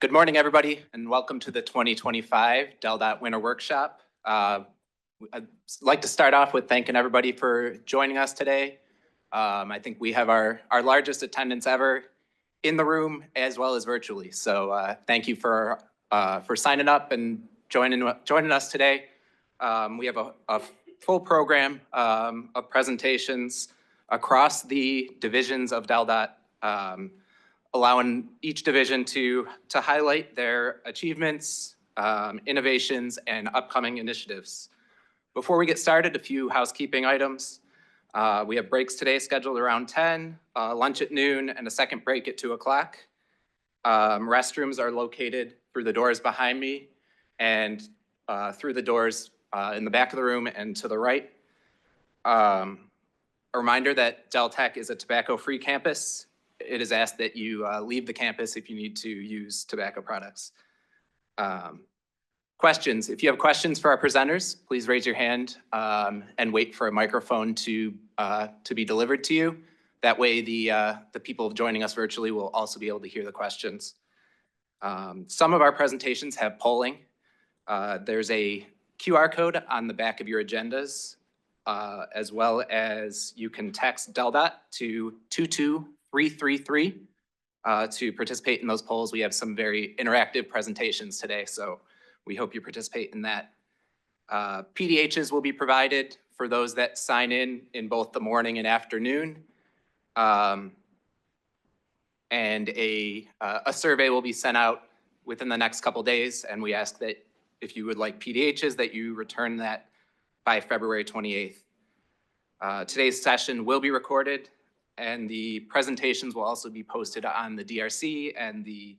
Good morning, everybody, and welcome to the 2025 Del.Dot Winter Workshop. I'd like to start off with thanking everybody for joining us today. I think we have our largest attendance ever in the room as well as virtually. So thank you for signing up and joining us today. We have a full program of presentations across the divisions of Del.Dot, allowing each division to highlight their achievements, innovations, and upcoming initiatives. Before we get started, a few housekeeping items. We have breaks today scheduled around 10, lunch at noon, and a second break at 2 o'clock. Restrooms are located through the doors behind me and through the doors in the back of the room and to the right. A reminder that Del Tech is a tobacco-free campus. It is asked that you leave the campus if you need to use tobacco products. Questions. If you have questions for our presenters, please raise your hand and wait for a microphone to be delivered to you. That way the people joining us virtually will also be able to hear the questions. Some of our presentations have polling. There's a QR code on the back of your agendas, as well as you can text Del.Dot to 22333 to participate in those polls. We have some very interactive presentations today, so we hope you participate in that. PDHs will be provided for those that sign in both the morning and afternoon. And a survey will be sent out within the next couple days, and we ask that if you would like PDHs, that you return that by February 28th. Today's session will be recorded, and the presentations will also be posted on the DRC, and the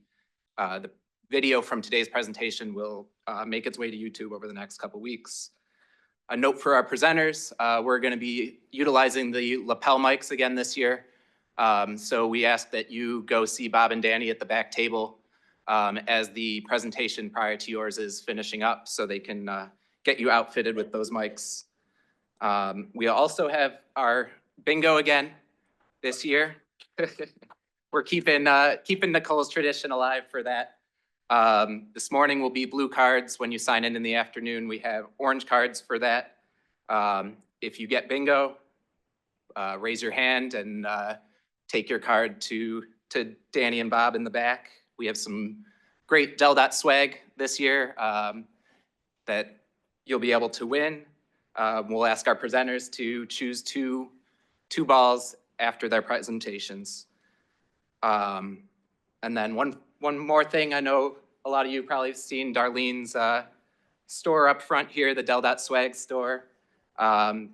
video from today's presentation will make its way to YouTube over the next couple weeks. A note for our presenters, we're going to be utilizing the lapel mics again this year. So we ask that you go see Bob and Danny at the back table as the presentation prior to yours is finishing up, so they can get you outfitted with those mics. We also have our bingo again this year. We're keeping Nicole's tradition alive for that. This morning will be blue cards. When you sign in the afternoon, we have orange cards for that. If you get bingo, raise your hand and take your card to Danny and Bob in the back. We have some great Del.Dot swag this year that you'll be able to win. We'll ask our presenters to choose two balls after their presentations. And then one more thing, I know a lot of you probably have seen Darlene's store up front here, the Del.Dot swag store. All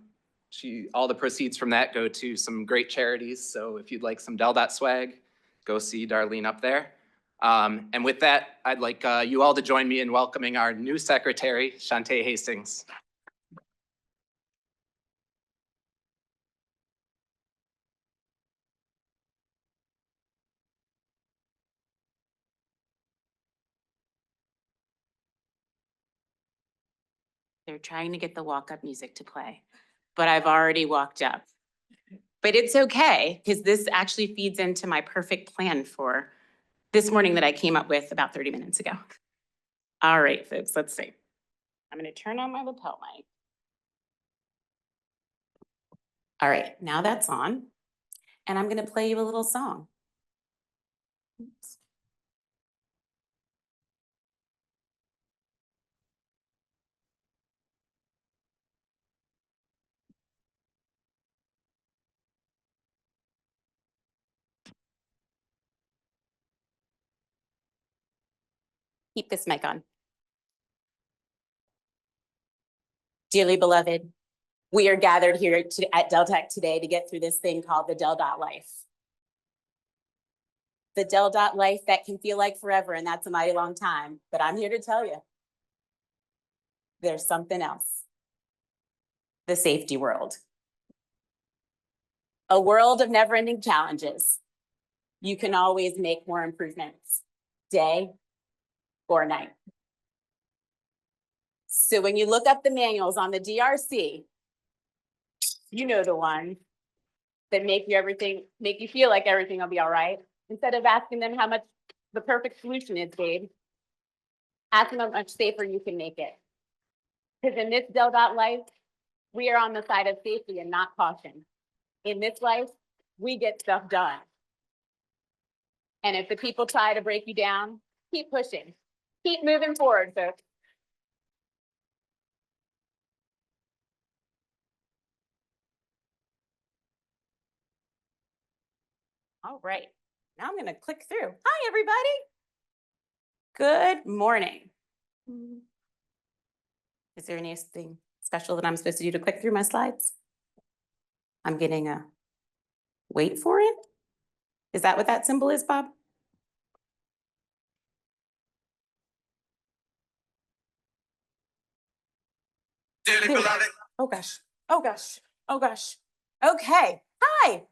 the proceeds from that go to some great charities. So if you'd like some Del.Dot swag, go see Darlene up there. And with that, I'd like you all to join me in welcoming our new secretary, Shantae Hastings. They're trying to get the walk-up music to play, but I've already walked up. But it's okay, because this actually feeds into my perfect plan for this morning that I came up with about 30 minutes ago. All right, folks, let's see. I'm gonna turn on my lapel mic. All right, now that's on, and I'm gonna play you a little song. Oops. Keep this mic on. Dearly beloved, we are gathered here at Del Tech today to get through this thing called the Del.Dot life. The Del.Dot life that can feel like forever, and that's a mighty long time, but I'm here to tell you, there's something else. The safety world. A world of never-ending challenges. You can always make more improvements, day or night. So when you look up the manuals on the DRC, you know the ones that make you feel like everything will be all right. Instead of asking them how much the perfect solution is, Gabe. Ask them how much safer you can make it. Because in this Del Dot life, we are on the side of safety and not caution. In this life, we get stuff done. And if the people try to break you down, keep pushing. Keep moving forward, folks. All right, now I'm gonna click through. Hi, everybody. Good morning. Is there anything special that I'm supposed to do to click through my slides? I'm getting a, wait for it? Is that what that symbol is, Bob? Oh gosh, oh gosh, oh gosh. Okay, hi.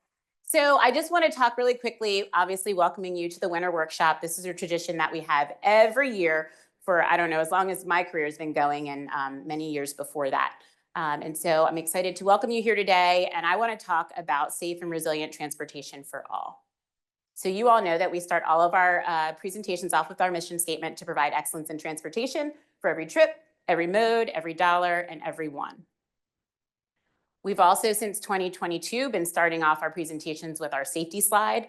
So I just want to talk really quickly, obviously welcoming you to the winter workshop. This is a tradition that we have every year for, I don't know, as long as my career has been going and many years before that. And so I'm excited to welcome you here today. And I want to talk about safe and resilient transportation for all. So you all know that we start all of our presentations off with our mission statement to provide excellence in transportation for every trip, every mode, every dollar, and every one. We've also, since 2022, been starting off our presentations with our safety slide.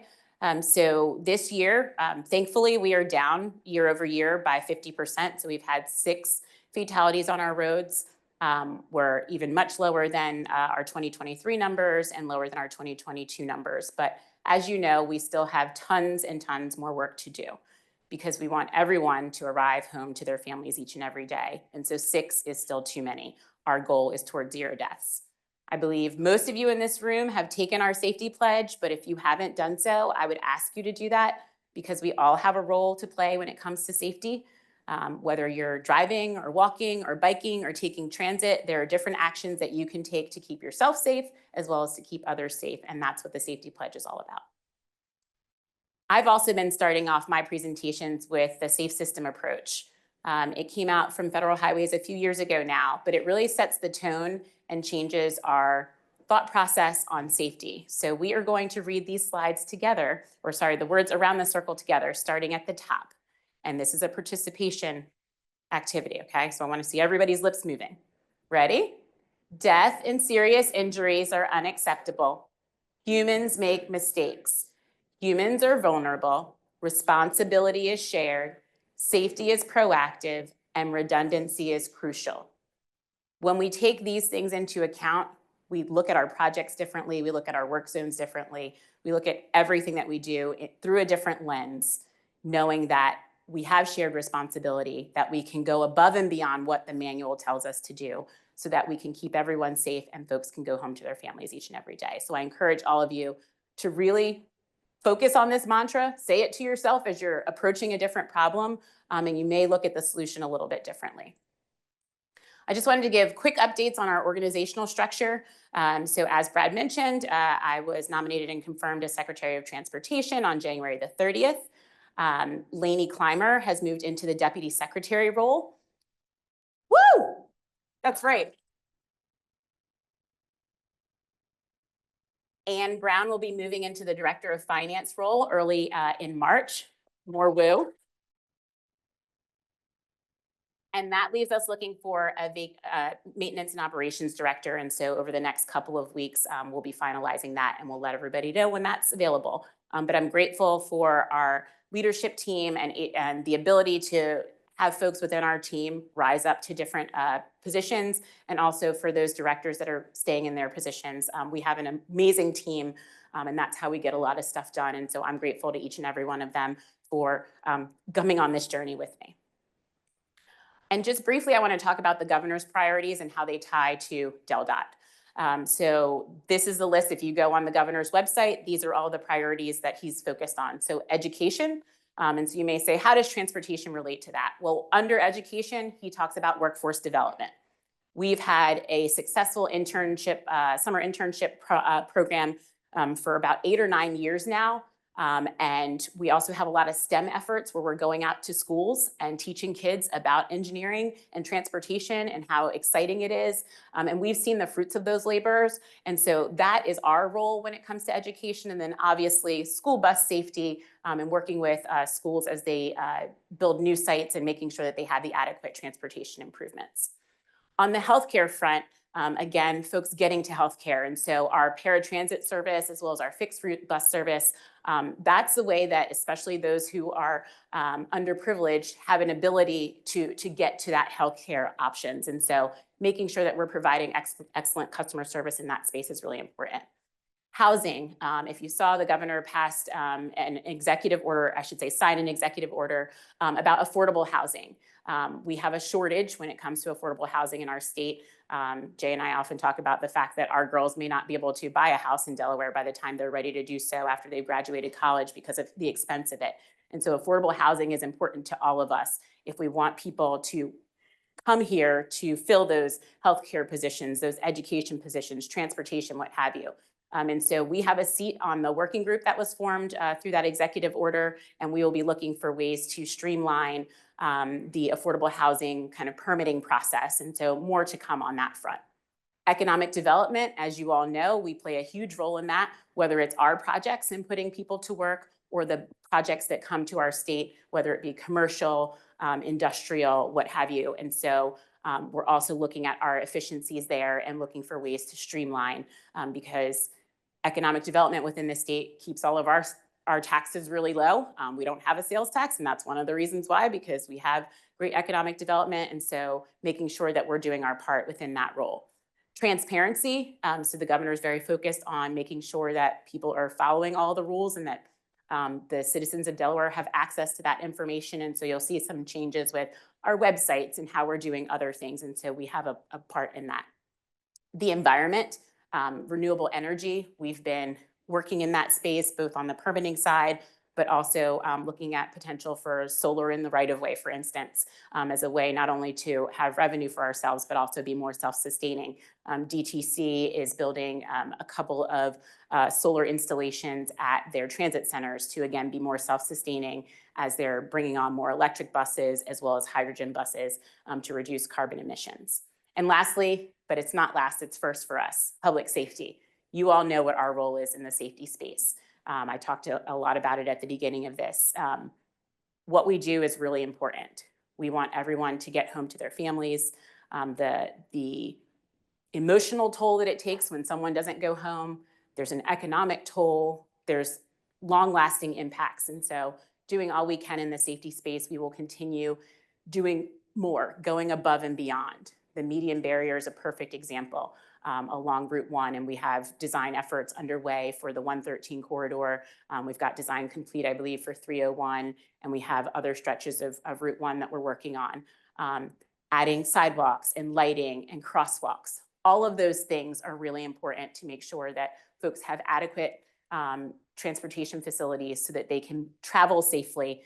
So this year, thankfully, we are down year over year by 50%. So we've had 6 fatalities on our roads. We're even much lower than our 2023 numbers and lower than our 2022 numbers. But as you know, we still have tons and tons more work to do because we want everyone to arrive home to their families each and every day. And so 6 is still too many. Our goal is toward 0 deaths. I believe most of you in this room have taken our safety pledge, but if you haven't done so, I would ask you to do that because we all have a role to play when it comes to safety. Whether you're driving or walking or biking or taking transit, there are different actions that you can take to keep yourself safe as well as to keep others safe, and that's what the safety pledge is all about. I've also been starting off my presentations with the safe system approach. It came out from Federal Highways a few years ago now, but it really sets the tone and changes our thought process on safety. So we are going to read these slides together, or sorry, the words around the circle together, starting at the top. And this is a participation activity, okay? So I want to see everybody's lips moving. Ready? Death and serious injuries are unacceptable. Humans make mistakes. Humans are vulnerable. Responsibility is shared. Safety is proactive, and redundancy is crucial. When we take these things into account, we look at our projects differently, we look at our work zones differently, we look at everything that we do through a different lens, knowing that we have shared responsibility, that we can go above and beyond what the manual tells us to do so that we can keep everyone safe and folks can go home to their families each and every day. So I encourage all of you to really focus on this mantra, say it to yourself as you're approaching a different problem, and you may look at the solution a little bit differently. I just wanted to give quick updates on our organizational structure. So as Brad mentioned, I was nominated and confirmed as Secretary of Transportation on January the 30th. Lainey Clymer has moved into the Deputy Secretary role. Woo! That's right. Ann Brown will be moving into the Director of Finance role early in March. More woo. And that leaves us looking for a maintenance and operations director. And so over the next couple of weeks, we'll be finalizing that and we'll let everybody know when that's available. But I'm grateful for our leadership team and the ability to have folks within our team rise up to different positions, and also for those directors that are staying in their positions. We have an amazing team, and that's how we get a lot of stuff done. And so I'm grateful to each and every one of them for coming on this journey with me. And just briefly, I want to talk about the governor's priorities and how they tie to Del Dot. So this is the list. If you go on the governor's website, these are all the priorities that he's focused on. So education, and so you may say, how does transportation relate to that? Well, under education, he talks about workforce development. We've had a successful internship, summer internship program for about 8 or 9 years now. And we also have a lot of STEM efforts where we're going out to schools and teaching kids about engineering and transportation and how exciting it is. And we've seen the fruits of those labors. And so that is our role when it comes to education. And then obviously school bus safety and working with schools as they build new sites and making sure that they have the adequate transportation improvements. On the healthcare front, again, folks getting to healthcare. And so our paratransit service, as well as our fixed route bus service, that's the way that especially those who are underprivileged have an ability to get to that healthcare options. And so making sure that we're providing excellent customer service in that space is really important. Housing, if you saw, the governor passed an executive order, I should say, signed an executive order about affordable housing. We have a shortage when it comes to affordable housing in our state. Jay and I often talk about the fact that our girls may not be able to buy a house in Delaware by the time they're ready to do so after they've graduated college because of the expense of it. And so affordable housing is important to all of us if we want people to come here to fill those healthcare positions, those education positions, transportation, what have you. And so we have a seat on the working group that was formed through that executive order, and we will be looking for ways to streamline the affordable housing kind of permitting process. And so more to come on that front. Economic development, as you all know, we play a huge role in that, whether it's our projects in putting people to work or the projects that come to our state, whether it be commercial, industrial, what have you. And so we're also looking at our efficiencies there and looking for ways to streamline because economic development within the state keeps all of our taxes really low. We don't have a sales tax, and that's one of the reasons why, because we have great economic development. And so making sure that we're doing our part within that role. Transparency, so the governor is very focused on making sure that people are following all the rules and that the citizens of Delaware have access to that information. And so you'll see some changes with our websites and how we're doing other things. And so we have a part in that. The environment, renewable energy, we've been working in that space, both on the permitting side, but also looking at potential for solar in the right of way, for instance, as a way not only to have revenue for ourselves, but also be more self-sustaining. DTC is building a couple of solar installations at their transit centers to, again, be more self-sustaining as they're bringing on more electric buses as well as hydrogen buses to reduce carbon emissions. And lastly, but it's not last, it's first for us, public safety. You all know what our role is in the safety space. I talked a lot about it at the beginning of this. What we do is really important. We want everyone to get home to their families. The emotional toll that it takes when someone doesn't go home, there's an economic toll, there's long-lasting impacts. And so doing all we can in the safety space, we will continue doing more, going above and beyond. The median barrier is a perfect example along Route 1, and we have design efforts underway for the 113 corridor. We've got design complete, I believe, for 301, and we have other stretches of Route 1 that we're working on. Adding sidewalks and lighting and crosswalks. All of those things are really important to make sure that folks have adequate transportation facilities so that they can travel safely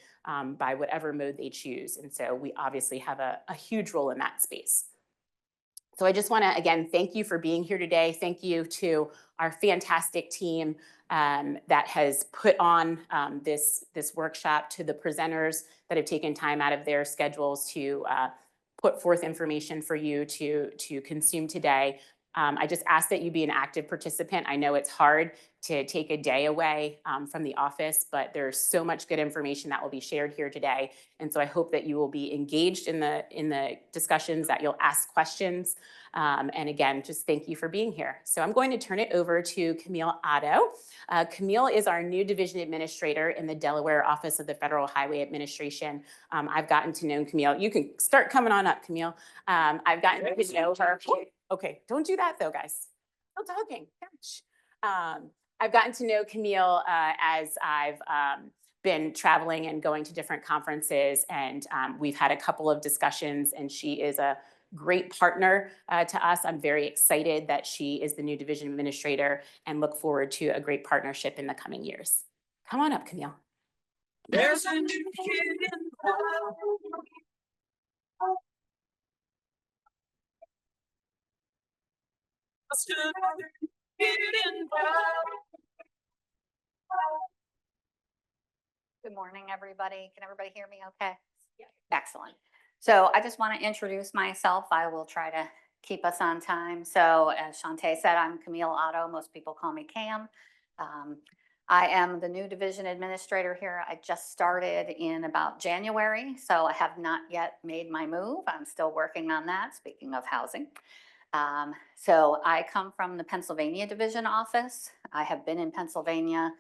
by whatever mode they choose. And so we obviously have a huge role in that space. So I just want to, again, thank you for being here today. Thank you to our fantastic team that has put on this workshop, to the presenters that have taken time out of their schedules to put forth information for you to consume today. I just ask that you be an active participant. I know it's hard to take a day away from the office, but there's so much good information that will be shared here today. And so I hope that you will be engaged in the discussions, that you'll ask questions. And again, just thank you for being here. So I'm going to turn it over to Camille Otto. Camille is our new division administrator in the Delaware Office of the Federal Highway Administration. I've gotten to know Camille. You can start coming on up, Camille. I've gotten to know her. Okay, don't do that though, guys. No talking. Gosh. I've gotten to know Camille as I've been traveling and going to different conferences, and we've had a couple of discussions, and she is a great partner to us. I'm very excited that she is the new division administrator and look forward to a great partnership in the coming years. Come on up, Camille. There's a new kid in town. Just another kid in town. Good morning, everybody. Can everybody hear me okay? Yeah. Excellent. So I just want to introduce myself. I will try to keep us on time. So as Shantae said, I'm Camille Otto. Most people call me Cam. I am the new division administrator here. I just started in about January, so I have not yet made my move. I'm still working on that, speaking of housing. So I come from the Pennsylvania Division office. I have been in Pennsylvania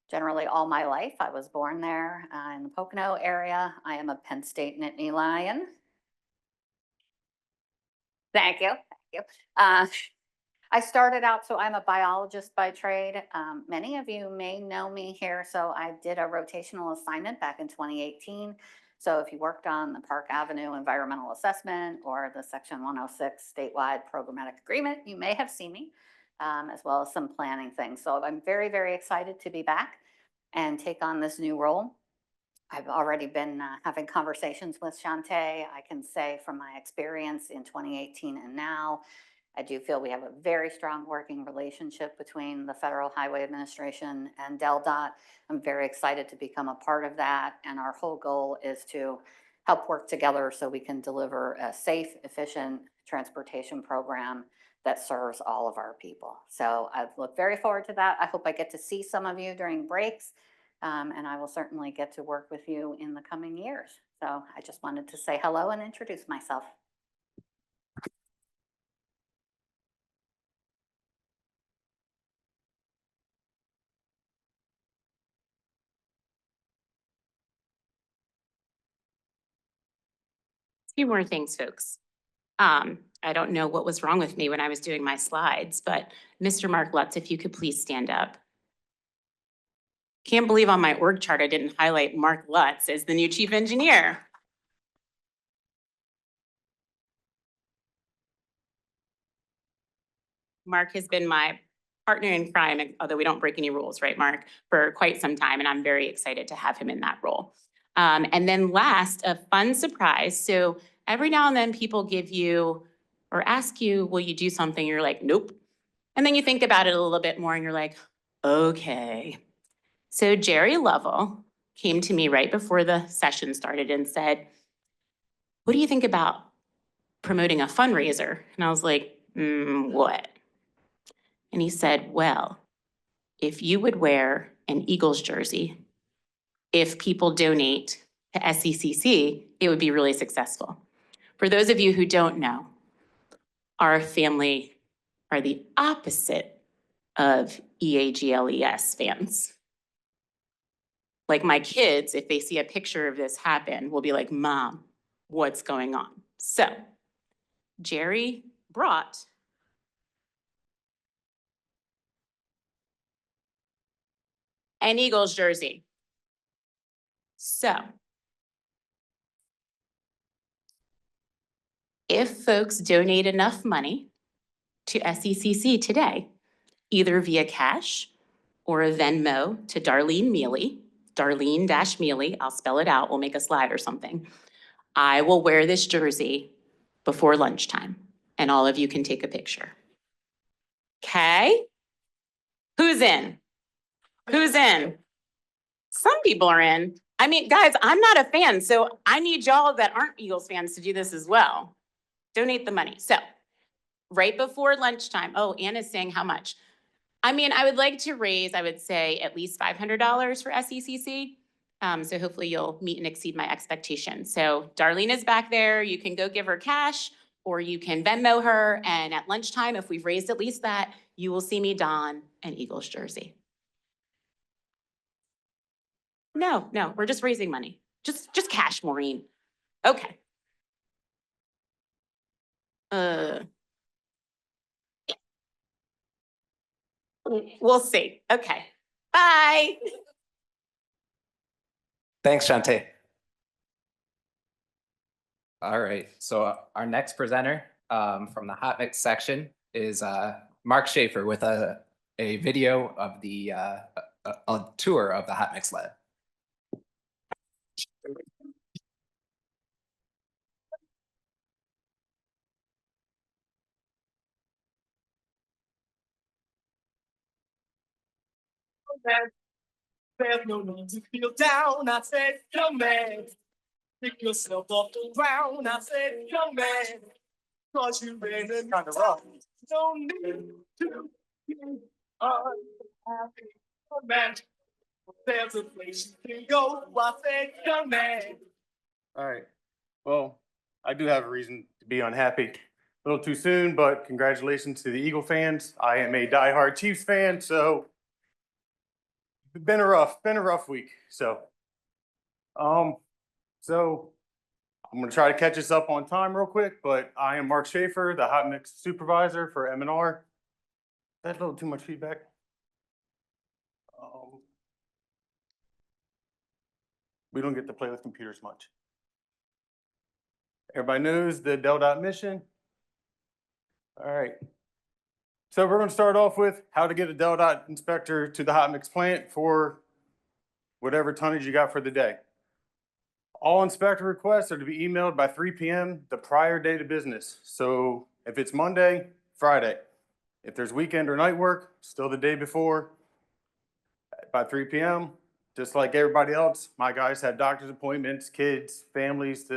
generally all my life. I was born there in the Pocono area. I am a Penn State Nittany Lion. Thank you. Thank you. I started out, so I'm a biologist by trade. Many of you may know me here. So I did a rotational assignment back in 2018. So if you worked on the Park Avenue Environmental Assessment or the Section 106 statewide programmatic agreement, you may have seen me, as well as some planning things. So I'm very, very excited to be back and take on this new role. I've already been having conversations with Shantae. I can say from my experience in 2018 and now, I do feel we have a very strong working relationship between the Federal Highway Administration and DelDOT. I'm very excited to become a part of that. And our whole goal is to help work together so we can deliver a safe, efficient transportation program that serves all of our people. So I look very forward to that. I hope I get to see some of you during breaks. And I will certainly get to work with you in the coming years. So I just wanted to say hello and introduce myself. Few more things, folks. I don't know what was wrong with me when I was doing my slides, but Mr. Mark Lutz, if you could please stand up. Can't believe on my org chart I didn't highlight Mark Lutz as the new chief engineer. Mark has been my partner in crime, although we don't break any rules, right, Mark, for quite some time, and I'm very excited to have him in that role. And then last, a fun surprise. So every now and then people give you or ask you, will you do something? You're like, nope. And then you think about it a little bit more and you're like, okay. So Jerry Lovell came to me right before the session started and said, what do you think about promoting a fundraiser? And I was like, what? And he said, well, if you would wear an Eagles jersey, if people donate to SECC, it would be really successful. For those of you who don't know, our family are the opposite of EAGLES fans. Like my kids, if they see a picture of this happen, will be like, Mom, what's going on? So Jerry brought an Eagles jersey. So if folks donate enough money to SECC today, either via cash or a Venmo to Darlene Mealy, Darlene-Mealy, I'll spell it out, we'll make a slide or something. I will wear this jersey before lunchtime and all of you can take a picture. Okay? Who's in? Who's in? Some people are in. I mean, guys, I'm not a fan, so I need y'all that aren't Eagles fans to do this as well. Donate the money. So right before lunchtime, oh, Anna's saying how much? I mean, I would like to raise, I would say at least $500 for SECC. So hopefully you'll meet and exceed my expectations. So Darlene is back there. You can go give her cash or you can Venmo her. And at lunchtime, if we've raised at least that, you will see me don an Eagles jersey. No, we're just raising money. Just cash, Maureen. Okay. We'll see. Okay. Bye. Thanks, Shantae. All right, so our next presenter from the Hot Mix section is Mark Schaefer with a video of the a tour of the Hot Mix Lab. There's no need to feel down. I said, young man, pick yourself off the ground. I said, young man, cause you ran kind of rough. No need to be unhappy. Young man, there's a place you can go. I said, young man. All right. Well, I do have a reason to be unhappy. A little too soon, but congratulations to the Eagle fans. I am a diehard Chiefs fan, so it's been a rough week. So I'm gonna try to catch us up on time real quick, but I am Mark Schaefer, the hot mix supervisor for M&R. That's a little too much feedback. We don't get to play with computers much. Everybody knows the Del Dot mission. All right. So we're going to start off with how to get a Del Dot inspector to the hot mix plant for whatever tonnage you got for the day. All inspector requests are to be emailed by 3 p.m. the prior day to business. So if it's Monday, Friday. If there's weekend or night work, still the day before by 3 p.m. Just like everybody else, my guys have doctor's appointments, kids, families,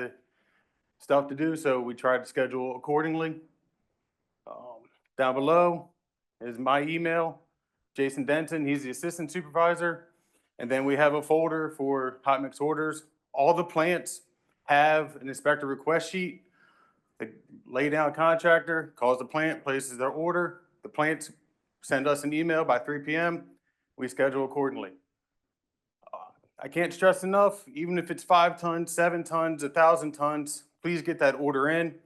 stuff to do. So we try to schedule accordingly. Down below is my email, Jason Denton. He's the assistant supervisor. And then we have a folder for hot mix orders. All the plants have an inspector request sheet. The lay down contractor calls the plant, places their order. The plants send us an email by 3 p.m. We schedule accordingly. I can't stress enough, even if it's 5 tons, 7 tons, 1,000 tons, please get that order in.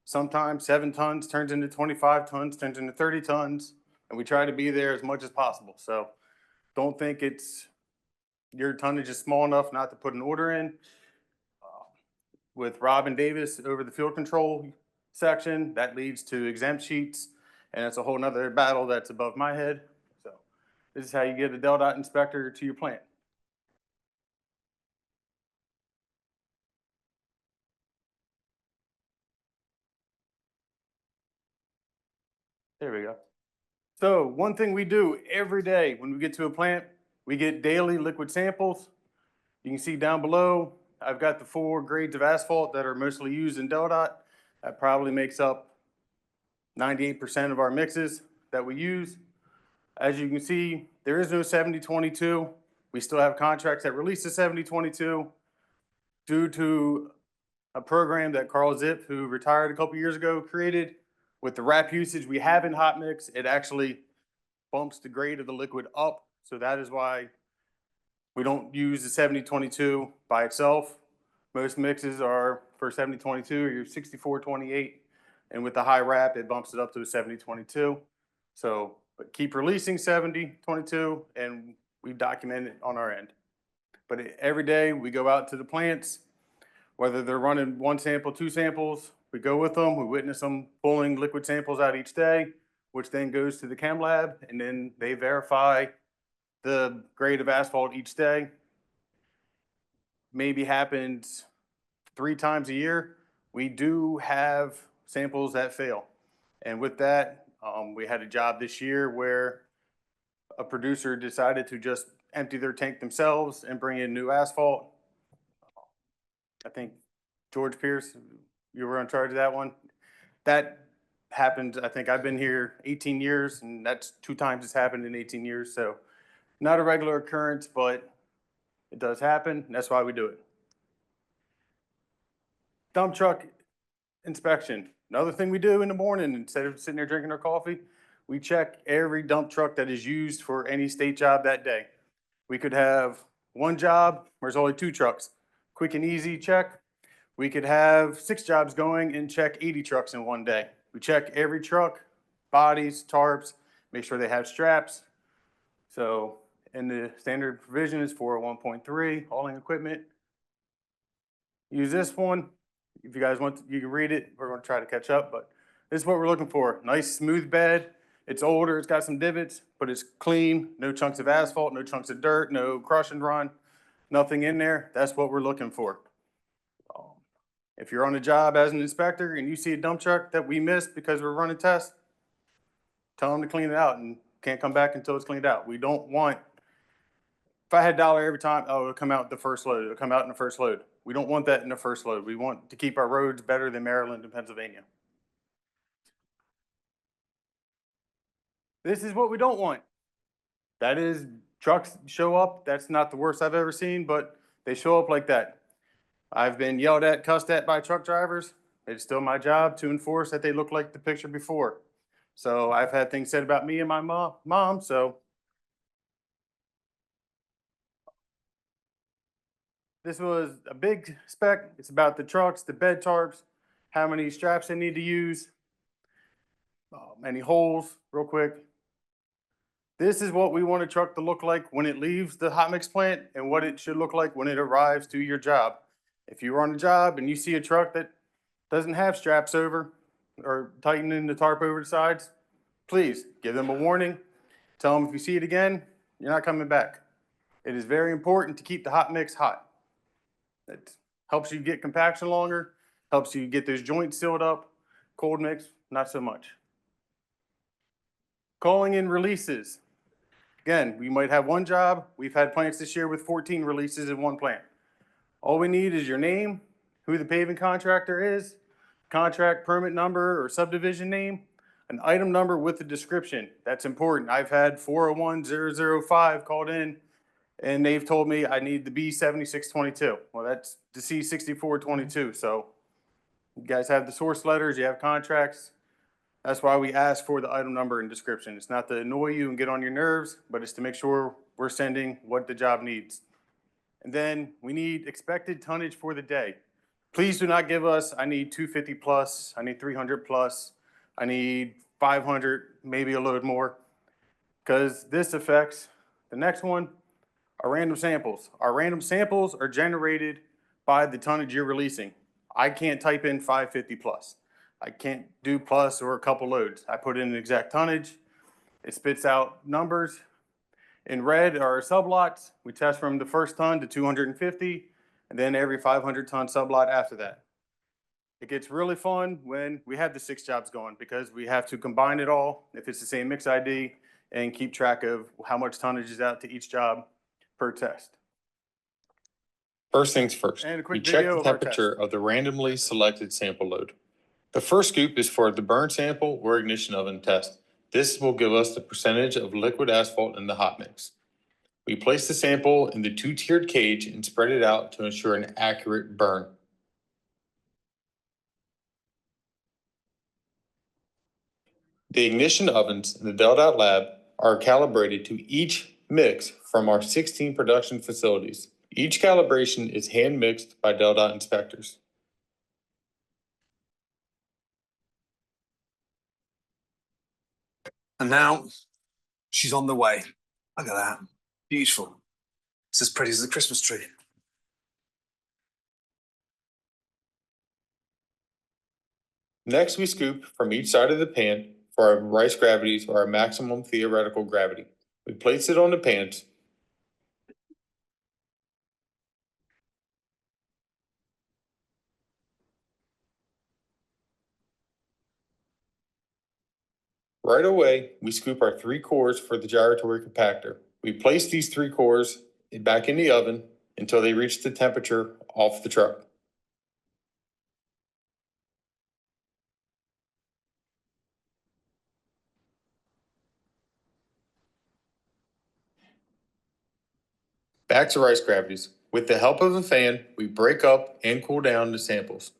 Sometimes 7 tons turns into 25 tons, turns into 30 tons, and we try to be there as much as possible. So don't think your tonnage is small enough not to put an order in. With Robin Davis over the field control section, that leads to exempt sheets, and it's a whole nother battle that's above my head. So this is how you get a Del Dot inspector to your plant. There we go. So one thing we do every day when we get to a plant, we get daily liquid samples. You can see down below, I've got the 4 grades of asphalt that are mostly used in Del Dot. That probably makes up 98% of our mixes that we use. As you can see, there is no 70-22. We still have contracts that release the 70-22 due to a program that Carl Zip, who retired a couple years ago, created. With the wrap usage we have in hot mix, it actually bumps the grade of the liquid up. So that is why we don't use the 70-22 by itself. Most mixes are for 70-22 or your 64-28. And with the high wrap, it bumps it up to a 70-22. So, but keep releasing 70-22 and we document it on our end. But every day we go out to the plants, whether they're running 1 sample, 2 samples, we go with them, we witness them pulling liquid samples out each day, which then goes to the chem lab, and then they verify the grade of asphalt each day. Maybe happens 3 times a year. We do have samples that fail. And with that, we had a job this year where a producer decided to just empty their tank themselves and bring in new asphalt. I think George Pierce, you were in charge of that one. That happened, I think I've been here 18 years, and that's 2 times it's happened in 18 years. So not a regular occurrence, but it does happen, and that's why we do it. Dump truck inspection. Another thing we do in the morning, instead of sitting there drinking our coffee, we check every dump truck that is used for any state job that day. We could have 1 job where there's only 2 trucks. Quick and easy check. We could have 6 jobs going and check 80 trucks in 1 day. We check every truck, bodies, tarps, make sure they have straps. So, and the standard provision is 401.3, hauling equipment. Use this one. If you guys want, you can read it. We're going to try to catch up, but this is what we're looking for. Nice smooth bed. It's older, it's got some divots, but it's clean. No chunks of asphalt, no chunks of dirt, no crush and run, nothing in there. That's what we're looking for. If you're on a job as an inspector and you see a dump truck that we missed because we're running tests, tell them to clean it out and can't come back until it's cleaned out. We don't want if I had dollar every time, oh, it'll come out the first load, it'll come out in the first load. We don't want that in the first load. We want to keep our roads better than Maryland and Pennsylvania. This is what we don't want. That is, trucks show up, that's not the worst I've ever seen, but they show up like that. I've been yelled at, cussed at by truck drivers. It's still my job to enforce that they look like the picture before. So I've had things said about me and my mom, so. This was a big spec. It's about the trucks, the bed tarps, how many straps they need to use, any holes, real quick. This is what we want a truck to look like when it leaves the hot mix plant and what it should look like when it arrives to your job. If you're on a job and you see a truck that doesn't have straps over or tightening the tarp over the sides, please give them a warning. Tell them if you see it again, you're not coming back. It is very important to keep the hot mix hot. It helps you get compaction longer, helps you get those joints sealed up. Cold mix, not so much. Calling in releases. Again, we might have one job. We've had plants this year with 14 releases in one plant. All we need is your name, who the paving contractor is, contract permit number or subdivision name, an item number with a description. That's important. I've had 401-005 called in and they've told me I need the B7622. Well, that's the C6422. So you guys have the source letters, you have contracts. That's why we ask for the item number and description. It's not to annoy you and get on your nerves, but it's to make sure we're sending what the job needs. And then we need expected tonnage for the day. Please do not give us, I need 250 plus, I need 300 plus, I need 500, maybe a load more, because this affects the next one, our random samples. Our random samples are generated by the tonnage you're releasing. I can't type in 550 plus. I can't do plus or a couple loads. I put in an exact tonnage. It spits out numbers. In red are our sublots. We test from the first ton to 250, and then every 500 ton sublot after that. It gets really fun when we have the 6 jobs going because we have to combine it all if it's the same mix ID and keep track of how much tonnage is out to each job per test. First things first, And a quick we check video the of our temperature test. of the randomly selected sample load. The first scoop is for the burn sample or ignition oven test. This will give us the percentage of liquid asphalt in the hot mix. We place the sample in the 2-tiered cage and spread it out to ensure an accurate burn. The ignition ovens in the Delta lab are calibrated to each mix from our 16 production facilities. Each calibration is hand mixed by Delta inspectors. And now she's on the way. Look at that. Beautiful. It's as pretty as a Christmas tree. Next, we scoop from each side of the pan for our rice gravities or our maximum theoretical gravity. We place it on the pans. Right away, we scoop our 3 cores for the gyratory compactor. We place these 3 cores back in the oven until they reach the temperature off the truck. Back to rice gravities. With the help of a fan, we break up and cool down the samples.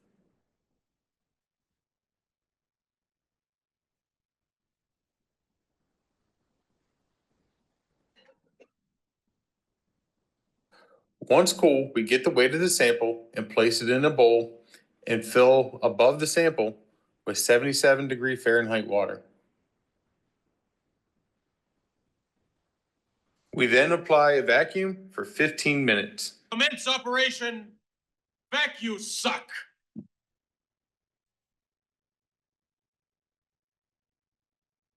Once cool, we get the weight of the sample and place it in a bowl and fill above the sample with 77-degree Fahrenheit water. We then apply a vacuum for 15 minutes. Commence operation. Vacuum suck.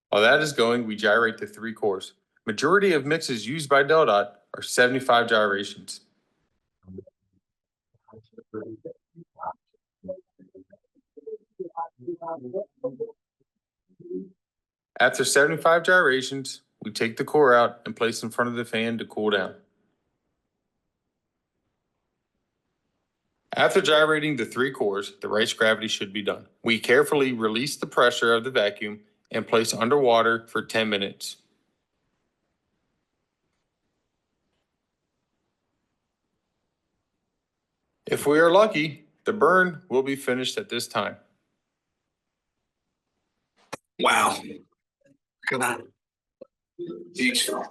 While that is going, we gyrate the 3 cores. Majority of mixes used by Del-Dot are 75 gyrations. After 75 gyrations, we take the core out and place in front of the fan to cool down. After gyrating the 3 cores, the rice gravity should be done. We carefully release the pressure of the vacuum and place underwater for 10 minutes. If we are lucky, the burn will be finished at this time. Wow. Look at that. Beautiful.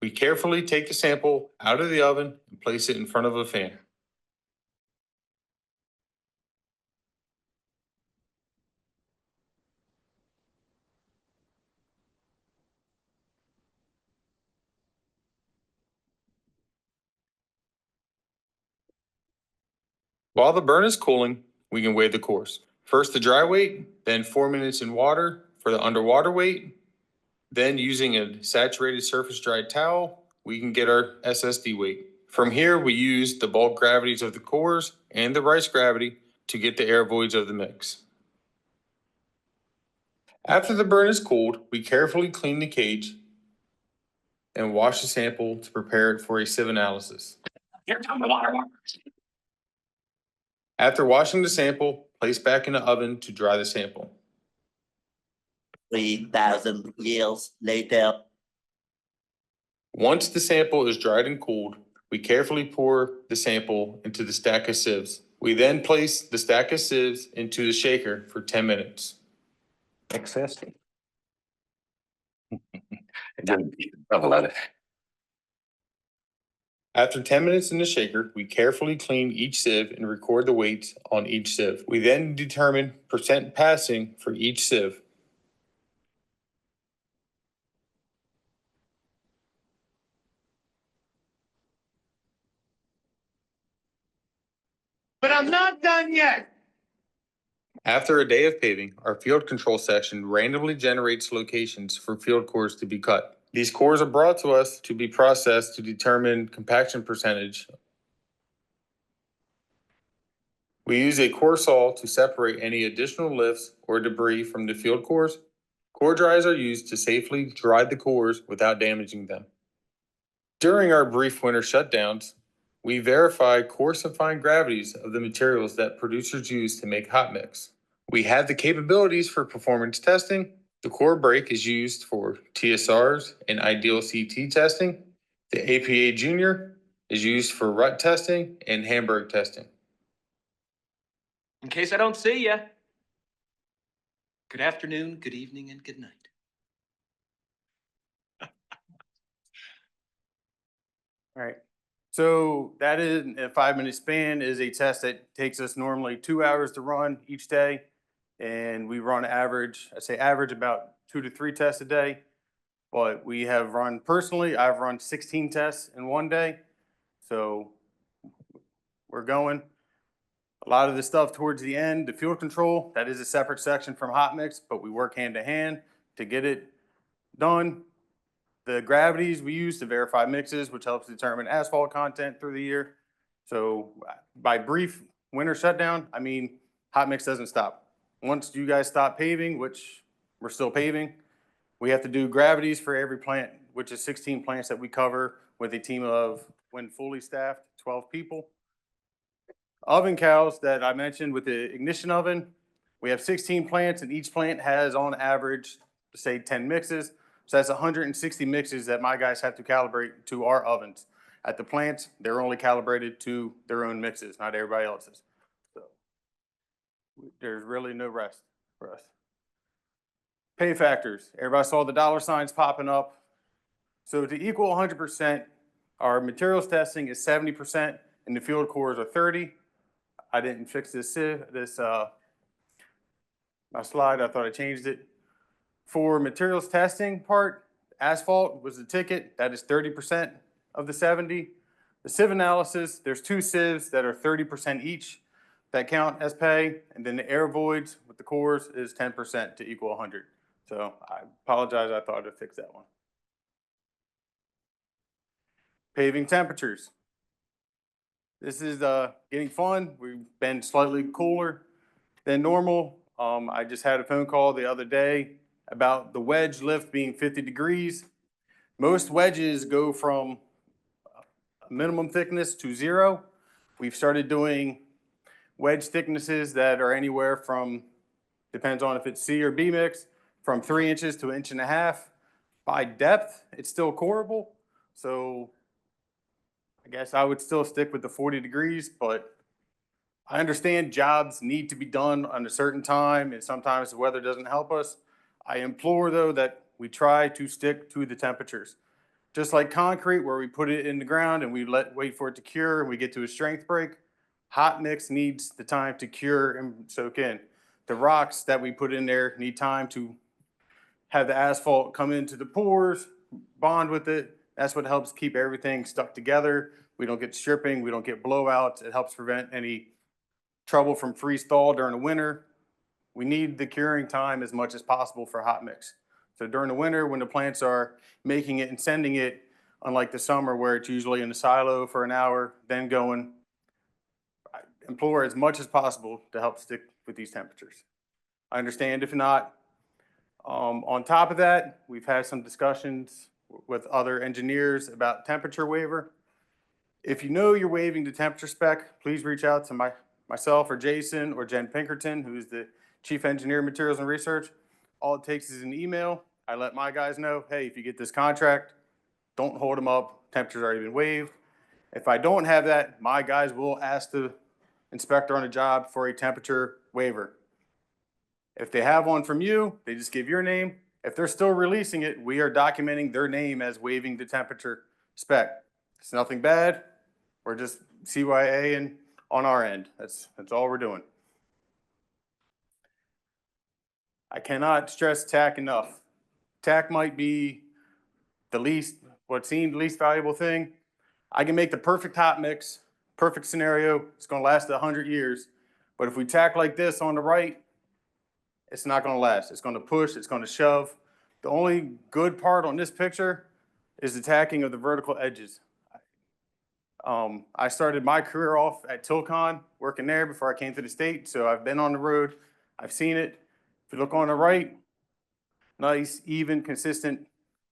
We carefully take the sample out of the oven and place it in front of a fan. While the burn is cooling, we can weigh the cores. First the dry weight, then 4 minutes in water for the underwater weight. Then using a saturated surface dried towel, we can get our SSD weight. From here, we use the bulk gravities of the cores and the rice gravity to get the air voids of the mix. After the burn is cooled, we carefully clean the cage and wash the sample to prepare it for a sieve analysis. After washing the sample, place back in the oven to dry the sample. 3,000 years later. Once the sample is dried and cooled, we carefully pour the sample into the stack of sieves. We then place the stack of sieves into the shaker for 10 minutes. Excess. Double it. After 10 minutes in the shaker, we carefully clean each sieve and record the weights on each sieve. We then determine percent passing for each sieve. But I'm not done yet. After a day of paving, our field control section randomly generates locations for field cores to be cut. These cores are brought to us to be processed to determine compaction percentage. We use a core saw to separate any additional lifts or debris from the field cores. Core dryers are used to safely dry the cores without damaging them. During our brief winter shutdowns, we verify coarse and fine gravities of the materials that producers use to make hot mix. We have the capabilities for performance testing. The core brake is used for TSRs and ideal CT testing. The APA Junior is used for rut testing and Hamburg testing. In case I don't see ya. Good afternoon, good evening, and good night. All right. So that is a 5-minute span is a test that takes us normally 2 hours to run each day. And we run average, I say average about 2 to 3 tests a day. But we have run personally, I've run 16 tests in one day. So we're going. A lot of the stuff towards the end, the fuel control, that is a separate section from hot mix, but we work hand to hand to get it done. The gravities we use to verify mixes, which helps determine asphalt content through the year. So by brief winter shutdown, I mean, hot mix doesn't stop. Once you guys stop paving, which we're still paving, we have to do gravities for every plant, which is 16 plants that we cover with a team of, when fully staffed, 12 people. Oven cows that I mentioned with the ignition oven, we have 16 plants and each plant has on average, say 10 mixes. So that's 160 mixes that my guys have to calibrate to our ovens. At the plants, they're only calibrated to their own mixes, not everybody else's. So there's really no rest for us. Pay factors. Everybody saw the dollar signs popping up. So to equal 100%, our materials testing is 70% and the field cores are 30. I didn't fix my slide. I thought I changed it. For materials testing part, asphalt was the ticket. That is 30% of the 70. The sieve analysis, there's 2 sieves that are 30% each that count as pay. And then the air voids with the cores is 10% to equal 100. So I apologize. I thought I'd fix that one. Paving temperatures. This is getting fun. We've been slightly cooler than normal. I just had a phone call the other day about the wedge lift being 50 degrees. Most wedges go from a minimum thickness to 0. We've started doing wedge thicknesses that are anywhere from, depends on if it's C or B mix, from 3 inches to 1.5 inches. By depth, it's still coreable. So I guess I would still stick with the 40 degrees, but I understand jobs need to be done on a certain time and sometimes the weather doesn't help us. I implore though that we try to stick to the temperatures. Just like concrete where we put it in the ground and we wait for it to cure and we get to a strength break, hot mix needs the time to cure and soak in. The rocks that we put in there need time to have the asphalt come into the pores, bond with it. That's what helps keep everything stuck together. We don't get stripping, we don't get blowouts. It helps prevent any trouble from freeze thaw during the winter. We need the curing time as much as possible for hot mix. So during the winter, when the plants are making it and sending it, unlike the summer where it's usually in the silo for an hour, then going, I implore as much as possible to help stick with these temperatures. I understand if not. On top of that, we've had some discussions with other engineers about temperature waiver. If you know you're waiving the temperature spec, please reach out to myself or Jason or Jen Pinkerton, who's the Chief Engineer, Materials and Research. All it takes is an email. I let my guys know, hey, if you get this contract, don't hold them up. Temperature's already been waived. If I don't have that, my guys will ask the inspector on the job for a temperature waiver. If they have one from you, they just give your name. If they're still releasing it, we are documenting their name as waiving the temperature spec. It's nothing bad. We're just CYA and on our end. That's all we're doing. I cannot stress TAC enough. TAC might be what seemed least valuable thing. I can make the perfect hot mix, perfect scenario. It's gonna last 100 years. But if we tack like this on the right, it's not gonna last. It's gonna push, it's gonna shove. The only good part on this picture is the tacking of the vertical edges. I started my career off at Tilcon, working there before I came to the state. So I've been on the road, I've seen it. If you look on the right, nice, even, consistent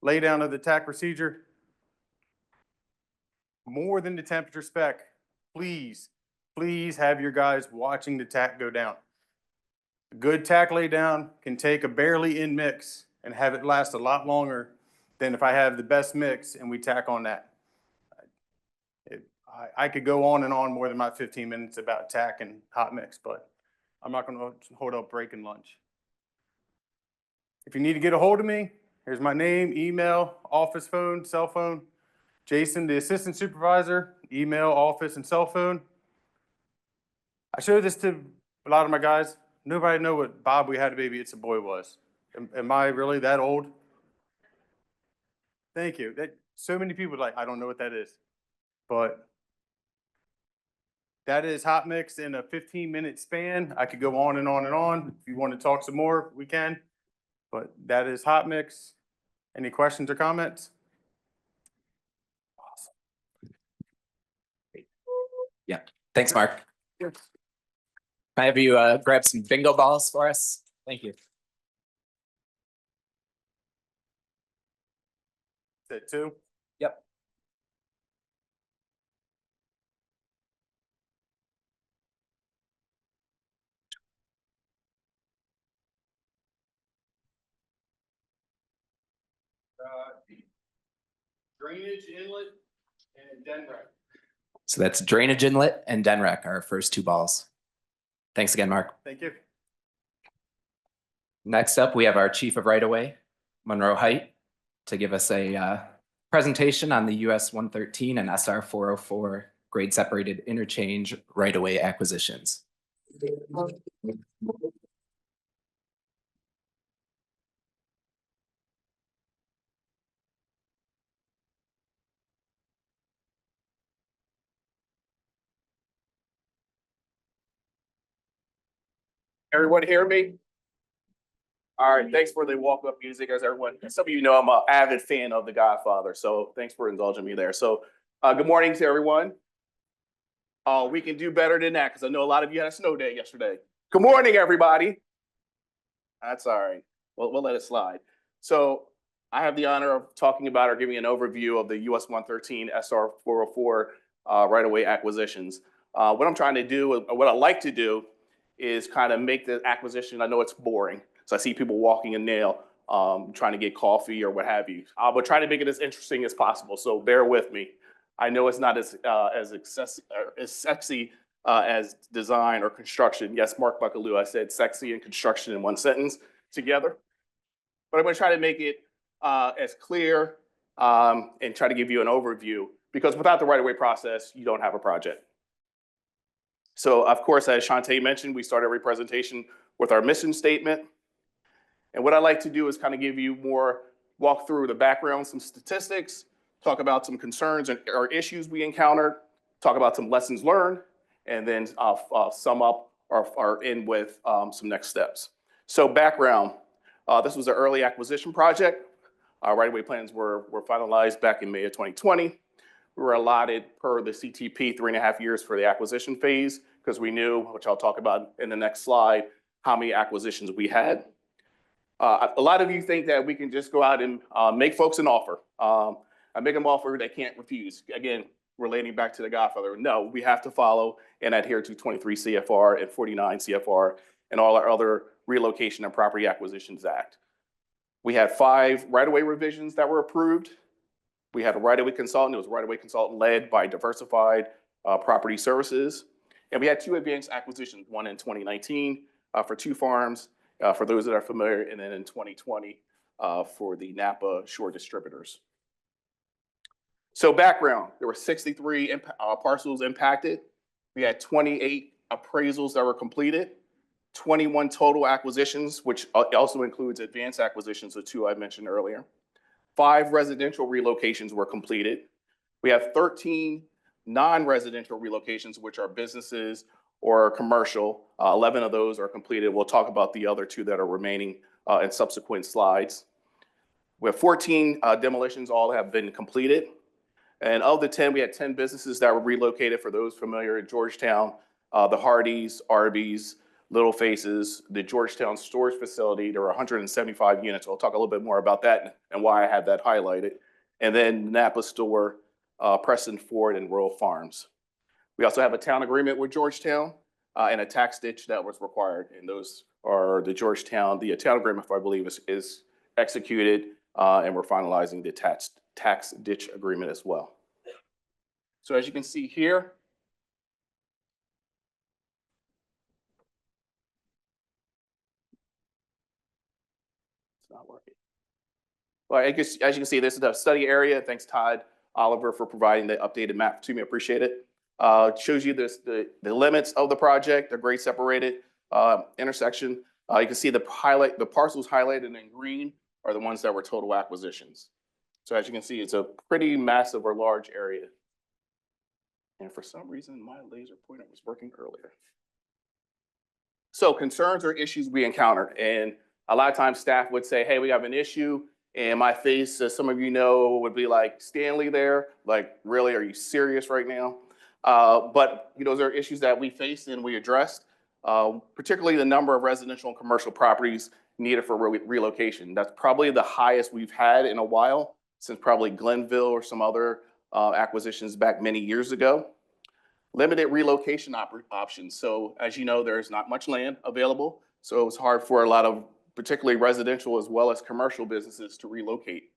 lay down of the tack procedure. More than the temperature spec, please have your guys watching the tack go down. A good tack lay down can take a barely in mix and have it last a lot longer than if I have the best mix and we tack on that. I could go on and on more than my 15 minutes about tack and hot mix, but I'm not gonna hold up break and lunch. If you need to get a hold of me, here's my name, email, office phone, cell phone. Jason, the assistant supervisor, email, office, and cell phone. I showed this to a lot of my guys. Nobody know what Bob We Had a Baby, It's a Boy was. Am I really that old? Thank you. So many people are like, I don't know what that is. But that is hot mix in a 15-minute span. I could go on and on and on. If you want to talk some more, we can. But that is hot mix. Any questions or comments? Yeah, thanks, Mark. Can I have you grab some bingo balls for us? Thank you. Set 2. Yep. Drainage inlet and Denrec. So that's drainage inlet and Denrec, our first 2 balls. Thanks again, Mark. Thank you. Next up, we have our Chief of Right-of-Way, Monroe Height, to give us a presentation on the US 113 and SR 404 grade separated interchange right-of-way acquisitions. Everyone hear me? All right, thanks for the walk-up music, as everyone, some of you know I'm an avid fan of The Godfather, so thanks for indulging me there. So good morning to everyone. We can do better than that because I know a lot of you had a snow day yesterday. Good morning, everybody. That's all right. We'll let it slide. So I have the honor of talking about or giving an overview of the US 113 SR 404 right-of-way acquisitions. What I'm trying to do, or what I like to do, is kind of make the acquisition, I know it's boring, so I see people walking a nail, trying to get coffee or what have you. But try to make it as interesting as possible, so bear with me. I know it's not as sexy as design or construction. Yes, Mark Buckaloo, I said sexy and construction in one sentence together. But I'm gonna try to make it as clear and try to give you an overview, because without the right-of-way process, you don't have a project. So of course, as Shantae mentioned, we start every presentation with our mission statement. And what I like to do is kind of give you walk through the background, some statistics, talk about some concerns or issues we encountered, talk about some lessons learned, and then sum up or end with some next steps. So background, this was an early acquisition project. Our right-of-way plans were finalized back in May of 2020. We were allotted per the CTP 3.5 years for the acquisition phase, because we knew, which I'll talk about in the next slide, how many acquisitions we had. A lot of you think that we can just go out and make folks an offer. I make them an offer they can't refuse. Again, relating back to the Godfather, no, we have to follow and adhere to 23 CFR and 49 CFR and all our other Relocation and Property Acquisitions Act. We had 5 right-of-way revisions that were approved. We had a right-of-way consultant. It was a right-of-way consultant led by Diversified Property Services. And we had 2 advanced acquisitions, one in 2019 for 2 farms, for those that are familiar, and then in 2020 for the Napa Shore Distributors. So background, there were 63 parcels impacted. We had 28 appraisals that were completed, 21 total acquisitions, which also includes advanced acquisitions, the 2 I mentioned earlier. 5 residential relocations were completed. We have 13 non-residential relocations, which are businesses or commercial. 11 of those are completed. We'll talk about the other 2 that are remaining in subsequent slides. We have 14 demolitions, all have been completed. And of the 10, we had 10 businesses that were relocated. For those familiar in Georgetown, the Hardee's, Arby's, Little Faces, the Georgetown storage facility, there were 175 units. I'll talk a little bit more about that and why I have that highlighted. And then Napa store, Preston Ford, and Royal Farms. We also have a town agreement with Georgetown and a tax ditch that was required. And those are the town agreement, I believe, is executed, and we're finalizing the tax ditch agreement as well. So as you can see here, it's not working. Well, I guess, as you can see, this is the study area. Thanks, Todd Oliver, for providing the updated map to me. I appreciate it. It shows you the limits of the project, the grade separated intersection. You can see the parcels highlighted in green are the ones that were total acquisitions. So as you can see, it's a pretty massive or large area. And for some reason, my laser pointer was working earlier. So concerns or issues we encountered. And a lot of times staff would say, hey, we have an issue. And my face, as some of you know, would be like, Stanley there? Like, really, are you serious right now? But those are issues that we faced and we addressed, particularly the number of residential and commercial properties needed for relocation. That's probably the highest we've had in a while, since probably Glenville or some other acquisitions back many years ago. Limited relocation options. So as you know, there's not much land available. So it was hard for a lot of particularly residential as well as commercial businesses to relocate.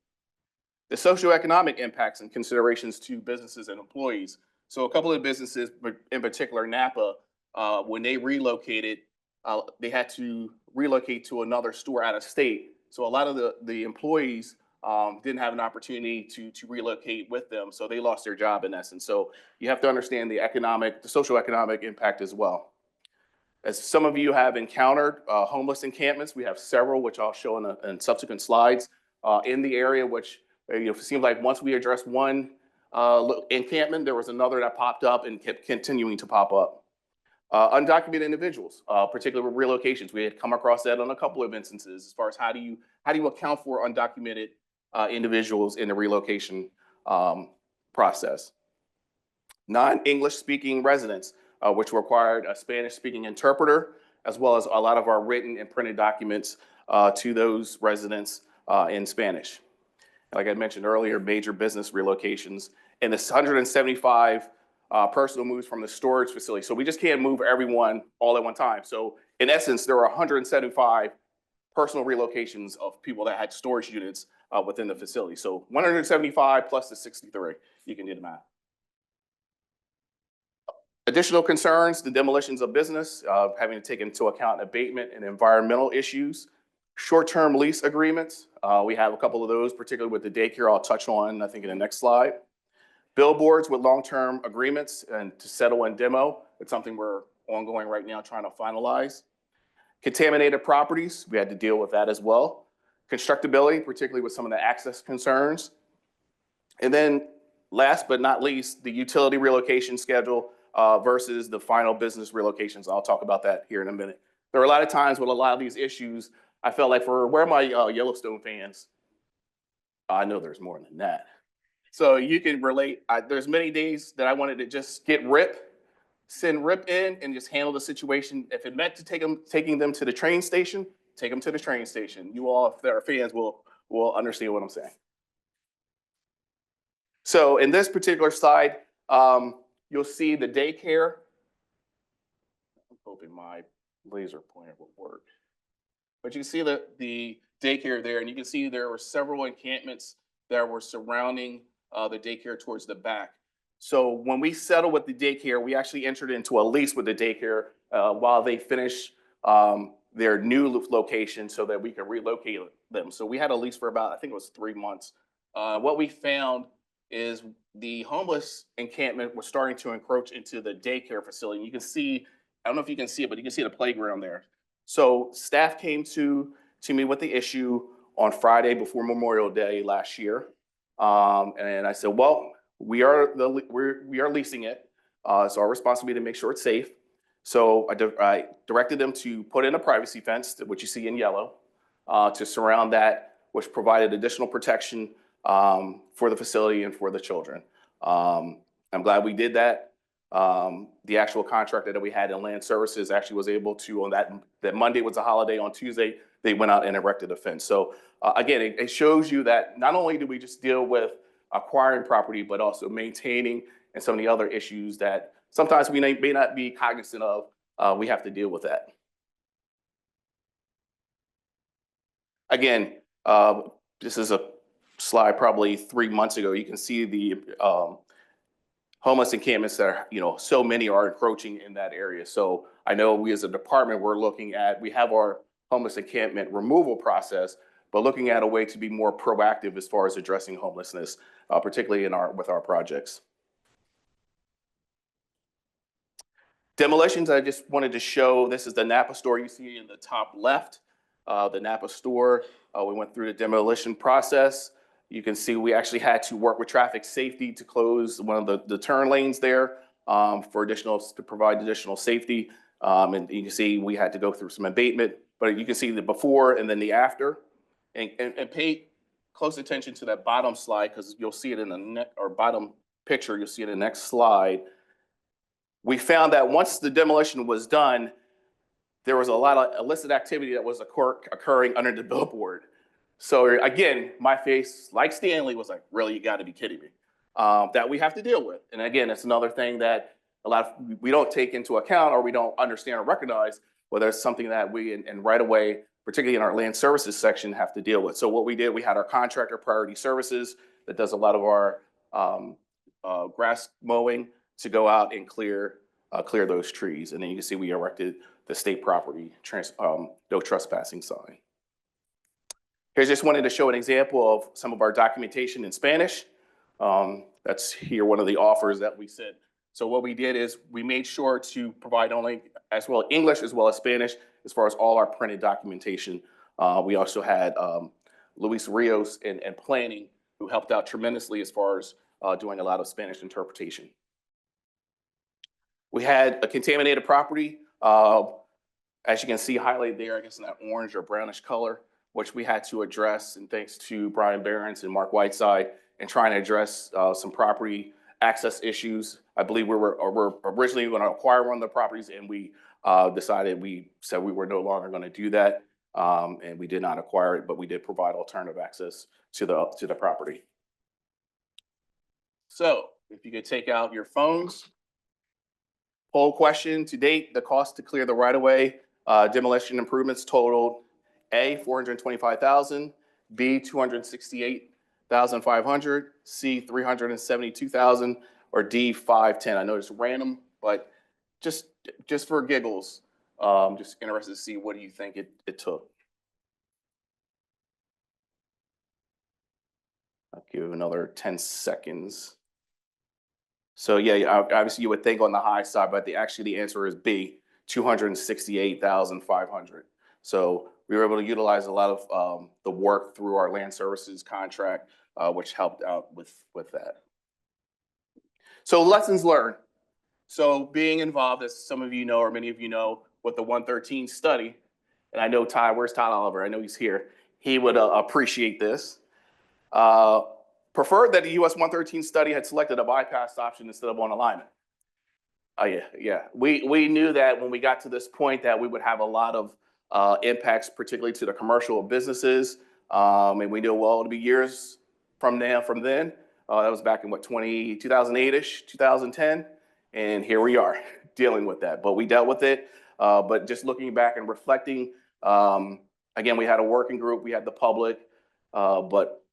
The socioeconomic impacts and considerations to businesses and employees. So a couple of businesses, in particular Napa, when they relocated, they had to relocate to another store out of state. So a lot of the employees didn't have an opportunity to relocate with them. So they lost their job in essence. So you have to understand the socioeconomic impact as well. As some of you have encountered homeless encampments, we have several, which I'll show in subsequent slides in the area, which it seems like once we addressed one encampment, there was another that popped up and kept continuing to pop up. Undocumented individuals, particularly with relocations. We had come across that on a couple of instances as far as how do you account for undocumented individuals in the relocation process. Non-English speaking residents, which required a Spanish speaking interpreter, as well as a lot of our written and printed documents to those residents in Spanish. Like I mentioned earlier, major business relocations. And this 175 personal moves from the storage facility. So we just can't move everyone all at one time. So in essence, there are 175 personal relocations of people that had storage units within the facility. So 175 plus the 63. You can do the math. Additional concerns, the demolitions of business, having to take into account abatement and environmental issues. Short-term lease agreements, we have a couple of those, particularly with the daycare I'll touch on, I think, in the next slide. Billboards with long-term agreements and to settle and demo. It's something we're ongoing right now trying to finalize. Contaminated properties, we had to deal with that as well. Constructability, particularly with some of the access concerns. And then last but not least, the utility relocation schedule versus the final business relocations. I'll talk about that here in a minute. There are a lot of times with a lot of these issues, I felt like where are my Yellowstone fans? I know there's more than that. So you can relate. There's many days that I wanted to just get Rip, send Rip in and just handle the situation. If it meant to taking them to the train station, take them to the train station. You all, if there are fans, will understand what I'm saying. So in this particular slide, you'll see the daycare. I'm hoping my laser pointer will work. But you can see the daycare there, and you can see there were several encampments that were surrounding the daycare towards the back. So when we settled with the daycare, we actually entered into a lease with the daycare while they finish their new location so that we can relocate them. So we had a lease for about, I think it was 3 months. What we found is the homeless encampment was starting to encroach into the daycare facility. You can see, I don't know if you can see it, but you can see the playground there. So staff came to me with the issue on Friday before Memorial Day last year. And I said, well, we are leasing it. It's our responsibility to make sure it's safe. So I directed them to put in a privacy fence, which you see in yellow, to surround that, which provided additional protection for the facility and for the children. I'm glad we did that. The actual contractor that we had in land services actually was able to, on that Monday was a holiday, on Tuesday, they went out and erected a fence. So again, it shows you that not only do we just deal with acquiring property, but also maintaining and some of the other issues that sometimes we may not be cognizant of, we have to deal with that. Again, this is a slide probably 3 months ago. You can see the homeless encampments that are, so many are encroaching in that area. So I know we as a department, we're looking at, we have our homeless encampment removal process, but looking at a way to be more proactive as far as addressing homelessness, particularly with our projects. Demolitions, I just wanted to show, this is the Napa store you see in the top left, the Napa store. We went through the demolition process. You can see we actually had to work with traffic safety to close one of the turn lanes there to provide additional safety. And you can see we had to go through some abatement, but you can see the before and then the after. And pay close attention to that bottom slide because you'll see it in the bottom picture. You'll see it in the next slide. We found that once the demolition was done, there was a lot of illicit activity that was occurring under the billboard. So again, my face, like Stanley, was like, really, you gotta be kidding me. That we have to deal with. And again, it's another thing that we don't take into account or we don't understand or recognize, whether it's something that we, and right away, particularly in our land services section, have to deal with. So what we did, we had our contractor Priority Services that does a lot of our grass mowing to go out and clear those trees. And then you can see we erected the state property no trespassing sign. Here's just wanted to show an example of some of our documentation in Spanish. That's here one of the offers that we sent. So what we did is we made sure to provide only as well English as well as Spanish as far as all our printed documentation. We also had Luis Rios in planning who helped out tremendously as far as doing a lot of Spanish interpretation. We had a contaminated property, as you can see highlighted there, I guess in that orange or brownish color, which we had to address, and thanks to Brian Behrens and Mark Whiteside, and trying to address some property access issues. I believe we're originally going to acquire one of the properties, and we said we were no longer going to do that, and we did not acquire it, but we did provide alternative access to the property. So if you could take out your phones, Poll question: to date, the cost to clear the right-of-way demolition improvements totaled A, 425,000, B, 268,500, C, 372,000, or D, 510. I know it's random, but just for giggles, just interested to see what do you think it took. I'll give you another 10 seconds. So yeah, obviously you would think on the high side, but actually the answer is B, 268,500. So we were able to utilize a lot of the work through our land services contract, which helped out with that. So lessons learned. So being involved, as some of you know, or many of you know, with the 113 study, and I know Ty, where's Todd Oliver? I know he's here. He would appreciate this. Preferred that the US 113 study had selected a bypass option instead of on alignment. Oh yeah. We knew that when we got to this point that we would have a lot of impacts, particularly to the commercial businesses. And we knew, well, it'll be years from then. That was back in 2008-ish, 2010. And here we are dealing with that. But we dealt with it. But just looking back and reflecting, again, we had a working group, we had the public, but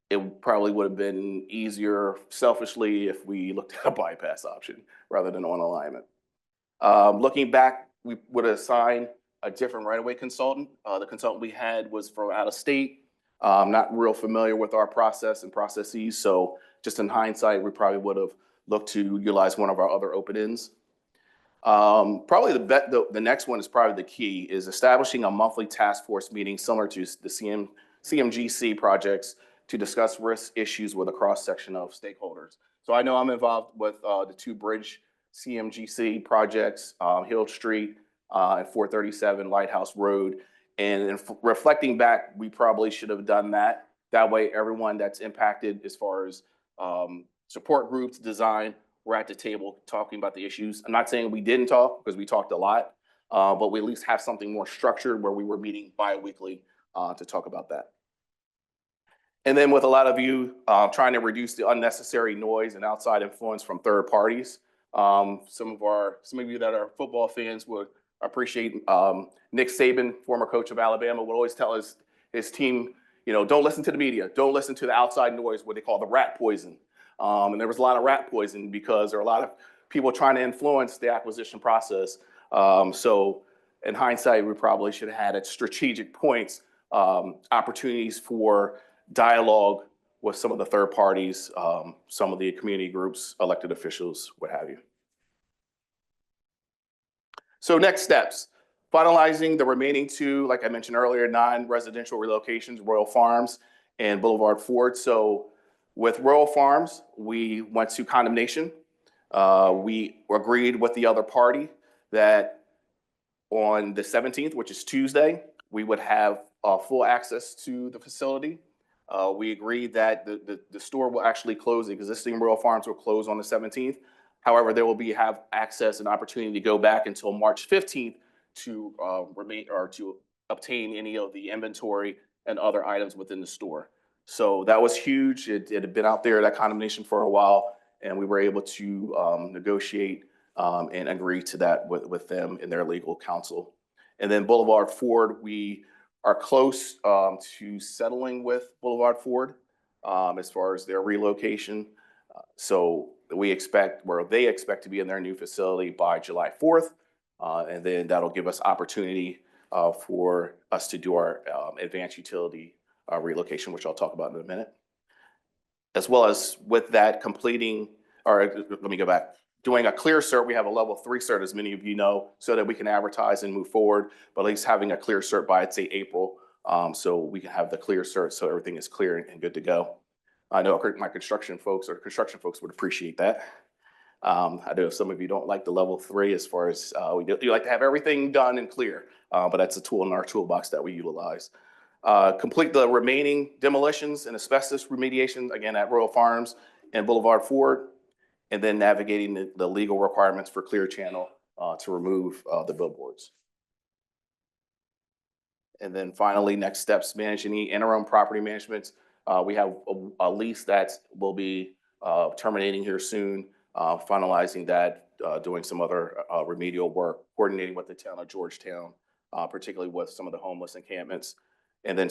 it probably would have been easier selfishly if we looked at a bypass option rather than on alignment. Looking back, we would assign a different right-of-way consultant. The consultant we had was from out of state, not real familiar with our process and processes. So just in hindsight, we probably would have looked to utilize one of our other open ends. Probably the next one is probably the key, is establishing a monthly task force meeting similar to the CMGC projects to discuss risk issues with a cross-section of stakeholders. So I know I'm involved with the two bridge CMGC projects, Hill Street and 437 Lighthouse Road. And in reflecting back, we probably should have done that. That way, everyone that's impacted as far as support groups, design, we're at the table talking about the issues. I'm not saying we didn't talk, because we talked a lot, but we at least have something more structured where we were meeting bi-weekly to talk about that. And then with a lot of you trying to reduce the unnecessary noise and outside influence from third parties. Some of you that are football fans would appreciate Nick Saban, former coach of Alabama, would always tell his team, don't listen to the media, don't listen to the outside noise, what they call the rat poison. And there was a lot of rat poison because there are a lot of people trying to influence the acquisition process. So in hindsight, we probably should have had at strategic points opportunities for dialogue with some of the third parties, some of the community groups, elected officials, what have you. So next steps, finalizing the remaining two, like I mentioned earlier, non-residential relocations, Royal Farms and Boulevard Ford. So with Royal Farms, we went to condemnation. We agreed with the other party that on the 17th, which is Tuesday, we would have full access to the facility. We agreed that the store will actually close. The existing Royal Farms will close on the 17th. However, there will have access and opportunity to go back until March 15th to to obtain any of the inventory and other items within the store. So that was huge. It had been out there, that condemnation, for a while, and we were able to negotiate and agree to that with them and their legal counsel. And then Boulevard Ford, we are close to settling with Boulevard Ford as far as their relocation. So they expect to be in their new facility by July 4th. And then that'll give us opportunity for us to do our advanced utility relocation, which I'll talk about in a minute. As well as with that completing, or let me go back, doing a clear cert. We have a level 3 cert, as many of you know, so that we can advertise and move forward, but at least having a clear cert by, I'd say, April, so we can have the clear cert so everything is clear and good to go. I know my construction folks would appreciate that. I know some of you don't like the level 3 as far as you like to have everything done and clear, but that's a tool in our toolbox that we utilize. Complete the remaining demolitions and asbestos remediation, again, at Royal Farms and Boulevard Ford, and then navigating the legal requirements for Clear Channel to remove the billboards. And then finally, next steps, manage any interim property management. We have a lease that will be terminating here soon, finalizing that doing some other remedial work, coordinating with the town of Georgetown, particularly with some of the homeless encampments, and then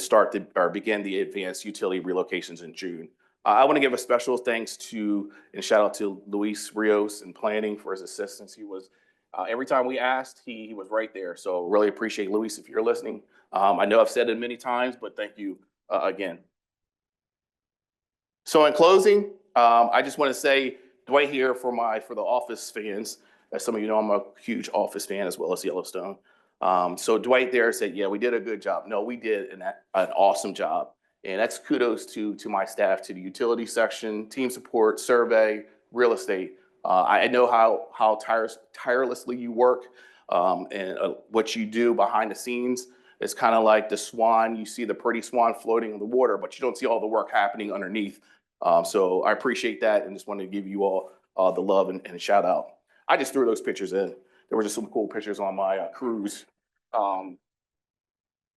begin the advanced utility relocations in June. I want to give a special thanks to and shout out to Luis Rios in planning for his assistance. He was, every time we asked, he was right there. So really appreciate Luis if you're listening. I know I've said it many times, but thank you again. So in closing, I just want to say, Dwight here for the Office fans. As some of you know, I'm a huge Office fan as well as Yellowstone. So Dwight there said, yeah, we did a good job. No, we did an awesome job. And that's kudos to my staff, to the utility section, team support, survey, real estate. I know how tirelessly you work and what you do behind the scenes. It's kind of like the swan. You see the pretty swan floating in the water, but you don't see all the work happening underneath. So I appreciate that and just wanted to give you all the love and shout out. I just threw those pictures in. There were just some cool pictures on my cruise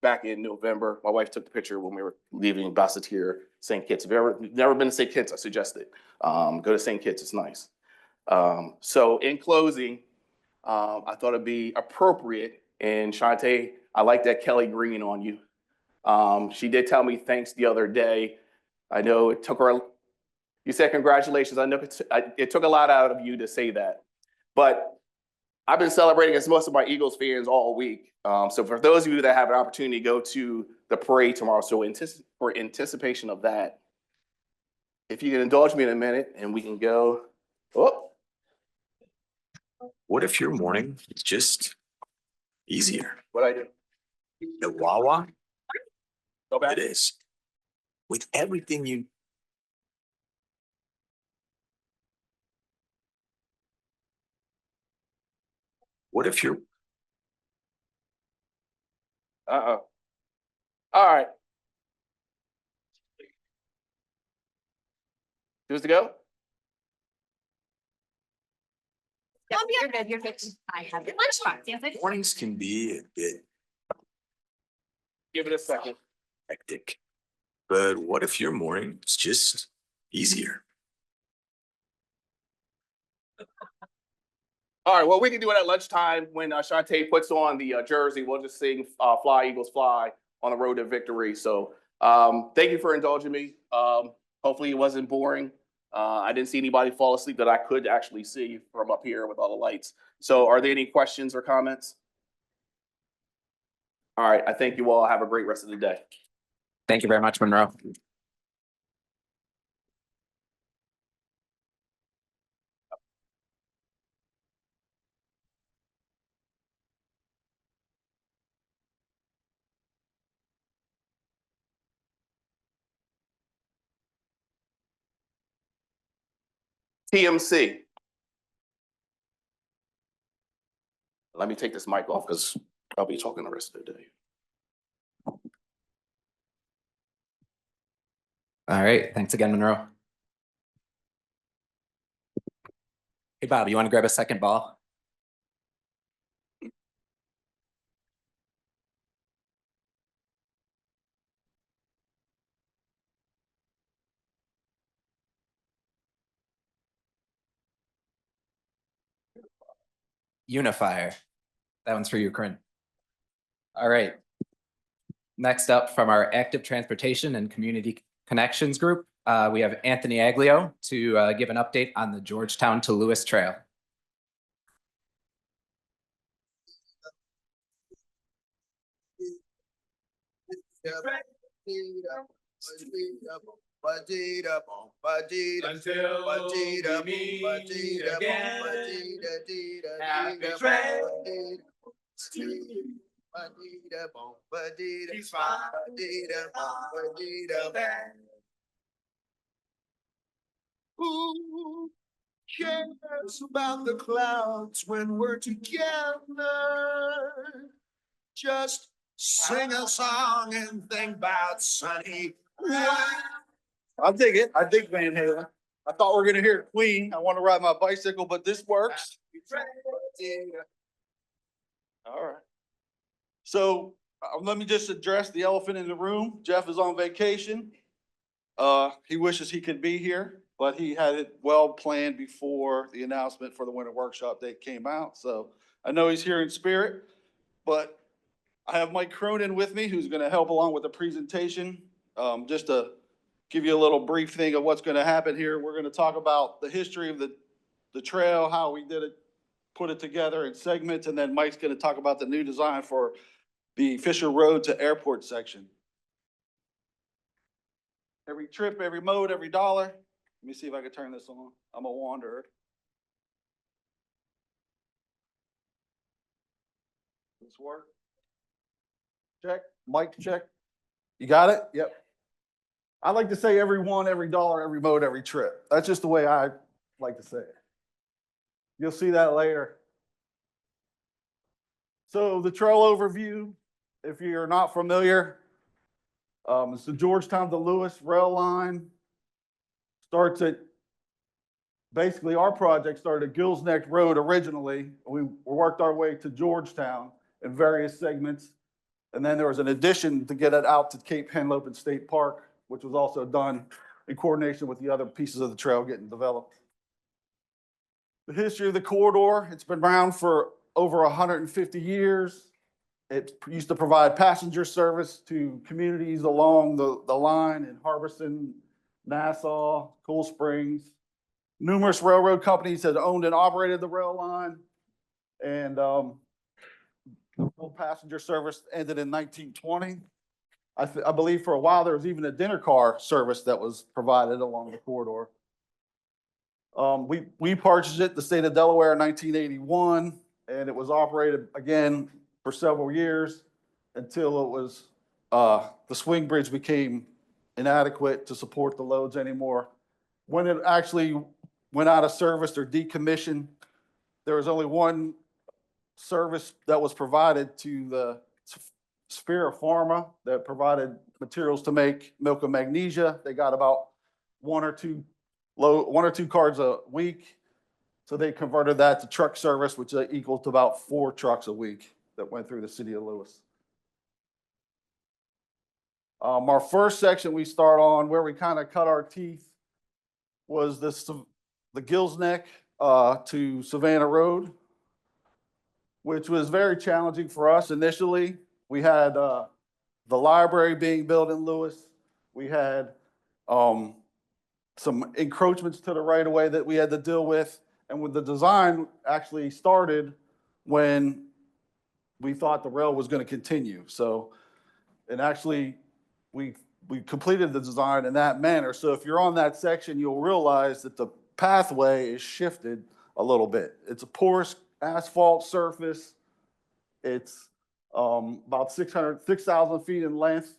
back in November. My wife took the picture when we were leaving Basseterre, St. Kitts. If you've never been to St. Kitts, I suggest it. Go to St. Kitts, it's nice. So in closing, I thought it'd be appropriate, and Shantae, I like that Kelly Green on you. She did tell me thanks the other day. I know it took her, you said congratulations. I know it took a lot out of you to say that, but I've been celebrating as most of my Eagles fans all week. So for those of you that have an opportunity to go to the parade tomorrow, so for anticipation of that, if you can indulge me in a minute and we can go. Oh. What if your morning is just easier? What I do? The Wawa, Go back. it is. With everything you. What if you're. All right. Who's to go? You're good, you're good. I have your lunchbox, yes, I do. Mornings can be a bit Give it a second. hectic. But what if your morning is just easier? All right, well, we can do it at lunchtime when Shantae puts on the jersey. We'll just sing Fly, Eagles, Fly on the road to victory. So thank you for indulging me. Hopefully it wasn't boring. I didn't see anybody fall asleep that I could actually see from up here with all the lights. So are there any questions or comments? All right, I thank you all. Have a great rest of the day. Thank you very much, Monroe. TMC. Let me take this mic off because I'll be talking the rest of the day. All right, thanks again, Monroe. Hey, Bob, you want to grab a second ball? Unifier. That one's for you, Corinne. All right. Next up from our Active Transportation and Community Connections Group, we have Anthony Aglio to give an update on the Georgetown to Lewis Trail. Who cares about the clouds when we're together? Just sing a song and think about sunny. I dig it. I dig Van Halen. I thought we were gonna hear Queen. I want to ride my bicycle, but this works. All right. So let me just address the elephant in the room. Jeff is on vacation. He wishes he could be here. but he had it well planned before the announcement for the winter workshop date came out. So I know he's here in spirit, but I have Mike Cronin with me, who's gonna help along with the presentation. Just to give you a little brief thing of what's gonna happen here. We're gonna talk about the history of the trail, how we did it, put it together in segments, and then Mike's gonna talk about the new design for the Fisher Road to Airport section. Every trip, every mode, every dollar. Let me see if I can turn this on. I'm a wanderer. This work? Check, mic check. You got it? Yep. I like to say every one, every dollar, every mode, every trip. That's just the way I like to say it. You'll see that later. So the trail overview, if you're not familiar, it's the Georgetown to Lewis rail line. Starts at, basically our project started at Gills Neck Road originally. We worked our way to Georgetown in various segments. And then there was an addition to get it out to Cape Henlopen State Park, which was also done in coordination with the other pieces of the trail getting developed. The history of the corridor, it's been around for over 150 years. It used to provide passenger service to communities along the line in Harbison, Nassau, Cool Springs. Numerous railroad companies had owned and operated the rail line. And the full passenger service ended in 1920. I believe for a while there was even a dinner car service that was provided along the corridor. We purchased it, the state of Delaware, in 1981, and it was operated again for several years until it was the swing bridge became inadequate to support the loads anymore. When it actually went out of service or decommissioned, there was only one service that was provided to the Spira Pharma that provided materials to make milk of magnesia. They got about one or two cars a week. So they converted that to truck service, which equals to about 4 trucks a week that went through the city of Lewis. Our first section we start on where we kind of cut our teeth was the Gills Neck to Savannah Road, which was very challenging for us initially. We had the library being built in Lewis. We had some encroachments to the right of way that we had to deal with. And when the design actually started when we thought the rail was going to continue. So, and actually we completed the design in that manner. So if you're on that section, you'll realize that the pathway is shifted a little bit. It's a porous asphalt surface. It's about 6,000 feet in length.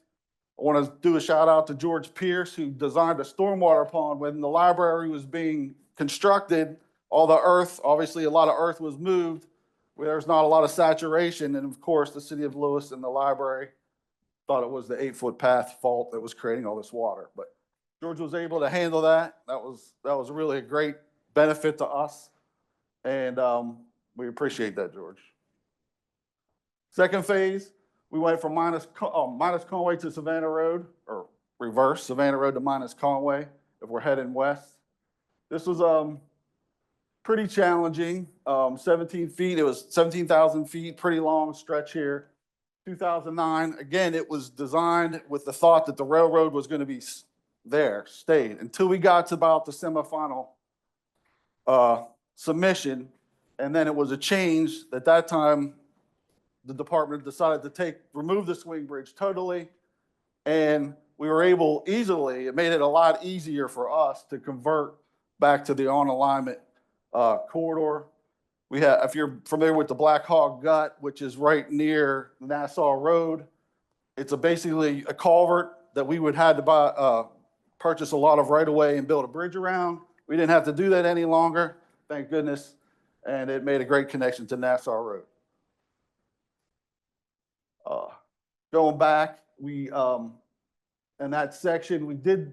I want to do a shout out to George Pierce, who designed a stormwater pond when the library was being constructed. All the earth, obviously a lot of earth was moved where there's not a lot of saturation. And of course, the city of Lewis and the library thought it was the 8-foot path fault that was creating all this water. But George was able to handle that. That was really a great benefit to us. And we appreciate that, George. Second phase, we went from minus Conway to Savannah Road, or reverse, Savannah Road to minus Conway, if we're heading west. This was pretty challenging, 17 feet. It was 17,000 feet, pretty long stretch here. 2009, again, it was designed with the thought that the railroad was going to be there, stayed, until we got to about the semifinal submission. And then it was a change. At that time, the department decided to remove the swing bridge totally. And we were able easily, it made it a lot easier for us to convert back to the on alignment corridor. We have, if you're familiar with the Black Hog Gut, which is right near Nassau Road, it's basically a culvert that we would have to purchase a lot of right of way and build a bridge around. We didn't have to do that any longer, thank goodness. And it made a great connection to Nassau Road. Going back, we in that section we did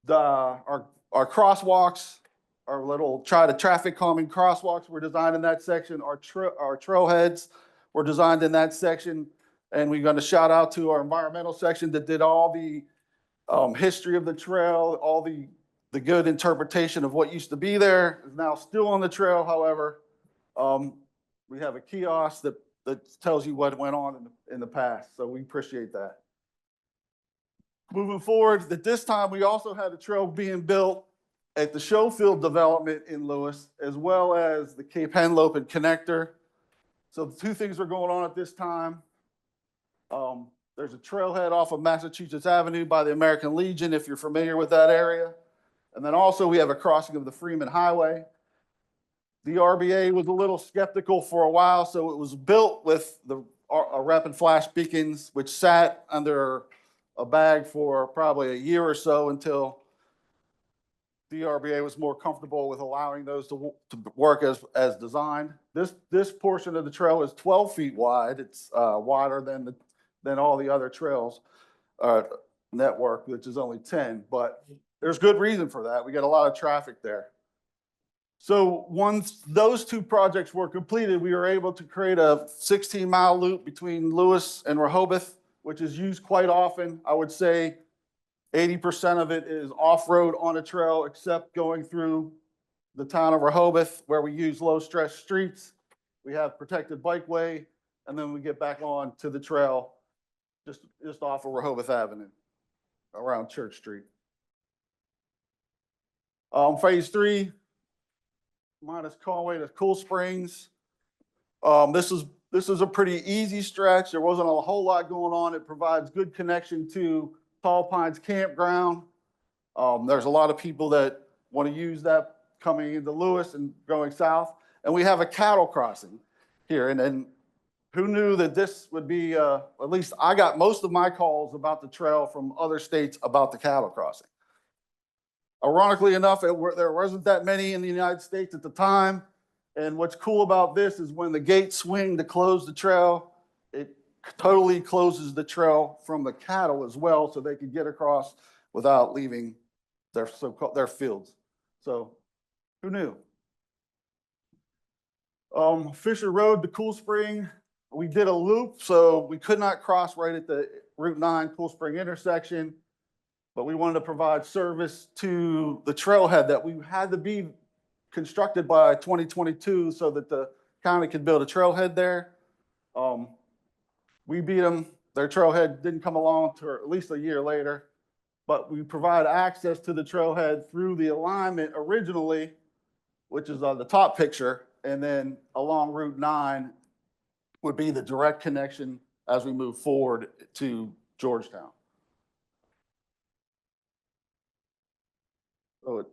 our crosswalks, our little traffic calming crosswalks were designed in that section. Our trailheads were designed in that section, and we're going to shout out to our environmental section that did all the history of the trail, all the good interpretation of what used to be there is now still on the trail. However, we have a kiosk that tells you what went on in the past. So we appreciate that. Moving forward, at this time, we also had a trail being built at the Schofield development in Lewis, as well as the Cape Henlopen connector. So the two things are going on at this time. There's a trailhead off of Massachusetts Avenue by the American Legion, if you're familiar with that area. And then also we have a crossing of the Freeman Highway. The RBA was a little skeptical for a while, so it was built with the rapid flash beacons, which sat under a bag for probably a year or so until the RBA was more comfortable with allowing those to work as designed. This portion of the trail is 12 feet wide. It's wider than all the other trails network, which is only 10. But there's good reason for that. We get a lot of traffic there. So once those two projects were completed, we were able to create a 16-mile loop between Lewis and Rehoboth, which is used quite often. I would say 80% of it is off-road on a trail, except going through the town of Rehoboth, where we use low-stress streets. We have protected bikeway, and then we get back on to the trail just off of Rehoboth Avenue, around Church Street. Phase 3, minus Conway to Cool Springs. This is a pretty easy stretch. There wasn't a whole lot going on. It provides good connection to Tall Pines Campground. There's a lot of people that want to use that coming into Lewis and going south. And we have a cattle crossing here. And who knew that this would be, at least I got most of my calls about the trail from other states about the cattle crossing. Ironically enough, there wasn't that many in the United States at the time. And what's cool about this is when the gates swing to close the trail, it totally closes the trail from the cattle as well, so they can get across without leaving their fields. So who knew? Fisher Road to Cool Spring, we did a loop, so we could not cross right at the Route 9 Cool Spring intersection, but we wanted to provide service to the trailhead that we had to be constructed by 2022 so that the county could build a trailhead there. We beat them. Their trailhead didn't come along to at least a year later, but we provide access to the trailhead through the alignment originally, which is on the top picture, and then along Route 9 would be the direct connection as we move forward to Georgetown. So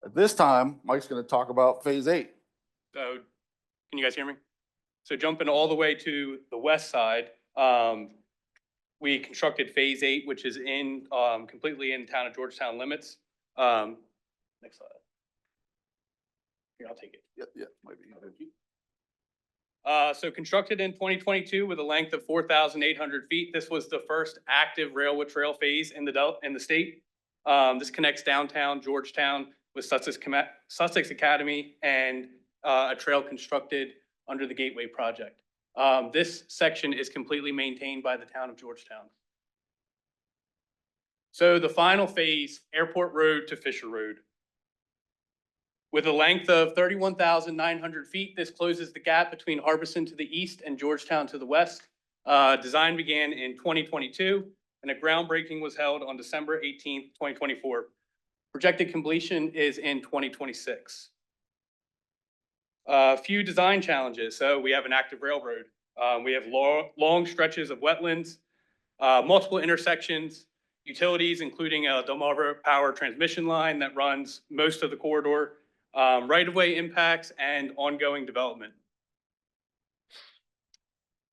at this time, Mike's going to talk about Phase 8. So, can you guys hear me? So jumping all the way to the west side, we constructed Phase 8, which is completely in town of Georgetown limits. Next slide. Here, I'll take it. Yeah, might be. So constructed in 2022 with a length of 4,800 feet. This was the first active railwood trail phase in the state. This connects downtown Georgetown with Sussex Academy and a trail constructed under the Gateway Project. This section is completely maintained by the town of Georgetown. So the final phase, Airport Road to Fisher Road. With a length of 31,900 feet, this closes the gap between Harbison to the east and Georgetown to the west. Design began in 2022, and a groundbreaking was held on December 18th, 2024. Projected completion is in 2026. A few design challenges. So we have an active railroad. We have long stretches of wetlands, multiple intersections, utilities, including a Delmarva power transmission line that runs most of the corridor, right-of-way impacts, and ongoing development.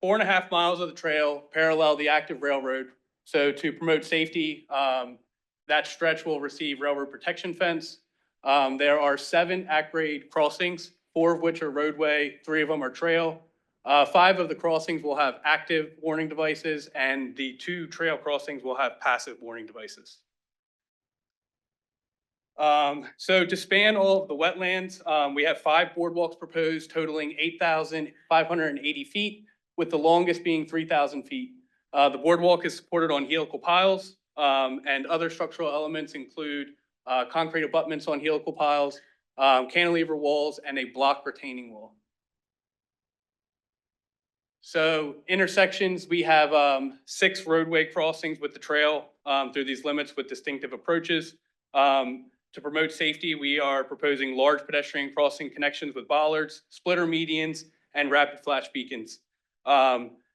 4.5 miles of the trail parallel the active railroad. So to promote safety, that stretch will receive railroad protection fence. There are 7 at-grade crossings, 4 of which are roadway, 3 of them are trail. 5 of the crossings will have active warning devices, and the 2 trail crossings will have passive warning devices. So to span all of the wetlands, we have 5 boardwalks proposed totaling 8,580 feet, with the longest being 3,000 feet. The boardwalk is supported on helical piles. And other structural elements include concrete abutments on helical piles, cantilever walls, and a block retaining wall. So intersections, we have 6 roadway crossings with the trail through these limits with distinctive approaches. To promote safety, we are proposing large pedestrian crossing connections with bollards, splitter medians, and rapid flash beacons.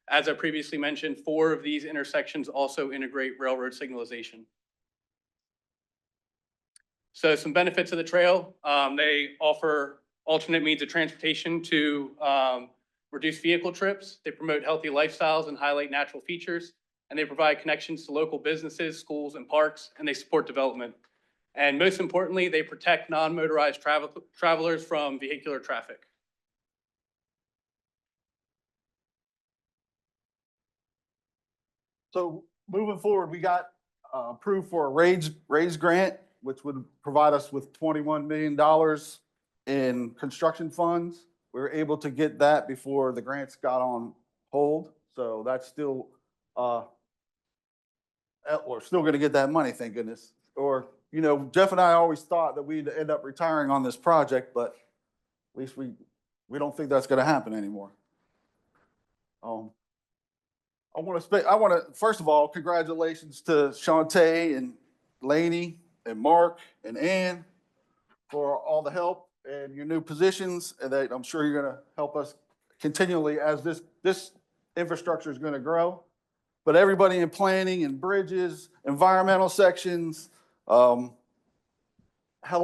As I previously mentioned, 4 of these intersections also integrate railroad signalization. So some benefits of the trail, they offer alternate means of transportation to reduce vehicle trips. They promote healthy lifestyles and highlight natural features. And they provide connections to local businesses, schools, and parks, and they support development. And most importantly, they protect non-motorized travelers from vehicular traffic. So moving forward, we got approved for a raise grant, which would provide us with $21 million in construction funds. We were able to get that before the grants got on hold. So that's still, we're still gonna get that money, thank goodness. Or, you know, Jeff and I always thought that we'd end up retiring on this project, but at least we don't think that's gonna happen anymore. I want to, first of all, congratulations to Shantae and Laney and Mark and Ann for all the help and your new positions, and that I'm sure you're going to help us continually as this infrastructure is going to grow. But everybody in planning and bridges, environmental sections, helped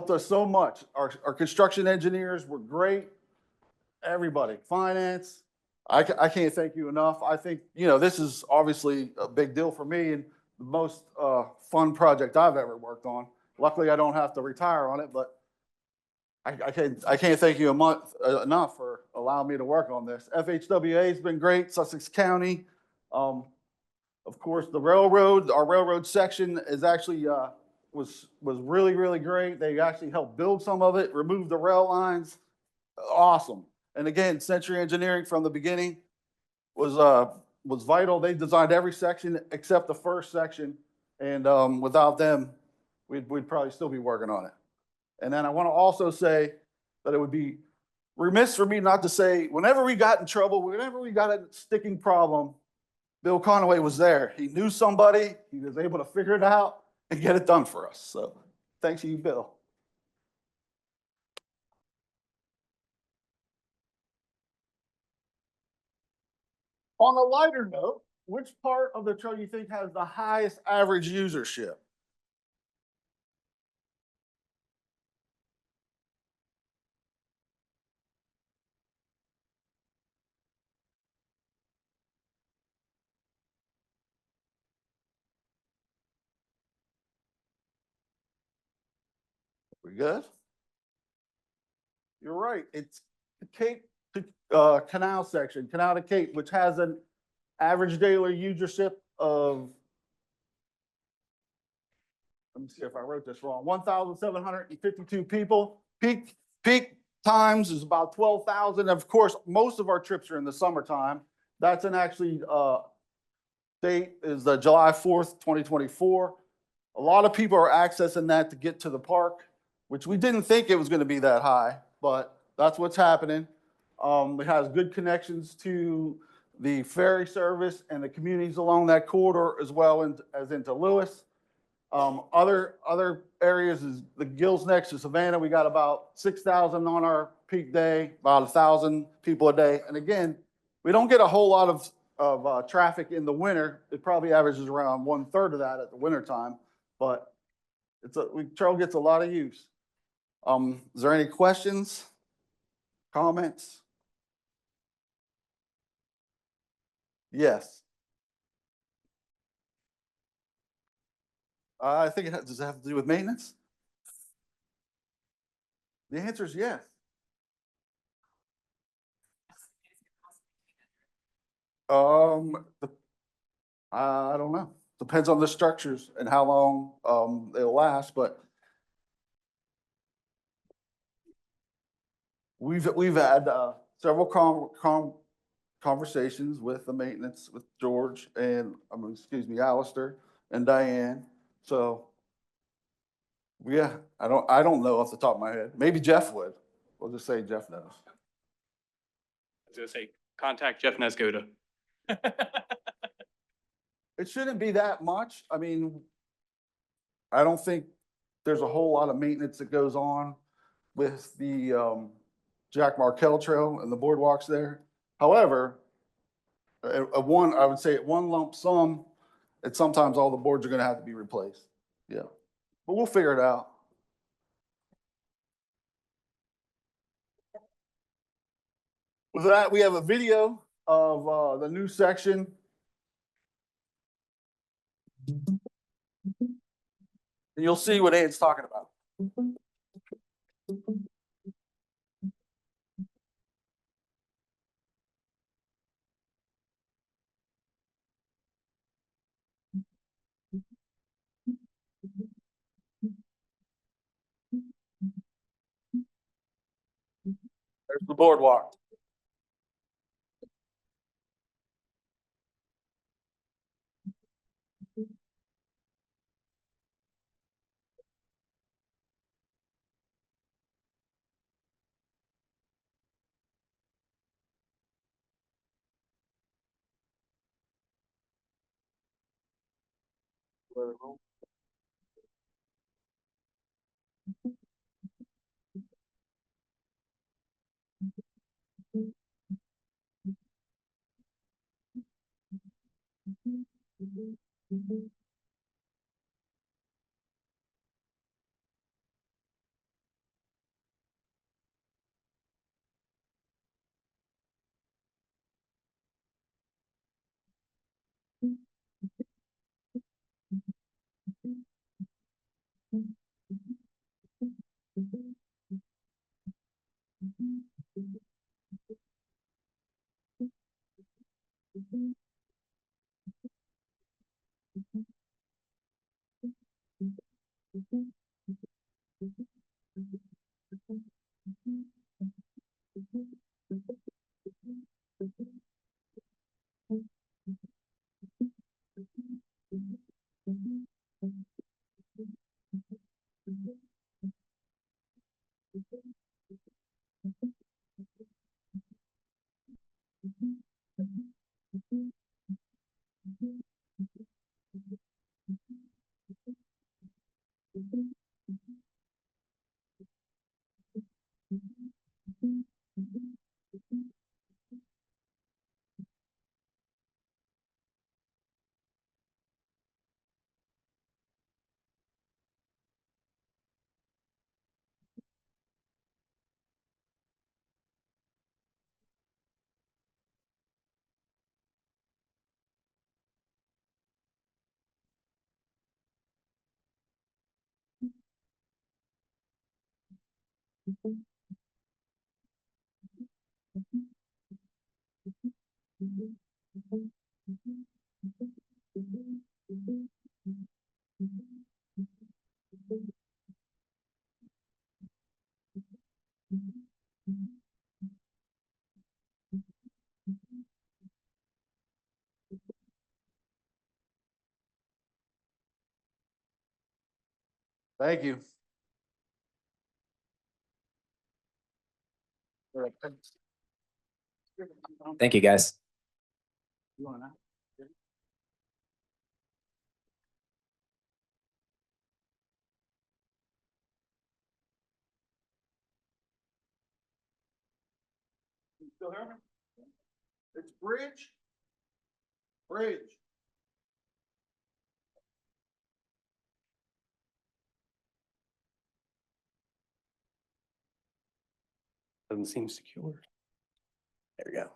us so much. Our construction engineers were great. Everybody, finance. I can't thank you enough. I think, you know, this is obviously a big deal for me and the most fun project I've ever worked on. Luckily, I don't have to retire on it, but I can't thank you enough for allowing me to work on this. FHWA has been great, Sussex County. Of course, the railroad, our railroad section is actually was really, really great. They actually helped build some of it, remove the rail lines. Awesome. And again, Century Engineering from the beginning was vital. They designed every section except the first section. And without them, we'd probably still be working on it. And then I want to also say that it would be remiss for me not to say, whenever we got in trouble, whenever we got a sticking problem, Bill Conaway was there. He knew somebody, he was able to figure it out and get it done for us. So thanks to you, Bill. On a lighter note, which part of the trail you think has the highest average usership? We good? You're right. It's the Cape to Canal section, Canal to Cape, which has an average daily usership of, let me see if I wrote this wrong, 1,752 people. Peak times is about 12,000. Of course, most of our trips are in the summertime. That's an actually date is July 4th, 2024. A lot of people are accessing that to get to the park, which we didn't think it was going to be that high, but that's what's happening. It has good connections to the ferry service and the communities along that corridor as well as into Lewis. Other areas is the Gills next to Savannah. We got about 6,000 on our peak day, about 1,000 people a day. And again, we don't get a whole lot of traffic in the winter. It probably averages around 1/3 of that at the winter time, but trail gets a lot of use. Is there any questions, comments? Yes. I think does it have to do with maintenance? The answer is yes. I don't know. Depends on the structures and how long they'll last, but we've had several conversations with the maintenance with George and excuse me, Alistair, and Diane. So, yeah, I don't know off the top of my head. Maybe Jeff would. We'll just say Jeff knows. I was gonna say, contact Jeff Nescoda. It shouldn't be that much. I mean, I don't think there's a whole lot of maintenance that goes on with the Jack Markell Trail and the boardwalks there. However, I would say at one lump sum, and sometimes all the boards are gonna have to be replaced. Yeah, but we'll figure it out. With that, we have a video of the new section. And you'll see what Ed's talking about. There's the boardwalk. Thank you. Thank you, guys. You still hear me? It's bridge. Bridge. Doesn't seem secure. There we go.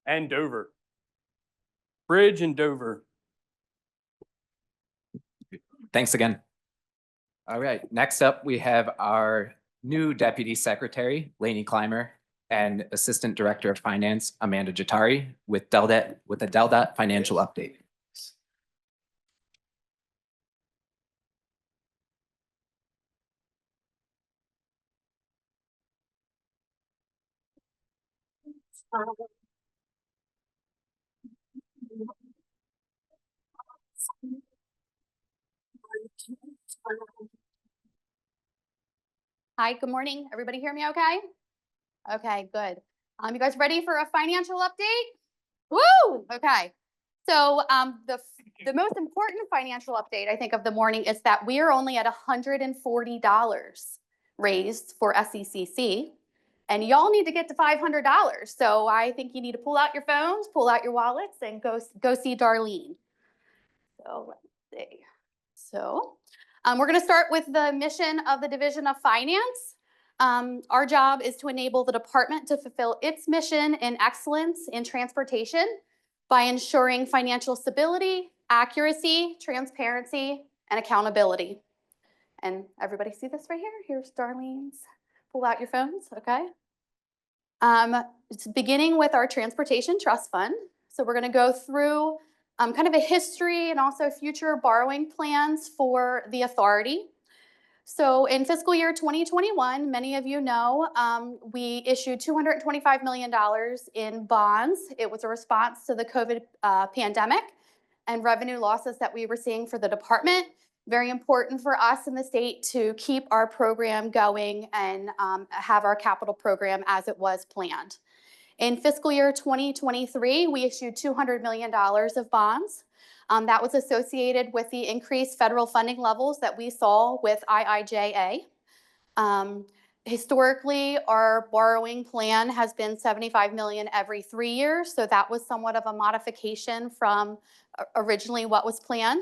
And Dover. Bridge and Dover. Thanks again. All right, next up, we have our new Deputy Secretary, Lainey Clymer, and Assistant Director of Finance, Amanda Jatari, with the Del.Dot Financial Update. Hi, good morning. Everybody hear me okay? Okay, good. You guys ready for a financial update? Woo! Okay. So the most important financial update, I think, of the morning is that we are only at $140 raised for SECC. And y'all need to get to $500. So I think you need to pull out your phones, pull out your wallets, and go see Darlene. So let's see. So we're going to start with the mission of the Division of Finance. Our job is to enable the department to fulfill its mission in excellence in transportation by ensuring financial stability, accuracy, transparency, and accountability. And everybody see this right here? Here's Darlene's. Pull out your phones, okay? It's beginning with our Transportation Trust Fund. So we're going to go through kind of a history and also future borrowing plans for the authority. So in fiscal year 2021, many of you know, we issued $225 million in bonds. It was a response to the COVID pandemic and revenue losses that we were seeing for the department. Very important for us in the state to keep our program going and have our capital program as it was planned. In fiscal year 2023, we issued $200 million of bonds. That was associated with the increased federal funding levels that we saw with IIJA. Historically, our borrowing plan has been $75 million every 3 years, so that was somewhat of a modification from originally what was planned.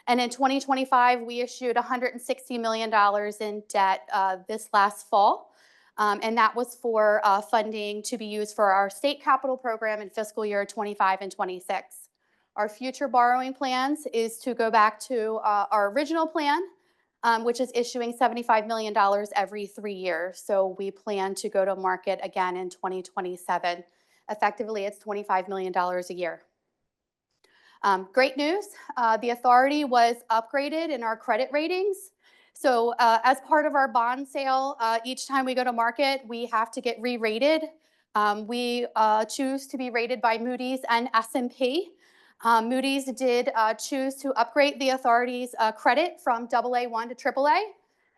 And in 2025, we issued $160 million in debt this last fall. And that was for funding to be used for our state capital program in fiscal year 25 and 26. Our future borrowing plans is to go back to our original plan, which is issuing $75 million every 3 years. So we plan to go to market again in 2027. Effectively, it's $25 million a year. Great news, the authority was upgraded in our credit ratings. So as part of our bond sale, each time we go to market, we have to get re-rated. We choose to be rated by Moody's and S&P. Moody's did choose to upgrade the authority's credit from AA1 to AAA.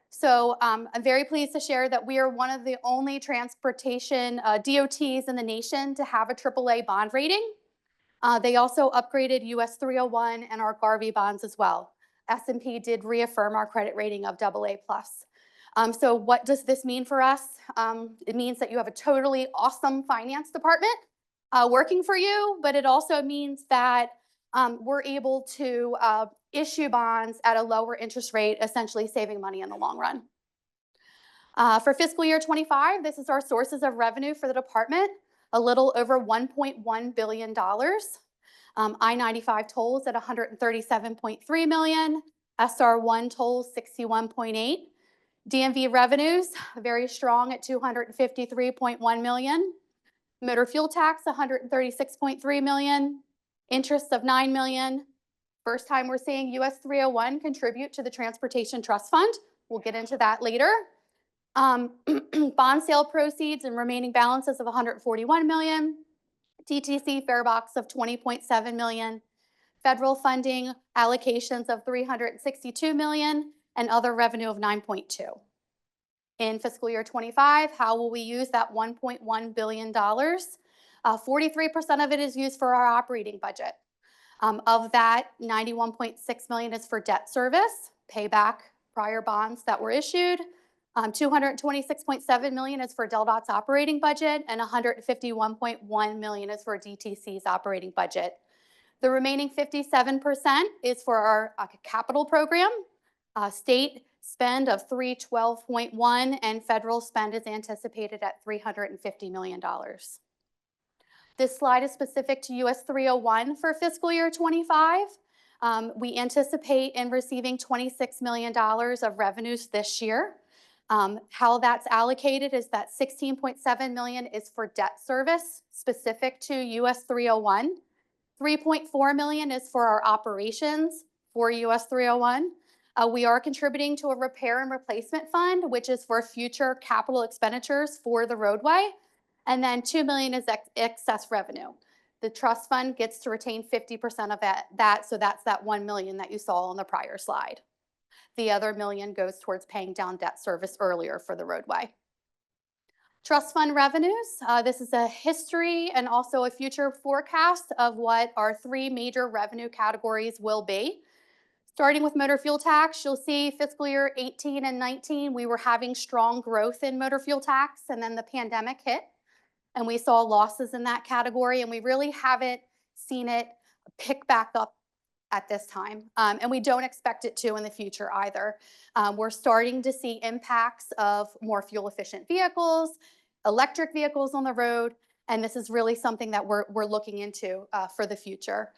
So I'm very pleased to share that we are one of the only transportation DOTs in the nation to have a AAA bond rating. They also upgraded US 301 and our Garvey bonds as well. S&P did reaffirm our credit rating of AA+. So what does this mean for us? It means that you have a totally awesome finance department working for you, but it also means that we're able to issue bonds at a lower interest rate, essentially saving money in the long run. For fiscal year 25, this is our sources of revenue for the department, a little over $1.1 billion. I-95 tolls at $137.3 million, SR1 tolls 61.8. DMV revenues, very strong at $253.1 million. Motor fuel tax, $136.3 million. Interest of $9 million. First time we're seeing US 301 contribute to the Transportation Trust Fund. We'll get into that later. Bond sale proceeds and remaining balances of $141 million. DTC fare box of $20.7 million. Federal funding allocations of $362 million and other revenue of $9.2. In fiscal year 25, how will we use that $1.1 billion? 43% of it is used for our operating budget. Of that, $91.6 million is for debt service, pay back prior bonds that were issued. $226.7 million is for DelDOT's operating budget, and $151.1 million is for DTC's operating budget. The remaining 57% is for our capital program. State spend of $312.1 and federal spend is anticipated at $350 million. This slide is specific to US 301 for fiscal year 25. We anticipate in receiving $26 million of revenues this year. How that's allocated is that $16.7 million is for debt service specific to US 301. $3.4 million is for our operations for US 301. We are contributing to a repair and replacement fund, which is for future capital expenditures for the roadway. And then $2 million is excess revenue. The trust fund gets to retain 50% of that, so that's that $1 million that you saw on the prior slide. The other $1 million goes towards paying down debt service earlier for the roadway. Trust fund revenues. This is a history and also a future forecast of what our 3 major revenue categories will be. Starting with motor fuel tax, you'll see fiscal year 18 and 19, we were having strong growth in motor fuel tax, and then the pandemic hit, and we saw losses in that category, and we really haven't seen it pick back up at this time. And we don't expect it to in the future either. We're starting to see impacts of more fuel efficient vehicles, electric vehicles on the road, and this is really something that we're looking into for the future.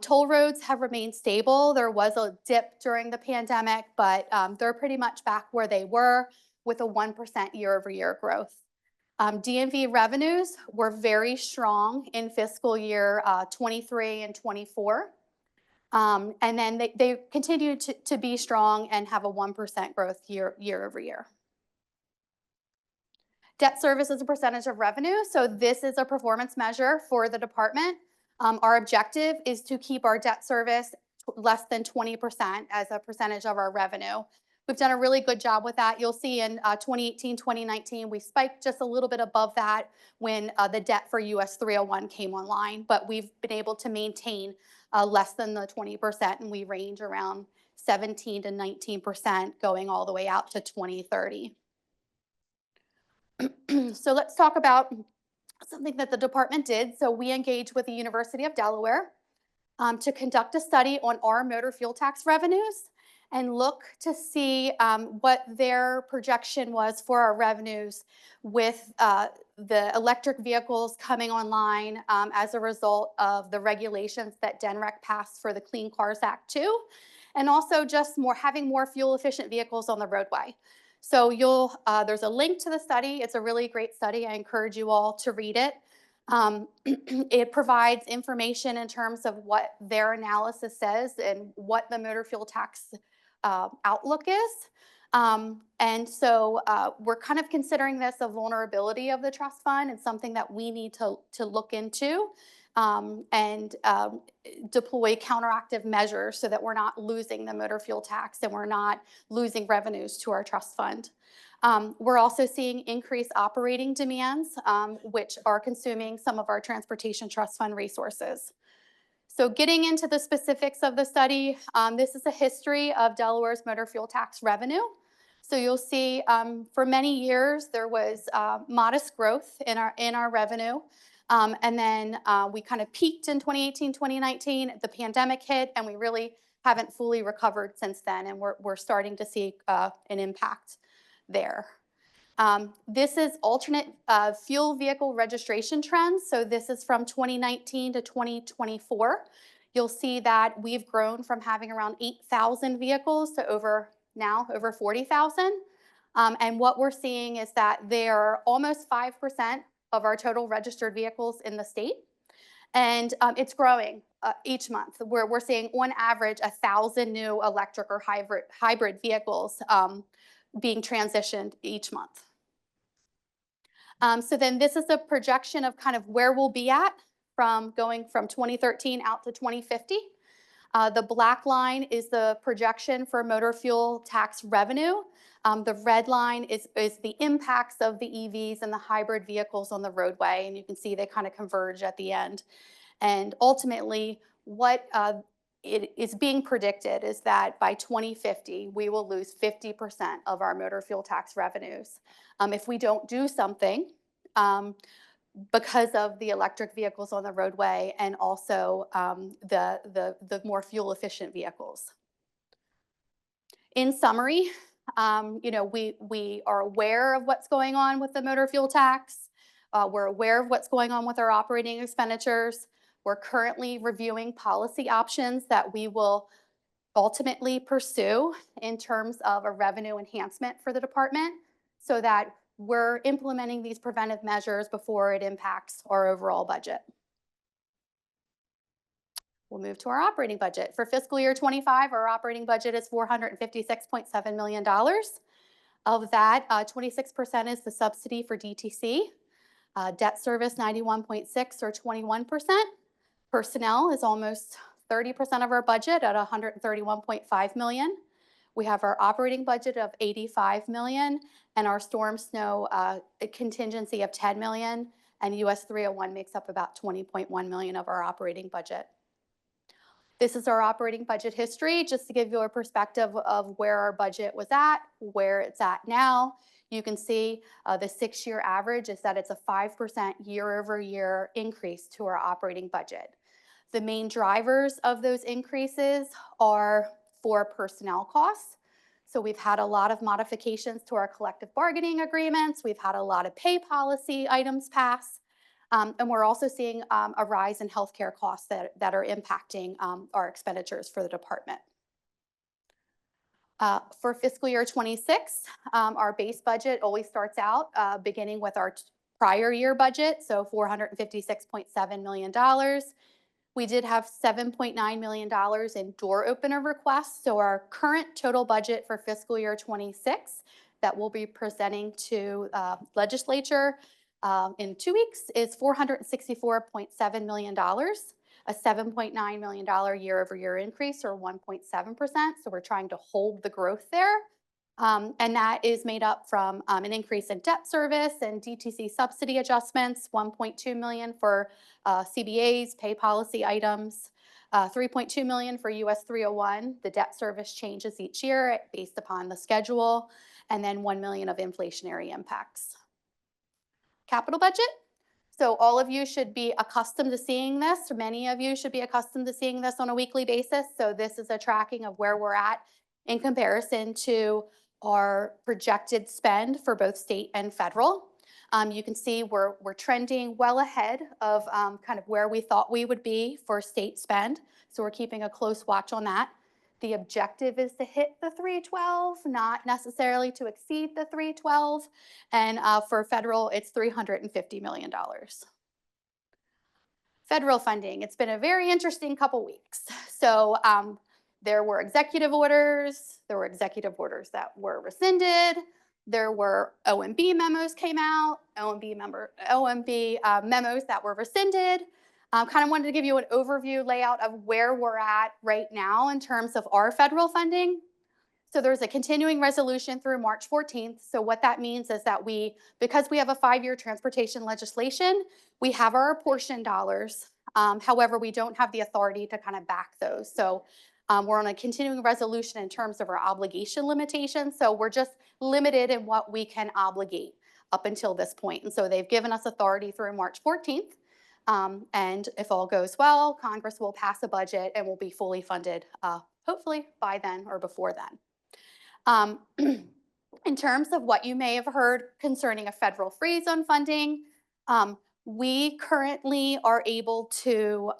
Toll roads have remained stable. There was a dip during the pandemic, but they're pretty much back where they were with a 1% year-over-year growth. DMV revenues were very strong in fiscal year 23 and 24. And then they continue to be strong and have a 1% growth year-over-year. Debt service as a percentage of revenue. So this is a performance measure for the department. Our objective is to keep our debt service less than 20% as a percentage of our revenue. We've done a really good job with that. You'll see in 2018, 2019, we spiked just a little bit above that when the debt for US 301 came online, but we've been able to maintain less than the 20%, and we range around 17 to 19% going all the way out to 2030. So let's talk about something that the department did. So we engaged with the University of Delaware to conduct a study on our motor fuel tax revenues and look to see what their projection was for our revenues with the electric vehicles coming online as a result of the regulations that DNREC passed for the Clean Cars Act 2, and also just having more fuel efficient vehicles on the roadway. So there's a link to the study. It's a really great study. I encourage you all to read it. It provides information in terms of what their analysis says and what the motor fuel tax outlook is. And so we're kind of considering this a vulnerability of the trust fund and something that we need to look into and deploy counteractive measures so that we're not losing the motor fuel tax and we're not losing revenues to our trust fund. We're also seeing increased operating demands, which are consuming some of our transportation trust fund resources. So getting into the specifics of the study, this is a history of Delaware's motor fuel tax revenue. So you'll see for many years there was modest growth in our revenue. And then we kind of peaked in 2018, 2019, the pandemic hit, and we really haven't fully recovered since then. And we're starting to see an impact there. This is alternate fuel vehicle registration trends. So this is from 2019 to 2024. You'll see that we've grown from having around 8,000 vehicles to over 40,000. And what we're seeing is that there are almost 5% of our total registered vehicles in the state. And it's growing each month, where we're seeing on average 1,000 new electric or hybrid vehicles being transitioned each month. So then this is a projection of kind of where we'll be at going from 2013 out to 2050. The black line is the projection for motor fuel tax revenue. The red line is the impacts of the EVs and the hybrid vehicles on the roadway, and you can see they kind of converge at the end. And ultimately, what it is being predicted is that by 2050, we will lose 50% of our motor fuel tax revenues. If we don't do something because of the electric vehicles on the roadway and also the more fuel efficient vehicles. In summary, we are aware of what's going on with the motor fuel tax. We're aware of what's going on with our operating expenditures. We're currently reviewing policy options that we will ultimately pursue in terms of a revenue enhancement for the department so that we're implementing these preventive measures before it impacts our overall budget. We'll move to our operating budget. For fiscal year 25, our operating budget is $456.7 million. Of that, 26% is the subsidy for DTC. Debt service, 91.6 or 21%. Personnel is almost 30% of our budget at $131.5 million. We have our operating budget of 85 million and our storm snow contingency of 10 million, and US 301 makes up about 20.1 million of our operating budget. This is our operating budget history, just to give you a perspective of where our budget was at, where it's at now. You can see the 6-year average is that it's a 5% year-over-year increase to our operating budget. The main drivers of those increases are for personnel costs. So we've had a lot of modifications to our collective bargaining agreements. We've had a lot of pay policy items pass. And we're also seeing a rise in healthcare costs that are impacting our expenditures for the department. For fiscal year 26, our base budget always starts out beginning with our prior year budget, so $456.7 million. We did have $7.9 million in door opener requests, so our current total budget for fiscal year 26 that we'll be presenting to legislature in 2 weeks is $464.7 million, a $7.9 million year-over-year increase, or 1.7%. So we're trying to hold the growth there. And that is made up from an increase in debt service and DTC subsidy adjustments, $1.2 million for CBAs, pay policy items, $3.2 million for US 301. The debt service changes each year based upon the schedule, and then $1 million of inflationary impacts. Capital budget. So all of you should be accustomed to seeing this. Many of you should be accustomed to seeing this on a weekly basis. So this is a tracking of where we're at in comparison to our projected spend for both state and federal. You can see we're trending well ahead of kind of where we thought we would be for state spend. So we're keeping a close watch on that. The objective is to hit the 312, not necessarily to exceed the 312. And for federal, it's $350 million. Federal funding, it's been a very interesting couple weeks. So there were executive orders that were rescinded. There were OMB memos came out, OMB memos that were rescinded. Kind of wanted to give you an overview layout of where we're at right now in terms of our federal funding. So there's a continuing resolution through March 14th. So what that means is that because we have a 5-year transportation legislation, we have our apportioned dollars. However, we don't have the authority to kind of back those. So we're on a continuing resolution in terms of our obligation limitations. So we're just limited in what we can obligate up until this point. And so they've given us authority through March 14th. And if all goes well, Congress will pass a budget and will be fully funded, hopefully by then or before then. In terms of what you may have heard concerning a federal freeze on funding, we currently are able to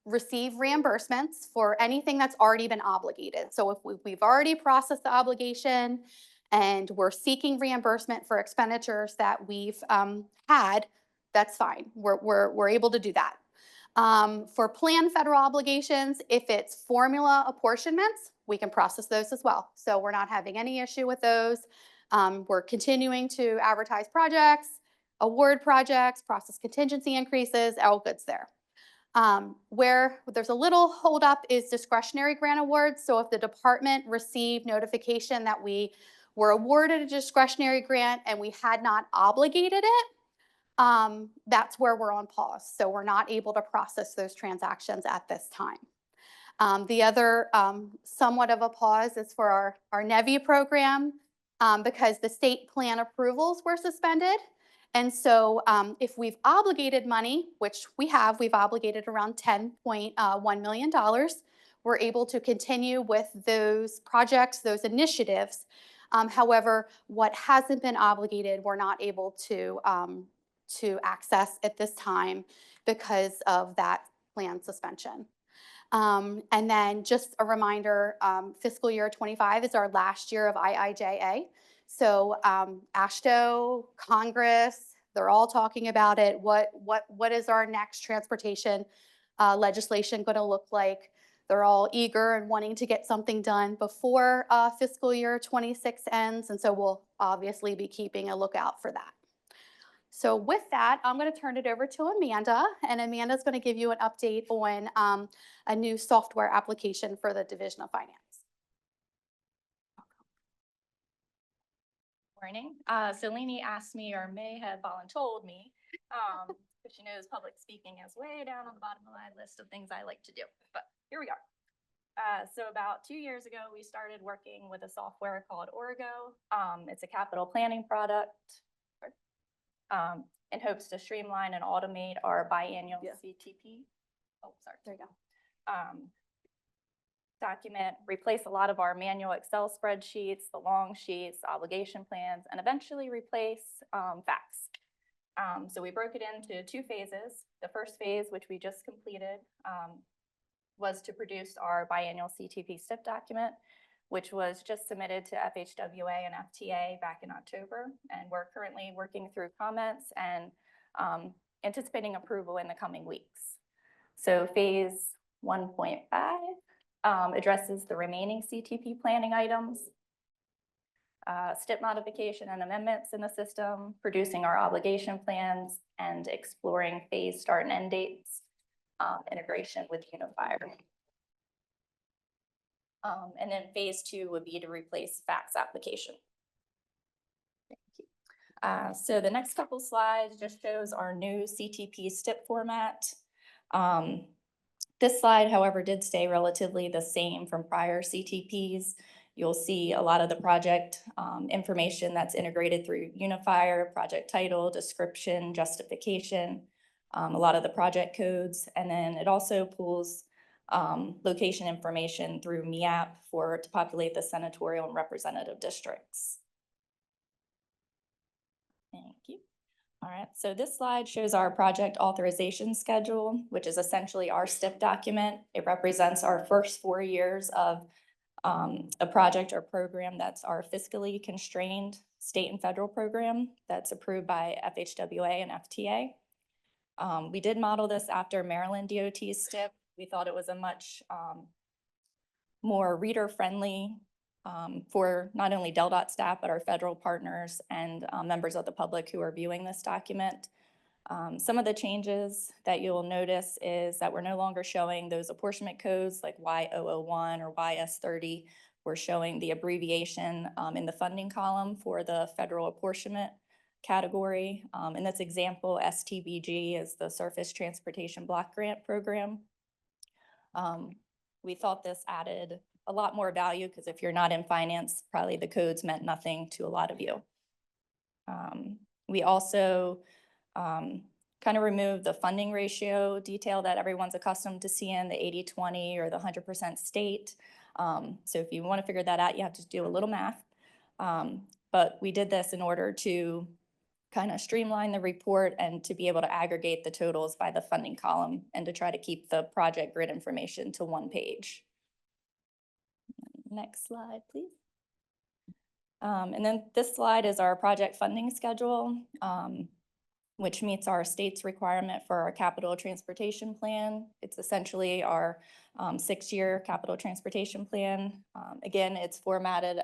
receive reimbursements for anything that's already been obligated. So if we've already processed the obligation and we're seeking reimbursement for expenditures that we've had, that's fine. We're able to do that. For planned federal obligations, if it's formula apportionments, we can process those as well. So we're not having any issue with those. We're continuing to advertise projects, award projects, process contingency increases, all goods there. Where there's a little holdup is discretionary grant awards. So if the department received notification that we were awarded a discretionary grant and we had not obligated it, that's where we're on pause. So we're not able to process those transactions at this time. The other somewhat of a pause is for our NEVI program because the state plan approvals were suspended. And so if we've obligated money, which we've obligated around $10.1 million, we're able to continue with those projects, those initiatives. However, what hasn't been obligated, we're not able to access at this time because of that plan suspension. And then just a reminder, fiscal year 25 is our last year of IIJA. So AASHTO, Congress, they're all talking about it. What is our next transportation legislation going to look like? They're all eager and wanting to get something done before fiscal year 26 ends. And so we'll obviously be keeping a lookout for that. So with that, I'm going to turn it over to Amanda, and Amanda's going to give you an update on a new software application for the Division of Finance. Morning. So Lainey asked me, or may have voluntold me, because she knows public speaking is way down on the bottom of my list of things I like to do, but here we are. So about 2 years ago, we started working with a software called Origo. It's a capital planning product. In hopes to streamline and automate our biannual CTP. Oh, sorry. There you go. Document, replace a lot of our manual Excel spreadsheets, the long sheets, obligation plans, and eventually replace facts. So we broke it into 2 phases. The first phase, which we just completed, was to produce our biannual CTP STIP document, which was just submitted to FHWA and FTA back in October. And we're currently working through comments and anticipating approval in the coming weeks. So phase 1.5 addresses the remaining CTP planning items, STIP modification and amendments in the system, producing our obligation plans, and exploring phase start and end dates, integration with Unifier. And then phase 2 would be to replace fax application. Thank you. So the next couple slides just shows our new CTP STIP format. This slide, however, did stay relatively the same from prior CTPs. You'll see a lot of the project information that's integrated through Unifier, project title, description, justification, a lot of the project codes, and then it also pulls location information through MEAP to populate the senatorial and representative districts. Thank you. All right, so this slide shows our project authorization schedule, which is essentially our STIP document. It represents our first 4 years of a project or program that's our fiscally constrained state and federal program that's approved by FHWA and FTA. We did model this after Maryland DOT's STIP. We thought it was a much more reader-friendly for not only DelDOT staff, but our federal partners and members of the public who are viewing this document. Some of the changes that you'll notice is that we're no longer showing those apportionment codes like Y001 or YS30. We're showing the abbreviation in the funding column for the federal apportionment category. In this example, STBG is the Surface Transportation Block Grant Program. We thought this added a lot more value because if you're not in finance, probably the codes meant nothing to a lot of you. We also kind of removed the funding ratio detail that everyone's accustomed to seeing, the 80-20 or the 100% state. So if you want to figure that out, you have to do a little math. But we did this in order to kind of streamline the report and to be able to aggregate the totals by the funding column and to try to keep the project grid information to 1 page. Next slide, please. And then this slide is our project funding schedule, which meets our state's requirement for our capital transportation plan. It's essentially our 6-year capital transportation plan. Again, it's formatted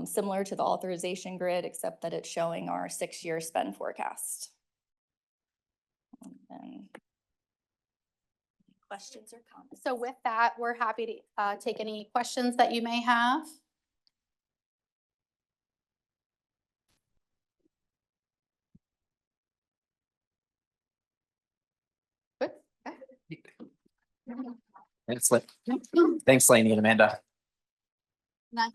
similar to the authorization grid, except that it's showing our 6-year spend forecast. And questions or comments? So with that, we're happy to take any questions that you may have. Good. Okay. Thanks, Lainey and Amanda. Nice.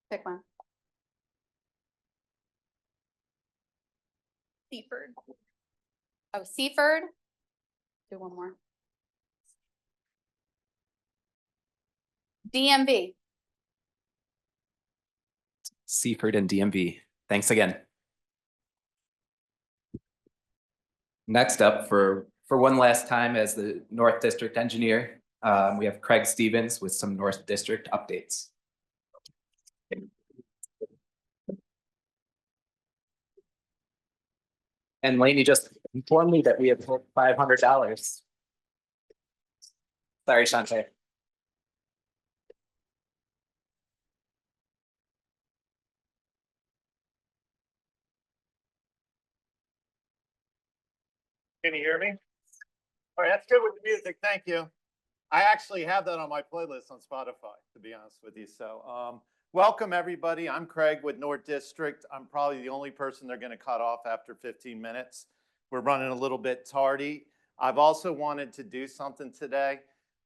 Pick one. Seaford. Oh, Seaford. Do one more. DMV. Seaford and DMV. Thanks again. Next up, for one last time as the North District engineer, we have Craig Stevens with some North District updates. And Lainey just informed me that we have $500. Sorry, Shante. Can you hear me? All right, that's good with the music. Thank you. I actually have that on my playlist on Spotify, to be honest with you. So, welcome everybody. I'm Craig with North District. I'm probably the only person they're going to cut off after 15 minutes. We're running a little bit tardy. I've also wanted to do something today.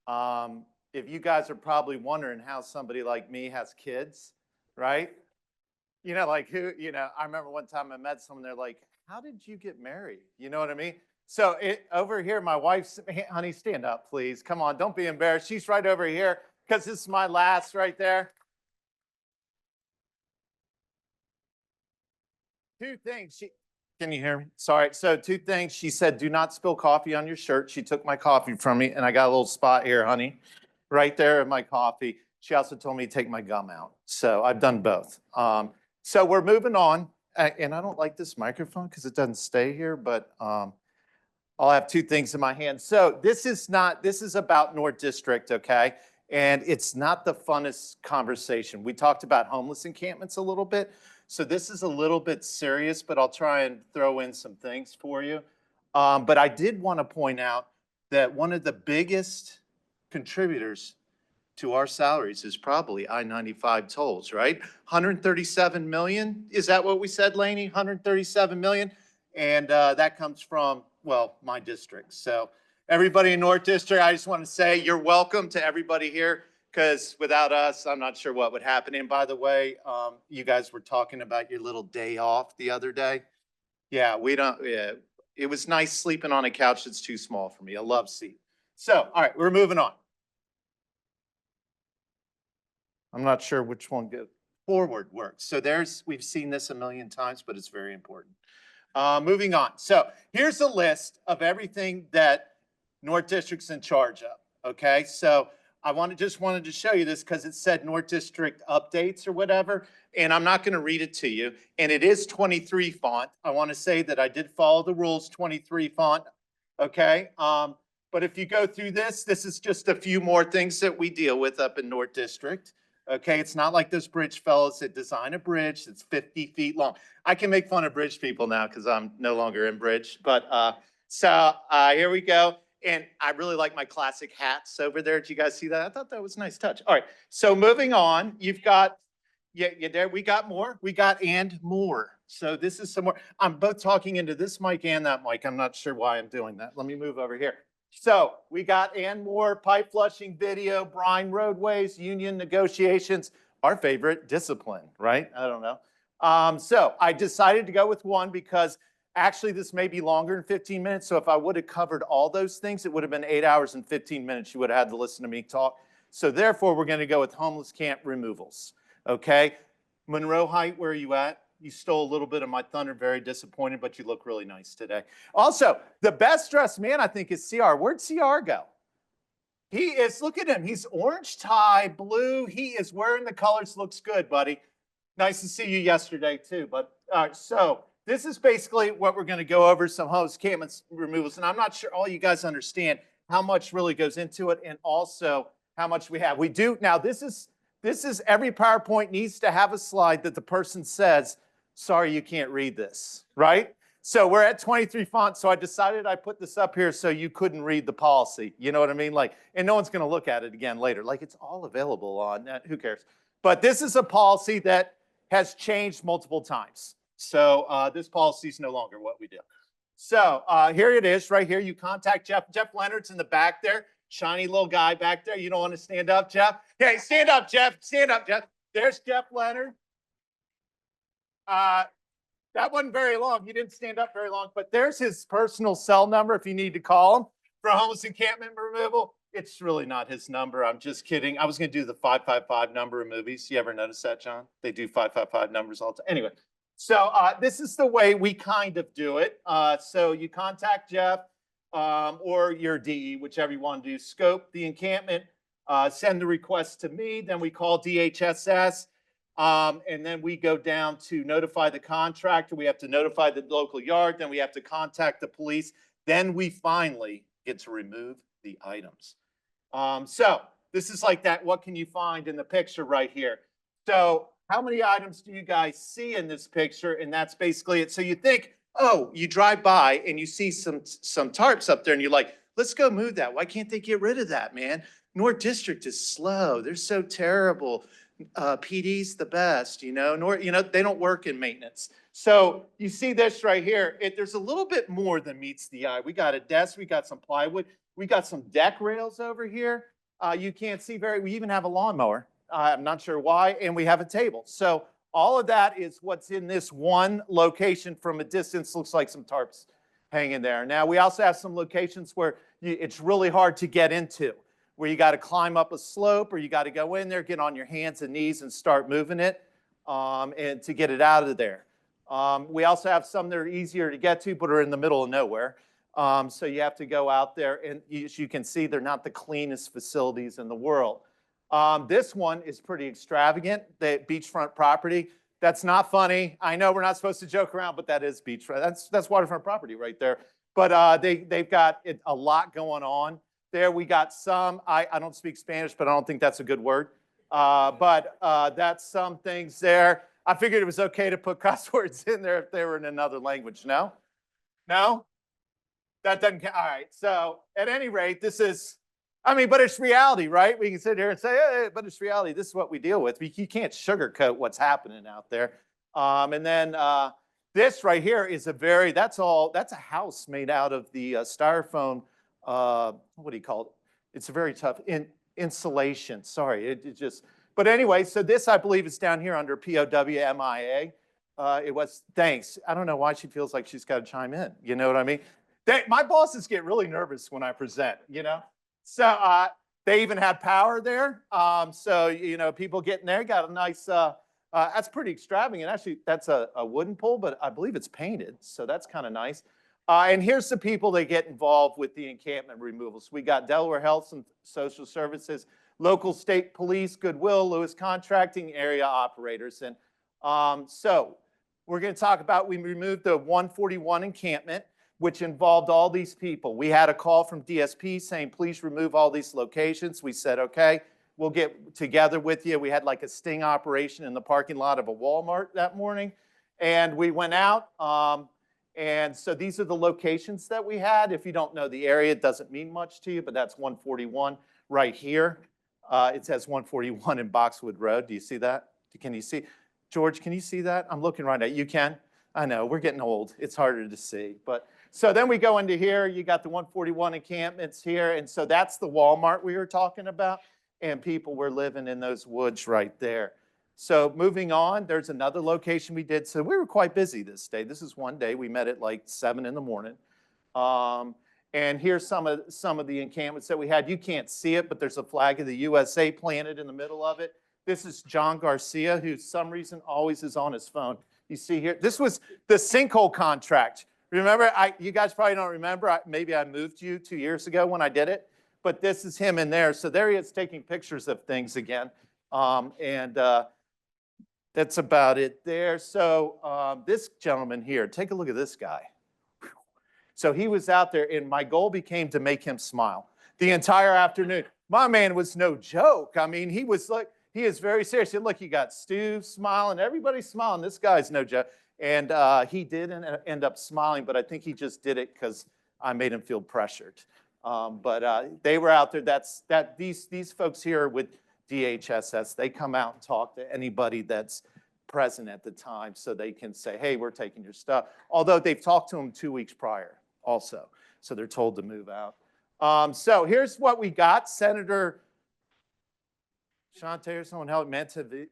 If you guys are probably wondering how somebody like me has kids, right? You know, like who, you know, I remember one time I met someone, they're like, how did you get married? You know what I mean? So over here, my wife's, hey, honey, stand up, please. Come on, don't be embarrassed. She's right over here because this is my last right there. Two things. Can you hear me? Sorry. So two things. She said, do not spill coffee on your shirt. She took my coffee from me and I got a little spot here, honey, right there in my coffee. She also told me to take my gum out. So I've done both. So we're moving on. And I don't like this microphone because it doesn't stay here, but I'll have two things in my hand. So this is about North District, okay? And it's not the funnest conversation. We talked about homeless encampments a little bit. So this is a little bit serious, but I'll try and throw in some things for you. But I did want to point out that one of the biggest contributors to our salaries is probably I-95 tolls, right? 137 million, is that what we said, Laney? 137 million? And that comes from, well, my district. So everybody in North District, I just want to say you're welcome to everybody here, because without us, I'm not sure what would happen. And by the way, you guys were talking about your little day off the other day. Yeah, it was nice sleeping on a couch that's too small for me. I love seat. So, all right, we're moving on. I'm not sure which one forward works. So we've seen this a million times, but it's very important. Moving on. So here's a list of everything that North District's in charge of. Okay, so I just wanted to show you this because it said North District updates or whatever, and I'm not going to read it to you. And it is 23 font. I want to say that I did follow the rules, 23 font. Okay, but if you go through this is just a few more things that we deal with up in North District. Okay, it's not like those bridge fellows that design a bridge that's 50 feet long. I can make fun of bridge people now because I'm no longer in bridge. But here we go. And I really like my classic hats over there. Did you guys see that? I thought that was a nice touch. All right, so moving on, you've got, there we got more. We got and more. So this is some more. I'm both talking into this mic and that mic. I'm not sure why I'm doing that. Let me move over here. So we got and more, pipe flushing, video, brine roadways, union negotiations, our favorite discipline, right? I don't know. So I decided to go with one because actually this may be longer than 15 minutes. So if I would have covered all those things, it would have been 8 hours and 15 minutes. You would have had to listen to me talk. So therefore, we're going to go with homeless camp removals. Okay. Monroe Height, where are you at? You stole a little bit of my thunder. Very disappointed, but you look really nice today. Also, the best dressed man, I think, is CR. Where'd CR go? He is, look at him. He's orange tie, blue. He is wearing the colors. Looks good, buddy. Nice to see you yesterday, too. But so this is basically what we're going to go over, some homeless camp removals. And I'm not sure all you guys understand how much really goes into it and also how much we have. We do. Now, this is every PowerPoint needs to have a slide that the person says, sorry, you can't read this, right? So we're at 23 font, so I decided I put this up here so you couldn't read the policy. You know what I mean? Like, and no one's going to look at it again later. Like, it's all available on that. Who cares? But this is a policy that has changed multiple times. So this policy is no longer what we do. So here it is right here. You contact Jeff. Jeff Leonard's in the back there. Shiny little guy back there. You don't want to stand up, Jeff? Hey, stand up, Jeff. Stand up, Jeff. There's Jeff Leonard. That wasn't very long. He didn't stand up very long, but there's his personal cell number if you need to call him for homeless encampment removal. It's really not his number. I'm just kidding. I was going to do the 555 number of movies. You ever notice that, John? They do 555 numbers all the time. Anyway, so this is the way we kind of do it. So you contact Jeff or your DE, whichever you want to do. Scope the encampment, send the request to me. Then we call DHSS. And then we go down to notify the contractor. We have to notify the local yard. Then we have to contact the police. Then we finally get to remove the items. So this is like that. What can you find in the picture right here? So how many items do you guys see in this picture? And that's basically it. So you think, oh, you drive by and you see some tarps up there and you're like, Let's go move that. Why can't they get rid of that, man? North District is slow. They're so terrible. PD's the best, you know, they don't work in maintenance. So you see this right here, there's a little bit more than meets the eye. We got a desk, we got some plywood, we got some deck rails over here. You can't see we even have a lawnmower. I'm not sure why, and we have a table. So all of that is what's in this one location. From a distance, looks like some tarps hanging there. Now, we also have some locations where it's really hard to get into, where you got to climb up a slope or you got to go in there, get on your hands and knees and start moving it and to get it out of there. We also have some that are easier to get to, but are in the middle of nowhere. So you have to go out there, and as you can see, they're not the cleanest facilities in the world. This one is pretty extravagant, the beachfront property. That's not funny. I know we're not supposed to joke around, but that is beachfront. That's waterfront property right there. But they've got a lot going on there. We got some, I don't speak Spanish, but I don't think that's a good word. But that's some things there. I figured it was okay to put cuss words in there if they were in another language. No? No? That doesn't count. All right. So at any rate, this is, but it's reality, right? We can sit here and say, hey, but it's reality. This is what we deal with. You can't sugarcoat what's happening out there. And then this right here is that's a house made out of the styrofoam, what do you call it? It's a very tough insulation. Sorry, but anyway, so this, I believe, is down here under POWMIA. Thanks. I don't know why she feels like she's got to chime in. You know what I mean? My bosses get really nervous when I present, you know? So they even had power there. So, you know, people getting there got a nice, that's pretty extravagant. Actually, that's a wooden pole, but I believe it's painted. So that's kind of nice. And here's the people that get involved with the encampment removals. We got Delaware Health and Social Services, local state police, Goodwill, Lewis Contracting, area operators. And so we're going to talk about, we removed the 141 encampment, which involved all these people. We had a call from DSP saying, please remove all these locations. We said, okay, we'll get together with you. We had like a sting operation in the parking lot of a Walmart that morning. And we went out. And so these are the locations that we had. If you don't know the area, it doesn't mean much to you, but that's 141 right here. It says 141 in Boxwood Road. Do you see that? Can you see? George, can you see that? I'm looking right at you. Can? I know, we're getting old. It's harder to see. But so then we go into here. You got the 141 encampments here. And so that's the Walmart we were talking about. And people were living in those woods right there. So moving on, there's another location we did. So we were quite busy this day. This is one day. We met at like 7 in the morning. And here's some of the encampments that we had. You can't see it, but there's a flag of the USA planted in the middle of it. This is John Garcia, who for some reason always is on his phone. You see here, this was the sinkhole contract. Remember, you guys probably don't remember. Maybe I moved you 2 years ago when I did it, but this is him in there. So there he is taking pictures of things again. That's about it there. So this gentleman here, take a look at this guy. So he was out there, and my goal became to make him smile the entire afternoon. My man was no joke. I mean, he was like, he is very serious. Look, you got Stu smiling, everybody's smiling. This guy's no joke. And he didn't end up smiling, but I think he just did it because I made him feel pressured. But they were out there. These folks here with DHSS, they come out and talk to anybody that's present at the time so they can say, hey, we're taking your stuff. Although they've talked to them 2 weeks prior also. So they're told to move out. So here's what we got. Senator Shante or someone held meant to be,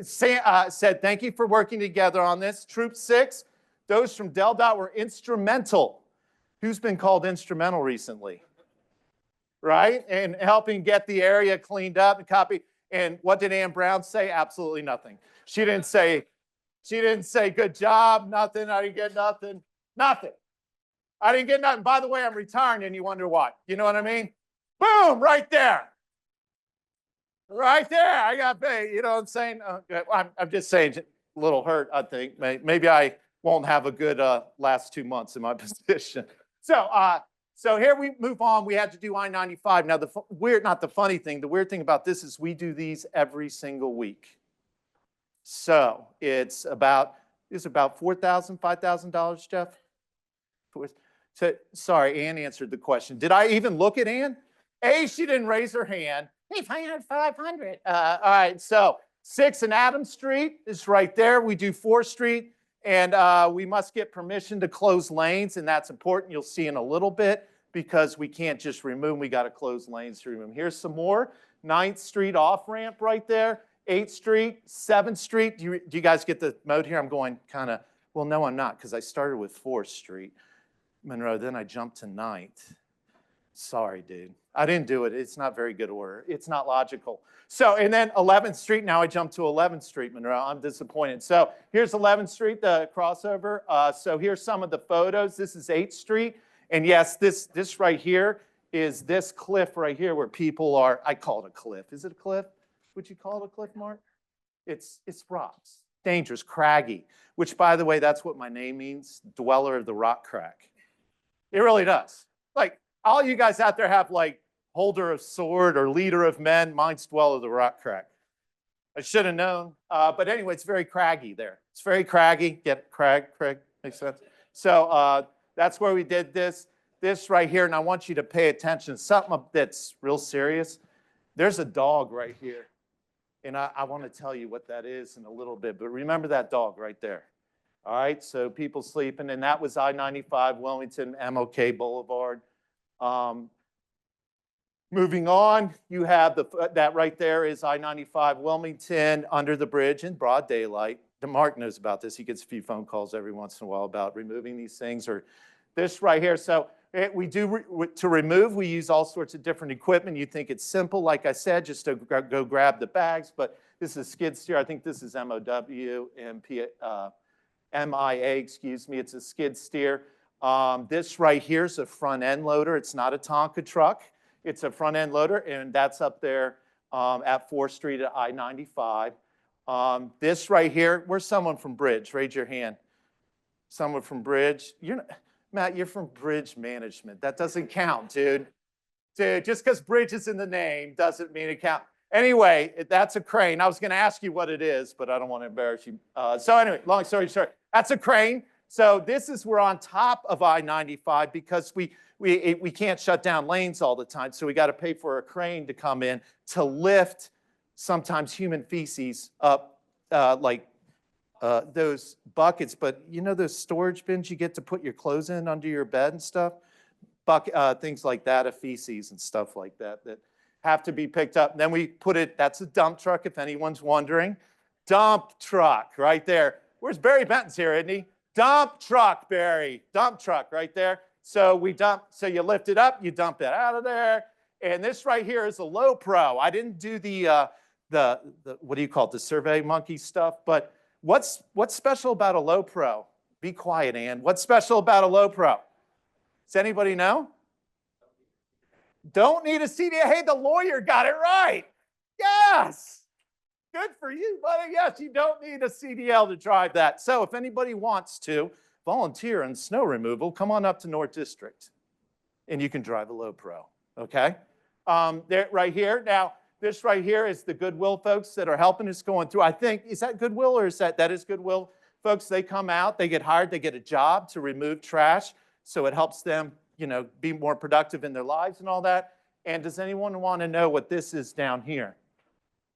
said, thank you for working together on this. Troop 6, those from DelDOT were instrumental. Who's been called instrumental recently? Right? And helping get the area cleaned up and copy. And what did Ann Brown say? Absolutely nothing. She didn't say good job, nothing. I didn't get nothing. Nothing. I didn't get nothing. By the way, I'm retiring, and you wonder why. You know what I mean? Boom, right there. Right there. I got paid. You know what I'm saying? I'm just saying, a little hurt, I think. Maybe I won't have a good last 2 months in my position. So here we move on. We had to do I-95. Now, not the funny thing, the weird thing about this is we do these every single week. So it's about $4,000, $5,000, Jeff? So, sorry, Ann answered the question. Did I even look at Ann? A, she didn't raise her hand. Hey, 500. All right, so 6 and Adams Street is right there. We do 4th Street, and we must get permission to close lanes, and that's important. You'll see in a little bit because we can't just remove them. We got to close lanes to remove them. Here's some more. 9th Street off-ramp right there. 8th Street, 7th Street. Do you guys get the mode here? I'm going kind of, well, no, I'm not, because I started with 4th Street, Monroe, then I jumped to 9th. Sorry, dude. I didn't do it. It's not very good order. It's not logical. So, and then 11th Street, now I jump to 11th Street, Monroe. I'm disappointed. So here's 11th Street, the crossover. So here's some of the photos. This is 8th Street. And yes, this right here is this cliff right here where people are, I call it a cliff. Is it a cliff? Would you call it a cliff, Mark? It's rocks. Dangerous, craggy, which by the way, that's what my name means, dweller of the rock crack. It really does. Like, all you guys out there have like holder of sword or leader of men. Mine's dweller of the rock crack. I should have known. But anyway, it's very craggy there. It's very craggy. Get it? Crag, makes sense. So that's where we did this. This right here, and I want you to pay attention. Something that's real serious. There's a dog right here. And I want to tell you what that is in a little bit. But remember that dog right there. All right, so people sleeping, and that was I-95, Wilmington, MLK Boulevard. Moving on, you have that right there is I-95, Wilmington, under the bridge in broad daylight. Mark knows about this. He gets a few phone calls every once in a while about removing these things, or this right here. So to remove, we use all sorts of different equipment. You think it's simple, like I said, just to go grab the bags, but this is skid steer. I think this is MOW and MIA, excuse me. It's a skid steer. This right here is a front end loader. It's not a Tonka truck. It's a front end loader, and that's up there at 4th Street at I-95. This right here, where's someone from Bridge? Raise your hand. Someone from Bridge. Matt, you're from Bridge Management. That doesn't count, dude. Dude, just because Bridge is in the name doesn't mean it counts. Anyway, that's a crane. I was going to ask you what it is, but I don't want to embarrass you. So anyway, long story short, that's a crane. So this is, we're on top of I-95 because we can't shut down lanes all the time. So we got to pay for a crane to come in to lift sometimes human feces up those buckets. But you know those storage bins you get to put your clothes in under your bed and stuff? Things like that of feces and stuff like that that have to be picked up. And then we put it, that's a dump truck if anyone's wondering. Dump truck right there. Where's Barry Benton's here, isn't he? Dump truck, Barry. Dump truck right there. So we dump, so you lift it up, you dump it out of there. And this right here is a low pro. I didn't do the what do you call it, the Survey Monkey stuff, but what's special about a low pro? Be quiet, Ann. What's special about a low pro? Does anybody know? Don't need a CDL. Hey, the lawyer got it right. Yes. Good for you, buddy. Yes, you don't need a CDL to drive that. So if anybody wants to volunteer in snow removal, come on up to North District and you can drive a low pro, okay? There, right here. Now, this right here is the Goodwill folks that are helping us going through. I think, is that Goodwill or is that is Goodwill? Folks, they come out, they get hired, they get a job to remove trash. So it helps them, be more productive in their lives and all that. And does anyone want to know what this is down here?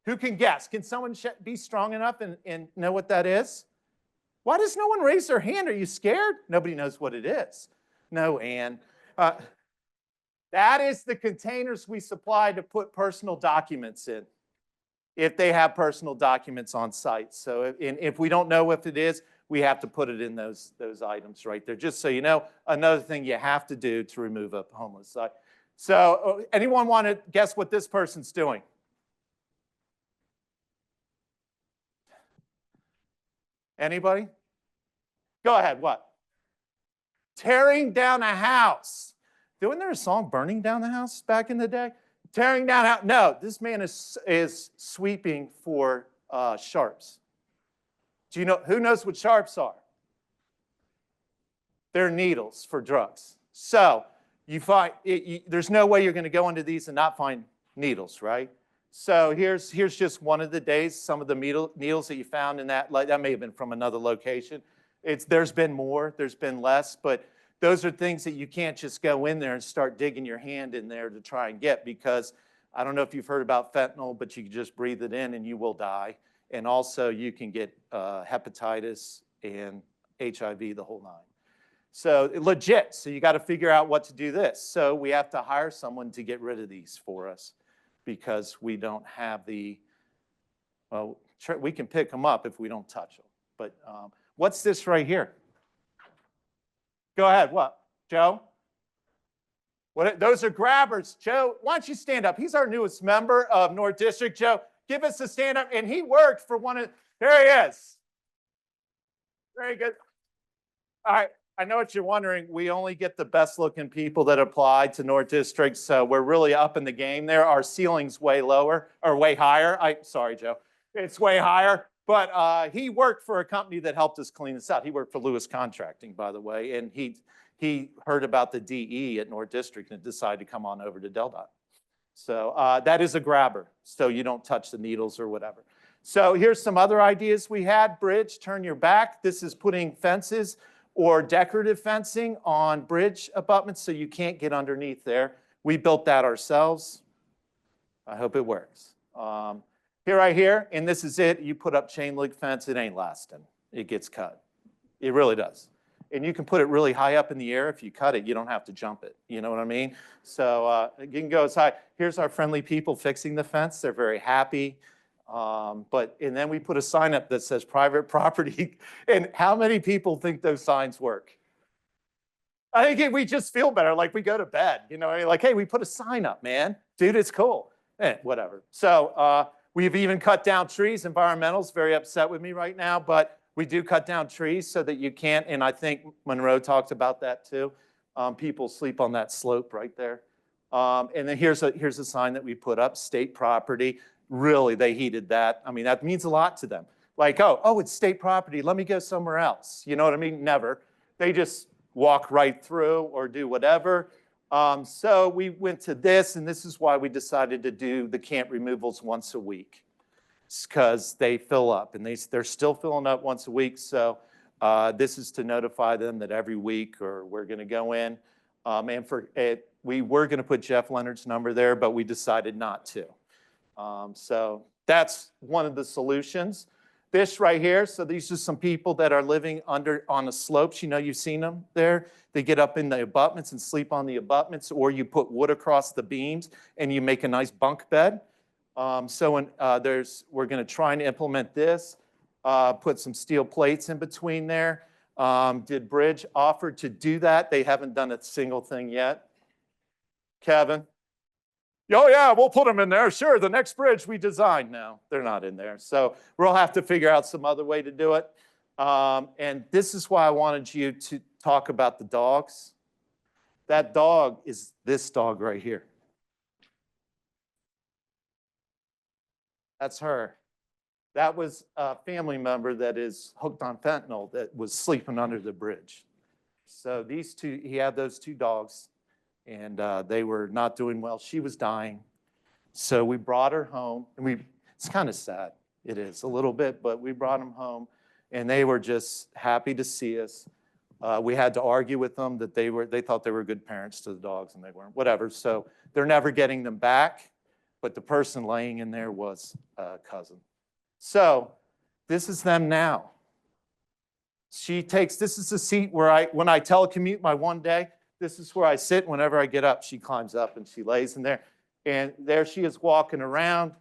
Who can guess? Can someone be strong enough and know what that is? Why does no one raise their hand? Are you scared? Nobody knows what it is. No, Ann. That is the containers we supply to put personal documents in, if they have personal documents on site. So if we don't know what it is, we have to put it in those items right there. Just so you know, another thing you have to do to remove a homeless site. So anyone want to guess what this person's doing? Anybody? Go ahead, what? Tearing down a house. Wasn't there a song, Burning Down the House, back in the day? Tearing down a house. No, this man is sweeping for sharps. Do you know, who knows what sharps are? They're needles for drugs. So you find, there's no way you're going to go into these and not find needles, right? So here's just one of the days, some of the needles that you found in that may have been from another location. There's been more, there's been less, but those are things that you can't just go in there and start digging your hand in there to try and get, because I don't know if you've heard about fentanyl, but you can just breathe it in and you will die. And also you can get hepatitis and HIV, the whole nine. So legit, so you got to figure out what to do this. So we have to hire someone to get rid of these for us because we don't have the, well, we can pick them up if we don't touch them. But what's this right here? Go ahead, what, Joe? What, those are grabbers. Joe, why don't you stand up? He's our newest member of North District. Joe, give us a stand up. And he worked for one of, there he is. Very good. All right, I know what you're wondering. We only get the best looking people that apply to North District, so we're really up in the game there. Our ceiling's way lower, or way higher. Sorry, Joe. It's way higher. But he worked for a company that helped us clean this out. He worked for Lewis Contracting, by the way, and he heard about the DE at North District and decided to come on over to DelDOT. So that is a grabber, so you don't touch the needles or whatever. So here's some other ideas we had. Bridge, turn your back. This is putting fences or decorative fencing on bridge abutments so you can't get underneath there. We built that ourselves. I hope it works. Here, right here, and this is it. You put up chain link fence, it ain't lasting. It gets cut. It really does. And you can put it really high up in the air. If you cut it, you don't have to jump it. You know what I mean? So you can go as high. Here's our friendly people fixing the fence. They're very happy. And then we put a sign up that says private property. And how many people think those signs work? I think we just feel better, like we go to bed. You know, like, hey, we put a sign up, man. Dude, it's cool. Whatever. So we've even cut down trees. Environmental's very upset with me right now, but we do cut down trees so that you can't, and I think Monroe talked about that too. People sleep on that slope right there. And then here's a sign that we put up, state property. Really, they heeded that. I mean, that means a lot to them. Like, oh, it's state property. Let me go somewhere else. You know what I mean? Never. They just walk right through or do whatever. So we went to this, and this is why we decided to do the camp removals once a week. It's because they fill up, and they're still filling up once a week. So this is to notify them that every week, or we're going to go in. And for it, we were going to put Jeff Leonard's number there, but we decided not to. So that's one of the solutions. This right here, so these are some people that are living on the slopes. You know, you've seen them there. They get up in the abutments and sleep on the abutments, or you put wood across the beams and you make a nice bunk bed. So we're going to try and implement this, put some steel plates in between there. Did Bridge offer to do that? They haven't done a single thing yet. Kevin? Oh yeah, we'll put them in there. Sure, the next bridge we designed. No, they're not in there. So we'll have to figure out some other way to do it. And this is why I wanted you to talk about the dogs. That dog is this dog right here. That's her. That was a family member that is hooked on fentanyl that was sleeping under the bridge. So these two, he had those two dogs, and they were not doing well. She was dying. So we brought her home, and it's kind of sad. It is a little bit, but we brought them home, and they were just happy to see us. We had to argue with them that they thought they were good parents to the dogs, and they weren't, whatever. So they're never getting them back, but the person laying in there was a cousin. So this is them now. This is the seat where when I telecommute my one day, this is where I sit. Whenever I get up, she climbs up and she lays in there. And there she is walking around,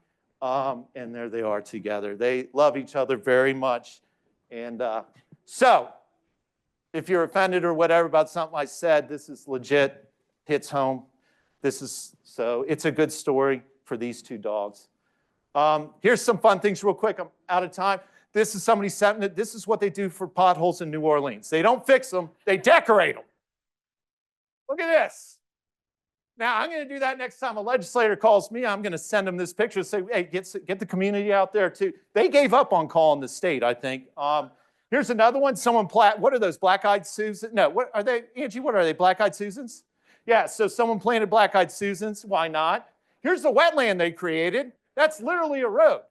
and there they are together. They love each other very much. And so if you're offended or whatever about something I said, this is legit, hits home. So it's a good story for these two dogs. Here's some fun things real quick. I'm out of time. This is somebody sent it. This is what they do for potholes in New Orleans. They don't fix them, they decorate them. Look at this. Now, I'm going to do that next time a legislator calls me. I'm going to send them this picture and say, hey, get the community out there too. They gave up on calling the state, I think. Here's another one. What are those, black-eyed Susans? No, what are they, Angie, what are they, black-eyed Susans? Yeah, so someone planted black-eyed Susans. Why not? Here's the wetland they created. That's literally a road.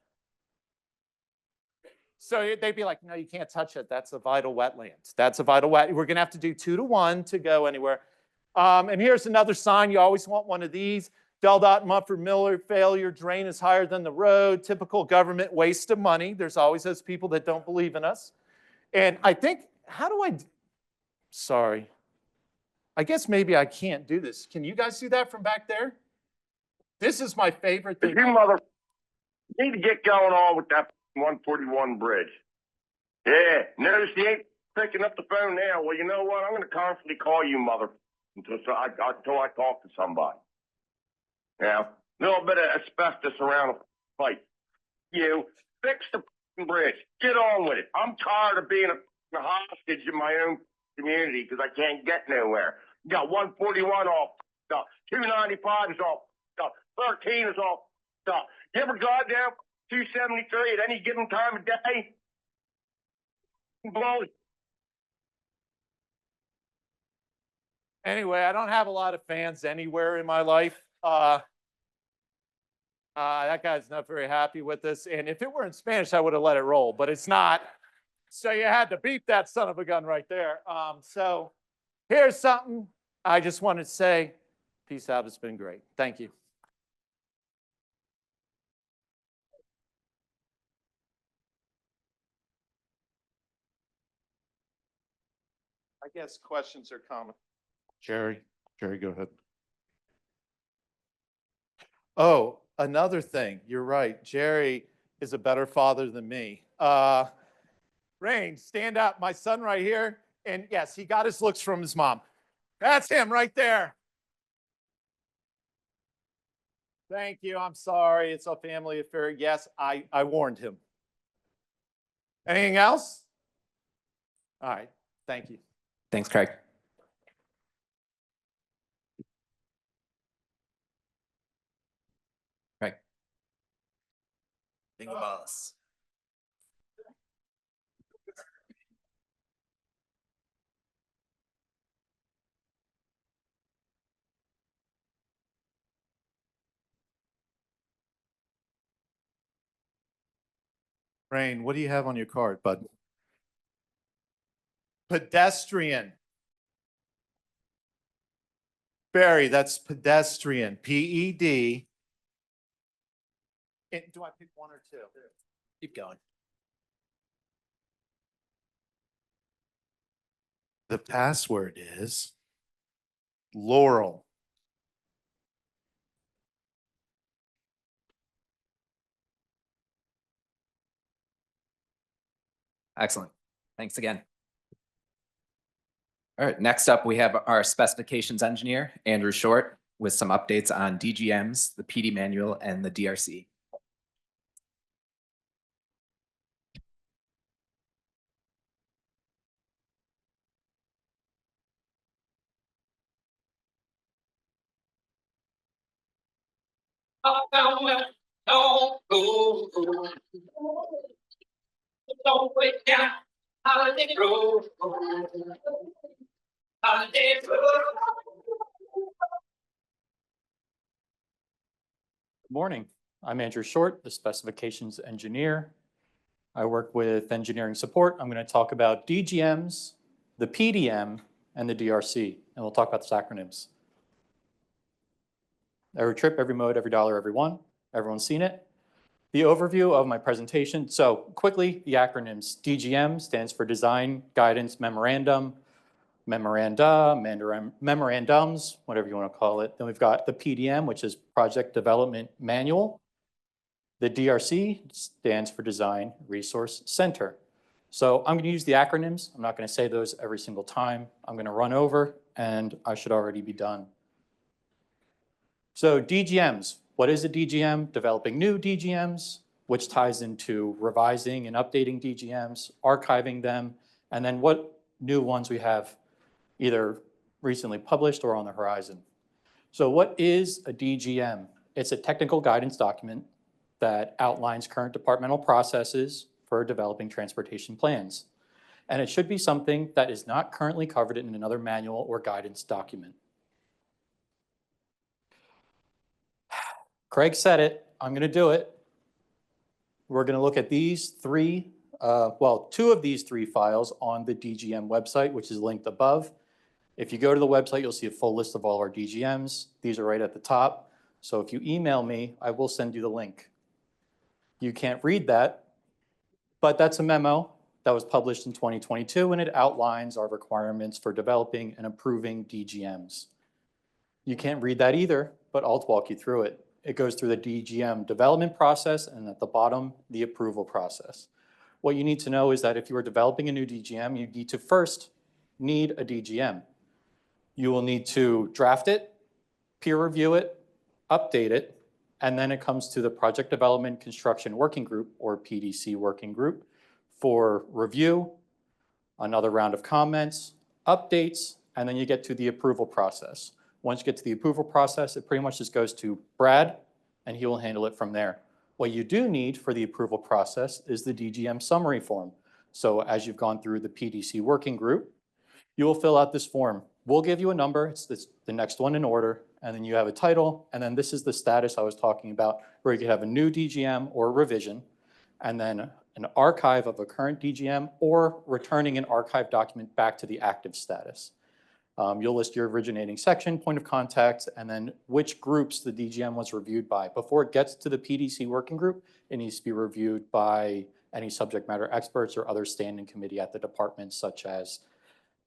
So they'd be like, no, you can't touch it. That's a vital wetland. That's a vital wet. We're gonna have to do 2-to-1 to go anywhere. And here's another sign. You always want one of these. Del Dot Mumford Miller failure, drain is higher than the road. Typical government waste of money. There's always those people that don't believe in us. And I think, sorry. I guess maybe I can't do this. Can you guys do that from back there? This is my favorite thing. You mother need to get going on with that 141 bridge. Yeah, notice he ain't picking up the phone now. Well, you know what? I'm going to constantly call you mother until I talk to somebody. Yeah, a little bit of asbestos around the pipe. You fix the bridge. Get on with it. I'm tired of being a hostage in my own community because I can't get nowhere. You got 141 all up. 295 is all up. 13 is all up. You ever drive down 273 at any given time of day? Blow. Anyway, I don't have a lot of fans anywhere in my life. That guy's not very happy with this. And if it were in Spanish, I would have let it roll, but it's not. So you had to beep that son of a gun right there. So here's something I just wanted to say. Peace out. It's been great. Thank you. I guess questions are common. Jerry, go ahead. Oh, another thing. You're right. Jerry is a better father than me. Rain, stand up. My son right here. And yes, he got his looks from his mom. That's him right there. Thank you. I'm sorry. It's a family affair. Yes, I warned him. Anything else? All right. Thank you. Thanks, Craig. Craig. Bingo boss. Rain, what do you have on your card, bud? Pedestrian. Barry, that's pedestrian. P-E-D. Do I pick one or two? Keep going. The password is Laurel. Excellent. Thanks again. All right, next up, we have our specifications engineer, Andrew Short, with some updates on DGMs, the PD manual, and the DRC. Don't wait down, holiday road. Holiday road. Good morning. I'm Andrew Short, the specifications engineer. I work with engineering support. I'm going to talk about DGMs, the PDM, and the DRC, and we'll talk about the acronyms. Every trip, every mode, every dollar, every one. Everyone's seen it. The overview of my presentation. So quickly, the acronyms. DGM stands for Design Guidance Memorandum, memorandums, whatever you want to call it. Then we've got the PDM, which is Project Development Manual. The DRC stands for Design Resource Center. So I'm going to use the acronyms. I'm not going to say those every single time. I'm going to run over, and I should already be done. So DGMs. What is a DGM? Developing new DGMs, which ties into revising and updating DGMs, archiving them, and then what new ones we have either recently published or on the horizon. So what is a DGM? It's a technical guidance document that outlines current departmental processes for developing transportation plans. And it should be something that is not currently covered in another manual or guidance document. Craig said it, I'm going to do it. We're going to look at these three well, two of these three files on the DGM website, which is linked above. If you go to the website, you'll see a full list of all our DGMs. These are right at the top. So if you email me, I will send you the link. You can't read that, but that's a memo that was published in 2022, and it outlines our requirements for developing and approving DGMs. You can't read that either, but I'll walk you through it. It goes through the DGM development process, and at the bottom, the approval process. What you need to know is that if you are developing a new DGM, you need to first need a DGM. You will need to draft it, peer review it, update it, and then it comes to the Project Development Construction Working Group, or PDC Working Group, for review, another round of comments, updates, and then you get to the approval process. Once you get to the approval process, it pretty much just goes to Brad, and he will handle it from there. What you do need for the approval process is the DGM summary form. So as you've gone through the PDC Working Group, you will fill out this form. We'll give you a number, it's the next one in order, and then you have a title, and then this is the status I was talking about, where you could have a new DGM or a revision, and then an archive of a current DGM, or returning an archive document back to the active status. You'll list your originating section, point of contact, and then which groups the DGM was reviewed by. Before it gets to the PDC working group, it needs to be reviewed by any subject matter experts or other standing committee at the department, such as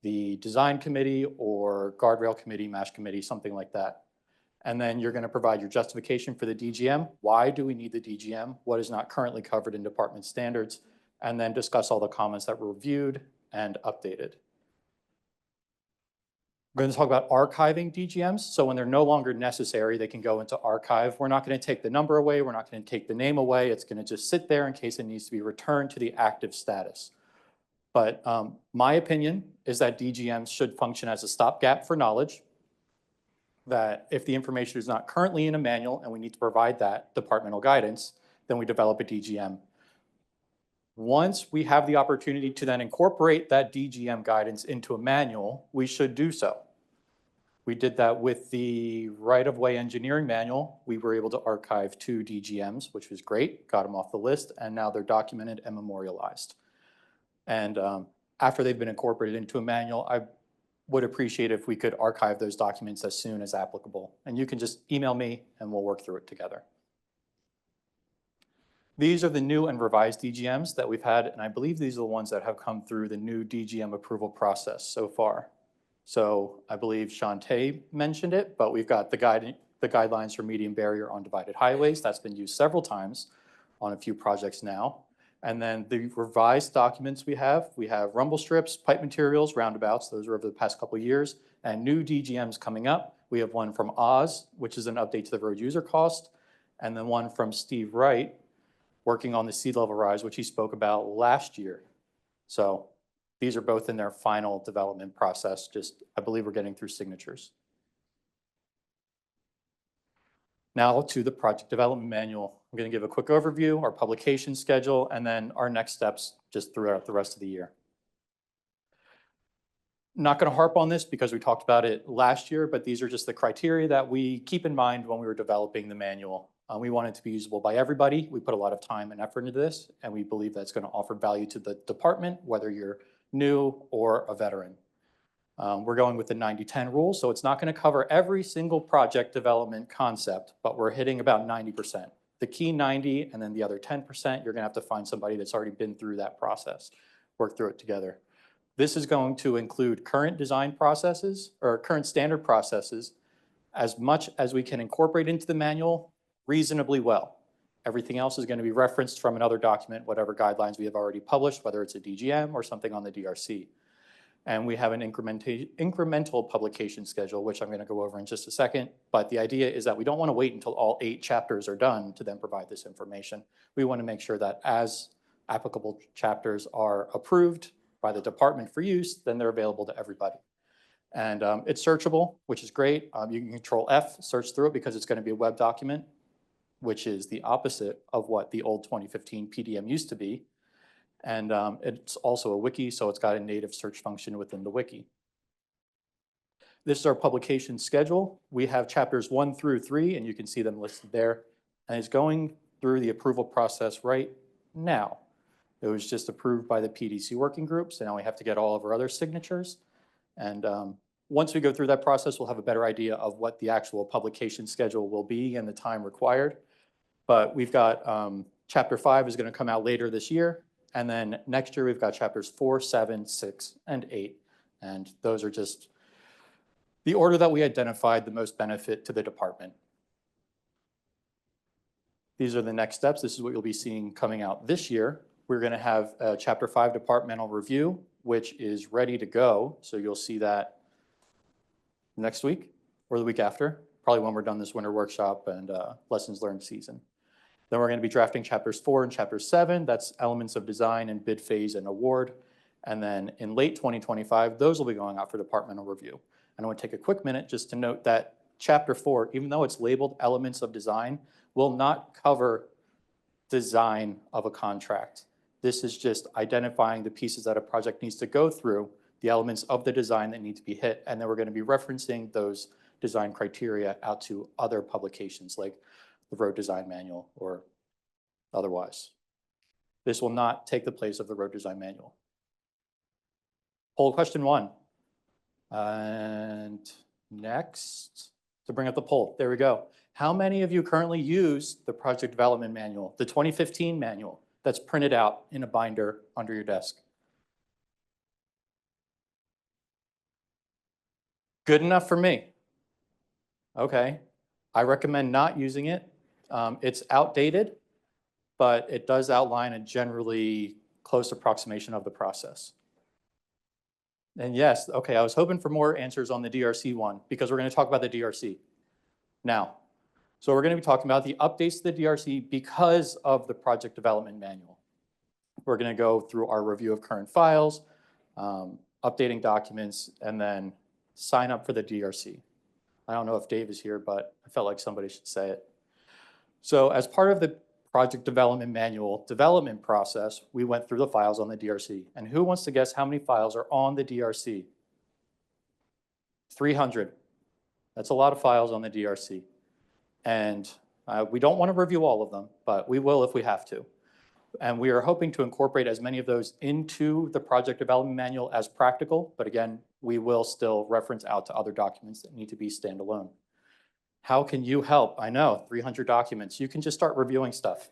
the design committee or guardrail committee, MASH committee, something like that. And then you're going to provide your justification for the DGM. Why do we need the DGM? What is not currently covered in department standards? And then discuss all the comments that were reviewed and updated. We're going to talk about archiving DGMs. So when they're no longer necessary, they can go into archive. We're not going to take the number away. We're not going to take the name away. It's going to just sit there in case it needs to be returned to the active status. But my opinion is that DGMs should function as a stopgap for knowledge, that if the information is not currently in a manual and we need to provide that departmental guidance, then we develop a DGM. Once we have the opportunity to then incorporate that DGM guidance into a manual, we should do so. We did that with the right-of-way engineering manual. We were able to archive 2 DGMs, which was great, got them off the list, and now they're documented and memorialized. And after they've been incorporated into a manual, I would appreciate if we could archive those documents as soon as applicable. And you can just email me and we'll work through it together. These are the new and revised DGMs that we've had, and I believe these are the ones that have come through the new DGM approval process so far. So I believe Shantae mentioned it, but we've got the guidelines for median barrier on divided highways. That's been used several times on a few projects now. And then the revised documents we have rumble strips, pipe materials, roundabouts, those are over the past couple of years, and new DGMs coming up. We have one from Oz, which is an update to the road user cost, and then one from Steve Wright, working on the sea level rise, which he spoke about last year. So these are both in their final development process. Just, I believe we're getting through signatures. Now to the project development manual. I'm going to give a quick overview, our publication schedule, and then our next steps just throughout the rest of the year. Not going to harp on this because we talked about it last year, but these are just the criteria that we keep in mind when we were developing the manual. We want it to be usable by everybody. We put a lot of time and effort into this, and we believe that's going to offer value to the department, whether you're new or a veteran. We're going with the 90-10 rule, so it's not going to cover every single project development concept, but we're hitting about 90%. The key 90 and then the other 10%, you're going to have to find somebody that's already been through that process, work through it together. This is going to include current design processes or current standard processes as much as we can incorporate into the manual reasonably well. Everything else is going to be referenced from another document, whatever guidelines we have already published, whether it's a DGM or something on the DRC. And we have an incremental publication schedule, which I'm going to go over in just a second. But the idea is that we don't want to wait until all 8 chapters are done to then provide this information. We want to make sure that as applicable chapters are approved by the department for use, then they're available to everybody. And it's searchable, which is great. You can Control F, search through it because it's going to be a web document, which is the opposite of what the old 2015 PDM used to be. And it's also a wiki, so it's got a native search function within the wiki. This is our publication schedule. We have chapters 1 through 3, and you can see them listed there. And it's going through the approval process right now. It was just approved by the PDC working group, so now we have to get all of our other signatures. And once we go through that process, we'll have a better idea of what the actual publication schedule will be and the time required. But we've got Chapter 5 is going to come out later this year. And then next year, we've got chapters 4, 7, 6, and 8. And those are just the order that we identified the most benefit to the department. These are the next steps. This is what you'll be seeing coming out this year. We're going to have a Chapter 5 departmental review, which is ready to go. So you'll see that next week or the week after, probably when we're done this winter workshop and lessons learned season. Then we're going to be drafting chapters 4 and chapter 7. That's elements of design and bid phase and award. And then in late 2025, those will be going out for departmental review. And I want to take a quick minute just to note that chapter 4, even though it's labeled elements of design, will not cover design of a contract. This is just identifying the pieces that a project needs to go through, the elements of the design that need to be hit. And then we're going to be referencing those design criteria out to other publications like the road design manual or otherwise. This will not take the place of the road design manual. Poll question 1. And next, to bring up the poll, there we go. How many of you currently use the project development manual, the 2015 manual that's printed out in a binder under your desk? Good enough for me. Okay, I recommend not using it. It's outdated, but it does outline a generally close approximation of the process. And yes, okay, I was hoping for more answers on the DRC one because we're going to talk about the DRC now. So we're going to be talking about the updates to the DRC because of the project development manual. We're going to go through our review of current files, updating documents, and then sign up for the DRC. I don't know if Dave is here, but I felt like somebody should say it. So as part of the project development manual development process, we went through the files on the DRC. And who wants to guess how many files are on the DRC? 300. That's a lot of files on the DRC. And we don't want to review all of them, but we will if we have to. And we are hoping to incorporate as many of those into the project development manual as practical. But again, we will still reference out to other documents that need to be standalone. How can you help? I know, 300 documents. You can just start reviewing stuff.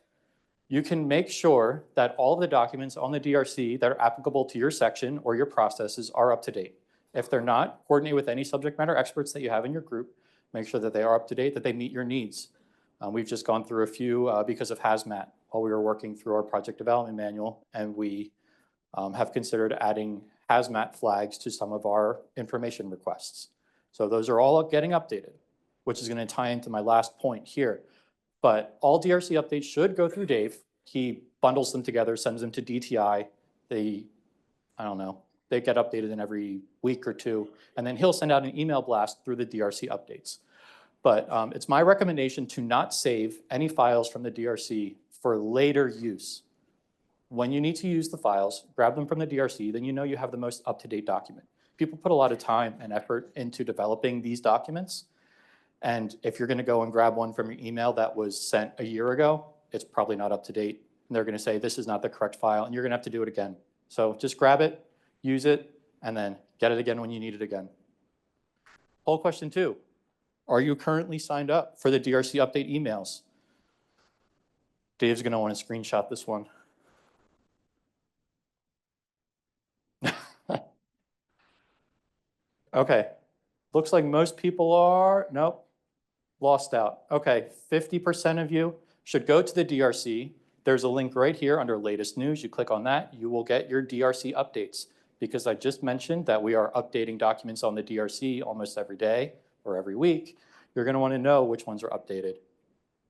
You can make sure that all of the documents on the DRC that are applicable to your section or your processes are up to date. If they're not, coordinate with any subject matter experts that you have in your group. Make sure that they are up to date, that they meet your needs. We've just gone through a few because of hazmat while we were working through our project development manual, and we have considered adding hazmat flags to some of our information requests. So those are all getting updated, which is going to tie into my last point here. But all DRC updates should go through Dave. He bundles them together, sends them to DTI. They get updated in every week or two, and then he'll send out an email blast through the DRC updates. But it's my recommendation to not save any files from the DRC for later use. When you need to use the files, grab them from the DRC, then you know you have the most up-to-date document. People put a lot of time and effort into developing these documents. And if you're going to go and grab one from your email that was sent a year ago, it's probably not up to date. And they're going to say, this is not the correct file, and you're going to have to do it again. So just grab it, use it, and then get it again when you need it again. Poll question 2. Are you currently signed up for the DRC update emails? Dave's going to want to screenshot this one. Okay. Looks like most people are, nope, lost out. Okay, 50% of you should go to the DRC. There's a link right here under latest news. You click on that, you will get your DRC updates. Because I just mentioned that we are updating documents on the DRC almost every day or every week, you're going to want to know which ones are updated.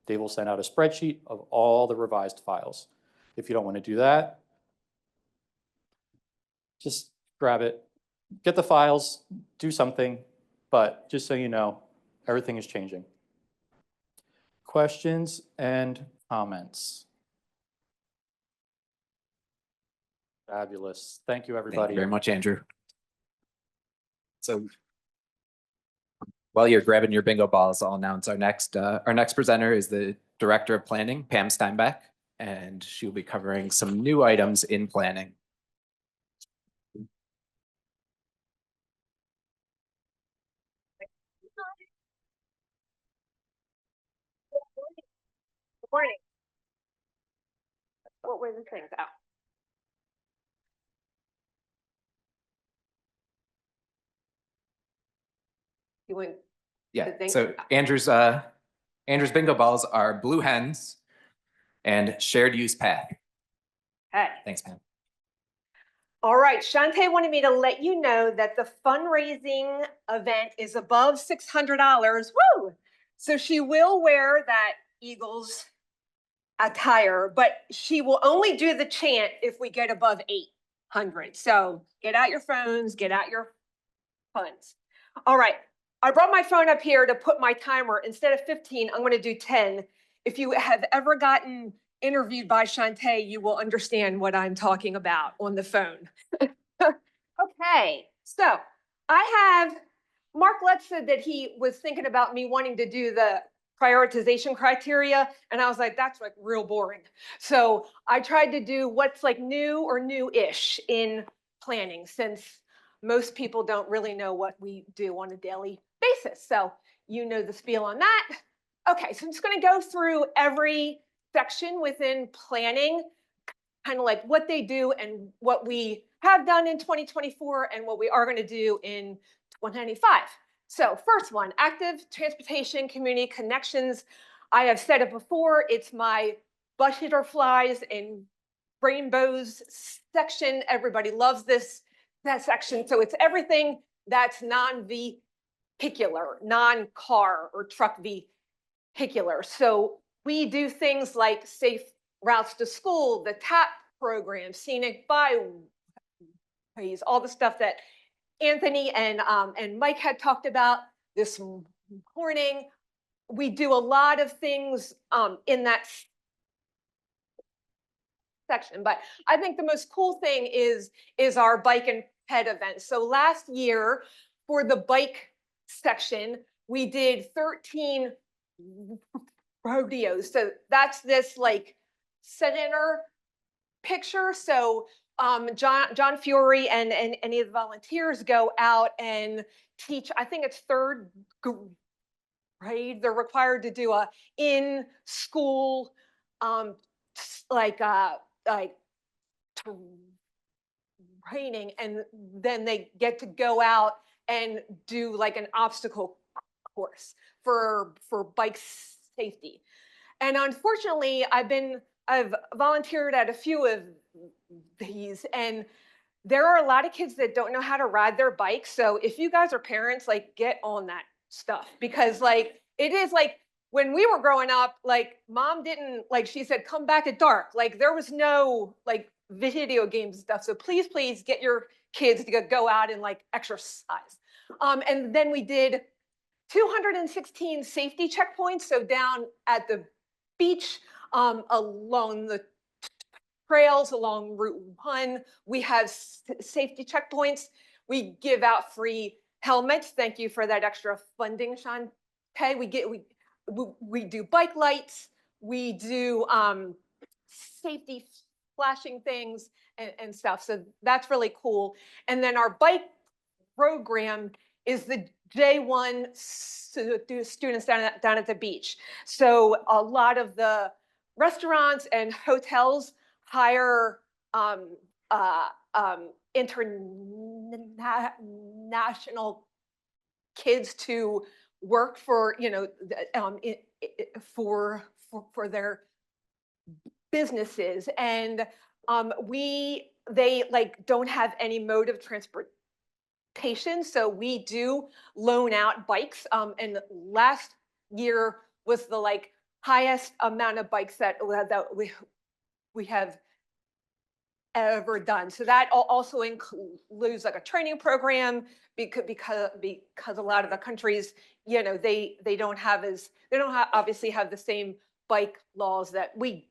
They will send out a spreadsheet of all the revised files. If you don't want to do that, just grab it, get the files, do something, but just so you know, everything is changing. Questions and comments? Fabulous. Thank you, everybody. Thank you very much, Andrew. So while you're grabbing your bingo balls, I'll announce our next presenter is the Director of Planning, Pam Steinbach. and she'll be covering some new items in planning. Good morning. What were the things out? You went. Yeah, Thanks. so Andrew's bingo balls are blue hens and shared use path. Hey. Thanks, Pam. All right, Shantae wanted me to let you know that the fundraising event is above $600. Woo! So she will wear that Eagles attire, but she will only do the chant if we get above 800. So get out your phones, get out your funds. All right, I brought my phone up here to put my timer. Instead of 15, I'm going to do 10. If you have ever gotten interviewed by Shantae, you will understand what I'm talking about on the phone. Okay, so I have, Mark Letts said that he was thinking about me wanting to do the prioritization criteria, and I was like, that's like real boring. So I tried to do what's like new or new-ish in planning, since most people don't really know what we do on a daily basis. So you know the spiel on that. Okay, so I'm just going to go through every section within planning, kind of like what they do and what we have done in 2024 and what we are going to do in 2025. So first one, active transportation community connections. I have said it before, it's my butterflies and rainbows section. Everybody loves that section. So it's everything that's non-vehicular, non-car or truck vehicular. So we do things like safe routes to school, the TAP program, scenic byways, all the stuff that Anthony and Mike had talked about this morning. We do a lot of things in that section, but I think the most cool thing is our bike and ped event. So last year for the bike section, we did 13 rodeos. So that's this like center picture. So John Fury and any of the volunteers go out and teach, I think it's third grade. They're required to do a in-school training, and then they get to go out and do like an obstacle course for bike safety. And unfortunately, I've volunteered at a few of these, and there are a lot of kids that don't know how to ride their bikes. So if you guys are parents, like get on that stuff, because like it is like when we were growing up, like mom didn't, like she said, come back at dark. Like there was no like video games and stuff. So please get your kids to go out and like exercise. And then we did 216 safety checkpoints. So down at the beach, along the trails, along Route 1, we have safety checkpoints. We give out free helmets. Thank you for that extra funding, Shantae. We do bike lights. We do safety flashing things and stuff. So that's really cool. And then our bike program is the J1 students down at the beach. So a lot of the restaurants and hotels hire international kids to work for, you know, for their businesses, and they like don't have any mode of transportation, so we do loan out bikes. And last year was the like highest amount of bikes that we have ever done. So that also includes like a training program, because a lot of the countries, you know, they don't obviously have the same bike laws that we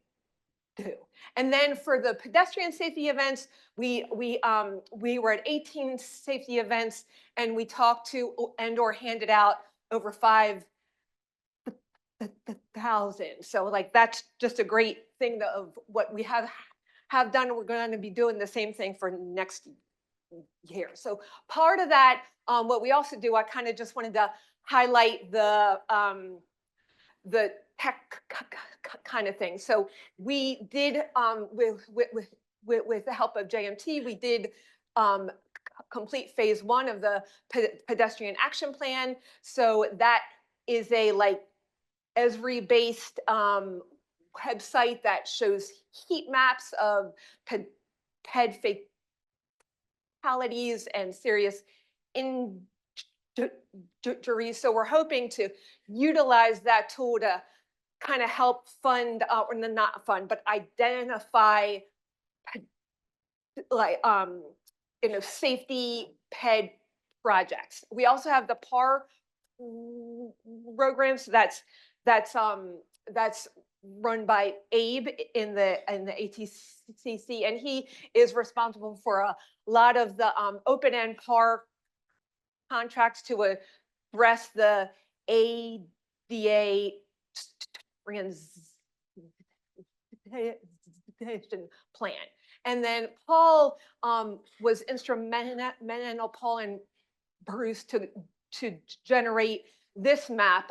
do. And then for the pedestrian safety events, we were at 18 safety events, and we talked to and or handed out over 5,000 thousand. So like, that's just a great thing of what we have done. We're going to be doing the same thing for next year. So part of that, what we also do, I kind of just wanted to highlight the tech kind of thing. So we did, with the help of JMT, we did complete phase 1 of the pedestrian action plan. So that is a like Esri-based website that shows heat maps of ped fatalities and serious injuries. So we're hoping to utilize that tool to kind of help fund, or not fund, but identify like safety ped projects. We also have the PAR program, so that's run by Abe in the ATCC, and he is responsible for a lot of the open-end PAR contracts to address the ADA transition plan. And then Paul was instrumental, Paul and Bruce, to generate this map.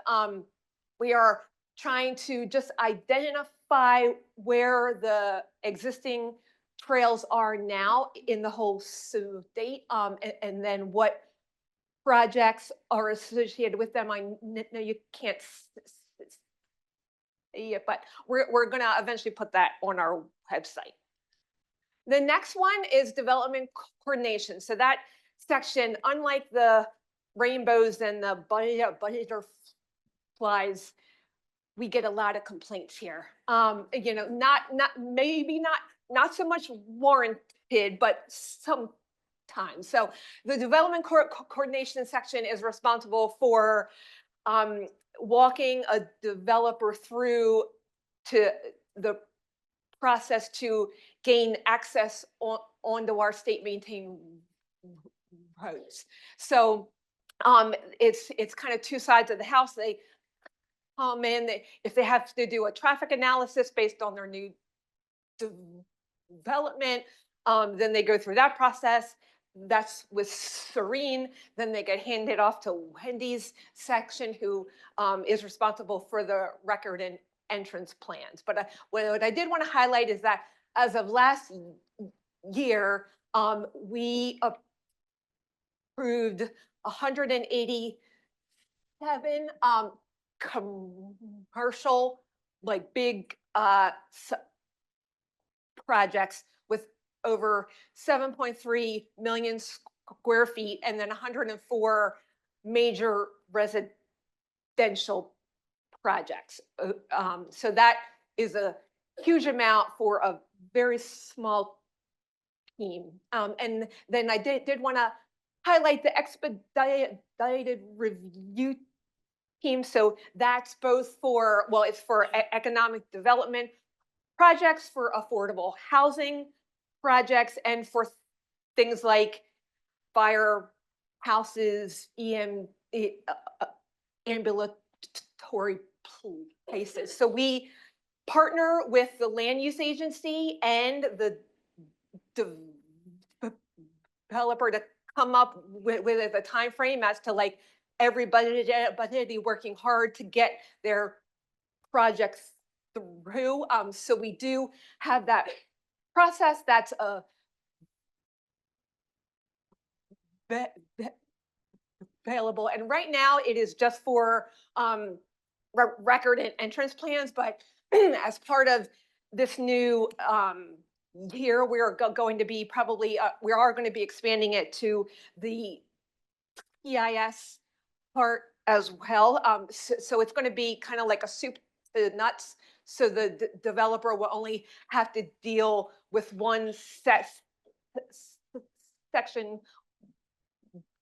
We are trying to just identify where the existing trails are now in the whole state, and then what projects are associated with them. I know you can't see it, but we're going to eventually put that on our website. The next one is development coordination. So that section, unlike the rainbows and the butterflies, we get a lot of complaints here. You know, not so much warranted, but sometimes. So the development coordination section is responsible for walking a developer through to the process to gain access onto our state maintained roads. So it's kind of two sides of the house. They come in, if they have to do a traffic analysis based on their new development, then they go through that process. That's with Serene. Then they get handed off to Wendy's section, who is responsible for the record and entrance plans. But what I did want to highlight is that as of last year, we approved 187 commercial, like big projects with over 7.3 million square feet, and then 104 major residential projects. So that is a huge amount for a very small team. And then I did want to highlight the expedited review team. So that's both for, well, it's for economic development projects, for affordable housing projects, and for things like firehouses, ambulatory places. So we partner with the land use agency and the developer to come up with a time frame as to like everybody working hard to get their projects through. So we do have that process that's available. And right now it is just for record and entrance plans, but as part of this new year, we are going to be probably, we are going to be expanding it to the EIS part as well. So it's going to be kind of like a soup to nuts. So the developer will only have to deal with one section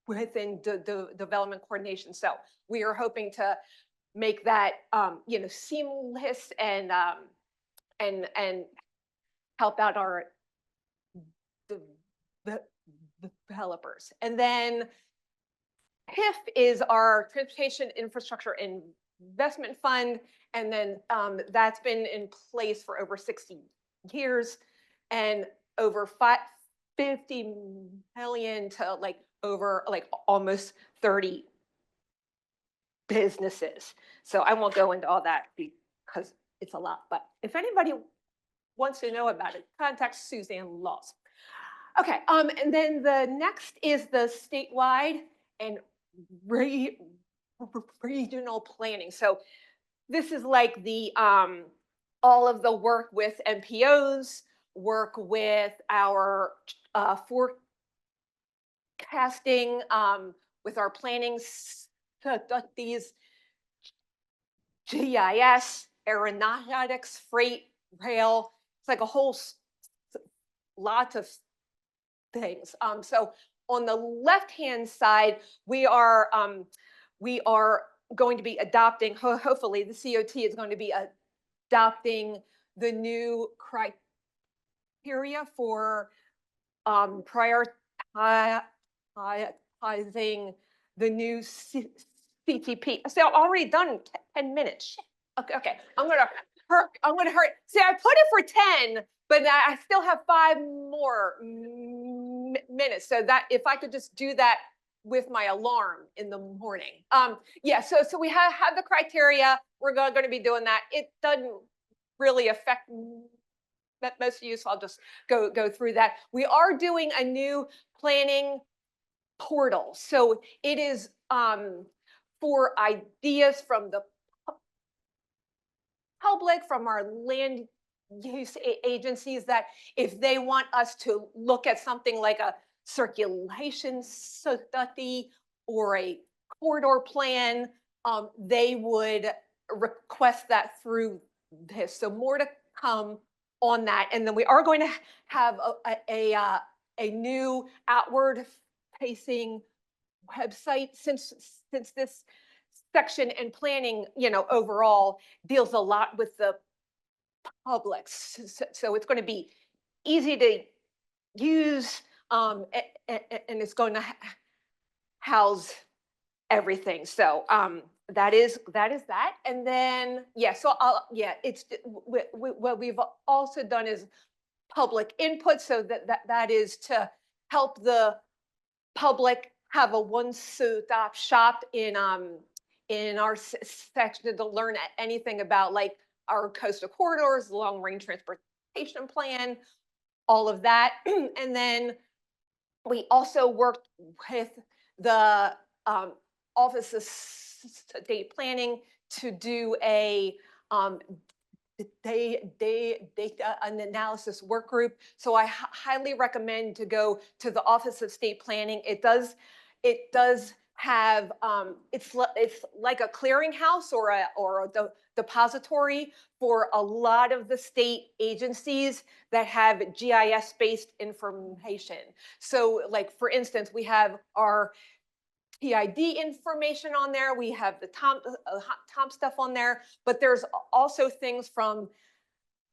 within the development coordination. So we are hoping to make that you know, seamless and help out our developers. And then TIF is our transportation infrastructure investment fund. And then that's been in place for over 60 years and over 50 million to like over like almost 30 businesses. So I won't go into all that because it's a lot, but if anybody wants to know about it, contact Suzanne Laws. Okay, and then the next is the statewide and regional planning. So this is like the all of the work with MPOs, work with our forecasting, with our planning studies, GIS, aeronautics, freight, rail. It's like a whole lot of things. So on the left-hand side, we are going to be adopting, hopefully the COT is going to be adopting the new criteria for prioritizing the new CTP. So I've already done 10 minutes. Shit. Okay, I'm gonna hurry. See, I put it for 10, but I still have 5 more minutes. So that if I could just do that with my alarm in the morning. Yeah, so we have the criteria. We're going to be doing that. It doesn't really affect most of you, so I'll just go through that. We are doing a new planning portal. So it is for ideas from the public, from our land use agencies, that if they want us to look at something like a circulation study or a corridor plan, they would request that through this. So more to come on that. And then we are going to have a new outward facing website, since this section and planning, overall deals a lot with the public. So it's going to be easy to use, and it's going to house everything. So that is that. And then, it's what we've also done is public input. So that is to help the public have a one-stop shop in our section to learn anything about like our coastal corridors, long-range transportation plan, all of that. And then we also worked with the Office of State Planning to do a data analysis work group. So I highly recommend to go to the Office of State Planning. It does have, it's like a clearinghouse or a depository for a lot of the state agencies that have GIS-based information. So like, for instance, we have our TID information on there. We have the Tom stuff on there, but there's also things from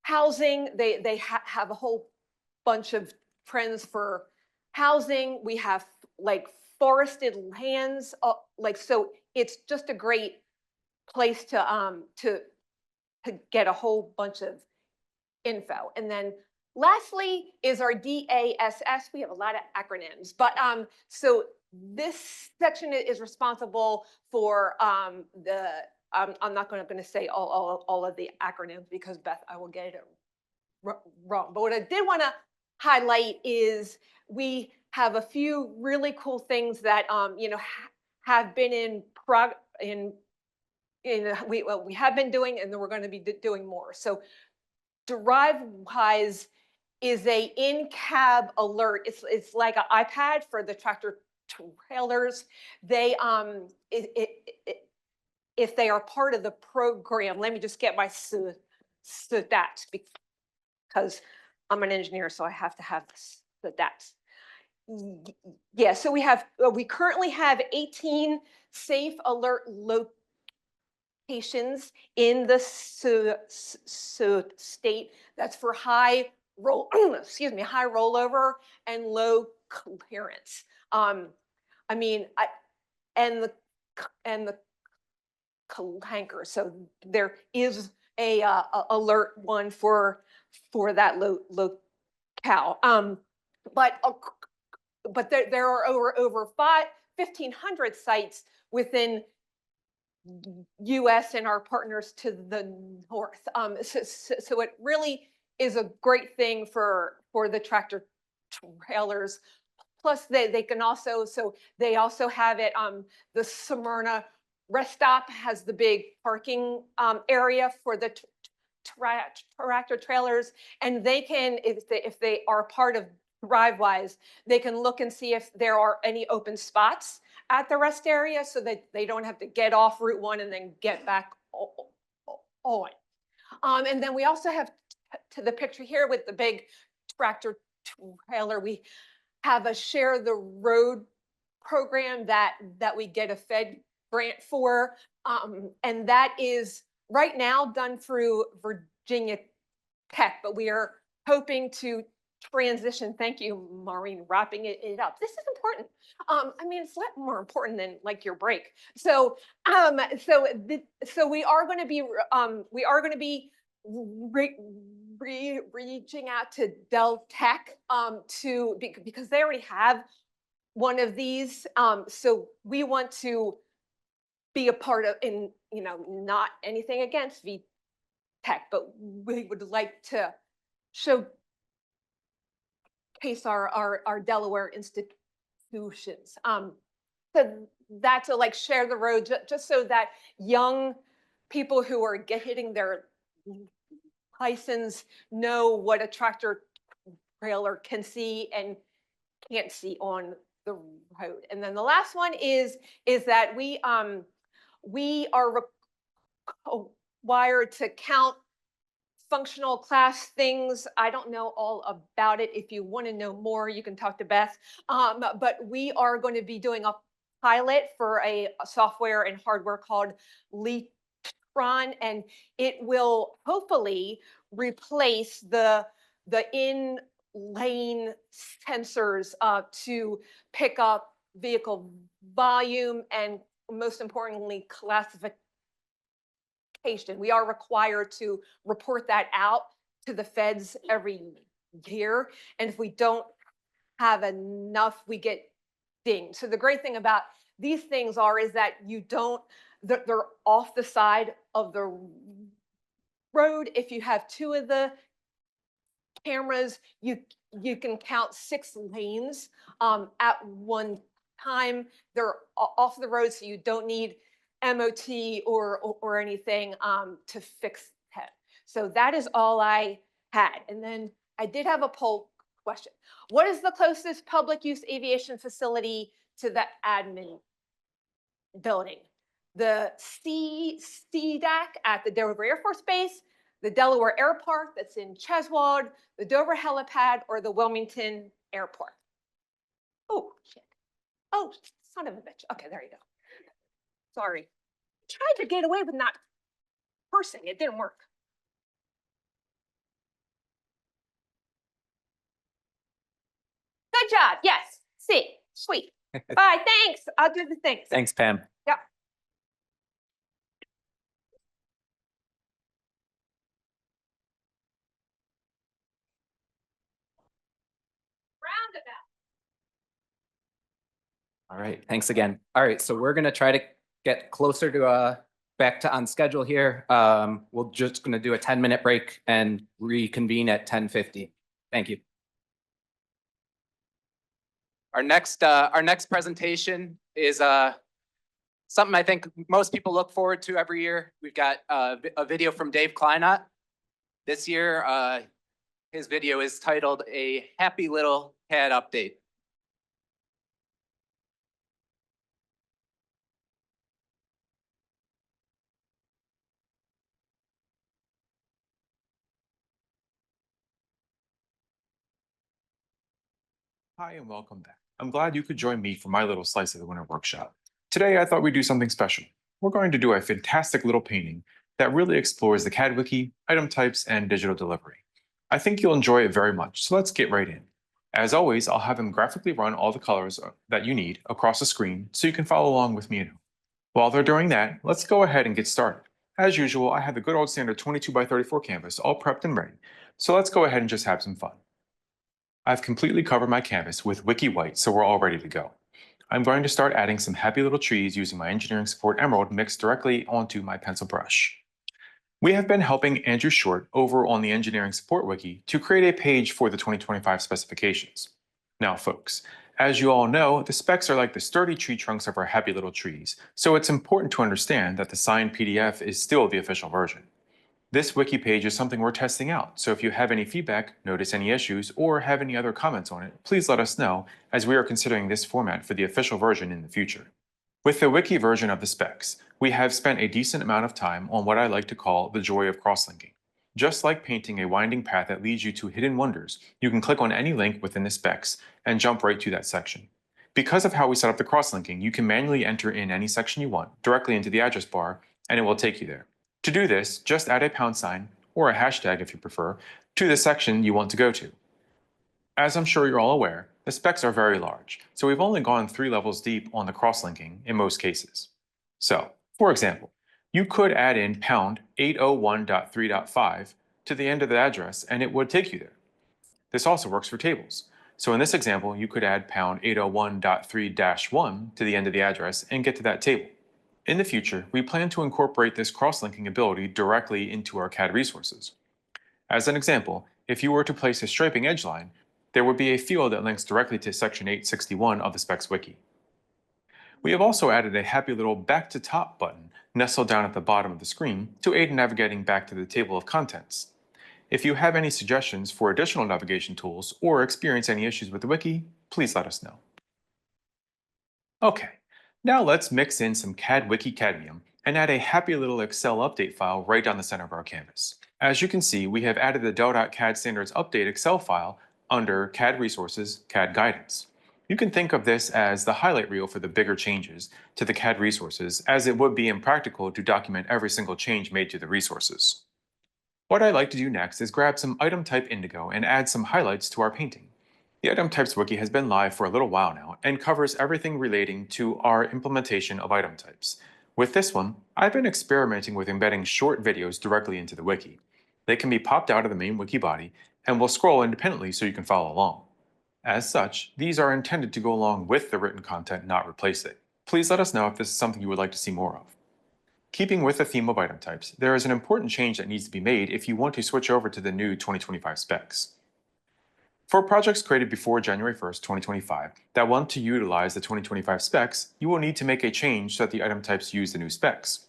housing. They have a whole bunch of trends for housing. We have like forested lands, so it's just a great place to get a whole bunch of info. And then lastly is our DASS. We have a lot of acronyms, but so this section is responsible for I'm not going to say all of the acronyms because Beth, I will get it wrong. But what I did want to highlight is we have a few really cool things that have been we have been doing, and then we're going to be doing more. So DriveWise is a in-cab alert. It's like an iPad for the tractor trailers. They if they are part of the program, let me just get my stats because I'm an engineer, so I have to have the stats. Yeah, so we currently have 18 safe alert locations in the state. That's for high rollover and low clearance. I mean, and the clanker. So there is a alert one for that locale. But there are over 1,500 sites within US and our partners to the north. So it really is a great thing for the tractor trailers. Plus they can also, so they also have it, the Smyrna rest stop has the big parking area for the tractor trailers, and they can, if they are part of DriveWise, they can look and see if there are any open spots at the rest area so that they don't have to get off Route 1 and then get back on. And then we also have to the picture here with the big tractor trailer, we have a Share the Road program that we get a Fed grant for. And that is right now done through Virginia Tech, but we are hoping to transition. Thank you, Maureen, wrapping it up. This is important. I mean, it's a lot more important than like your break. So, so we are going to be reaching out to Dell Tech because they already have one of these. So we want to be a part of, not anything against VTech, but we would like to showcase our Delaware institutions. So that's a like Share the Road, just so that young people who are hitting their license know what a tractor trailer can see and can't see on the road. And then the last one is that we are required to count functional class things. I don't know all about it. If you want to know more, you can talk to Beth. But we are going to be doing a pilot for a software and hardware called Litron, and it will hopefully replace the in-lane sensors to pick up vehicle volume and, most importantly, classification. We are required to report that out to the feds every year. And if we don't have enough, we get dinged. So the great thing about these things is that they're off the side of the road. If you have two of the cameras, you can count 6 lanes at one time. They're off the road, so you don't need MOT or anything to fix that. So that is all I had. And then I did have a poll question. What is the closest public use aviation facility to the admin building? The CDAC at the Dover Air Force Base, the Delaware Air Park that's in Cheswold, the Dover helipad, or the Wilmington Airport? Oh, shit. Oh, son of a bitch. Okay, there you go. Sorry. Tried to get away with not cursing. It didn't work. Good job. Yes. See. Sweet. Bye. Thanks. I'll do the things. Thanks, Pam. Yep. Roundabout. All right, thanks again. All right, so we're gonna try to get closer to back to on schedule here. We're just gonna do a 10-minute break and reconvene at 10:50. Thank you. Our next presentation is something I think most people look forward to every year. We've got a video from Dave Kleinott. This year, his video is titled "A Happy Little CAD Update." Hi and welcome back. I'm glad you could join me for my little slice of the winter workshop. Today I thought we'd do something special. We're going to do a fantastic little painting that really explores the CAD wiki, item types, and digital delivery. I think you'll enjoy it very much, so let's get right in. As always, I'll have him graphically run all the colors that you need across the screen so you can follow along with me at home. While they're doing that, let's go ahead and get started. As usual, I have the good old standard 22 by 34 canvas all prepped and ready. So let's go ahead and just have some fun. I've completely covered my canvas with Wiki White, so we're all ready to go. I'm going to start adding some happy little trees using my Engineering Support Emerald mixed directly onto my pencil brush. We have been helping Andrew Short over on the Engineering Support Wiki to create a page for the 2025 specifications. Now, folks, as you all know, the specs are like the sturdy tree trunks of our happy little trees, so it's important to understand that the signed PDF is still the official version. This wiki page is something we're testing out, so if you have any feedback, notice any issues, or have any other comments on it, please let us know, as we are considering this format for the official version in the future. With the wiki version of the specs, we have spent a decent amount of time on what I like to call the joy of cross-linking. Just like painting a winding path that leads you to hidden wonders, you can click on any link within the specs and jump right to that section. Because of how we set up the cross-linking, you can manually enter in any section you want directly into the address bar, and it will take you there. To do this, just add a £, or a hashtag if you prefer, to the section you want to go to. As I'm sure you're all aware, the specs are very large, so we've only gone 3 levels deep on the cross-linking in most cases. So, for example, you could add in £801.3.5 to the end of the address and it would take you there. This also works for tables. So in this example, you could add £801.3-1 to the end of the address and get to that table. In the future, we plan to incorporate this cross-linking ability directly into our CAD resources. As an example, if you were to place a striping edge line, there would be a field that links directly to section 861 of the specs wiki. We have also added a happy little back to top button nestled down at the bottom of the screen to aid in navigating back to the table of contents. If you have any suggestions for additional navigation tools or experience any issues with the wiki, please let us know. Okay, now let's mix in some CAD Wiki Cadmium and add a happy little Excel update file right down the center of our canvas. As you can see, we have added the Dell.CAD Standards Update Excel file under CAD Resources, CAD Guidance. You can think of this as the highlight reel for the bigger changes to the CAD resources, as it would be impractical to document every single change made to the resources. What I'd like to do next is grab some item type indigo and add some highlights to our painting. The item types wiki has been live for a little while now and covers everything relating to our implementation of item types. With this one, I've been experimenting with embedding short videos directly into the wiki. They can be popped out of the main wiki body and will scroll independently so you can follow along. As such, these are intended to go along with the written content, not replace it. Please let us know if this is something you would like to see more of. Keeping with the theme of item types, there is an important change that needs to be made if you want to switch over to the new 2025 specs. For projects created before January 1st, 2025 that want to utilize the 2025 specs, you will need to make a change so that the item types use the new specs.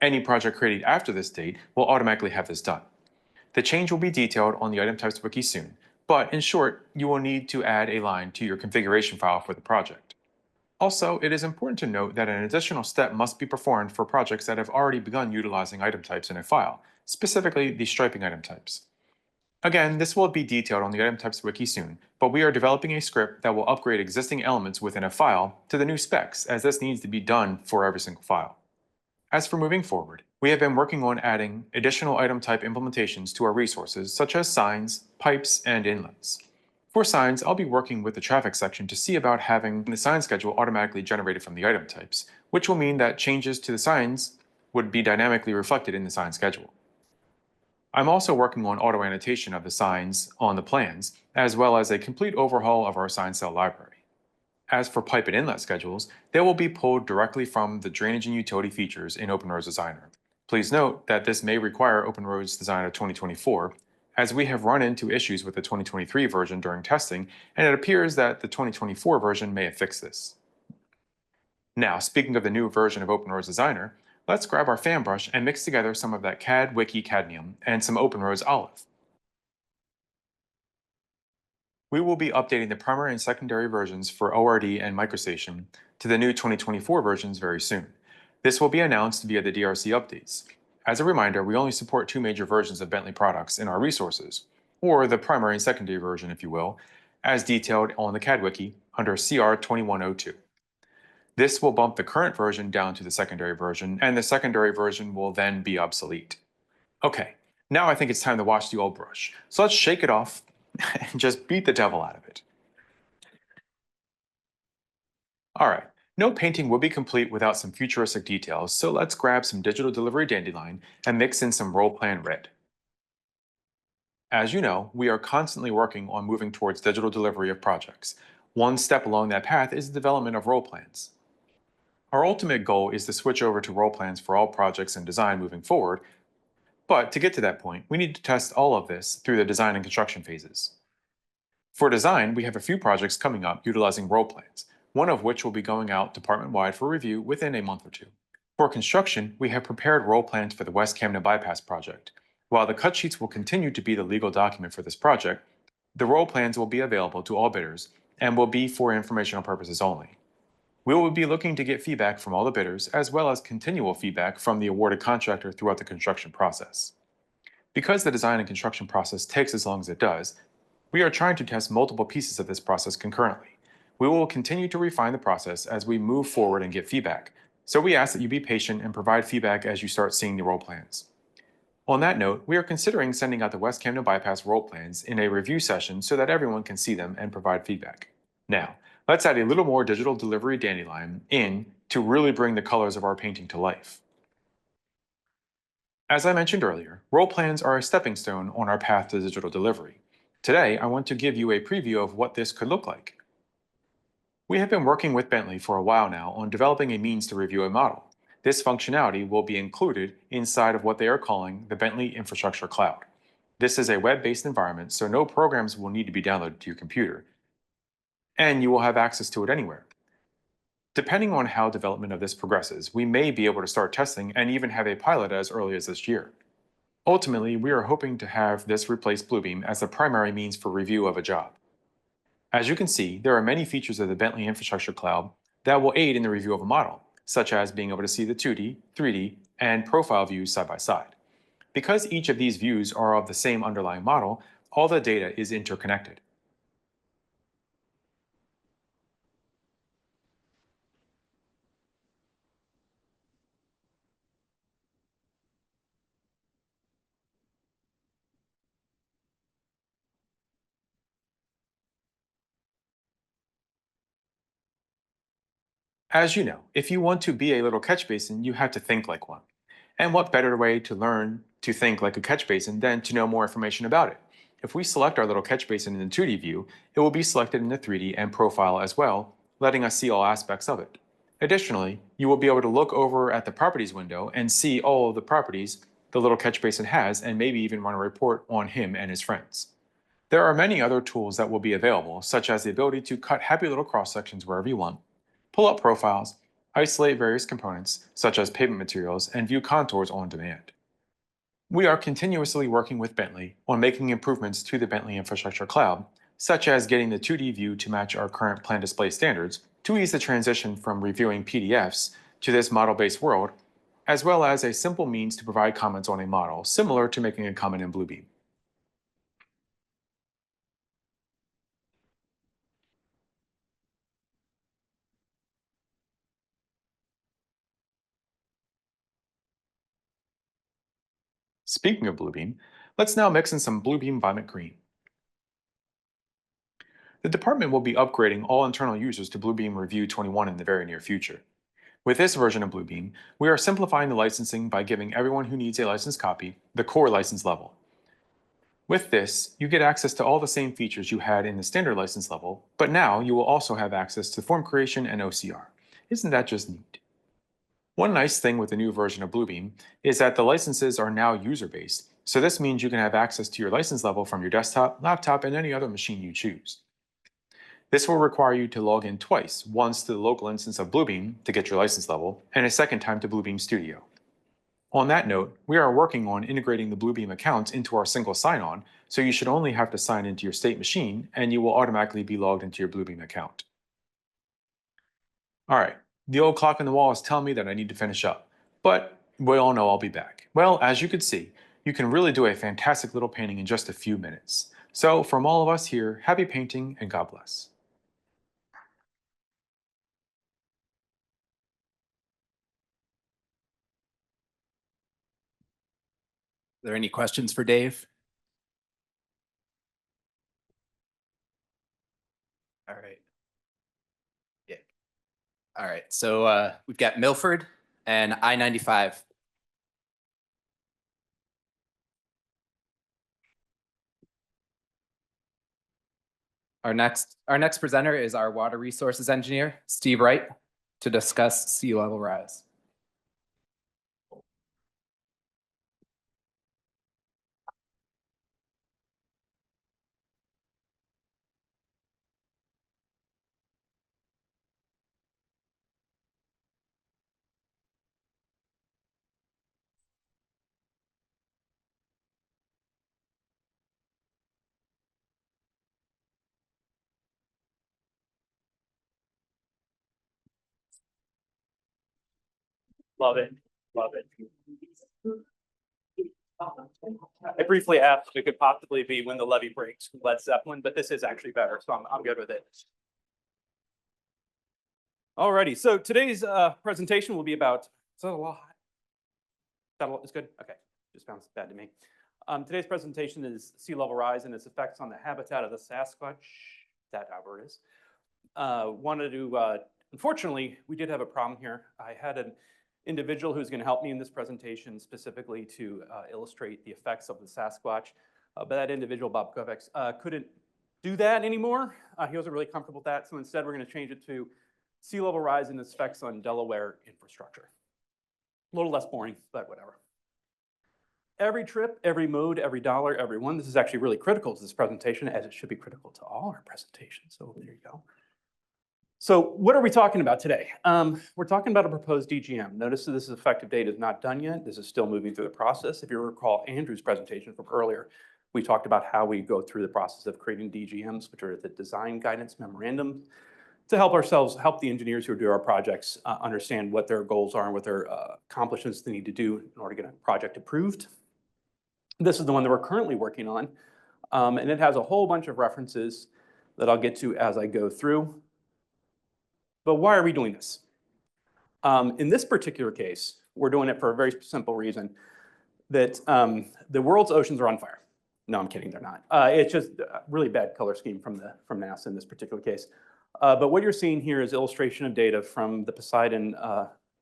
Any project created after this date will automatically have this done. The change will be detailed on the item types wiki soon, but in short, you will need to add a line to your configuration file for the project. Also, it is important to note that an additional step must be performed for projects that have already begun utilizing item types in a file, specifically the striping item types. Again, this will be detailed on the item types wiki soon, but we are developing a script that will upgrade existing elements within a file to the new specs, as this needs to be done for every single file. As for moving forward, we have been working on adding additional item type implementations to our resources, such as signs, pipes, and inlets. For signs, I'll be working with the traffic section to see about having the sign schedule automatically generated from the item types, which will mean that changes to the signs would be dynamically reflected in the sign schedule. I'm also working on auto annotation of the signs on the plans, as well as a complete overhaul of our sign cell library. As for pipe and inlet schedules, they will be pulled directly from the drainage and utility features in OpenRoads Designer. Please note that this may require OpenRoads Designer 2024, as we have run into issues with the 2023 version during testing, and it appears that the 2024 version may have fixed this. Now, speaking of the new version of OpenRoads Designer, let's grab our fan brush and mix together some of that CAD Wiki Cadmium and some OpenRoads Olive. We will be updating the primary and secondary versions for ORD and MicroStation to the new 2024 versions very soon. This will be announced via the DRC updates. As a reminder, we only support 2 major versions of Bentley products in our resources, or the primary and secondary version, if you will, as detailed on the CAD Wiki under CR 2102. This will bump the current version down to the secondary version, and the secondary version will then be obsolete. Okay, now I think it's time to wash the old brush. So let's shake it off and just beat the devil out of it. All right, No painting will be complete without some futuristic details, so let's grab some digital delivery dandelion and mix in some roll plan red. As you know, we are constantly working on moving towards digital delivery of projects. One step along that path is the development of role plans. Our ultimate goal is to switch over to role plans for all projects and design moving forward, but to get to that point, we need to test all of this through the design and construction phases. For design, we have a few projects coming up utilizing role plans, one of which will be going out department-wide for review within a month or two. For construction, we have prepared role plans for the West Camden Bypass project. While the cut sheets will continue to be the legal document for this project, the role plans will be available to all bidders and will be for informational purposes only. We will be looking to get feedback from all the bidders as well as continual feedback from the awarded contractor throughout the construction process. Because the design and construction process takes as long as it does, we are trying to test multiple pieces of this process concurrently. We will continue to refine the process as we move forward and get feedback, so we ask that you be patient and provide feedback as you start seeing the role plans. On that note, we are considering sending out the West Camden Bypass role plans in a review session so that everyone can see them and provide feedback. Now, let's add a little more digital delivery dandelion in to really bring the colors of our painting to life. As I mentioned earlier, role plans are a stepping stone on our path to digital delivery. Today, I want to give you a preview of what this could look like. We have been working with Bentley for a while now on developing a means to review a model. This functionality will be included inside of what they are calling the Bentley Infrastructure Cloud. This is a web-based environment, so no programs will need to be downloaded to your computer, and you will have access to it anywhere. Depending on how development of this progresses, we may be able to start testing and even have a pilot as early as this year. Ultimately, we are hoping to have this replace Bluebeam as the primary means for review of a job. As you can see, there are many features of the Bentley Infrastructure Cloud that will aid in the review of a model, such as being able to see the 2D, 3D, and profile views side by side. Because each of these views are of the same underlying model, all the data is interconnected. As you know, if you want to be a little catch basin, you have to think like one. And what better way to learn to think like a catch basin than to know more information about it? If we select our little catch basin in the 2D view, it will be selected in the 3D and profile as well, letting us see all aspects of it. Additionally, you will be able to look over at the properties window and see all of the properties the little catch basin has and maybe even run a report on him and his friends. There are many other tools that will be available, such as the ability to cut happy little cross sections wherever you want, pull up profiles, isolate various components, such as pavement materials, and view contours on demand. We are continuously working with Bentley on making improvements to the Bentley Infrastructure Cloud, such as getting the 2D view to match our current plan display standards to ease the transition from reviewing PDFs to this model-based world, as well as a simple means to provide comments on a model, similar to making a comment in Bluebeam. Speaking of Bluebeam, let's now mix in some Bluebeam Violet Green. The department will be upgrading all internal users to Bluebeam Review 21 in the very near future. With this version of Bluebeam, we are simplifying the licensing by giving everyone who needs a licensed copy the core license level. With this, you get access to all the same features you had in the standard license level, but now you will also have access to form creation and OCR. Isn't that just neat? One nice thing with the new version of Bluebeam is that the licenses are now user-based, so this means you can have access to your license level from your desktop, laptop, and any other machine you choose. This will require you to log in twice, once to the local instance of Bluebeam to get your license level, and a second time to Bluebeam Studio. On that note, we are working on integrating the Bluebeam accounts into our single sign-on, so you should only have to sign into your state machine, and you will automatically be logged into your Bluebeam account. All right. The old clock on the wall is telling me that I need to finish up, but we all know I'll be back. Well, as you can see, you can really do a fantastic little painting in just a few minutes. So from all of us here, happy painting and God bless. Are there any questions for Dave? All right. Yeah. All right, so we've got Milford and I-95. Our next presenter is our water resources engineer, Steve Wright, to discuss sea level rise. Love it, love it. I briefly asked if it could possibly be When the Levee Breaks from Led Zeppelin, but this is actually better, so I'm good with it. Alrighty, so today's presentation will be about, is that a lot? Is good? Okay, just sounds bad to me. Today's presentation is sea level rise and its effects on the habitat of the Sasquatch. That however it is. Unfortunately, we did have a problem here. I had an individual who's going to help me in this presentation specifically to illustrate the effects of the Sasquatch. But that individual, Bob Kovacs, couldn't do that anymore. He wasn't really comfortable with that. So instead, we're going to change it to sea level rise and its effects on Delaware infrastructure. A little less boring, but whatever. Every trip, every mode, every dollar, every one. This is actually really critical to this presentation, as it should be critical to all our presentations. So there you go. So what are we talking about today? We're talking about a proposed DGM. Notice that this effective date is not done yet. This is still moving through the process. If you recall Andrew's presentation from earlier, we talked about how we go through the process of creating DGMs, which are the design guidance memorandum, to help the engineers who do our projects understand what their goals are and what their accomplishments they need to do in order to get a project approved. This is the one that we're currently working on, and it has a whole bunch of references that I'll get to as I go through. But why are we doing this? In this particular case, we're doing it for a very simple reason, that the world's oceans are on fire. No, I'm kidding, they're not. It's just a really bad color scheme from NASA in this particular case. But what you're seeing here is illustration of data from the Poseidon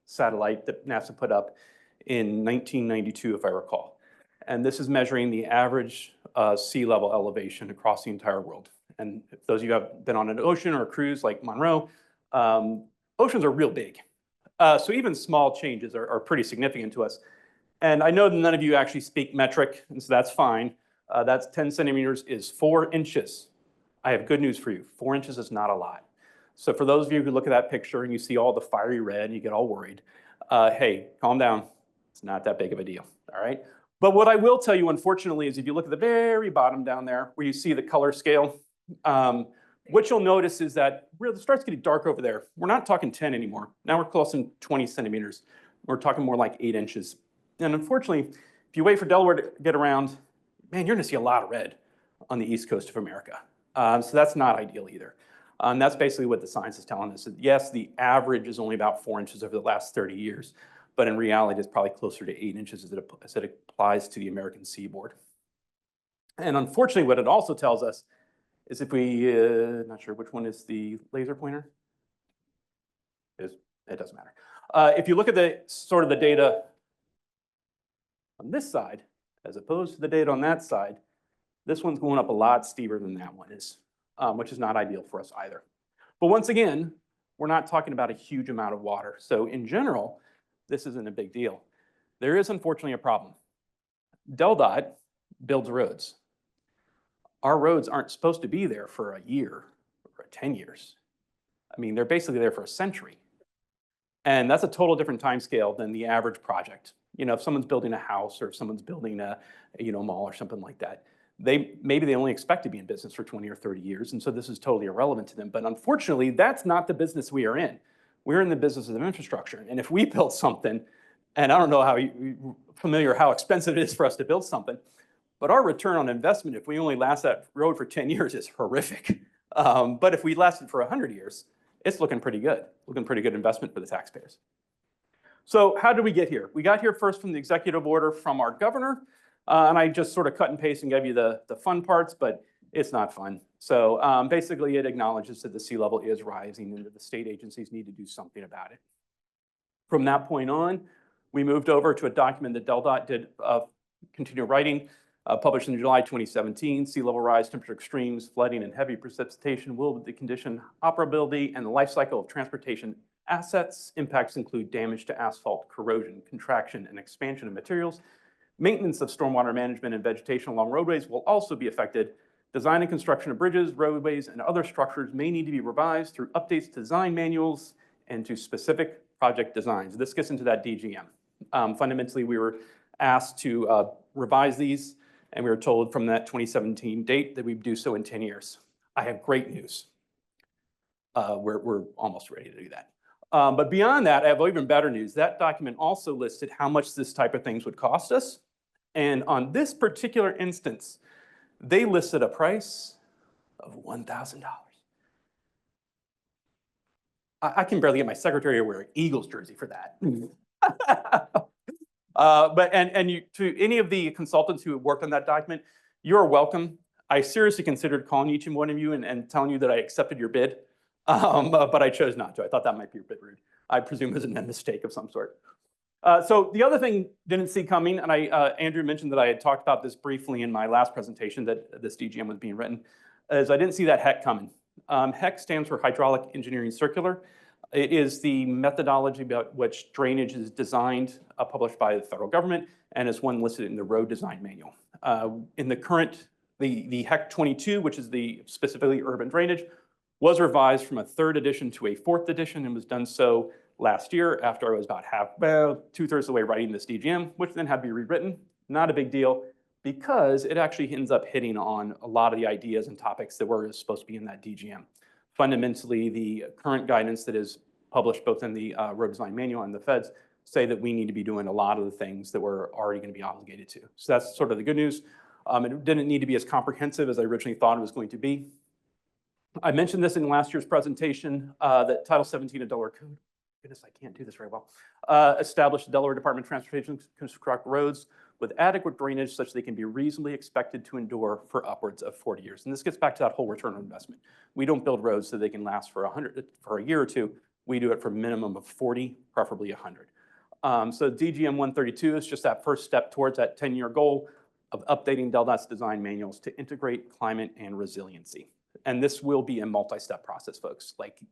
satellite that NASA put up in 1992, if I recall. And this is measuring the average sea level elevation across the entire world. And if those of you who have been on an ocean or a cruise like Monroe, oceans are real big. So even small changes are pretty significant to us. And I know that none of you actually speak metric, and so that's fine. That's 10 centimeters is 4 inches. I have good news for you. 4 inches is not a lot. So for those of you who look at that picture and you see all the fiery red and you get all worried, hey, calm down. It's not that big of a deal, all right? But what I will tell you, unfortunately, is if you look at the very bottom down there where you see the color scale, what you'll notice is that it starts getting dark over there. We're not talking 10 anymore. Now we're close to 20 centimeters. We're talking more like 8 inches. And unfortunately, if you wait for Delaware to get around, man, you're gonna see a lot of red on the East Coast of America. So that's not ideal either. And that's basically what the science is telling us. That yes, the average is only about 4 inches over the last 30 years, but in reality, it's probably closer to 8 inches as it applies to the American seaboard. And unfortunately, what it also tells us is if we, not sure which one is the laser pointer. It doesn't matter. If you look at the sort of the data on this side, as opposed to the data on that side, this one's going up a lot steeper than that one is, which is not ideal for us either. But once again, we're not talking about a huge amount of water. So in general, this isn't a big deal. There is unfortunately a problem. DelDOT builds roads. Our roads aren't supposed to be there for a year or 10 years. I mean, they're basically there for a century. And that's a total different time scale than the average project. You know, if someone's building a house or if someone's building a mall or something like that, maybe they only expect to be in business for 20 or 30 years. And so this is totally irrelevant to them. But unfortunately, that's not the business we are in. We're in the business of infrastructure. And if we build something, and I don't know how familiar how expensive it is for us to build something, but our return on investment, if we only last that road for 10 years, is horrific. But if we lasted for 100 years, it's looking pretty good investment for the taxpayers. So how did we get here? We got here first from the executive order from our governor. And I just sort of cut and paste and gave you the fun parts, but It's not fun. So basically, it acknowledges that the sea level is rising and that the state agencies need to do something about it. From that point on, we moved over to a document that DelDOT did continue writing, published in July 2017. Sea level rise, temperature extremes, flooding, and heavy precipitation will the condition operability and the life cycle of transportation assets. Impacts include damage to asphalt, corrosion, contraction, and expansion of materials. Maintenance of stormwater management and vegetation along roadways will also be affected. Design and construction of bridges, roadways, and other structures may need to be revised through updates to design manuals and to specific project designs. This gets into that DGM. Fundamentally, we were asked to revise these, and we were told from that 2017 date that we'd do so in 10 years. I have great news. We're almost ready to do that. But beyond that, I have even better news. That document also listed how much this type of things would cost us. And on this particular instance, they listed a price of $1,000. I can barely get my secretary to wear an Eagles jersey for that. To any of the consultants who have worked on that document, you're welcome. I seriously considered calling each and one of you and telling you that I accepted your bid, but I chose not to. I thought that might be a bit rude. I presume it was a mistake of some sort. So the other thing didn't see coming, and Andrew mentioned that I had talked about this briefly in my last presentation that this DGM was being written, is I didn't see that HEC coming. HEC stands for Hydraulic Engineering Circular. It is the methodology about which drainage is designed, published by the federal government, and is one listed in the road design manual. In the current, the HEC 22, which is the specifically urban drainage, was revised from a 3rd edition to a 4th edition and was done so last year after I was about 2/3 of the way writing this DGM, which then had to be rewritten. Not a big deal because it actually ends up hitting on a lot of the ideas and topics that were supposed to be in that DGM. Fundamentally, the current guidance that is published both in the road design manual and the feds say that we need to be doing a lot of the things that we're already going to be obligated to. So that's sort of the good news. It didn't need to be as comprehensive as I originally thought it was going to be. I mentioned this in last year's presentation, that Title 17 of Delaware Code, goodness, I can't do this very well, established the Delaware Department of Transportation to construct roads with adequate drainage such they can be reasonably expected to endure for upwards of 40 years. And this gets back to that whole return on investment. We don't build roads so they can last for a year or two. We do it for a minimum of 40, preferably 100. So DGM 132 is just that first step towards that 10-year goal of updating DelDOT's design manuals to integrate climate and resiliency. And this will be a multi-step process, folks. Like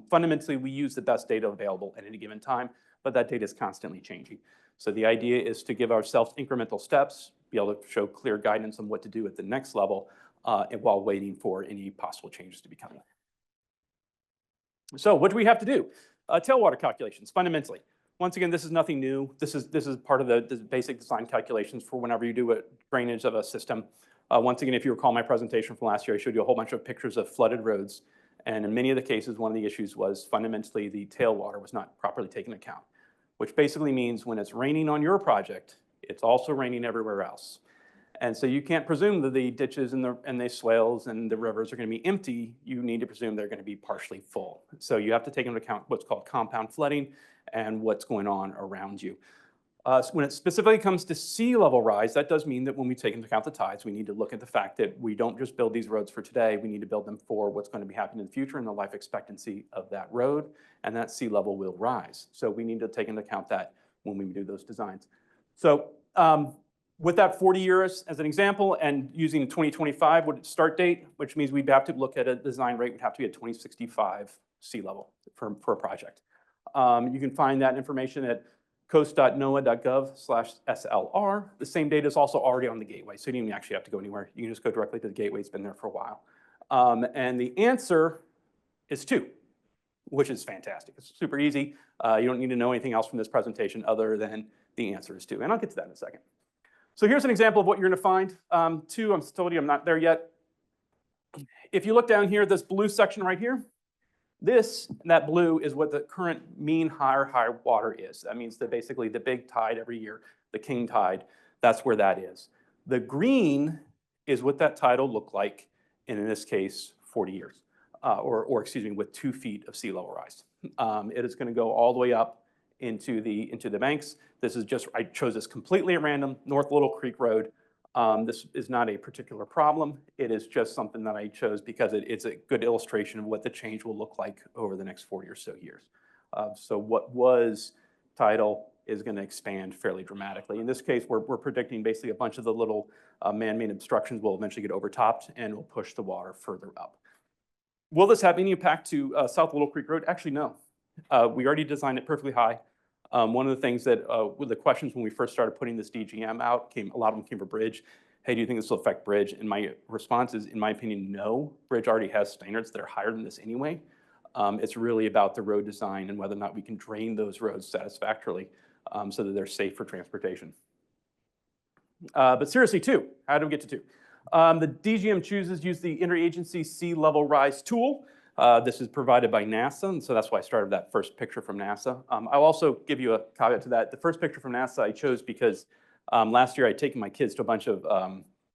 fundamentally, we use the best data available at any given time, but that data is constantly changing. So the idea is to give ourselves incremental steps, be able to show clear guidance on what to do at the next level, and while waiting for any possible changes to be coming. So what do we have to do? Tailwater calculations, fundamentally. Once again, this is nothing new. This is part of the basic design calculations for whenever you do a drainage of a system. Once again, if you recall my presentation from last year, I showed you a whole bunch of pictures of flooded roads. And in many of the cases, one of the issues was fundamentally the tailwater was not properly taken into account, which basically means when it's raining on your project, it's also raining everywhere else. And so you can't presume that the ditches and the swales and the rivers are going to be empty. You need to presume they're going to be partially full. So you have to take into account what's called compound flooding and what's going on around you. When it specifically comes to sea level rise, that does mean that when we take into account the tides, we need to look at the fact that we don't just build these roads for today, we need to build them for what's going to be happening in the future and the life expectancy of that road, and that sea level will rise. So we need to take into account that when we do those designs. So with that 40 years as an example, and using 2025 would start date, which means we'd have to look at a design rate would have to be at 2065 sea level for a project. You can find that information at coast.noaa.gov/SLR. The same data is also already on the gateway, so you don't even actually have to go anywhere. You can just go directly to the gateway. It's been there for a while. And the answer is 2, which is fantastic. It's super easy. You don't need to know anything else from this presentation other than the answer is 2. And I'll get to that in a second. So here's an example of what you're going to find. 2, I'm still telling you I'm not there yet. If you look down here, this blue section right here, that blue is what the current mean high water is. That means that basically the big tide every year, the king tide, that's where that is. The green is what that tide will look like in this case, 40 years, or excuse me, with 2 feet of sea level rise. It is going to go all the way up into the banks. This is just, I chose this completely at random, North Little Creek Road. This is not a particular problem. It is just something that I chose because it's a good illustration of what the change will look like over the next 40 or so years. So what was tidal is going to expand fairly dramatically. In this case, we're predicting basically a bunch of the little man-made obstructions will eventually get overtopped and will push the water further up. Will this have any impact to South Little Creek Road? Actually, no. We already designed it perfectly high. One of the things that, with the questions when we first started putting this DGM out, a lot of them came for bridge. Hey, do you think this will affect bridge? And my response is, in my opinion, no. Bridge already has standards that are higher than this anyway. It's really about the road design and whether or not we can drain those roads satisfactorily so that they're safe for transportation. But seriously, 2, how do we get to 2? The DGM use the Interagency Sea Level Rise tool. This is provided by NASA, and so that's why I started that first picture from NASA. I'll also give you a caveat to that. The first picture from NASA I chose because last year I'd taken my kids to a bunch of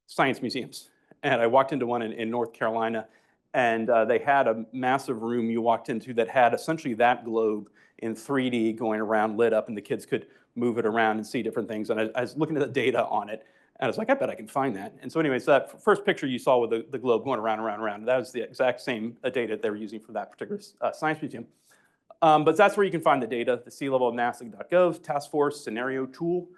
science museums, and I walked into one in North Carolina, and they had a massive room you walked into that had essentially that globe in 3D going around, lit up, and the kids could move it around and see different things. And I was looking at the data on it, and I was like, I bet I can find that. And so anyway, so that first picture you saw with the globe going around, that was the exact same data they were using for that particular science museum. But that's where you can find the data, the sea level of NASA.gov task force scenario tool.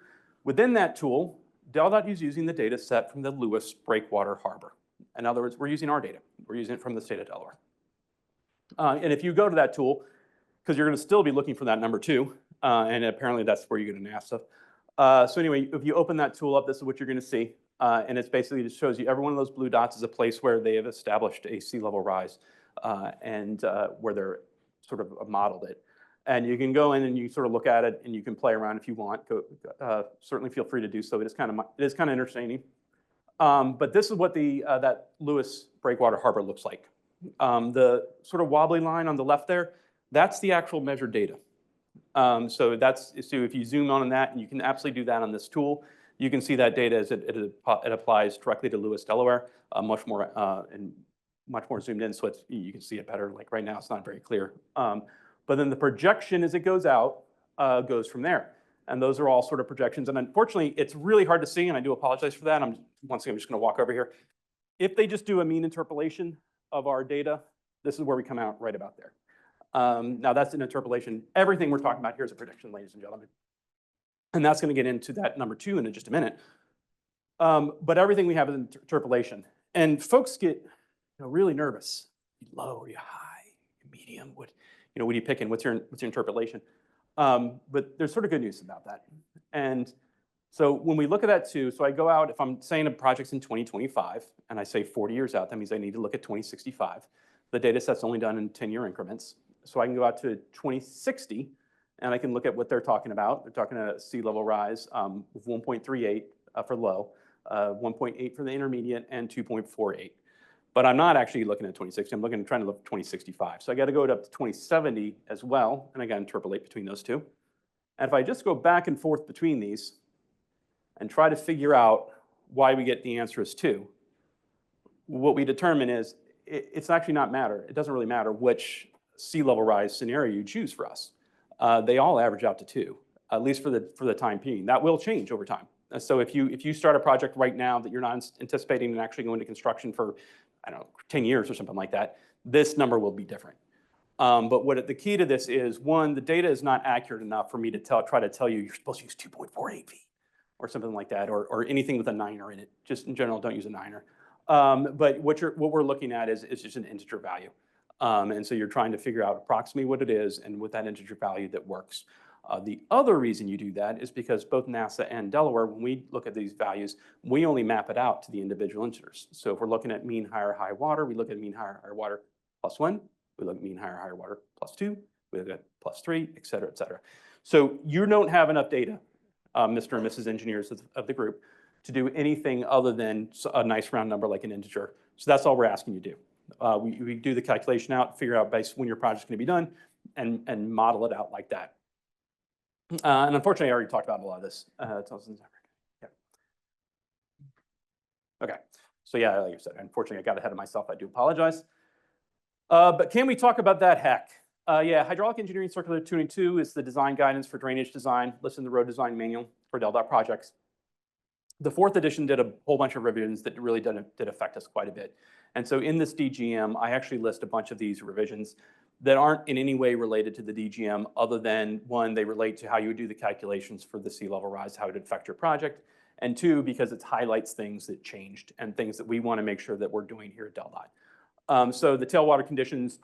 Within that tool, Del.Dot is using the data set from the Lewis Breakwater Harbor. In other words, we're using our data. We're using it from the state of Delaware. And if you go to that tool, because you're going to still be looking for that number 2, and apparently that's where you go to NASA. So anyway, if you open that tool up, this is what you're going to see. And it's basically just shows you every one of those blue dots is a place where they have established a sea level rise and where they're sort of modeled it. And you can go in and you sort of look at it and you can play around if you want. Certainly feel free to do so. It is kind of entertaining. But this is what that Lewis Breakwater Harbor looks like. The sort of wobbly line on the left there, that's the actual measured data. So if you zoom on that, and you can absolutely do that on this tool, you can see that data as it applies directly to Lewis, Delaware, much more zoomed in, so you can see it better. Like right now, it's not very clear. But then the projection as it goes out goes from there. And those are all sort of projections. And unfortunately, it's really hard to see, and I do apologize for that. Once again, I'm just going to walk over here. If they just do a mean interpolation of our data, this is where we come out right about there. Now, that's an interpolation. Everything we're talking about here is a prediction, ladies and gentlemen. And that's going to get into that number 2 in just a minute. But everything we have is interpolation. And folks get really nervous. Are you low? Are you high? Medium? What are you picking? What's your interpolation? But there's sort of good news about that. And so when we look at that too, so I go out, if I'm saying a project's in 2025, and I say 40 years out, that means I need to look at 2065. The data set's only done in 10-year increments. So I can go out to 2060, and I can look at what they're talking about. They're talking a sea level rise of 1.38 for low, 1.8 for the intermediate, and 2.48. But I'm not actually looking at 2060. I'm trying to look at 2065. So I got to go up to 2070 as well, and I got to interpolate between those two. And if I just go back and forth between these and try to figure out why we get the answer as 2, what we determine is it's actually not matter. It doesn't really matter which sea level rise scenario you choose for us. They all average out to 2, at least for the time being. That will change over time. So if you start a project right now that you're not anticipating and actually going to construction for, I don't know, 10 years or something like that, this number will be different. But the key to this is, one, the data is not accurate enough for me to try to tell you you're supposed to use 2.48 feet or something like that, or anything with a 9er in it. Just in general, don't use a 9er. But what we're looking at is just an integer value. And so you're trying to figure out approximately what it is and with that integer value that works. The other reason you do that is because both NASA and Delaware, when we look at these values, we only map it out to the individual integers. So if we're looking at mean higher high water, we look at mean higher higher water +1. We look at mean higher higher water +2. We look at +3, et cetera, et cetera. So you don't have enough data, Mr. and Mrs. Engineers of the group, to do anything other than a nice round number like an integer. So that's all we're asking you to do. We do the calculation out, figure out based when your project's going to be done, and model it out like that. And unfortunately, I already talked about a lot of this. Yeah. Okay. So yeah, like I said, unfortunately, I got ahead of myself. I do apologize. But can we talk about that heck? Yeah, Hydraulic Engineering Circular Tuning 2 is the design guidance for drainage design. Listen to the road design manual for Del.Dot projects. The fourth edition did a whole bunch of revisions that really did affect us quite a bit. And so in this DGM, I actually list a bunch of these revisions that aren't in any way related to the DGM other than one, they relate to how you would do the calculations for the sea level rise, how it would affect your project. And two, because it highlights things that changed and things that we want to make sure that we're doing here at DelDOT. So the tailwater conditions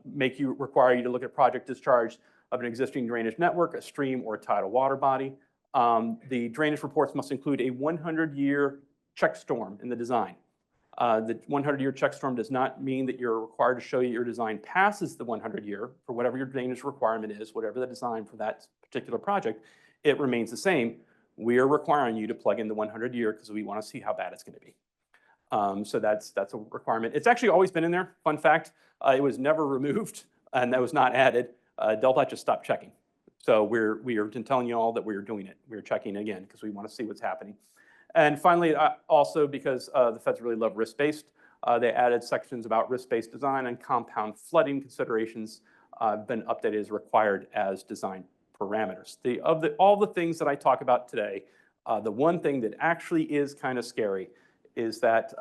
require you to look at project discharge of an existing drainage network, a stream or a tidal water body. The drainage reports must include a 100-year check storm in the design. The 100-year check storm does not mean that you're required to show your design passes the 100-year for whatever your drainage requirement is, whatever the design for that particular project, it remains the same. We are requiring you to plug in the 100-year because we want to see how bad it's going to be. So that's a requirement. It's actually always been in there. Fun fact, it was never removed and that was not added. DelDOT just stopped checking. So we are telling you all that we're doing it. We're checking again because we want to see what's happening. And finally, also because the feds really love risk-based, they added sections about risk-based design and compound flooding considerations been updated as required as design parameters. All the things that I talk about today, the one thing that actually is kind of scary is that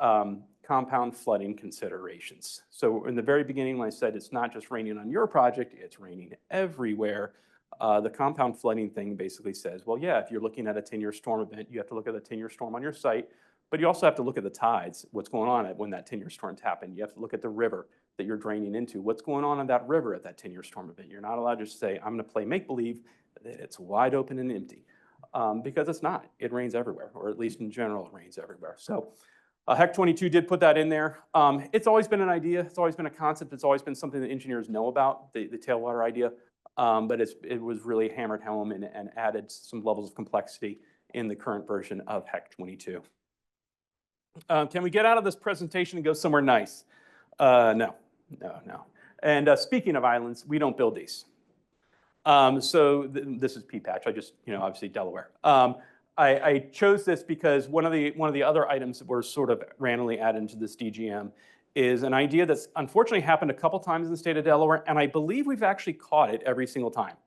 compound flooding considerations. So in the very beginning, when I said it's not just raining on your project, it's raining everywhere. The compound flooding thing basically says, well, yeah, if you're looking at a 10-year storm event, you have to look at the 10-year storm on your site, but you also have to look at the tides, what's going on when that 10-year storm's happened. You have to look at the river that you're draining into, what's going on in that river at that 10-year storm event. You're not allowed to just say, I'm going to play make-believe that it's wide open and empty, because it's not. It rains everywhere, or at least in general, it rains everywhere. So HEC 22 did put that in there. It's always been an idea. It's always been a concept. It's always been something that engineers know about, the tailwater idea. But it was really hammered home and added some levels of complexity in the current version of HEC 22. Can we get out of this presentation and go somewhere nice? No. And speaking of islands, we don't build these. So this is P-Patch. I just, obviously Delaware. I chose this because one of the other items that were sort of randomly added into this DGM is an idea that's unfortunately happened a couple times in the state of Delaware, and I believe we've actually caught it every single time.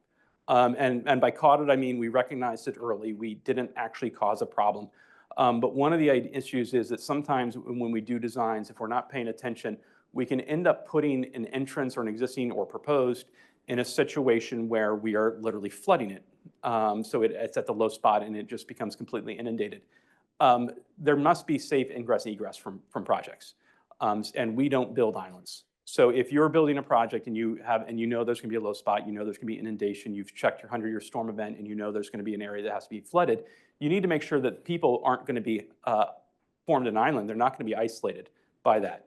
And by caught it, I mean we recognized it early. We didn't actually cause a problem. But one of the issues is that sometimes when we do designs, if we're not paying attention, we can end up putting an entrance or an existing or proposed in a situation where we are literally flooding it. So it's at the low spot and it just becomes completely inundated. There must be safe ingress egress from projects. And we don't build islands. So if you're building a project and you know there's going to be a low spot, you know there's going to be inundation, you've checked your 100-year storm event, and you know there's going to be an area that has to be flooded, you need to make sure that people aren't going to be formed an island. They're not going to be isolated by that.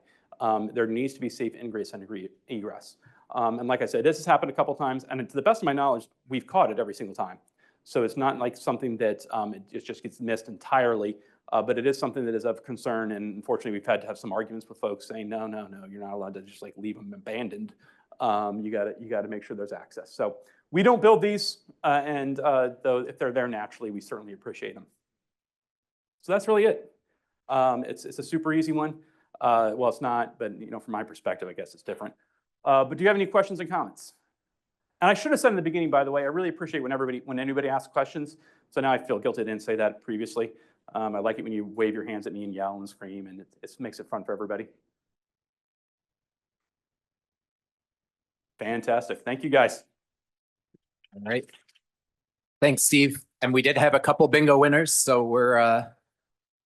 There needs to be safe ingress and egress. And like I said, this has happened a couple times, and to the best of my knowledge, we've caught it every single time. So it's not like something that it just gets missed entirely. But it is something that is of concern, and unfortunately, we've had to have some arguments with folks saying, no, you're not allowed to just like leave them abandoned. You got to make sure there's access. So we don't build these, and though if they're there naturally, we certainly appreciate them. So that's really it. It's a super easy one. Well, it's not, but from my perspective, I guess it's different. But do you have any questions and comments? And I should have said in the beginning, by the way, I really appreciate when anybody asks questions. So now I feel guilty I didn't say that previously. I like it when you wave your hands at me and yell and scream, and it makes it fun for everybody. Fantastic. Thank you, guys. All right. Thanks, Steve. And we did have a couple bingo winners, so we're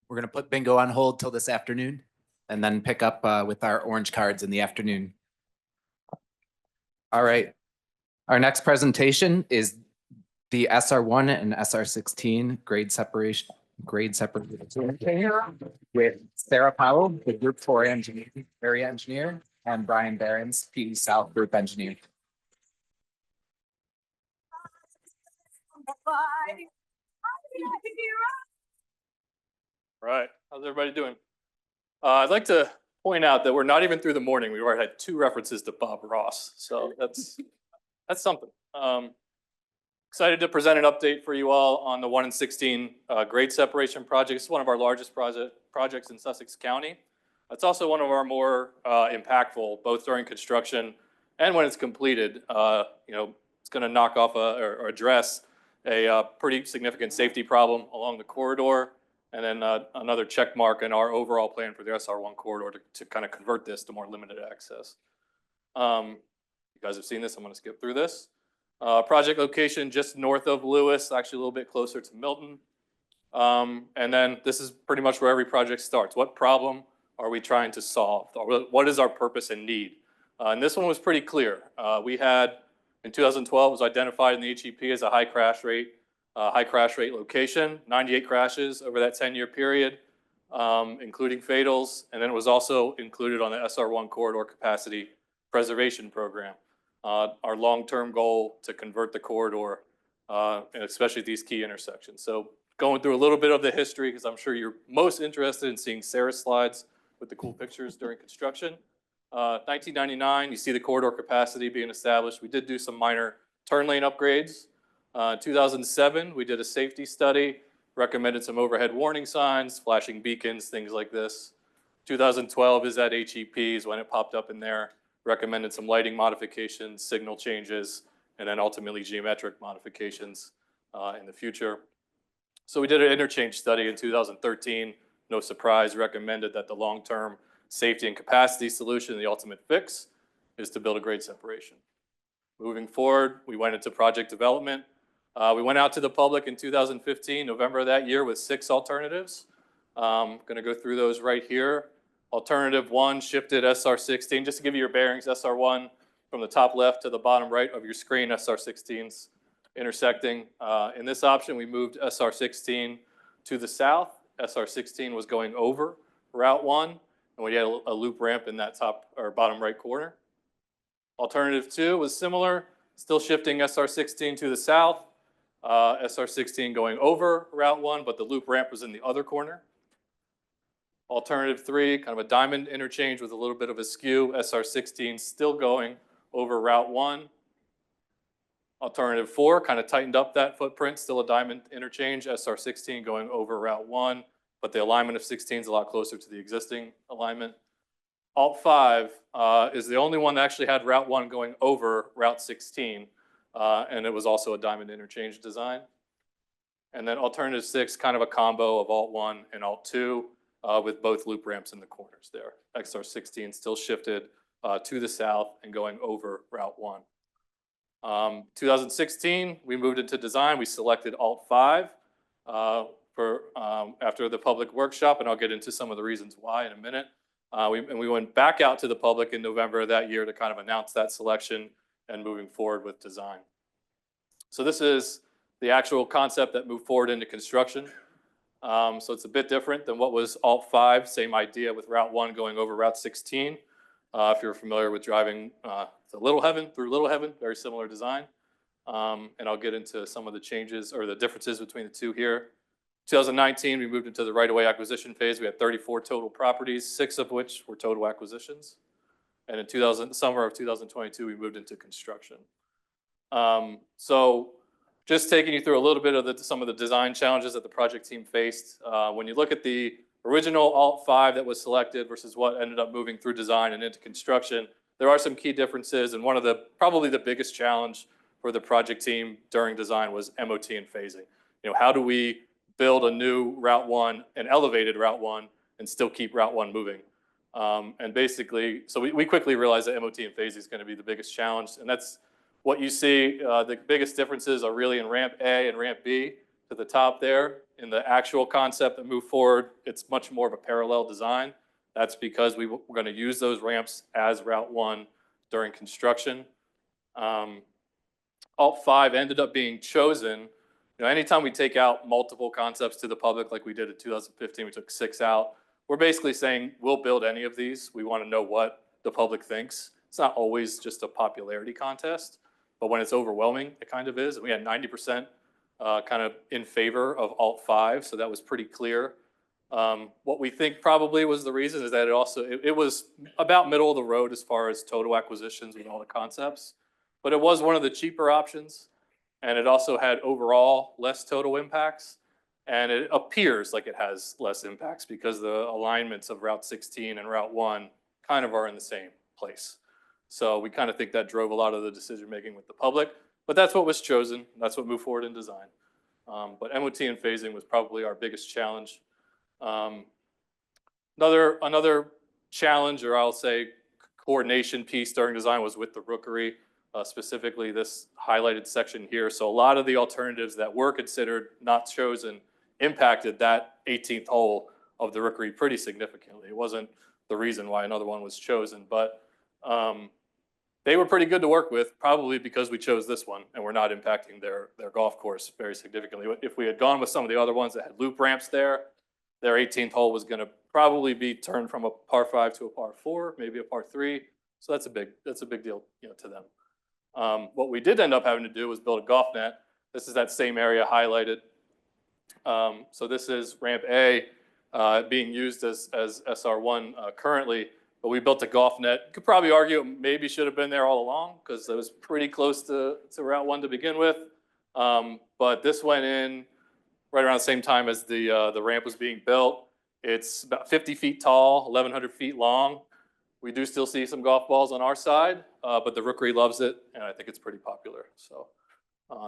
going to put bingo on hold till this afternoon and then pick up with our orange cards in the afternoon. All right. Our next presentation is the SR1 and SR16 grade separation with Sarah Powell, the Group 4 area engineer, and Brian Behrens, PE South Group engineer. All right, how's everybody doing? I'd like to point out that we're not even through the morning. We've already had 2 references to Bob Ross, so that's something. Excited to present an update for you all on the 1 and 16 grade separation project. It's one of our largest projects in Sussex County. It's also one of our more impactful, both during construction and when it's completed. It's going to knock off or address a pretty significant safety problem along the corridor and then another check mark in our overall plan for the SR1 corridor to kind of convert this to more limited access. You guys have seen this. I'm going to skip through this. Project location just north of Lewis, actually a little bit closer to Milton. And then this is pretty much where every project starts. What problem are we trying to solve? What is our purpose and need? And this one was pretty clear. We had, in 2012, was identified in the HEP as a high crash rate location, 98 crashes over that 10-year period, including fatals. And then it was also included on the SR1 corridor capacity preservation program. Our long-term goal to convert the corridor, and especially these key intersections. So going through a little bit of the history, because I'm sure you're most interested in seeing Sarah's slides with the cool pictures during construction. 1999, you see the corridor capacity being established. We did do some minor turn lane upgrades. 2007, we did a safety study, recommended some overhead warning signs, flashing beacons, things like this. 2012 is at HEPs when it popped up in there, recommended some lighting modifications, signal changes, and then ultimately geometric modifications in the future. So we did an interchange study in 2013. No surprise, recommended that the long-term safety and capacity solution, the ultimate fix, is to build a grade separation. Moving forward, we went into project development. We went out to the public in 2015, November of that year, with 6 alternatives. I'm going to go through those right here. Alternative 1 shifted SR16. Just to give you your bearings, SR1 from the top left to the bottom right of your screen, SR16's intersecting. In this option, we moved SR16 to the south. SR16 was going over Route 1, and we had a loop ramp in that top or bottom right corner. Alternative 2 was similar, still shifting SR16 to the south. SR16 going over Route 1, but the loop ramp was in the other corner. Alternative 3, kind of a diamond interchange with a little bit of a skew. SR16 still going over Route 1. Alternative 4 kind of tightened up that footprint, still a diamond interchange. SR16 going over Route 1, but the alignment of 16 is a lot closer to the existing alignment. Alt 5 is the only one that actually had Route 1 going over Route 16, and it was also a diamond interchange design. And then alternative 6, kind of a combo of Alt 1 and Alt 2 with both loop ramps in the corners there. XR16 still shifted to the south and going over Route 1. 2016, we moved into design. We selected Alt 5 after the public workshop, and I'll get into some of the reasons why in a minute. We went back out to the public in November of that year to kind of announce that selection and moving forward with design. So this is the actual concept that moved forward into construction. So it's a bit different than what was Alt 5, same idea with Route 1 going over Route 16. If you're familiar with driving to Little Heaven, through Little Heaven, very similar design. And I'll get into some of the changes or the differences between the two here. 2019, we moved into the right-of-way acquisition phase. We had 34 total properties, 6 of which were total acquisitions. And in summer of 2022, we moved into construction. So just taking you through a little bit of some of the design challenges that the project team faced. When you look at the original Alt 5 that was selected versus what ended up moving through design and into construction, there are some key differences. And one of probably the biggest challenge for the project team during design was MOT and phasing. You know, how do we build a new Route 1, an elevated Route 1, and still keep Route 1 moving? And basically, so we quickly realized that MOT and phasing is going to be the biggest challenge. And that's what you see. The biggest differences are really in Ramp A and Ramp B to the top there. In the actual concept that moved forward, it's much more of a parallel design. That's because we're going to use those ramps as Route 1 during construction. Alt 5 ended up being chosen. You know, anytime we take out multiple concepts to the public, like we did in 2015, we took 6 out. We're basically saying we'll build any of these. We want to know what the public thinks. It's not always just a popularity contest, but when it's overwhelming, it kind of is. We had 90% kind of in favor of Alt 5, so that was pretty clear. What we think probably was the reason is that it was about middle of the road as far as total acquisitions with all the concepts, but it was one of the cheaper options, and it also had overall less total impacts, and it appears like it has less impacts because the alignments of Route 16 and Route 1 kind of are in the same place. So we kind of think that drove a lot of the decision making with the public, but that's what was chosen. That's what moved forward in design. But MOT and phasing was probably our biggest challenge. Another challenge, or I'll say coordination piece during design, was with the rookery, specifically this highlighted section here. So a lot of the alternatives that were considered, not chosen, impacted that 18th hole of the rookery pretty significantly. It wasn't the reason why another one was chosen, but they were pretty good to work with, probably because we chose this one and we're not impacting their golf course very significantly. If we had gone with some of the other ones that had loop ramps there, their 18th hole was going to probably be turned from a par 5 to a par 4, maybe a par 3. So that's a big deal, to them. What we did end up having to do was build a golf net. This is that same area highlighted. So this is ramp A being used as SR1 currently, but we built a golf net. You could probably argue it maybe should have been there all along because it was pretty close to Route 1 to begin with. But this went in right around the same time as the ramp was being built. It's about 50 feet tall, 1,100 feet long. We do still see some golf balls on our side, but the rookery loves it, and I think it's pretty popular. So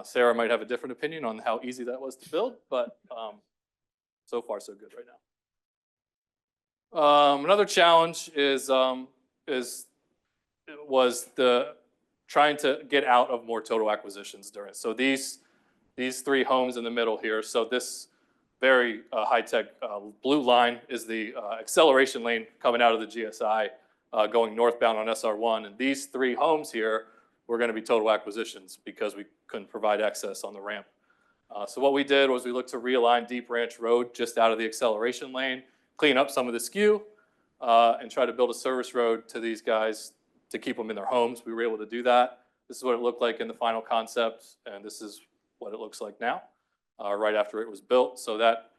Sarah might have a different opinion on how easy that was to build, but so far so good right now. Another challenge was the trying to get out of more total acquisitions during. So these three homes in the middle here. So this very high-tech blue line is the acceleration lane coming out of the GSI, going northbound on SR1. And these three homes here were going to be total acquisitions because we couldn't provide access on the ramp. So what we did was we looked to realign Deep Ranch Road just out of the acceleration lane, clean up some of the skew, and try to build a service road to these guys to keep them in their homes. We were able to do that. This is what it looked like in the final concept, and this is what it looks like now, right after it was built. So that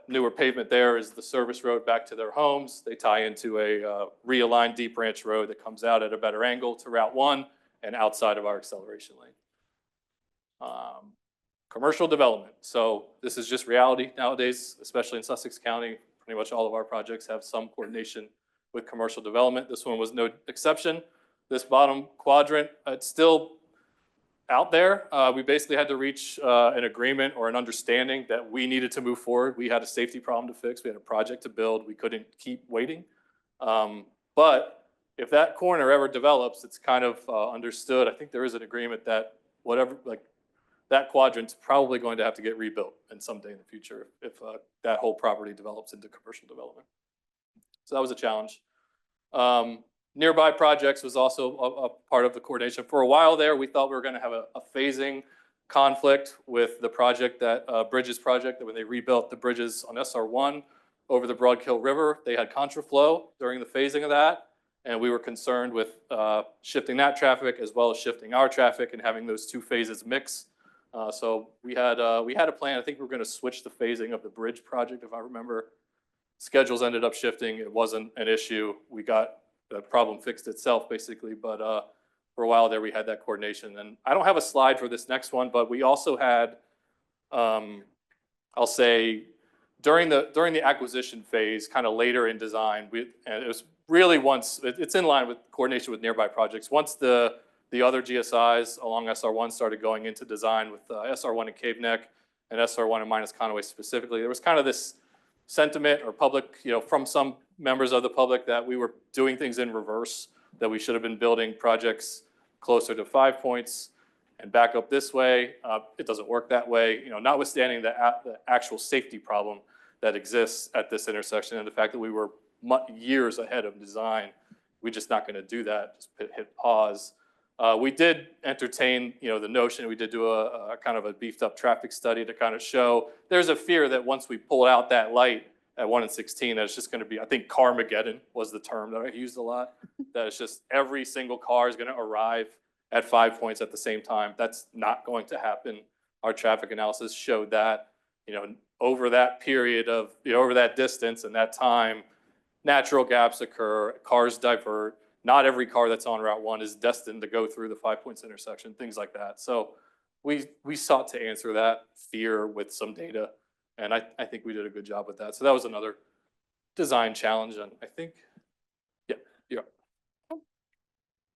newer pavement there is the service road back to their homes. They tie into a realigned Deep Ranch Road that comes out at a better angle to Route 1 and outside of our acceleration lane. Commercial development. So this is just reality nowadays, especially in Sussex County. Pretty much all of our projects have some coordination with commercial development. This one was no exception. This bottom quadrant, it's still out there. We basically had to reach an agreement or an understanding that we needed to move forward. We had a safety problem to fix. We had a project to build. We couldn't keep waiting. But if that corner ever develops, it's kind of understood. I think there is an agreement that whatever, like that quadrant's probably going to have to get rebuilt in someday in the future if that whole property develops into commercial development. So that was a challenge. Nearby projects was also a part of the coordination. For a while there, we thought we were going to have a phasing conflict with the project that Bridges project, that when they rebuilt the bridges on SR1 over the Broadkill River, they had contraflow during the phasing of that. And we were concerned with shifting that traffic as well as shifting our traffic and having those two phases mix. So we had a plan. I think we were going to switch the phasing of the bridge project, if I remember. Schedules ended up shifting. It wasn't an issue. We got the problem fixed itself, basically. But for a while there, we had that coordination. And I don't have a slide for this next one, but we also had, I'll say, during the acquisition phase, kind of later in design, and it was really once, it's in line with coordination with nearby projects. Once the other GSIs along SR1 started going into design with SR1 and Cave Neck and SR1 and Minas Conway specifically, there was kind of this sentiment or public, from some members of the public that we were doing things in reverse, that we should have been building projects closer to 5 points and back up this way. It doesn't work that way, notwithstanding the actual safety problem that exists at this intersection and the fact that we were years ahead of design. We're just not going to do that, just hit pause. We did entertain, the notion, we did do a kind of a beefed up traffic study to kind of show there's a fear that once we pull out that light at 1 and 16, that it's just going to be, I think Carmageddon was the term that I used a lot, that it's just every single car is going to arrive at 5 points at the same time. That's not going to happen. Our traffic analysis showed that, over that period of, over that distance and that time, natural gaps occur, cars divert. Not every car that's on Route 1 is destined to go through the 5 points intersection, things like that. So we sought to answer that fear with some data, and I think we did a good job with that. So that was another design challenge, and I think, yeah.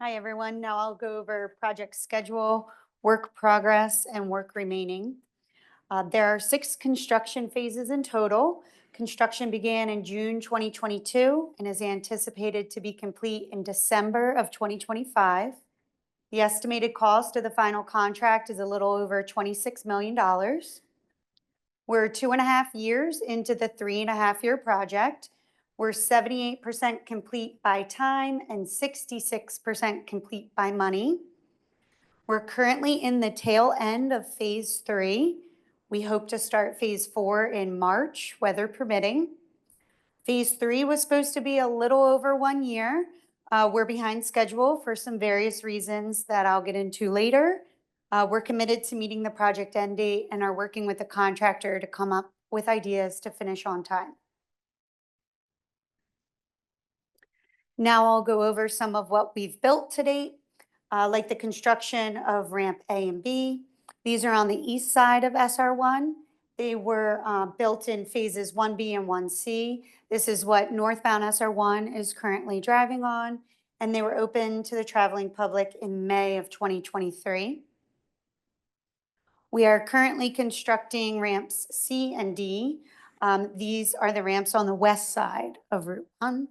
Hi, everyone. Now I'll go over project schedule, work progress, and work remaining. There are 6 construction phases in total. Construction began in June 2022 and is anticipated to be complete in December of 2025. The estimated cost of the final contract is a little over $26 million. We're 2.5 years into the 3.5-year project. We're 78% complete by time and 66% complete by money. We're currently in the tail end of phase 3. We hope to start phase 4 in March, weather permitting. Phase 3 was supposed to be a little over 1 year. We're behind schedule for some various reasons that I'll get into later. We're committed to meeting the project end date and are working with the contractor to come up with ideas to finish on time. Now I'll go over some of what we've built to date, like the construction of ramp A and B. These are on the east side of SR1. They were built in phases 1B and 1C. This is what northbound SR1 is currently driving on, and they were open to the traveling public in May of 2023. We are currently constructing ramps C and D. These are the ramps on the west side of Route 1.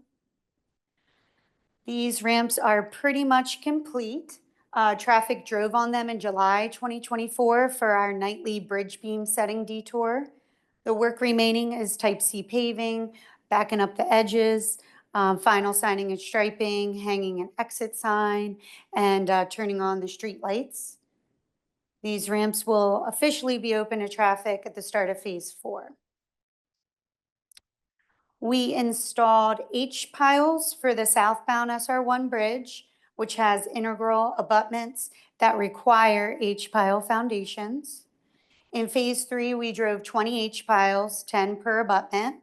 These ramps are pretty much complete. Traffic drove on them in July 2024 for our nightly bridge beam setting detour. The work remaining is type C paving, backing up the edges, final signing and striping, hanging an exit sign, and turning on the street lights. These ramps will officially be open to traffic at the start of phase 4. We installed H-piles for the southbound SR1 bridge, which has integral abutments that require H-pile foundations. In phase 3, we drove 20 H-piles, 10 per abutment,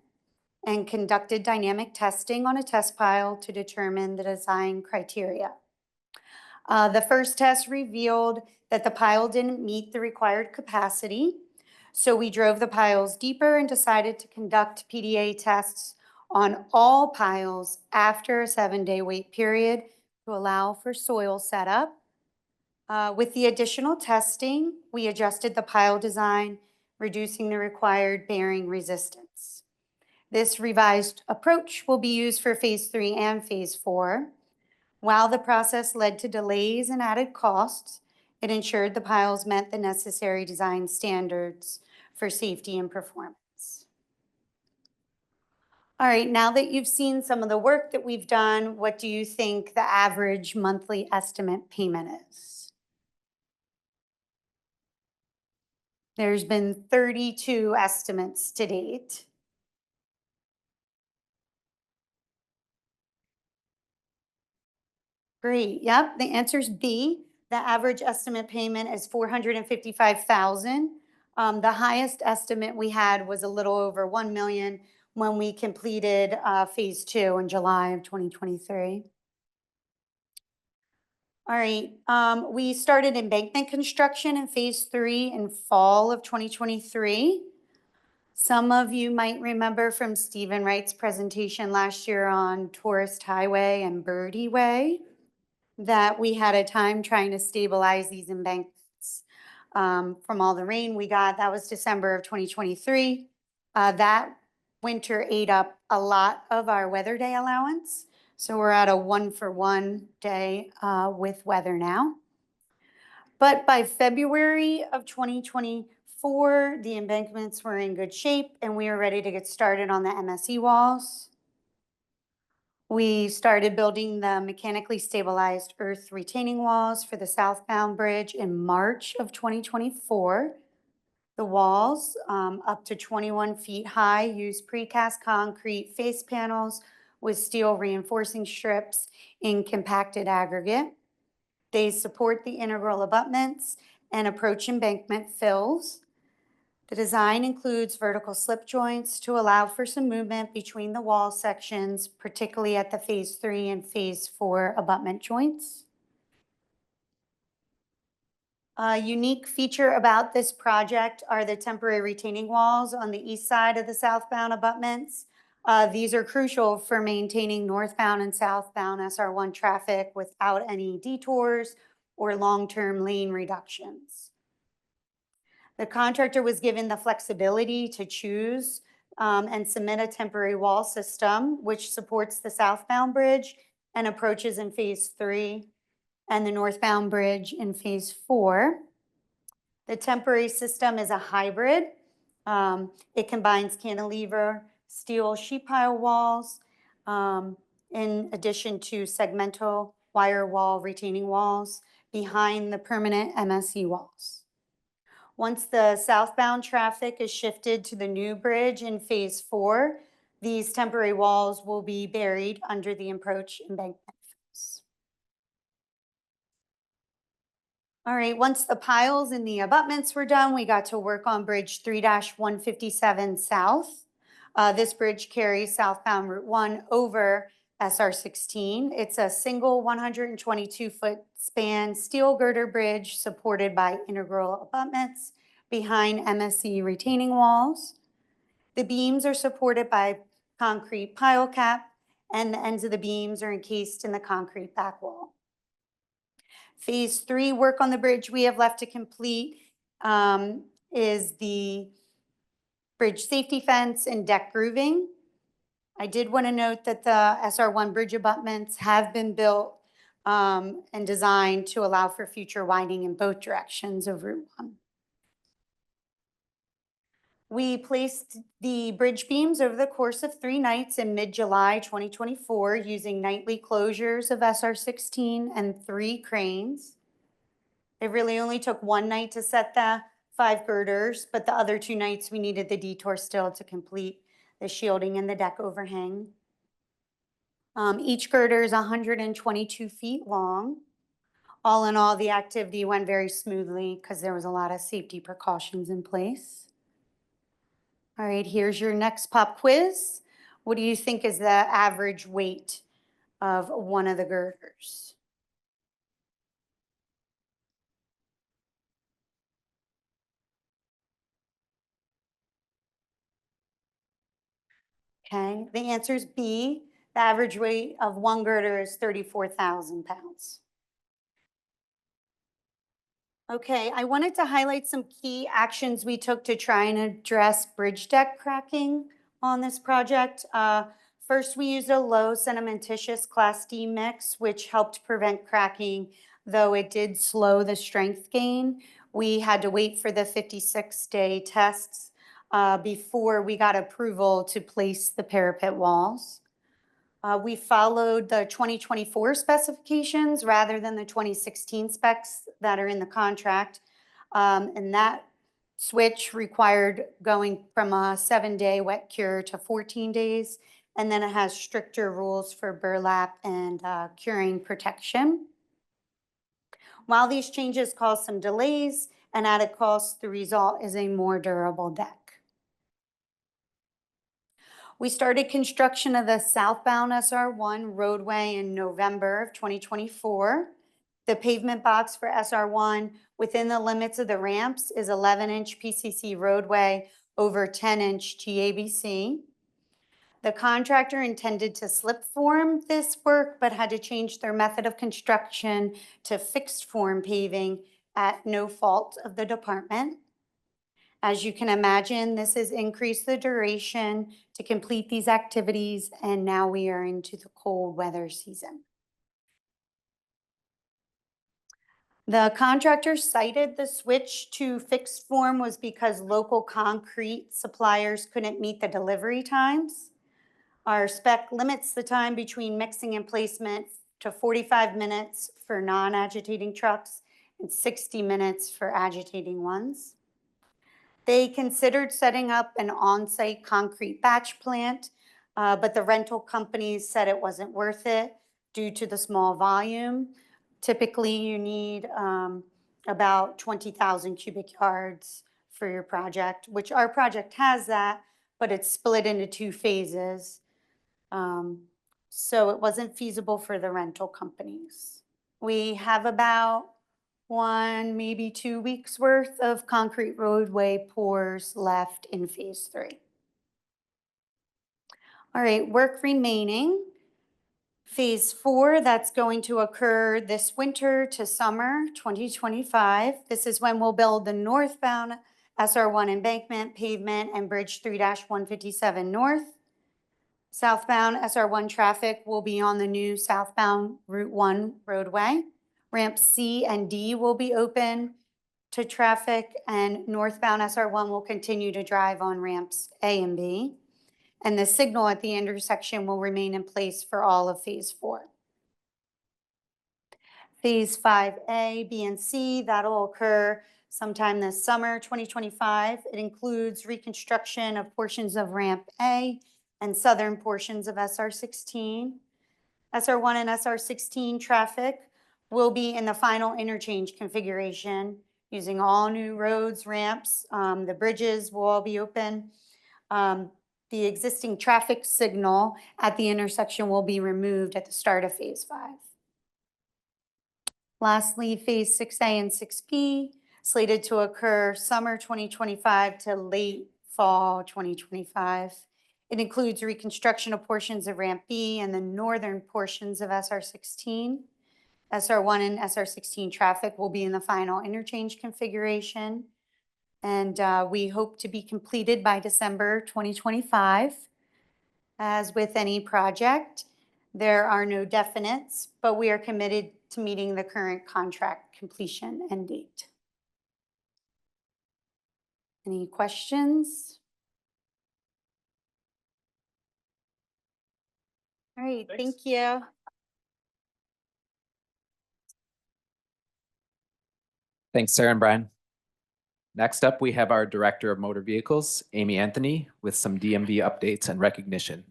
and conducted dynamic testing on a test pile to determine the design criteria. The first test revealed that the pile didn't meet the required capacity, so we drove the piles deeper and decided to conduct PDA tests on all piles after a 7-day wait period to allow for soil setup. With the additional testing, we adjusted the pile design, reducing the required bearing resistance. This revised approach will be used for phase 3 and phase 4. While the process led to delays and added costs, it ensured the piles met the necessary design standards for safety and performance. All right, now that you've seen some of the work that we've done, what do you think the average monthly estimate payment is? There's been 32 estimates to date. Great, yep, the answer is B. The average estimate payment is $455,000. The highest estimate we had was a little over $1 million when we completed phase 2 in July of 2023. All right, we started embankment construction in phase 3 in fall of 2023. Some of you might remember from Stephen Wright's presentation last year on Tourist Highway and Birdie Way that we had a time trying to stabilize these embankments from all the rain we got. That was December of 2023. That winter ate up a lot of our weather day allowance. So we're at a 1-for-1 day with weather now. But by February of 2024, the embankments were in good shape and we were ready to get started on the MSE walls. We started building the mechanically stabilized earth retaining walls for the southbound bridge in March of 2024. The walls, up to 21 feet high, use precast concrete face panels with steel reinforcing strips in compacted aggregate. They support the integral abutments and approach embankment fills. The design includes vertical slip joints to allow for some movement between the wall sections, particularly at the phase 3 and phase 4 abutment joints. A unique feature about this project are the temporary retaining walls on the east side of the southbound abutments. These are crucial for maintaining northbound and southbound SR1 traffic without any detours or long-term lane reductions. The contractor was given the flexibility to choose and submit a temporary wall system, which supports the southbound bridge and approaches in phase 3 and the northbound bridge in phase 4. The temporary system is a hybrid. It combines cantilever steel sheet pile walls in addition to segmental wire wall retaining walls behind the permanent MSE walls. Once the southbound traffic is shifted to the new bridge in phase 4, these temporary walls will be buried under the approach embankment fence. All right, once the piles and the abutments were done, we got to work on Bridge 3-157 South. This bridge carries southbound Route 1 over SR 16. It's a single 122-foot span steel girder bridge supported by integral abutments behind MSE retaining walls. The beams are supported by concrete pile cap, and the ends of the beams are encased in the concrete back wall. Phase 3 work on the bridge we have left to complete is the bridge safety fence and deck grooving. I did want to note that the SR1 bridge abutments have been built and designed to allow for future widening in both directions of Route 1. We placed the bridge beams over the course of 3 nights in mid-July 2024 using nightly closures of SR 16 and 3 cranes. It really only took 1 night to set the 5 girders, but the other 2 nights we needed the detour still to complete the shielding and the deck overhang. Each girder is 122 feet long. All in all, the activity went very smoothly because there was a lot of safety precautions in place. All right, here's your next pop quiz. What do you think is the average weight of one of the girders? Okay, the answer is B. The average weight of one girder is 34,000 pounds. Okay, I wanted to highlight some key actions we took to try and address bridge deck cracking on this project. First, we used a low cementitious Class D mix, which helped prevent cracking, though it did slow the strength gain. We had to wait for the 56-day tests before we got approval to place the parapet walls. We followed the 2024 specifications rather than the 2016 specs that are in the contract. And that switch required going from a 7-day wet cure to 14 days. And then it has stricter rules for burlap and curing protection. While these changes caused some delays and added costs, the result is a more durable deck. We started construction of the southbound SR1 roadway in November of 2024. The pavement box for SR1 within the limits of the ramps is 11-inch PCC roadway over 10-inch GABC. The contractor intended to slip form this work, but had to change their method of construction to fixed form paving at no fault of the department. As you can imagine, this has increased the duration to complete these activities, and now we are into the cold weather season. The contractor cited the switch to fixed form was because local concrete suppliers couldn't meet the delivery times. Our spec limits the time between mixing and placement to 45 minutes for non-agitating trucks and 60 minutes for agitating ones. They considered setting up an on-site concrete batch plant, but the rental companies said it wasn't worth it due to the small volume. Typically, you need about 20,000 cubic yards for your project, which our project has that, but it's split into 2 phases. So it wasn't feasible for the rental companies. We have about 1, maybe 2 weeks worth of concrete roadway pours left in phase 3. All right, work remaining. Phase 4, that's going to occur this winter to summer 2025. This is when we'll build the northbound SR1 embankment, pavement, and Bridge 3-157 North. Southbound SR1 traffic will be on the new southbound Route 1 roadway. Ramps C and D will be open to traffic, and northbound SR1 will continue to drive on ramps A and B. And the signal at the intersection will remain in place for all of Phase 4. Phase 5A, B, and C, that'll occur sometime this summer, 2025. It includes reconstruction of portions of Ramp A and southern portions of SR16. SR1 and SR16 traffic will be in the final interchange configuration using all new roads, ramps. The bridges will all be open. The existing traffic signal at the intersection will be removed at the start of Phase 5. Lastly, Phase 6A and 6B, slated to occur summer 2025 to late fall 2025. It includes reconstruction of portions of Ramp B and the northern portions of SR16. SR1 and SR16 traffic will be in the final interchange configuration. And we hope to be completed by December 2025. As with any project, there are no definites, but we are committed to meeting the current contract completion end date. Any questions? All right, thank you. Thanks, Sarah and Brian. Next up, we have our Director of Motor Vehicles, Amy Anthony, with some DMV updates and recognition.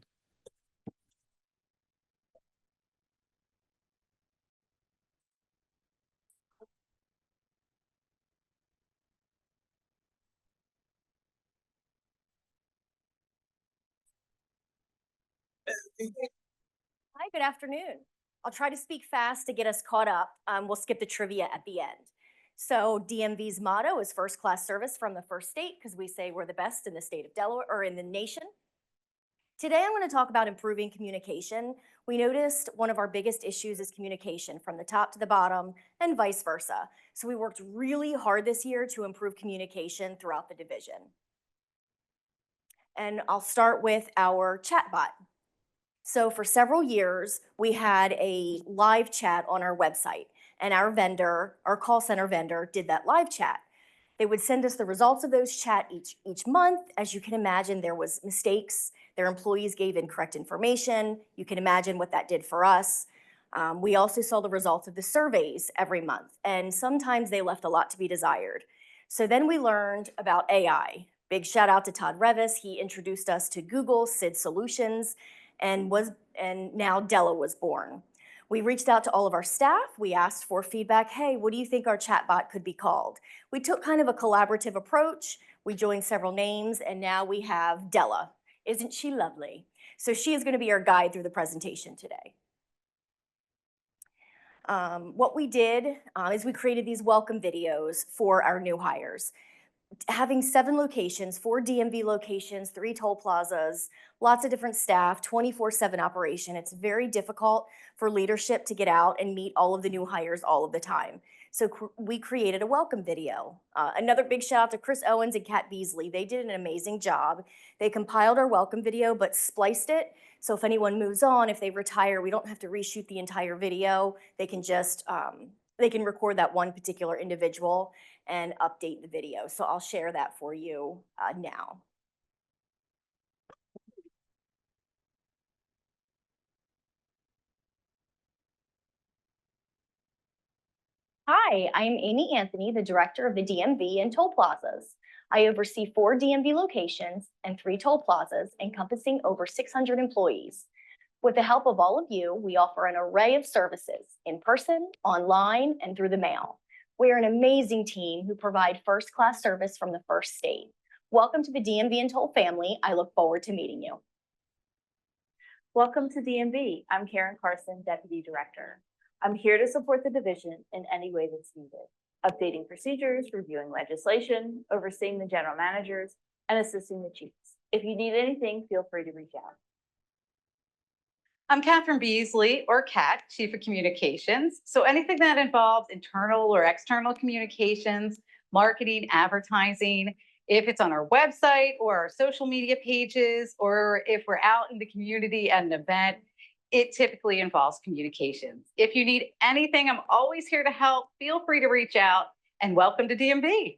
Hi, good afternoon. I'll try to speak fast to get us caught up. We'll skip the trivia at the end. So DMV's motto is first class service from the first state, because we say we're the best in the state of Delaware or in the nation. Today, I'm going to talk about improving communication. We noticed one of our biggest issues is communication from the top to the bottom and vice versa. So we worked really hard this year to improve communication throughout the division. And I'll start with our chatbot. So for several years, we had a live chat on our website, and our vendor, our call center vendor, did that live chat. They would send us the results of those chat each month. As you can imagine, there was mistakes. Their employees gave incorrect information. You can imagine what that did for us. We also saw the results of the surveys every month, and sometimes they left a lot to be desired. So then we learned about AI. Big shout out to Todd Revis. He introduced us to Google SID Solutions, and now Della was born. We reached out to all of our staff. We asked for feedback. Hey, what do you think our chatbot could be called? We took kind of a collaborative approach. We joined several names, and now we have Della. Isn't she lovely? So she is going to be our guide through the presentation today. What we did is we created these welcome videos for our new hires. Having 7 locations, 4 DMV locations, 3 toll plazas, lots of different staff, 24/7 operation. It's very difficult for leadership to get out and meet all of the new hires all of the time. So we created a welcome video. Another big shout out to Chris Owens and Kat Beasley. They did an amazing job. They compiled our welcome video, but spliced it. So if anyone moves on, if they retire, we don't have to reshoot the entire video. They can just, they can record that one particular individual and update the video. So I'll share that for you now. Hi, I'm Amy Anthony, the Director of the DMV and Toll Plazas. I oversee 4 DMV locations and 3 toll plazas encompassing over 600 employees. With the help of all of you, we offer an array of services in person, online, and through the mail. We are an amazing team who provide first-class service from the first state. Welcome to the DMV and Toll family. I look forward to meeting you. Welcome to DMV. I'm Karen Carson, Deputy Director. I'm here to support the division in any way that's needed, updating procedures, reviewing legislation, overseeing the general managers, and assisting the chiefs. If you need anything, feel free to reach out. I'm Catherine Beasley, or Kat, Chief of Communications. So anything that involves internal or external communications, marketing, advertising, If it's on our website or our social media pages, or if we're out in the community at an event, it typically involves communications. If you need anything, I'm always here to help. Feel free to reach out, and welcome to DMV.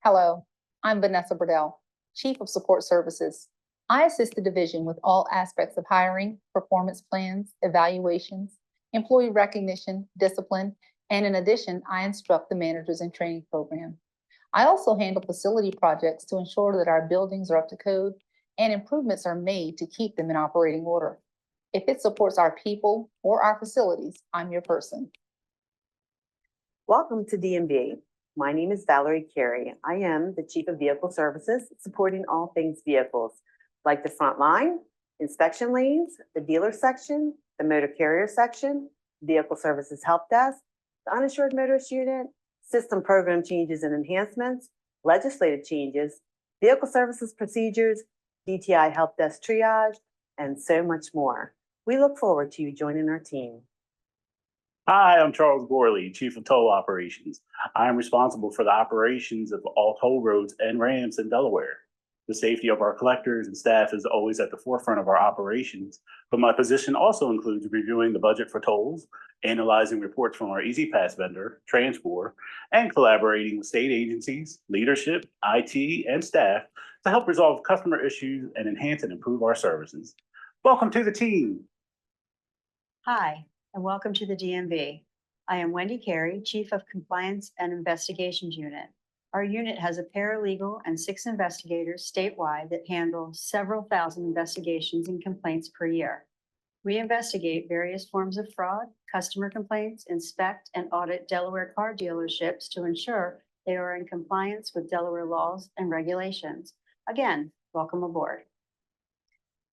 Hello, I'm Vanessa Burdell, Chief of Support Services. I assist the division with all aspects of hiring, performance plans, evaluations, employee recognition, discipline, and in addition, I instruct the managers in training program. I also handle facility projects to ensure that our buildings are up to code and improvements are made to keep them in operating order. If it supports our people or our facilities, I'm your person. Welcome to DMV. My name is Valerie Carey. I am the Chief of Vehicle Services, supporting all things vehicles, like the front line, inspection lanes, the dealer section, the motor carrier section, Vehicle Services Help Desk, the uninsured motorist unit, system program changes and enhancements, legislative changes, vehicle services procedures, DTI Help Desk triage, and so much more. We look forward to you joining our team. Hi, I'm Charles Gorley, Chief of Toll Operations. I am responsible for the operations of all toll roads and ramps in Delaware. The safety of our collectors and staff is always at the forefront of our operations, but my position also includes reviewing the budget for tolls, analyzing reports from our EasyPass vendor, TransCore, and collaborating with state agencies, leadership, IT, and staff to help resolve customer issues and enhance and improve our services. Welcome to the team. Hi, and welcome to the DMV. I am Wendy Carey, Chief of Compliance and Investigations Unit. Our unit has a paralegal and 6 investigators statewide that handle several thousand investigations and complaints per year. We investigate various forms of fraud, customer complaints, inspect and audit Delaware car dealerships to ensure they are in compliance with Delaware laws and regulations. Again, welcome aboard.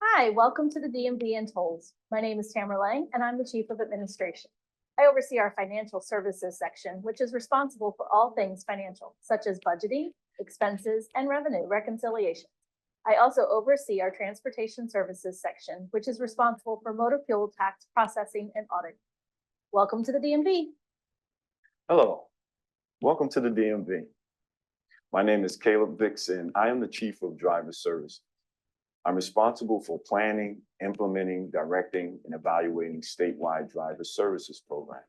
Hi, welcome to the DMV and Tolls. My name is Tamara Lang, and I'm the Chief of Administration. I oversee our financial services section, which is responsible for all things financial, such as budgeting, expenses, and revenue reconciliation. I also oversee our transportation services section, which is responsible for motor fuel tax processing and auditing. Welcome to the DMV. Hello, welcome to the DMV. My name is Caleb Vixen. I am the Chief of Driver Service. I'm responsible for planning, implementing, directing, and evaluating statewide driver services programs.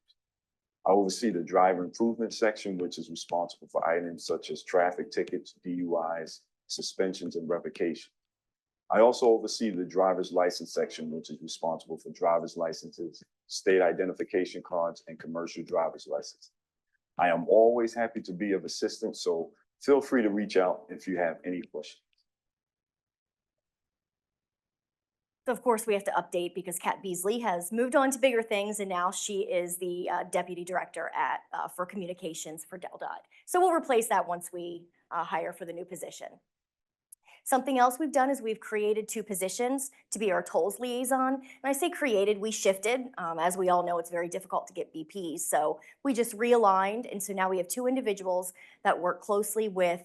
I oversee the driver improvement section, which is responsible for items such as traffic tickets, DUIs, suspensions, and revocation. I also oversee the driver's license section, which is responsible for driver's licenses, state identification cards, and commercial driver's license. I am always happy to be of assistance, so feel free to reach out if you have any questions. So of course, we have to update because Kat Beasley has moved on to bigger things, and now she is the Deputy Director for Communications for DelDOT. So we'll replace that once we hire for the new position. Something else we've done is we've created 2 positions to be our tolls liaison. And I say created, we shifted. As we all know, it's very difficult to get BPs. So we just realigned. And so now we have 2 individuals that work closely with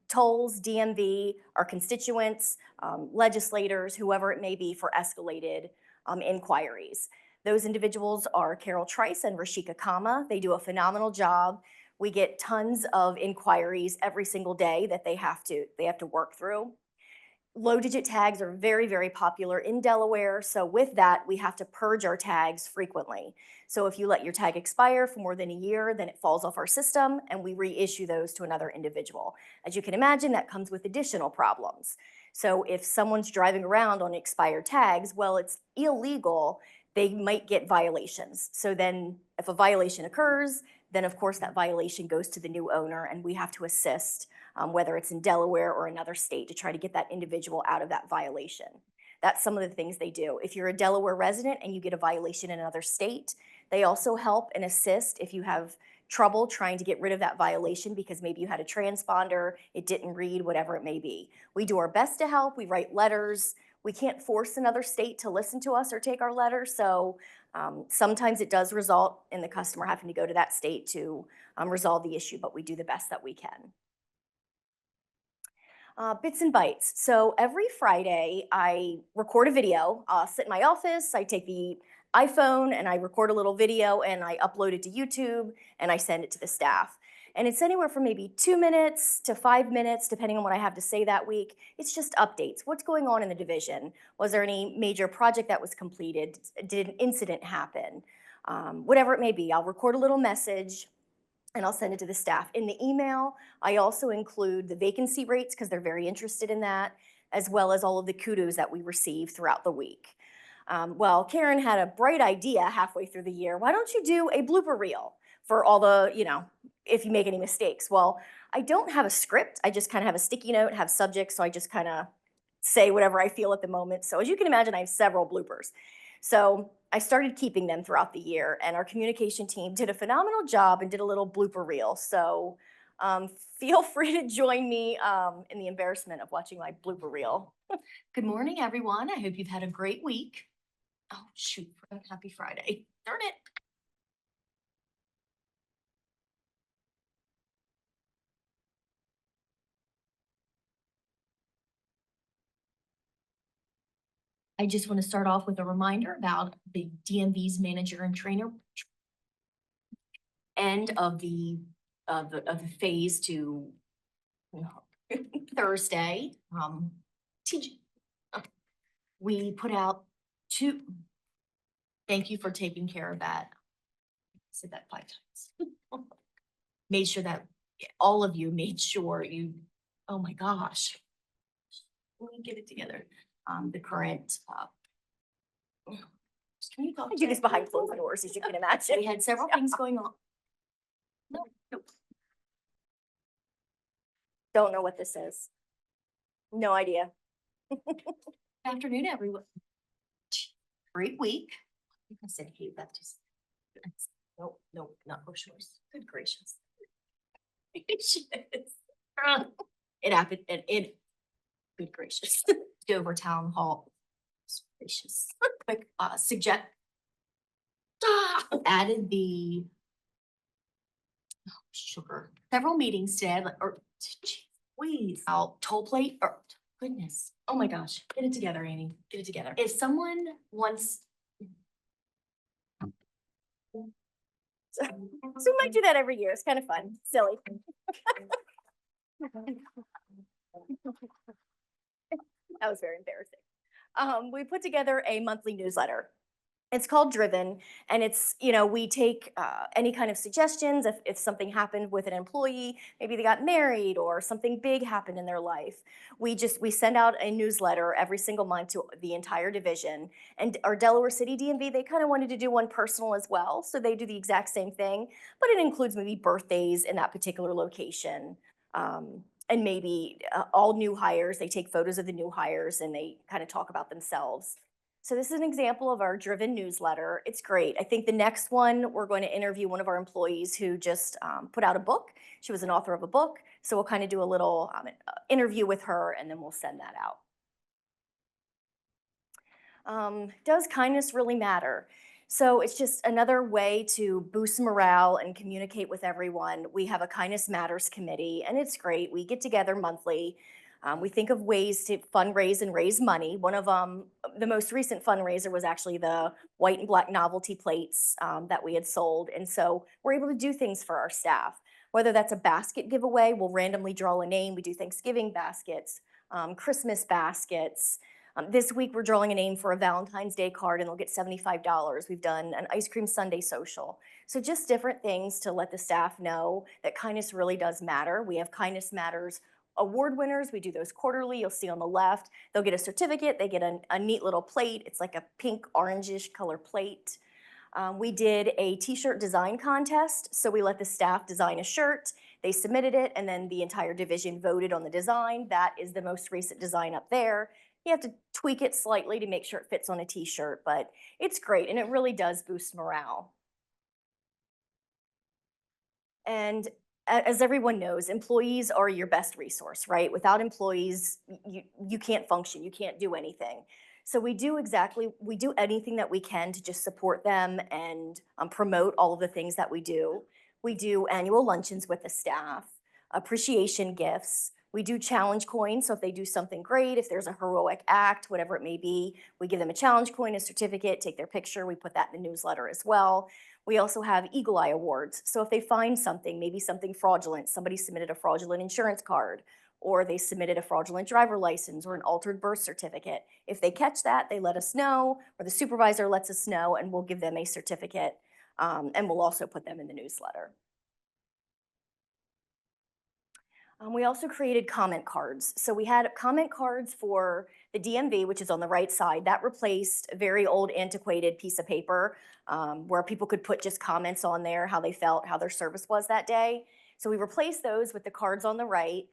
tolls, DMV, our constituents, legislators, whoever it may be for escalated inquiries. Those individuals are Carol Trice and Rashika Kama. They do a phenomenal job. We get tons of inquiries every single day that they have to work through. Low digit tags are very, very popular in Delaware. So with that, we have to purge our tags frequently. So if you let your tag expire for more than a year, then it falls off our system and we reissue those to another individual. As you can imagine, that comes with additional problems. So if someone's driving around on expired tags, well, it's illegal. They might get violations. So then if a violation occurs, then of course that violation goes to the new owner and we have to assist, whether it's in Delaware or another state, to try to get that individual out of that violation. That's some of the things they do. If you're a Delaware resident and you get a violation in another state, they also help and assist if you have trouble trying to get rid of that violation because maybe you had a transponder, it didn't read, whatever it may be. We do our best to help. We write letters. We can't force another state to listen to us or take our letter. So sometimes it does result in the customer having to go to that state to resolve the issue, but we do the best that we can. Bits and bytes. So every Friday, I record a video. I'll sit in my office, I take the iPhone and I record a little video and I upload it to YouTube and I send it to the staff. And it's anywhere from maybe 2 minutes to 5 minutes, depending on what I have to say that week. It's just updates. What's going on in the division? Was there any major project that was completed? Did an incident happen? Whatever it may be, I'll record a little message and I'll send it to the staff. In the email, I also include the vacancy rates because they're very interested in that, as well as all of the kudos that we receive throughout the week. Well, Karen had a bright idea halfway through the year. Why don't you do a blooper reel for all the, if you make any mistakes? Well, I don't have a script. I just kind of have a sticky note, have subjects, so I just kind of say whatever I feel at the moment. So as you can imagine, I have several bloopers. So I started keeping them throughout the year, and our communication team did a phenomenal job and did a little blooper reel. So feel free to join me in the embarrassment of watching my blooper reel. Good morning, everyone. I hope you've had a great week. Oh, shoot, happy Friday. Darn it. I just want to start off with a reminder about the DMV's manager and trainer end of the phase to Thursday. We put out two. Thank you for taking care of that. I said that 5 times. Made sure that all of you made sure you. Oh my gosh. Let me get it together. The current. Can you talk? I do this behind closed doors, as you can imagine. We had several things going on. No, nope. Don't know what this is. No idea. Good afternoon, everyone. Great week. I said, hey, that just. Nope, nope, not brochures. Good gracious. It happened, and it. Good gracious. Dover Town Hall. Gracious. Quick suggest. Added the. Oh, sugar. Several meetings today, or please, toll plate, or goodness. Oh my gosh, get it together, Amy. Get it together. If someone wants. So we might do that every year. It's kind of fun, silly. That was very embarrassing. We put together a monthly newsletter. It's called Driven, and it's, we take any kind of suggestions. If something happened with an employee, maybe they got married or something big happened in their life, we send out a newsletter every single month to the entire division. And our Delaware City DMV, they kind of wanted to do one personal as well, so they do the exact same thing, but it includes maybe birthdays in that particular location. And maybe all new hires, they take photos of the new hires and they kind of talk about themselves. So this is an example of our Driven newsletter. It's great. I think the next one, we're going to interview one of our employees who just put out a book. She was an author of a book. So we'll kind of do a little interview with her and then we'll send that out. Does kindness really matter? So it's just another way to boost morale and communicate with everyone. We have a Kindness Matters committee, and it's great. We get together monthly. We think of ways to fundraise and raise money. One of the most recent fundraiser was actually the white and black novelty plates that we had sold. And so we're able to do things for our staff, whether that's a basket giveaway, we'll randomly draw a name. We do Thanksgiving baskets, Christmas baskets. This week, we're drawing a name for a Valentine's Day card and they'll get $75. We've done an ice cream sundae social. So just different things to let the staff know that kindness really does matter. We have Kindness Matters award winners. We do those quarterly. You'll see on the left, they'll get a certificate. They get a neat little plate. It's like a pink orangish color plate. We did a t-shirt design contest. So we let the staff design a shirt. They submitted it and then the entire division voted on the design. That is the most recent design up there. You have to tweak it slightly to make sure it fits on a t-shirt, but it's great and it really does boost morale. And as everyone knows, employees are your best resource, right? Without employees, you can't function, you can't do anything. So we do anything that we can to just support them and promote all of the things that we do. We do annual luncheons with the staff, appreciation gifts, We do challenge coins, so if they do something great, if there's a heroic act, whatever it may be, we give them a challenge coin, a certificate, take their picture, we put that in the newsletter as well. We also have Eagle Eye Awards. So if they find something, maybe something fraudulent, somebody submitted a fraudulent insurance card, or they submitted a fraudulent driver license or an altered birth certificate. If they catch that, they let us know, or the supervisor lets us know, and we'll give them a certificate, and we'll also put them in the newsletter. We also created comment cards. So we had comment cards for the DMV, which is on the right side. That replaced a very old antiquated piece of paper where people could put just comments on there, how they felt, how their service was that day. So we replaced those with the cards on the right.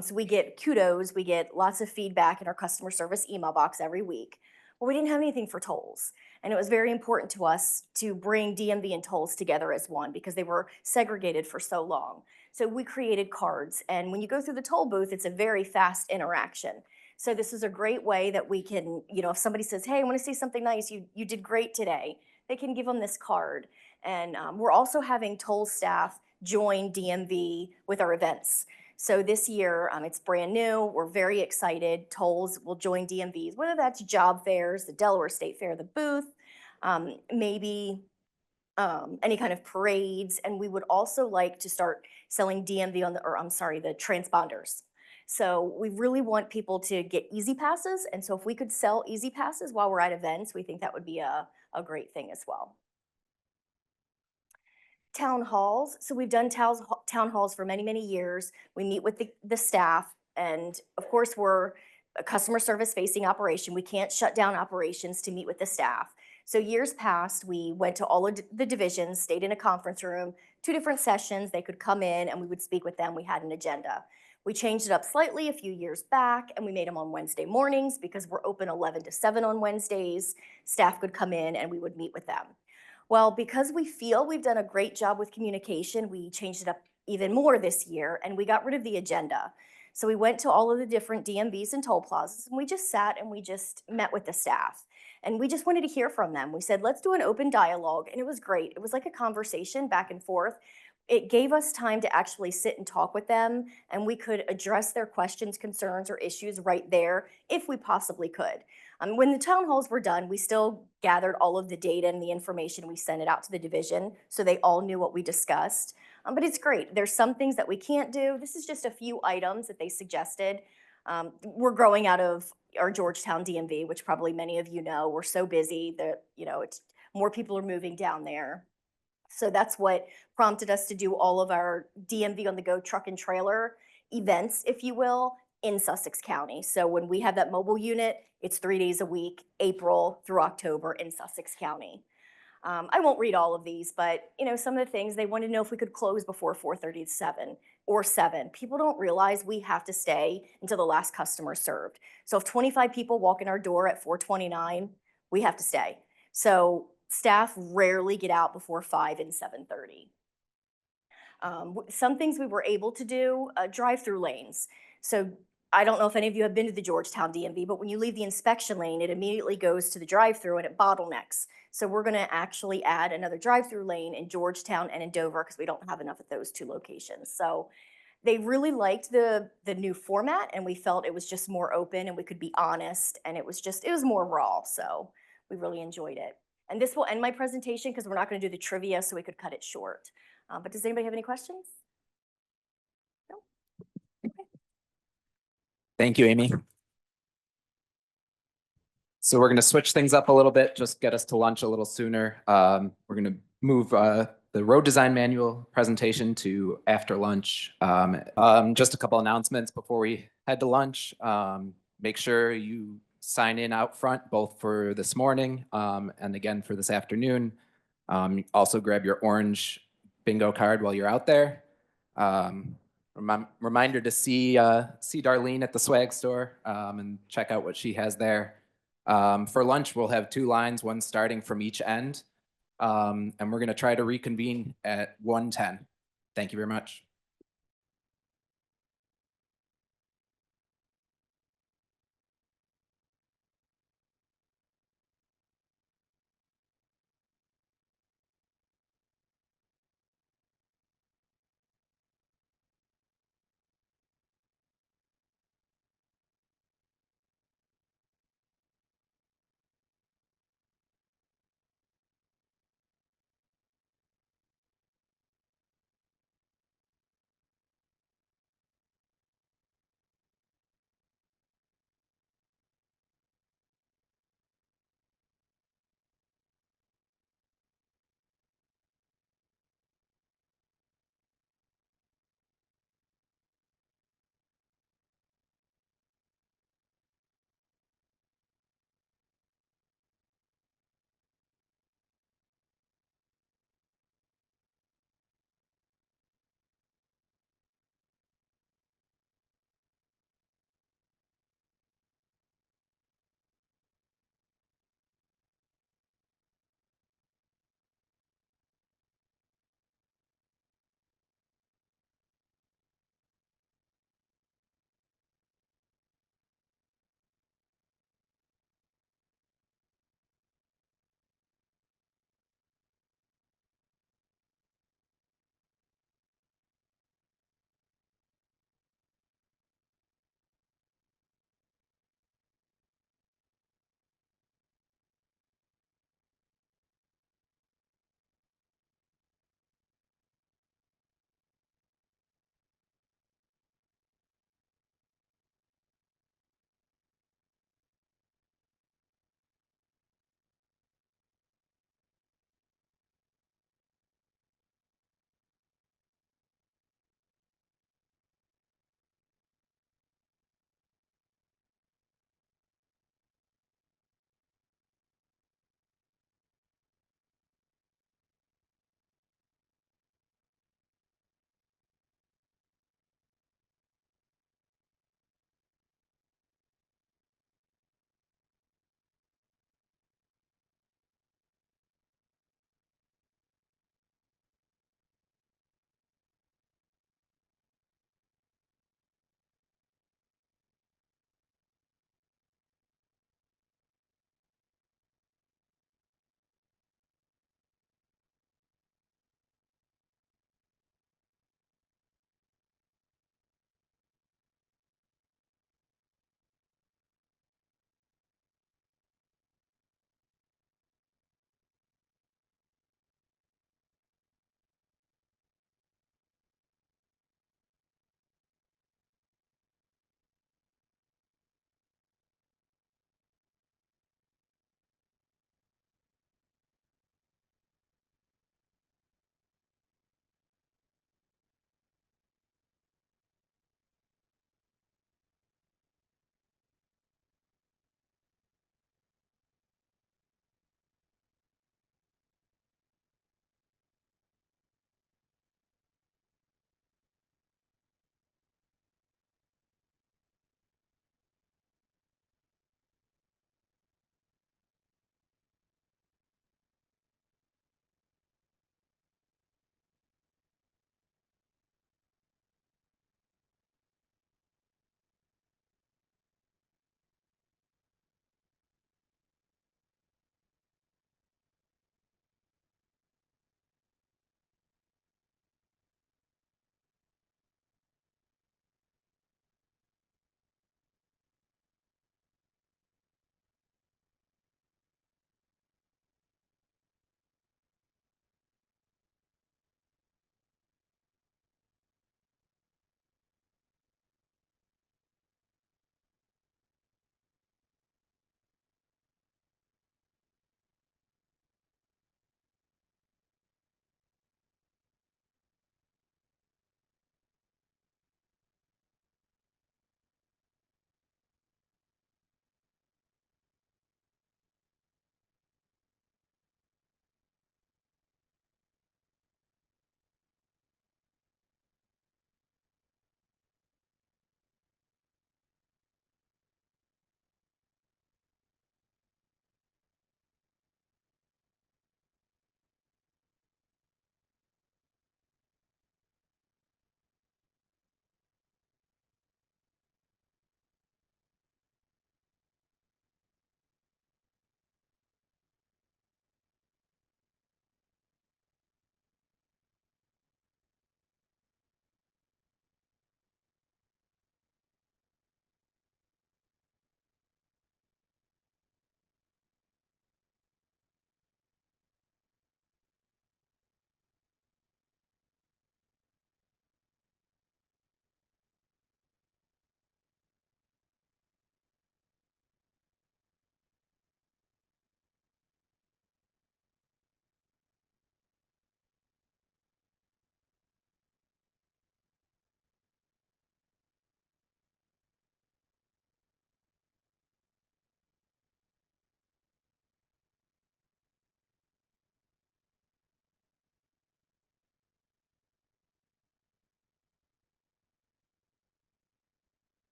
So we get kudos, we get lots of feedback in our customer service email box every week. Well, we didn't have anything for tolls. And it was very important to us to bring DMV and tolls together as one because they were segregated for so long. So we created cards. And when you go through the toll booth, it's a very fast interaction. So this is a great way that we can, if somebody says, hey, I want to say something nice, you did great today, they can give them this card. And we're also having toll staff join DMV with our events. So this year, it's brand new. We're very excited. Tolls will join DMVs, whether that's job fairs, the Delaware State Fair, the booth, maybe any kind of parades. And we would also like to start selling DMV the transponders. So we really want people to get easy passes. And so if we could sell easy passes while we're at events, we think that would be a great thing as well. Town halls. So we've done town halls for many, many years. We meet with the staff. And of course, we're a customer service facing operation. We can't shut down operations to meet with the staff. So years past, we went to all of the divisions, stayed in a conference room, 2 different sessions. They could come in and we would speak with them. We had an agenda. We changed it up slightly a few years back and we made them on Wednesday mornings because we're open 11 to 7 on Wednesdays. Staff could come in and we would meet with them. Well, because we feel we've done a great job with communication, we changed it up even more this year and we got rid of the agenda. So we went to all of the different DMVs and toll plazas and we just sat and we just met with the staff. And we just wanted to hear from them. We said, let's do an open dialogue. And it was great. It was like a conversation back and forth. It gave us time to actually sit and talk with them and we could address their questions, concerns, or issues right there if we possibly could. When the town halls were done, we still gathered all of the data and the information. We sent it out to the division so they all knew what we discussed. But it's great. There's some things that we can't do. This is just a few items that they suggested. We're growing out of our Georgetown DMV, which probably many of you know. We're so busy that, it's more people are moving down there. So that's what prompted us to do all of our DMV on the go truck and trailer events, if you will, in Sussex County. So when we have that mobile unit, it's 3 days a week, April through October in Sussex County. I won't read all of these, but some of the things they wanted to know if we could close before 4:30 to 7 or 7. People don't realize we have to stay until the last customer is served. So if 25 people walk in our door at 4:29, we have to stay. So staff rarely get out before 5 and 7:30. Some things we were able to do, drive-through lanes. So I don't know if any of you have been to the Georgetown DMV, but when you leave the inspection lane, it immediately goes to the drive-through and it bottlenecks. So we're gonna actually add another drive-through lane in Georgetown and in Dover because we don't have enough at those 2 locations. So they really liked the new format and we felt it was just more open and we could be honest and it was more raw. So we really enjoyed it. And this will end my presentation because we're not gonna do the trivia, so we could cut it short. But does anybody have any questions? Thank you, Amy. So we're going to switch things up a little bit, just get us to lunch a little sooner. We're going to move the road design manual presentation to after lunch. Just a couple announcements before we head to lunch. Make sure you sign in out front, both for this morning and again for this afternoon. Also grab your orange bingo card while you're out there. Reminder to see Darlene at the swag store and check out what she has there. For lunch, we'll have 2 lines, one starting from each end. And we're going to try to reconvene at 1:10. Thank you very much.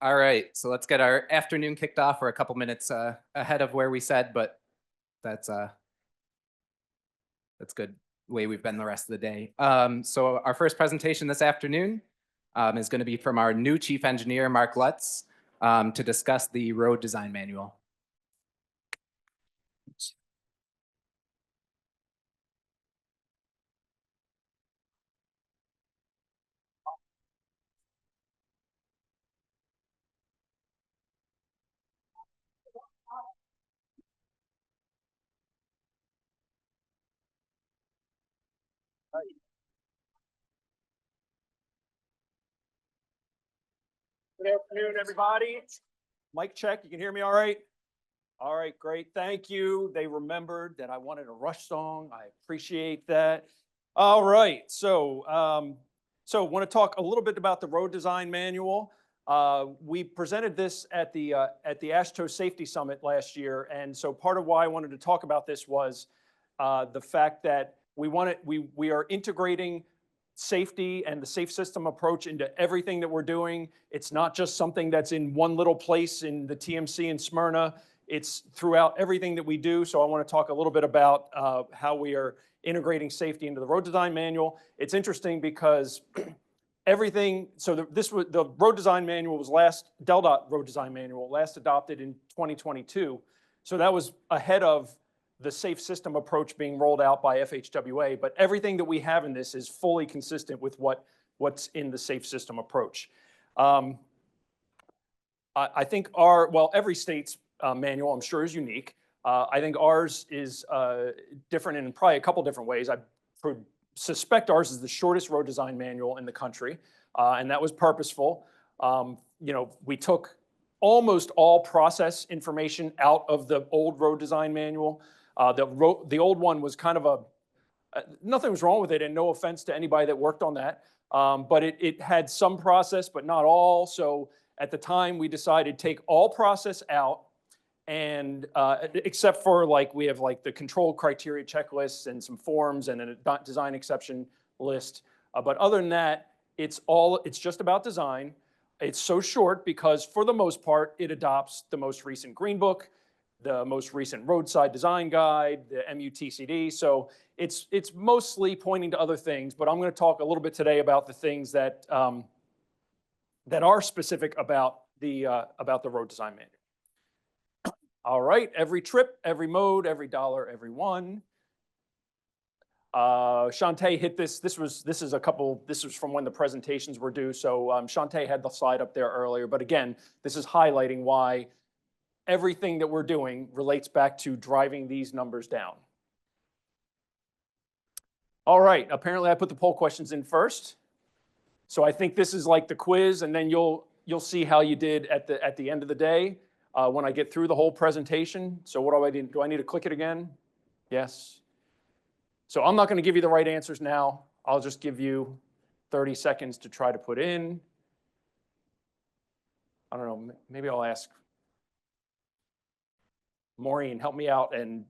All right, so let's get our afternoon kicked off. We're a couple minutes ahead of where we said, but that's good way we've been the rest of the day. So our first presentation this afternoon is going to be from our new chief engineer, Mark Lutz, to discuss the road design manual. Good afternoon, everybody. Mic check, you can hear me all right? All right, great, thank you. They remembered that I wanted a Rush song. I appreciate that. All right, so want to talk a little bit about the road design manual. We presented this at the AASHTO Safety Summit last year, and so part of why I wanted to talk about this was the fact that we are integrating safety and the safe system approach into everything that we're doing. It's not just something that's in one little place in the TMC in Smyrna. It's throughout everything that we do. So I want to talk a little bit about how we are integrating safety into the road design manual. It's interesting because everything, so the road design manual was DelDOT road design manual last adopted in 2022. So that was ahead of the safe system approach being rolled out by FHWA, but everything that we have in this is fully consistent with what's in the safe system approach. I think every state's manual, I'm sure, is unique. I think ours is different in probably a couple different ways. I suspect ours is the shortest road design manual in the country, and that was purposeful. We took almost all process information out of the old road design manual. The old one was kind of nothing was wrong with it, and no offense to anybody that worked on that, but it had some process, but not all. So at the time, we decided take all process out, and except for we have the control criteria checklists and some forms and a design exception list. But other than that, it's just about design. It's so short because for the most part, it adopts the most recent Green Book, the most recent roadside design guide, the MUTCD. So it's mostly pointing to other things, but I'm going to talk a little bit today about the things that are specific about the road design manual. All right, every trip, every mode, every dollar, every one. Shantae hit this. This was from when the presentations were due. So Shantae had the slide up there earlier, but again, this is highlighting why everything that we're doing relates back to driving these numbers down. All right, apparently I put the poll questions in first. So I think this is like the quiz, and then you'll see how you did at the end of the day when I get through the whole presentation. So what do I do? Do I need to click it again? Yes. So I'm not going to give you the right answers now. I'll just give you 30 seconds to try to put in. I don't know, maybe I'll ask Maureen, help me out and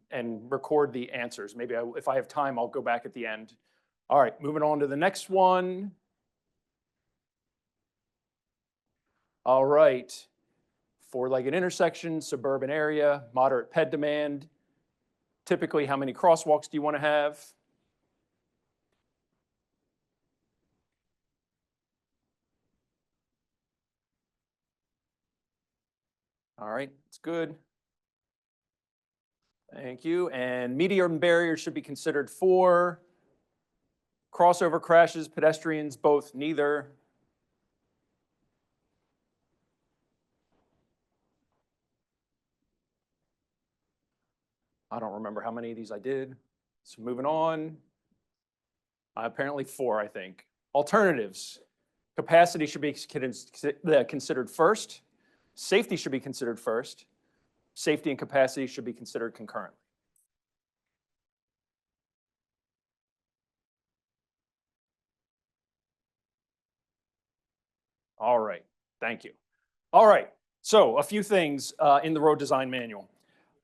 record the answers. Maybe if I have time, I'll go back at the end. All right, moving on to the next one. All right, four-legged intersection, suburban area, moderate ped demand. Typically, how many crosswalks do you want to have? All right, it's good. Thank you. And medium barriers should be considered 4. Crossover crashes, pedestrians, both, neither. I don't remember how many of these I did. So moving on. Apparently 4, I think. Alternatives. Capacity should be considered first. Safety should be considered first. Safety and capacity should be considered concurrently. All right, thank you. All right, so a few things in the road design manual.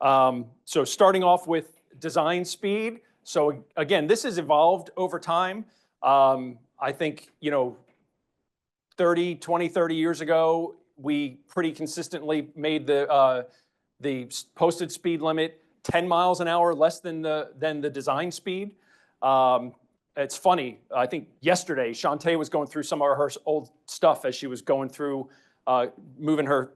So starting off with design speed. So again, this has evolved over time. I think, 30 years ago, we pretty consistently made the posted speed limit 10 miles an hour less than the design speed. It's funny, I think yesterday, Shantae was going through some of her old stuff as she was going through, moving her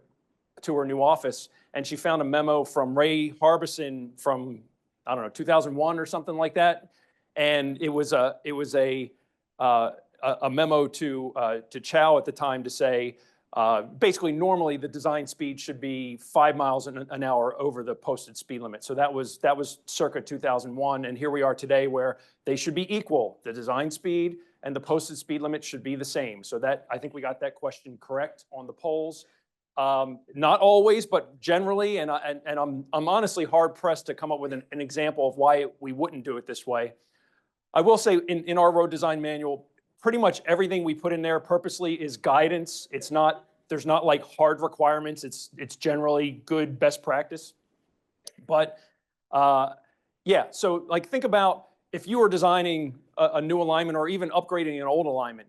to her new office, and she found a memo from Ray Harbison from, I don't know, 2001 or something like that. And it was a memo to Chow at the time to say, basically, normally the design speed should be 5 miles an hour over the posted speed limit. So that was circa 2001, and here we are today where they should be equal. The design speed and the posted speed limit should be the same. So that, I think we got that question correct on the polls. Not always, but generally, and I'm honestly hard pressed to come up with an example of why we wouldn't do it this way. I will say in our road design manual, pretty much everything we put in there purposely is guidance. It's not, there's not like hard requirements. It's generally good best practice. But yeah, so like think about if you were designing a new alignment or even upgrading an old alignment,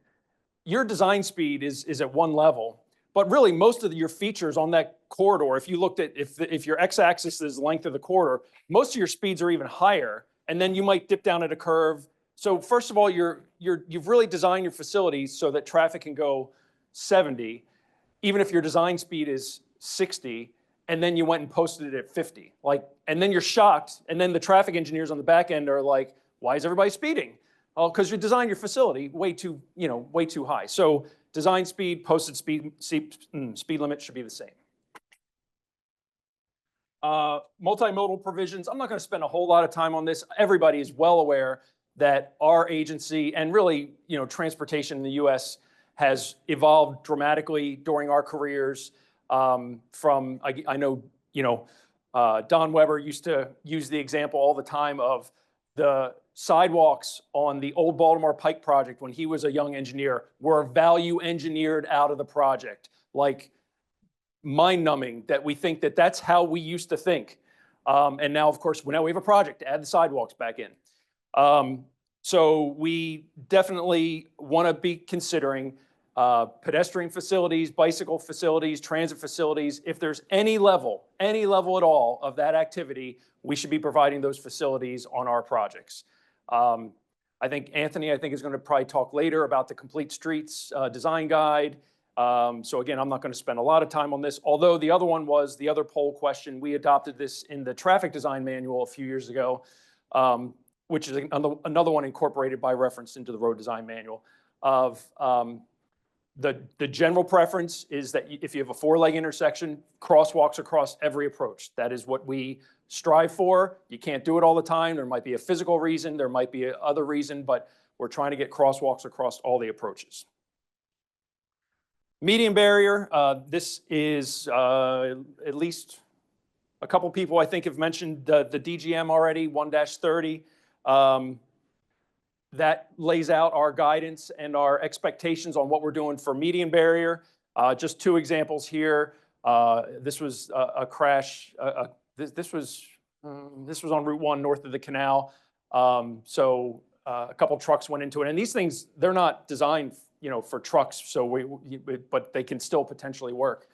your design speed is at one level, but really most of your features on that corridor, if you looked at, if your x-axis is the length of the corridor, most of your speeds are even higher, and then you might dip down at a curve. So first of all, you've really designed your facilities so that traffic can go 70, even if your design speed is 60, and then you went and posted it at 50. And then you're shocked, and then the traffic engineers on the back end are like, why is everybody speeding? Well, because you designed your facility way too high. So design speed, posted speed limit should be the same. Multimodal provisions, I'm not going to spend a whole lot of time on this. Everybody is well aware that our agency and really, transportation in the US has evolved dramatically during our careers. I know, Don Weber used to use the example all the time of the sidewalks on the old Baltimore Pike project when he was a young engineer were value engineered out of the project. Like mind-numbing that we think that that's how we used to think. And now, of course, now we have a project to add the sidewalks back in. So we definitely want to be considering pedestrian facilities, bicycle facilities, transit facilities. If there's any level at all of that activity, we should be providing those facilities on our projects. I think Anthony, is going to probably talk later about the Complete Streets design guide. So again, I'm not going to spend a lot of time on this, although the other one was the other poll question. We adopted this in the traffic design manual a few years ago, which is another one incorporated by reference into the road design manual of the general preference is that if you have a four-leg intersection, crosswalks across every approach. That is what we strive for. You can't do it all the time. There might be a physical reason, there might be other reason, but we're trying to get crosswalks across all the approaches. Median barrier, this is at least a couple people I think have mentioned the DGM already, 1-30. That lays out our guidance and our expectations on what we're doing for median barrier. Just two examples here. This was a crash. This was on Route 1 north of the canal. So a couple trucks went into it, and these things, they're not designed, for trucks. So but they can still potentially work.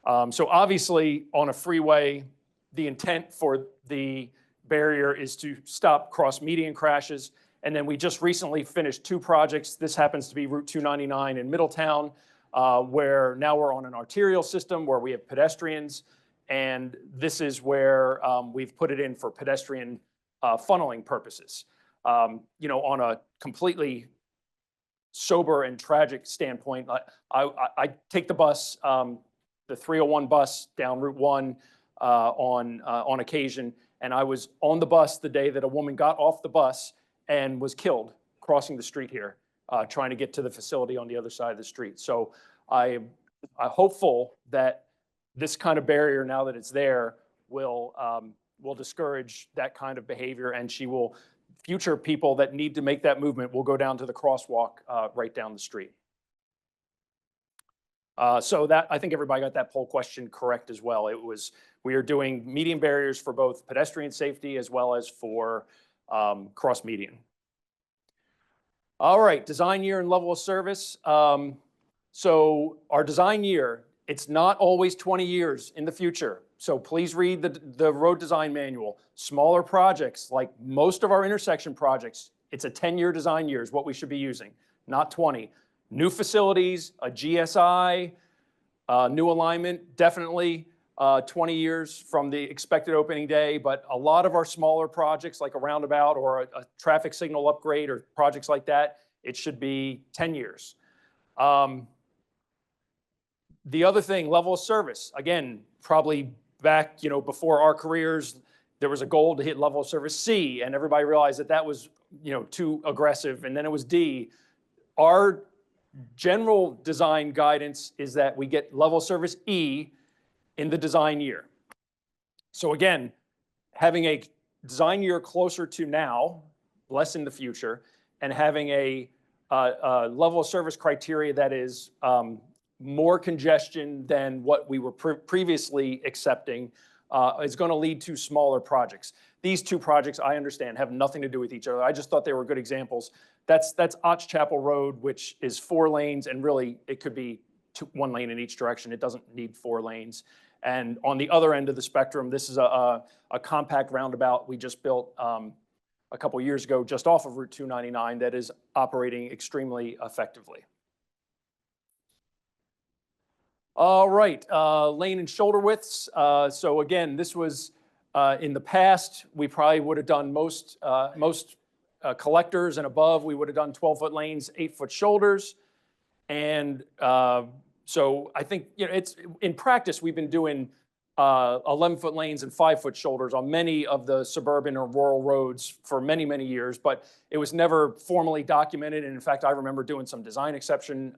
So obviously on a freeway, the intent for the barrier is to stop cross median crashes. And then we just recently finished two projects. This happens to be Route 299 in Middletown, where now we're on an arterial system where we have pedestrians. And this is where we've put it in for pedestrian funneling purposes. On a completely sober and tragic standpoint, I take the bus, the 301 bus down Route 1 on occasion. And I was on the bus the day that a woman got off the bus and was killed crossing the street here, trying to get to the facility on the other side of the street. So I'm hopeful that this kind of barrier, now that it's there, will discourage that kind of behavior, and future people that need to make that movement will go down to the crosswalk right down the street. So that, I think everybody got that poll question correct as well. We are doing median barriers for both pedestrian safety as well as for cross median. All right, design year and level of service. So our design year, It's not always 20 years in the future. So please read the road design manual. Smaller projects, like most of our intersection projects, it's a 10-year design year is what we should be using, not 20. New facilities, a GSI, new alignment, definitely 20 years from the expected opening day, but a lot of our smaller projects like a roundabout or a traffic signal upgrade or projects like that, it should be 10 years. The other thing, level of service, again, probably back, before our careers, there was a goal to hit level of service C, and everybody realized that that was, too aggressive, and then it was D. Our general design guidance is that we get level of service E in the design year. So again, having a design year closer to now, less in the future, and having a level of service criteria that is more congestion than what we were previously accepting is going to lead to smaller projects. These two projects, I understand, have nothing to do with each other. I just thought they were good examples. That's Otch Chapel Road, which is 4 lanes, and really it could be 1 lane in each direction. It doesn't need 4 lanes. And on the other end of the spectrum, this is a compact roundabout we just built a couple years ago just off of Route 299 that is operating extremely effectively. All right, lane and shoulder widths. So again, this was in the past, we probably would have done most collectors and above, we would have done 12-foot lanes, 8-foot shoulders. And so I think, it's in practice, we've been doing 11-foot lanes and 5-foot shoulders on many of the suburban or rural roads for many, many years, but it was never formally documented. And in fact, I remember doing some design exception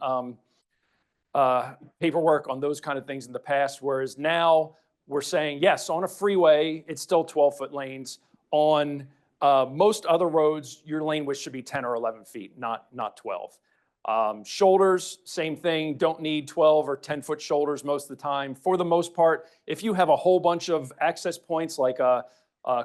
paperwork on those kind of things in the past, whereas now we're saying, yes, on a freeway, it's still 12-foot lanes. On most other roads, your lane width should be 10 or 11 feet, not 12. Shoulders, same thing, don't need 12 or 10-foot shoulders most of the time. For the most part, if you have a whole bunch of access points like a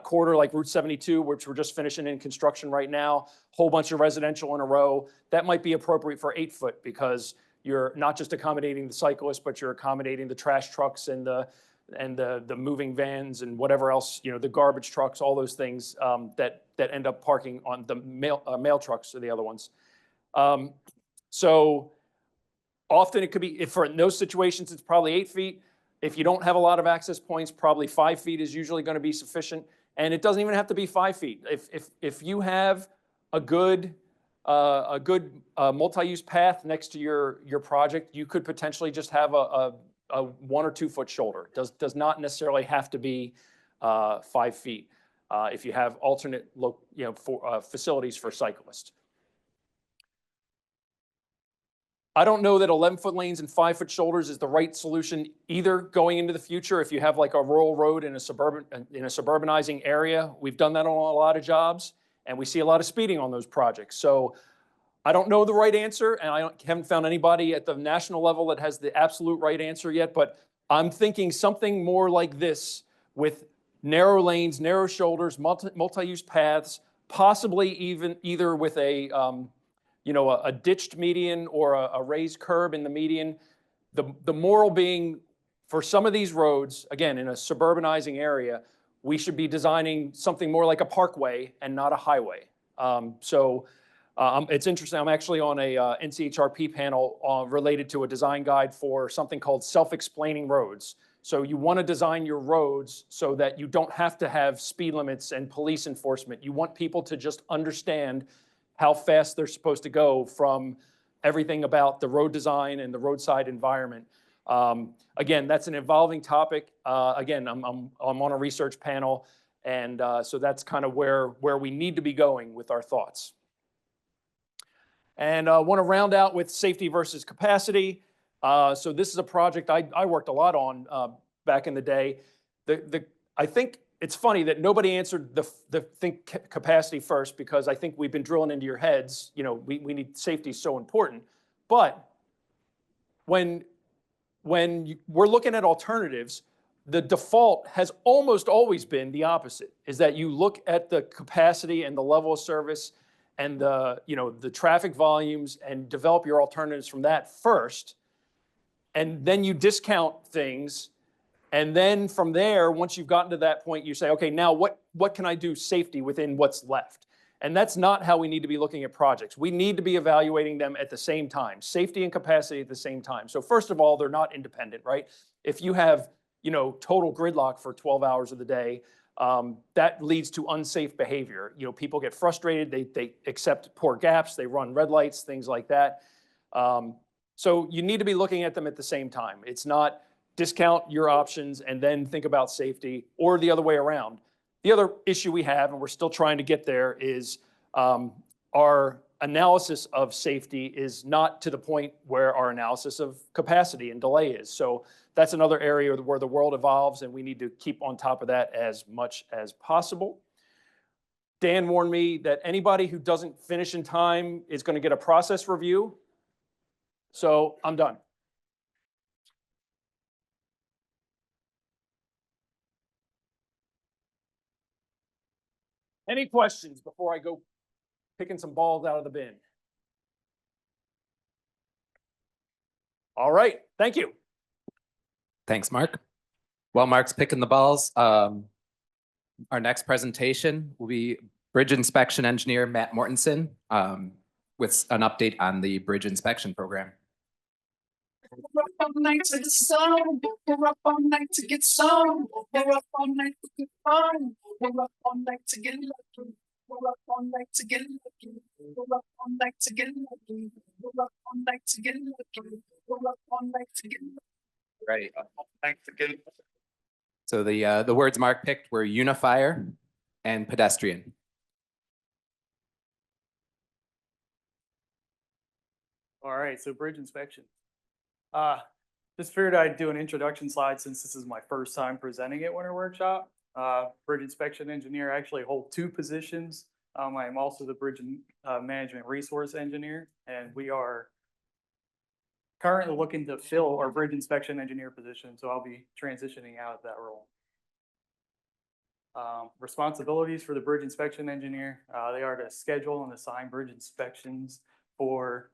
corridor like Route 72, which we're just finishing in construction right now, whole bunch of residential in a row, that might be appropriate for 8-foot because you're not just accommodating the cyclists, but you're accommodating the trash trucks and the moving vans and whatever else, the garbage trucks, all those things that end up parking on the mail trucks or the other ones. So often it could be, if in those situations, it's probably 8 feet. If you don't have a lot of access points, probably 5 feet is usually going to be sufficient. And it doesn't even have to be 5 feet. If you have a good multi-use path next to your project, you could potentially just have a 1 or 2 foot shoulder. Does not necessarily have to be 5 feet if you have alternate facilities for cyclists. I don't know that 11-foot lanes and 5-foot shoulders is the right solution either going into the future. If you have like a rural road in a suburbanizing area, we've done that on a lot of jobs, and we see a lot of speeding on those projects. So I don't know the right answer, and I haven't found anybody at the national level that has the absolute right answer yet, but I'm thinking something more like this with narrow lanes, narrow shoulders, multi-use paths, possibly even either with a ditched median or a raised curb in the median. The moral being, for some of these roads, again, in a suburbanizing area, we should be designing something more like a parkway and not a highway. It's interesting, I'm actually on a NCHRP panel related to a design guide for something called self-explaining roads. So you want to design your roads so that you don't have to have speed limits and police enforcement. You want people to just understand how fast they're supposed to go from everything about the road design and the roadside environment. Again, that's an evolving topic. Again, I'm on a research panel, and so that's kind of where we need to be going with our thoughts. And I want to round out with safety versus capacity. So this is a project I worked a lot on back in the day. I think it's funny that nobody answered the think capacity first, because I think we've been drilling into your heads, we need safety is so important. But when we're looking at alternatives, the default has almost always been the opposite, is that you look at the capacity and the level of service and the traffic volumes and develop your alternatives from that first. and then you discount things. And then from there, once you've gotten to that point, you say, okay, now what can I do safety within what's left? And that's not how we need to be looking at projects. We need to be evaluating them at the same time, safety and capacity at the same time. So first of all, they're not independent, right? If you have, total gridlock for 12 hours of the day, that leads to unsafe behavior. People get frustrated, they accept poor gaps, they run red lights, things like that. So you need to be looking at them at the same time. It's not discount your options and then think about safety, or the other way around. The other issue we have, and we're still trying to get there, is our analysis of safety is not to the point where our analysis of capacity and delay is. So that's another area where the world evolves, and we need to keep on top of that as much as possible. Dan warned me that anybody who doesn't finish in time is going to get a process review. So I'm done. Any questions before I go picking some balls out of the bin? All right, thank you. Thanks, Mark. While Mark's picking the balls, our next presentation will be Bridge Inspection Engineer Matt Mortensen with an update on the bridge inspection program. We're up all night to the sun. We're up all night to get some. We're up all night to get fun. We're up all night to get lucky. We're up all night to get lucky. We're up all night to get lucky. We're up all night to get lucky. We're up all night to get lucky. Right. Night to get lucky. So the words Mark picked were unifier and pedestrian. All right, so bridge inspection. Just figured I'd do an introduction slide since this is my first time presenting at Winter Workshop. Bridge inspection engineer, I actually hold two positions. I am also the bridge management resource engineer, and we are currently looking to fill our bridge inspection engineer position, so I'll be transitioning out of that role. Responsibilities for the bridge inspection engineer, they are to schedule and assign bridge inspections for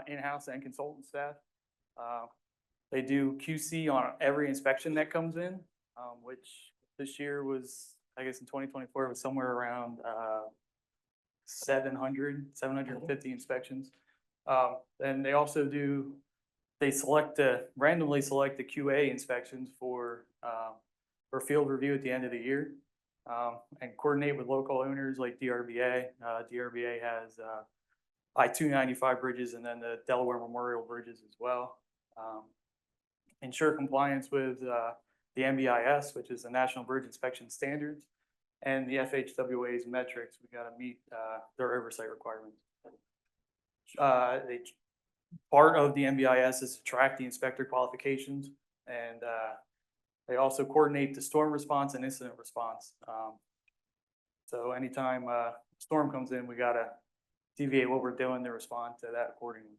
in-house and consultant staff. They do QC on every inspection that comes in, which this year was, I guess in 2024, it was somewhere around 750 inspections. And they also do, they randomly select the QA inspections for field review at the end of the year, and coordinate with local owners like DRBA. DRBA has I-295 bridges and then the Delaware Memorial bridges as well. Ensure compliance with the NBIS, which is the National Bridge Inspection Standards, and the FHWA's metrics. We got to meet their oversight requirements. Part of the NBIS is to track the inspector qualifications, and they also coordinate the storm response and incident response. So anytime a storm comes in, we got to deviate what we're doing to respond to that accordingly.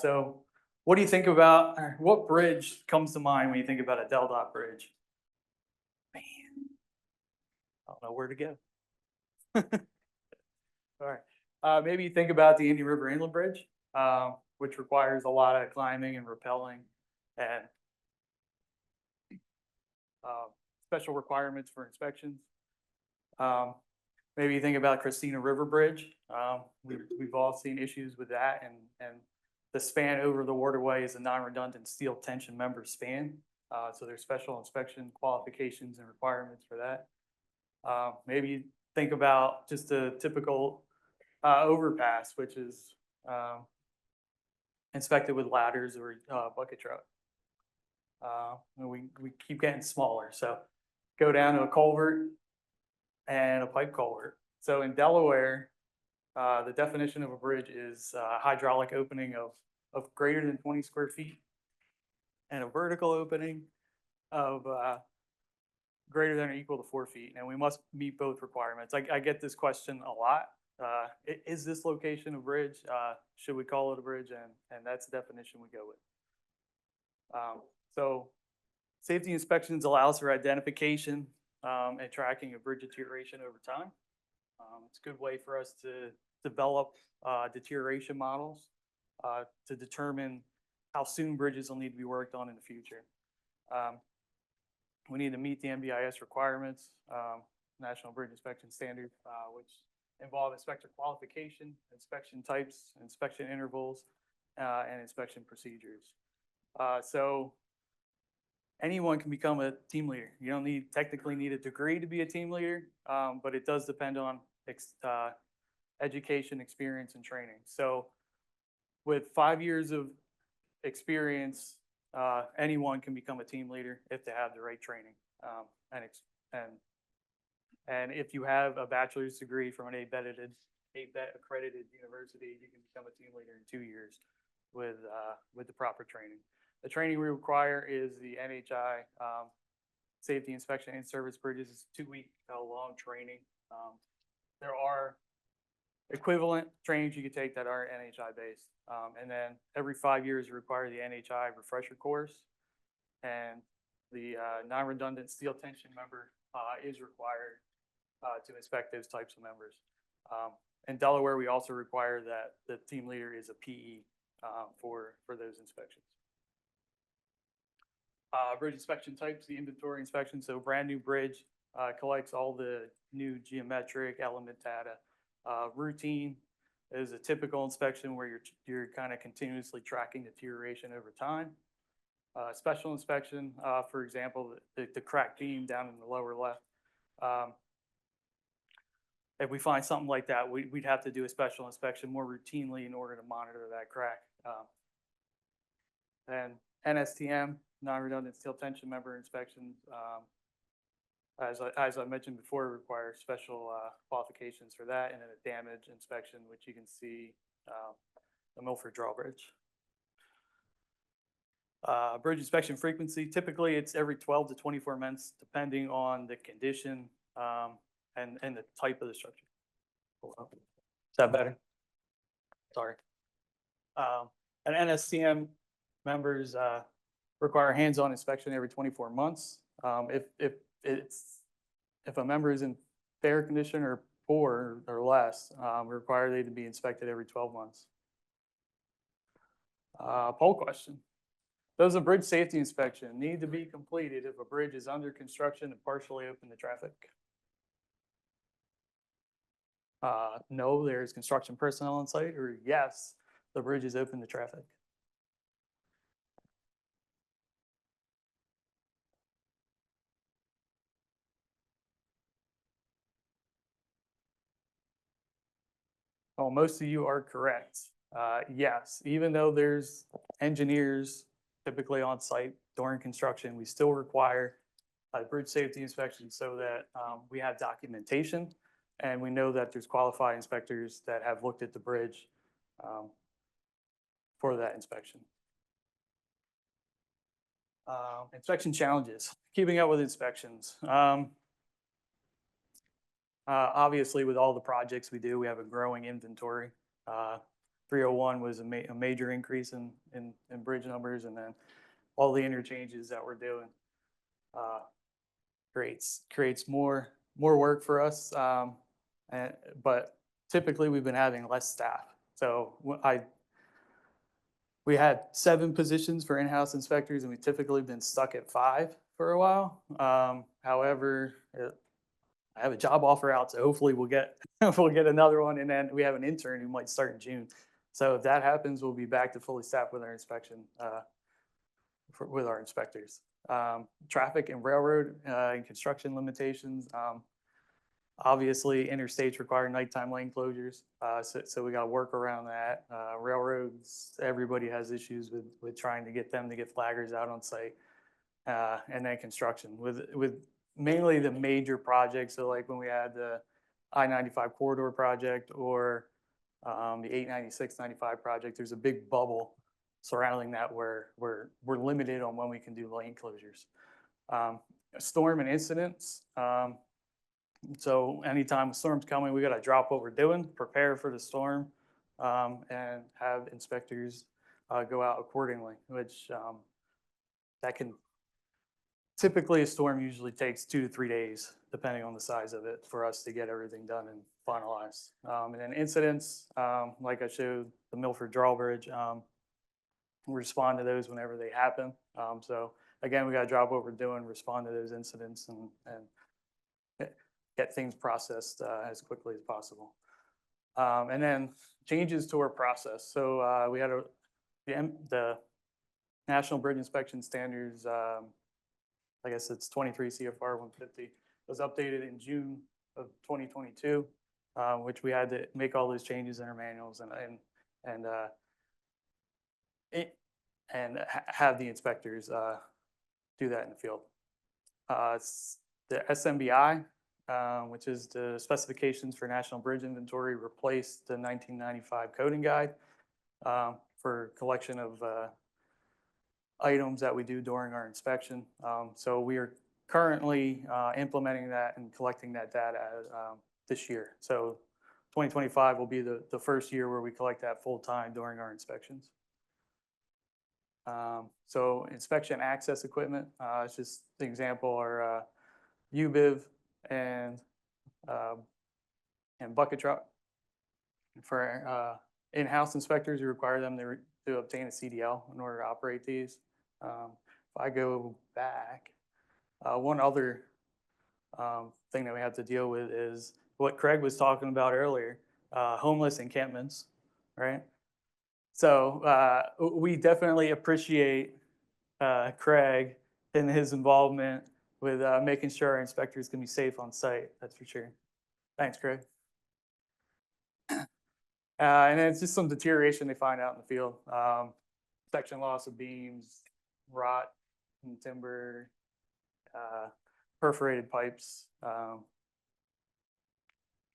So what do you think about, what bridge comes to mind when you think about a DelDOT bridge? Man, I don't know where to go. All right, maybe you think about the Indian River Inland Bridge, which requires a lot of climbing and rappelling and special requirements for inspections. Maybe you think about Christina River Bridge. We've all seen issues with that, and the span over the waterway is a non-redundant steel tension member span. So there's special inspection qualifications and requirements for that. Maybe you think about just a typical overpass, which is inspected with ladders or bucket truck. We keep getting smaller, so go down to a culvert and a pipe culvert. So in Delaware, the definition of a bridge is a hydraulic opening of greater than 20 square feet and a vertical opening of greater than or equal to 4 feet. And we must meet both requirements. I get this question a lot. Is this location a bridge? Should we call it a bridge? And that's the definition we go with. So safety inspections allows for identification and tracking of bridge deterioration over time. It's a good way for us to develop deterioration models to determine how soon bridges will need to be worked on in the future. We need to meet the NBIS requirements, National Bridge Inspection Standard, which involve inspector qualification, inspection types, inspection intervals, and inspection procedures. So anyone can become a team leader. You don't technically need a degree to be a team leader, but it does depend on education, experience, and training. So with 5 years of experience, anyone can become a team leader if they have the right training. And if you have a bachelor's degree from an ABET accredited university, you can become a team leader in 2 years with the proper training. The training we require is the NHI Safety Inspection and Service Bridges. It's a 2-week long training. There are equivalent trainings you could take that are NHI based. And then every 5 years, you require the NHI refresher course. And the non-redundant steel tension member is required to inspect those types of members. In Delaware, we also require that the team leader is a PE for those inspections. Bridge inspection types, the inventory inspection. So brand new bridge collects all the new geometric element data. Routine is a typical inspection where you're kind of continuously tracking deterioration over time. Special inspection, for example, the cracked beam down in the lower left. If we find something like that, we'd have to do a special inspection more routinely in order to monitor that crack. And NSTM, non-redundant steel tension member inspections, as I mentioned before, require special qualifications for that, and then a damage inspection, which you can see the Milford Drawbridge. Bridge inspection frequency, typically it's every 12 to 24 months, depending on the condition and the type of the structure. Is that better? Sorry. And NSTM members require hands-on inspection every 24 months. If a member is in fair condition or poor or less, we require they to be inspected every 12 months. Poll question. Does a bridge safety inspection need to be completed if a bridge is under construction and partially open to traffic? No, there's construction personnel on site, or yes, the bridge is open to traffic. Well, most of you are correct. Yes, even though there's engineers typically on site during construction, we still require a bridge safety inspection so that we have documentation and we know that there's qualified inspectors that have looked at the bridge for that inspection. Inspection challenges, keeping up with inspections. Obviously, with all the projects we do, we have a growing inventory. 301 was a major increase in bridge numbers, and then all the interchanges that we're doing creates more work for us. But typically, we've been having less staff. So we had 7 positions for in-house inspectors, and we typically been stuck at 5 for a while. However, I have a job offer out, so hopefully we'll get another one, and then we have an intern who might start in June. So if that happens, we'll be back to fully staffed with our inspection with our inspectors. Traffic and railroad and construction limitations. Obviously, interstates require nighttime lane closures, so we got to work around that. Railroads, everybody has issues with trying to get them to get flaggers out on site, and then construction with mainly the major projects. So like when we had the I-95 corridor project or the 896-95 project, there's a big bubble surrounding that where we're limited on when we can do lane closures. Storm and incidents. So anytime a storm's coming, we got to drop what we're doing, prepare for the storm, and have inspectors go out accordingly, which that can typically a storm usually takes 2 to 3 days, depending on the size of it, for us to get everything done and finalized. And then incidents, like I showed the Milford Drawbridge, respond to those whenever they happen. So again, we got to drop what we're doing, respond to those incidents and get things processed as quickly as possible. And then changes to our process. So we had the National Bridge Inspection Standards, I guess it's 23 CFR 150, was updated in June of 2022, which we had to make all those changes in our manuals and have the inspectors do that in the field. It's the SMBI, which is the specifications for National Bridge Inventory, replaced the 1995 coding guide for collection of items that we do during our inspection. So we are currently implementing that and collecting that data this year. So 2025 will be the first year where we collect that full time during our inspections. So inspection access equipment, it's just the example are UBIV and bucket truck. For in-house inspectors, you require them to obtain a CDL in order to operate these. If I go back, one other thing that we have to deal with is what Craig was talking about earlier, homeless encampments, right? So we definitely appreciate Craig and his involvement with making sure our inspectors can be safe on site, that's for sure. Thanks, Craig. And then it's just some deterioration they find out in the field. Section loss of beams, rot in timber, perforated pipes,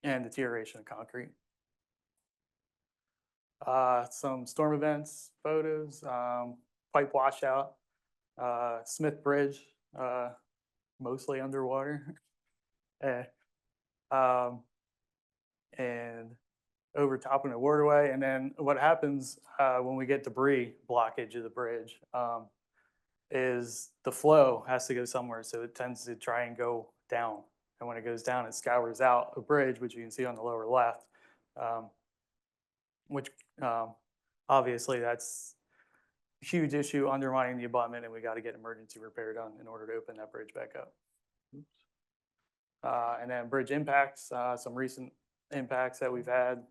and deterioration of concrete. Some storm events, photos, pipe washout, Smith Bridge, mostly underwater. And overtopping the waterway. And then what happens when we get debris blockage of the bridge is the flow has to go somewhere. So it tends to try and go down. And when it goes down, it scours out a bridge, which you can see on the lower left, which obviously that's a huge issue undermining the abutment, and we got to get emergency repair done in order to open that bridge back up. And then bridge impacts, some recent impacts that we've had.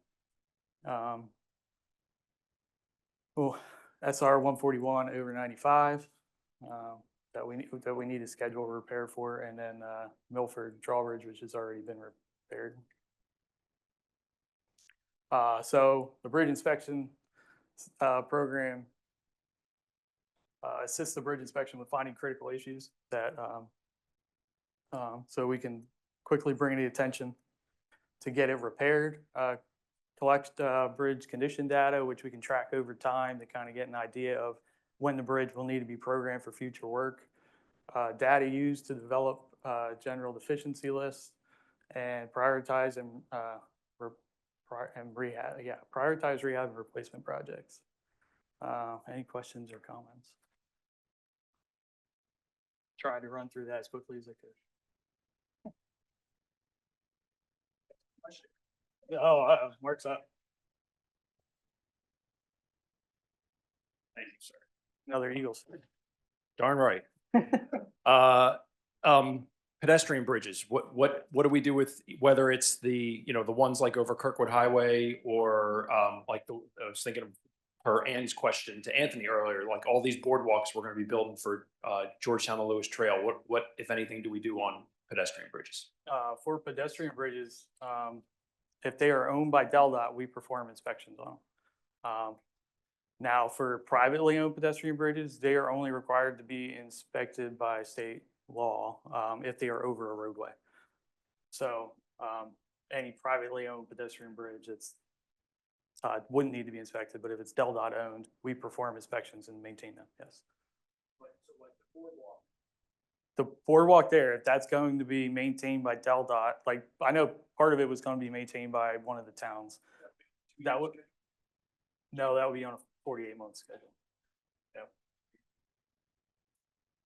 SR 141 over 95 that we need to schedule repair for, and then Milford Drawbridge, which has already been repaired. So the bridge inspection program assists the bridge inspection with finding critical issues that so we can quickly bring it to attention to get it repaired. Collect bridge condition data, which we can track over time to kind of get an idea of when the bridge will need to be programmed for future work. Data used to develop general deficiency lists and prioritize prioritize rehab and replacement projects. Any questions or comments? Try to run through that as quickly as I could. Mark's up. Thank you, sir. Another Eagles. Darn right. Pedestrian bridges, what do we do with, whether it's the ones like over Kirkwood Highway or like I was thinking of per Ann's question to Anthony earlier, like all these boardwalks we're going to be building for Georgetown and Lewis Trail. What if anything do we do on pedestrian bridges? For pedestrian bridges, if they are owned by DelDOT, we perform inspections on them. Now, for privately owned pedestrian bridges, they are only required to be inspected by state law if they are over a roadway. So any privately owned pedestrian bridge, it's wouldn't need to be inspected, but if it's DelDOT owned, we perform inspections and maintain them, yes. The boardwalk there, if that's going to be maintained by DelDOT, like I know part of it was going to be maintained by one of the towns. That would be on a 48-month schedule. Yep.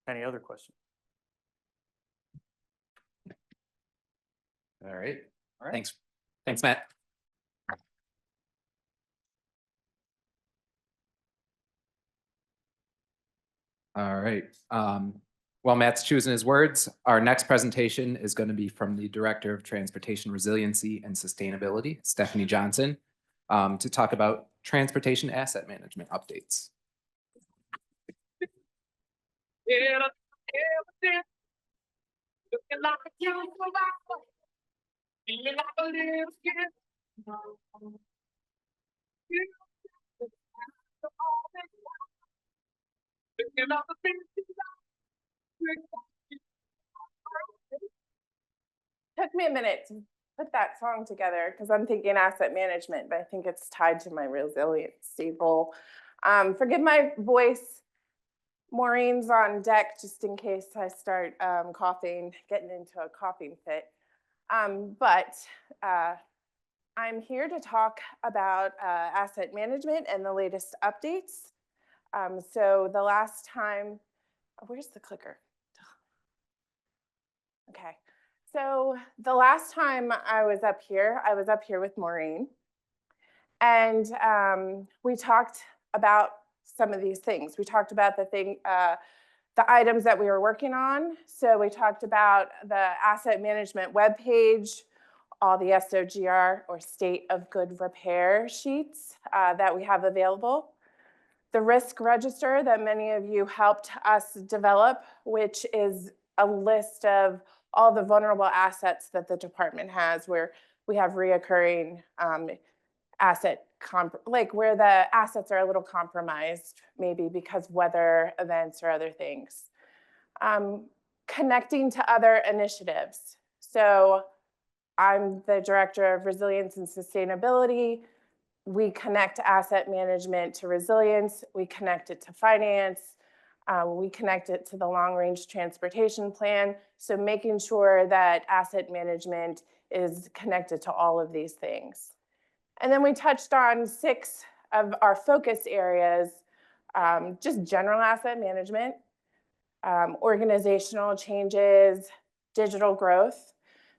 Any other questions? All right. Thanks. Thanks, Matt. All right. While Matt's choosing his words, our next presentation is going to be from the Director of Transportation Resiliency and Sustainability, Stephanie Johnson, to talk about transportation asset management updates. Took me a minute to put that song together because I'm thinking asset management, but I think it's tied to my resiliency goal. Forgive my voice. Maureen's on deck just in case I start coughing, getting into a coughing fit. I'm here to talk about asset management and the latest updates. So the last time, where's the clicker? Okay. So the last time I was up here with Maureen, and we talked about some of these things. We talked about the items that we were working on. So we talked about the asset management webpage, all the SOGR or state of good repair sheets that we have available. The risk register that many of you helped us develop, which is a list of all the vulnerable assets that the department has, where we have reoccurring where the assets are a little compromised, maybe because weather events or other things. Connecting to other initiatives. So I'm the Director of Resilience and Sustainability. We connect asset management to resilience. We connect it to finance. We connect it to the long-range transportation plan. So making sure that asset management is connected to all of these things. And then we touched on 6 of our focus areas, just general asset management, organizational changes, digital growth,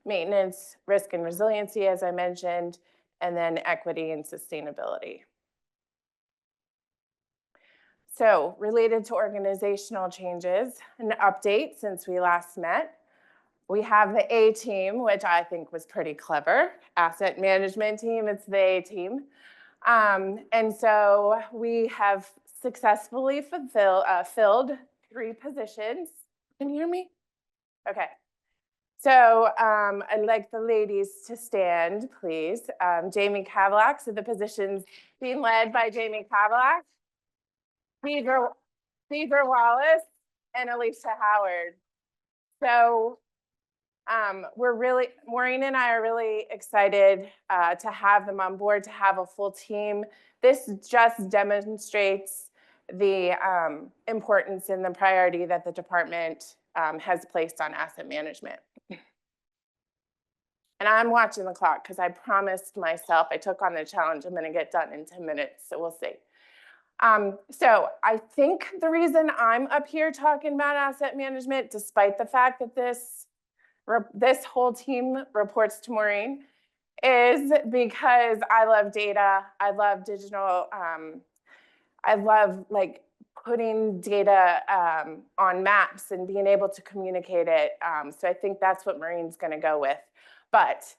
maintenance, risk and resiliency, as I mentioned, and then equity and sustainability. So related to organizational changes, an update since we last met. We have the A team, which I think was pretty clever. Asset management team, it's the A team. And so we have successfully filled 3 positions. Can you hear me? Okay. So I'd like the ladies to stand, please. Jamie Kavalak, so the position's being led by Jamie Kavalak, Cedar Wallace, and Alicia Howard. So Maureen and I are really excited to have them on board, to have a full team. This just demonstrates the importance and the priority that the department has placed on asset management. And I'm watching the clock because I promised myself, I took on the challenge, I'm gonna get done in 10 minutes, so we'll see. So I think the reason I'm up here talking about asset management, despite the fact that this whole team reports to Maureen, is because I love data. I love digital. I love putting data on maps and being able to communicate it. So I think that's what Maureen's going to go with. But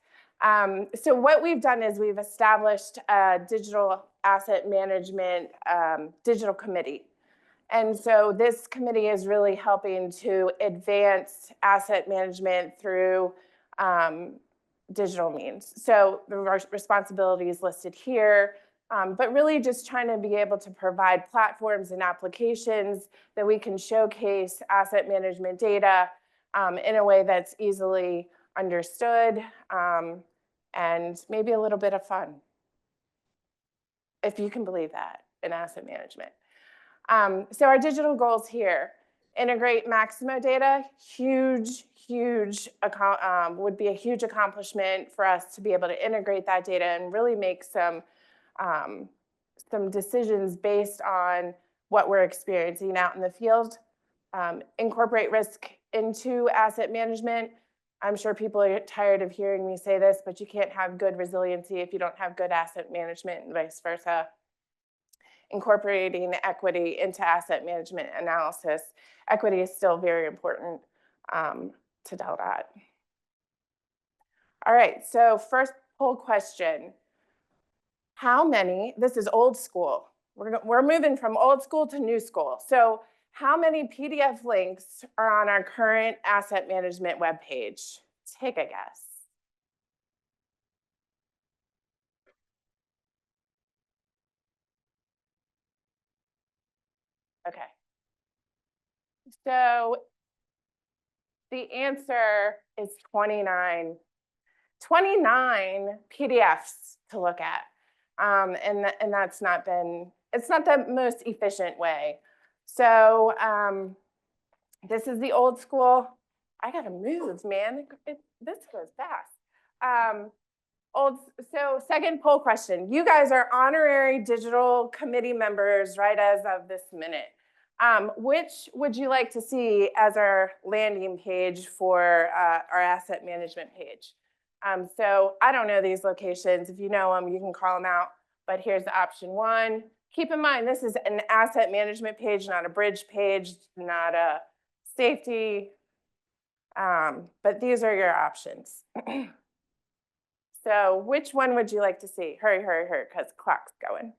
so what we've done is we've established a digital asset management digital committee. And so this committee is really helping to advance asset management through digital means. So the responsibilities listed here, but really just trying to be able to provide platforms and applications that we can showcase asset management data in a way that's easily understood and maybe a little bit of fun, if you can believe that, in asset management. So our digital goals here: integrate Maximo data, would be a huge accomplishment for us to be able to integrate that data and really make some decisions based on what we're experiencing out in the field. Incorporate risk into asset management. I'm sure people are tired of hearing me say this, but you can't have good resiliency if you don't have good asset management and vice versa. incorporating equity into asset management analysis. Equity is still very important to DelDOT. All right, so first poll question. How many, this is old school. We're moving from old school to new school. So how many PDF links are on our current asset management webpage? Take a guess. Okay. So the answer is 29. 29 PDFs to look at. And that's not been, it's not the most efficient way. So this is the old school. I gotta move, man. This goes fast. So second poll question. You guys are honorary digital committee members right as of this minute. Which would you like to see as our landing page for our asset management page? So I don't know these locations. If you know them, you can call them out. But here's the option one. Keep in mind, this is an asset management page, not a bridge page, not a safety. But these are your options. So which one would you like to see? Hurry, hurry, hurry, because clock's going.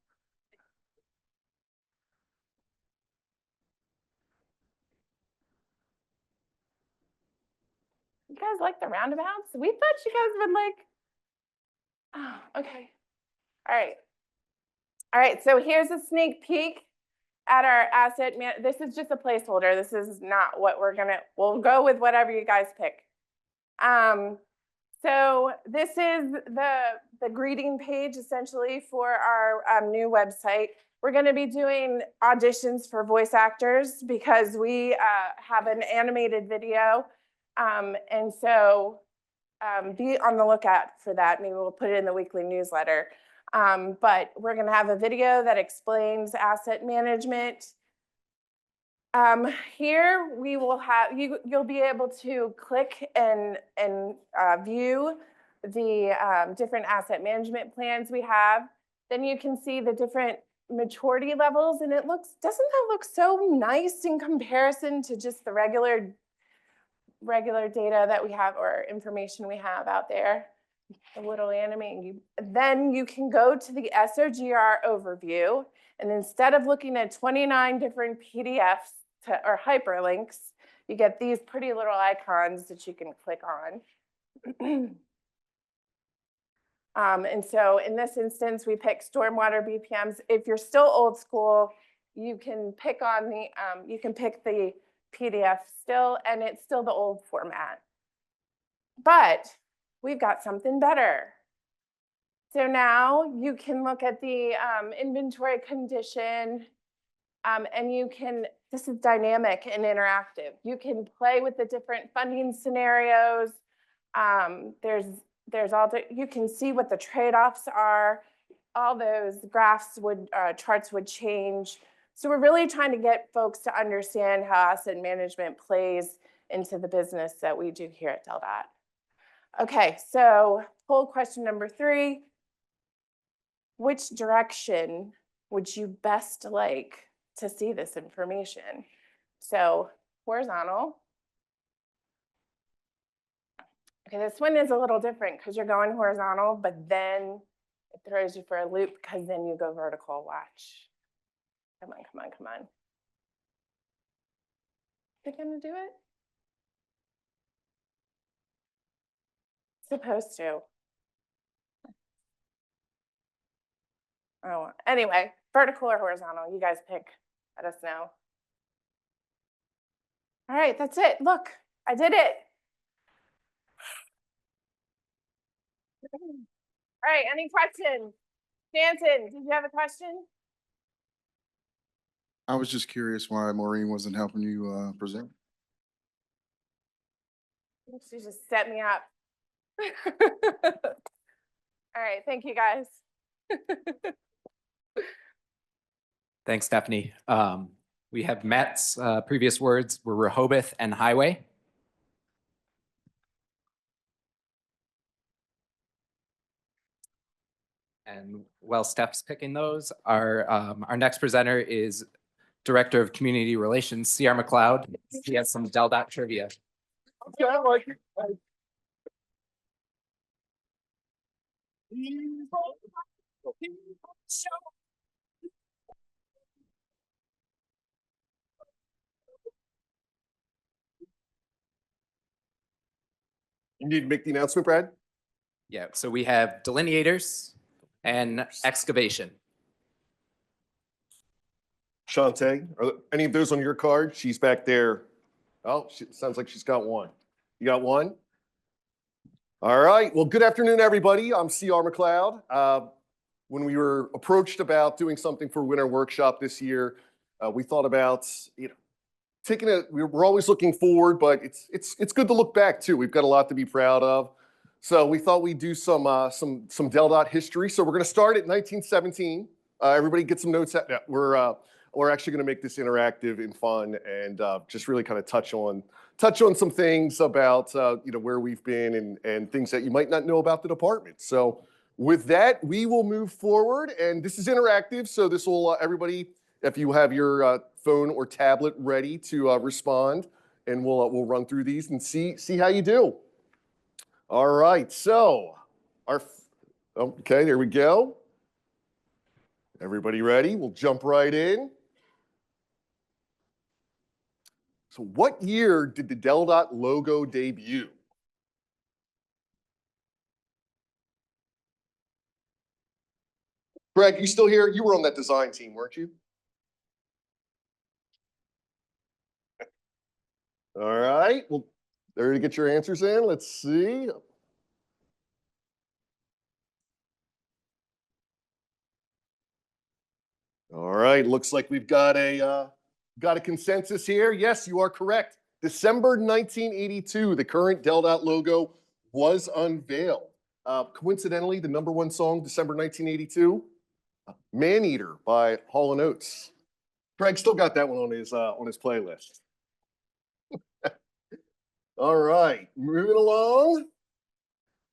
You guys like the roundabouts? We thought you guys would like, oh, okay. All right. All right, so here's a sneak peek at our asset this is just a placeholder. This is not what we'll go with whatever you guys pick. So this is the greeting page essentially for our new website. We're gonna be doing auditions for voice actors because we have an animated video. And so be on the lookout for that. Maybe we'll put it in the weekly newsletter. But we're gonna have a video that explains asset management. Here we will have, you'll be able to click and view the different asset management plans we have. Then you can see the different maturity levels, and doesn't that look so nice in comparison to just the regular data that we have or information we have out there? A little animating. Then you can go to the SOGR overview, and instead of looking at 29 different PDFs or hyperlinks, you get these pretty little icons that you can click on. And so in this instance, we pick stormwater BPMs. If you're still old school, you can pick on the PDF still, and it's still the old format. But we've got something better. So now you can look at the inventory condition, and you can, this is dynamic and interactive. You can play with the different funding scenarios. You can see what the trade-offs are. All those graphs charts would change. So we're really trying to get folks to understand how asset management plays into the business that we do here at DelDOT. Okay, so poll question number 3. Which direction would you best like to see this information? So horizontal. Okay, this one is a little different because you're going horizontal, but then it throws you for a loop because then you go vertical. Watch. Come on, come on, come on. They're gonna do it? Supposed to. Oh, anyway, vertical or horizontal, you guys pick. Let us know. All right, that's it. Look, I did it. All right, any questions? Stanton, did you have a question? I was just curious why Maureen wasn't helping you present. She just set me up. All right, thank you guys. Thanks, Stephanie. We have Matt's previous words were Rehoboth and Highway. And while Steph's picking those, our next presenter is Director of Community Relations, C.R. McLeod. He has some DelDOT trivia. You need to make the announcement, Brad? Yeah, so we have delineators and excavation. Shantae, are any of those on your card? She's back there. Oh, sounds like she's got one. You got one? All right. Well, good afternoon, everybody. I'm C.R. McLeod. When we were approached about doing something for Winter Workshop this year, we thought about, taking we're always looking forward, but it's good to look back too. We've got a lot to be proud of. So we thought we'd do some DelDOT history. So we're going to start at 1917. Everybody get some notes. We're actually going to make this interactive and fun, and just really kind of touch on some things about where we've been and things that you might not know about the department. So with that, we will move forward, and this is interactive. So this will everybody, if you have your phone or tablet ready to respond, and we'll run through these and see how you do. All right. So okay, there we go. Everybody ready? We'll jump right in. So what year did the DelDOT logo debut? Greg, you still here? You were on that design team, weren't you? All right. Well, there to get your answers in. Let's see. All right. Looks like we've got a consensus here. Yes, you are correct. December 1982, the current DelDOT logo was unveiled. Coincidentally, the #1 song, December 1982, "Man-Eater" by Hall & Oates. Greg still got that one on his playlist. All right, moving along.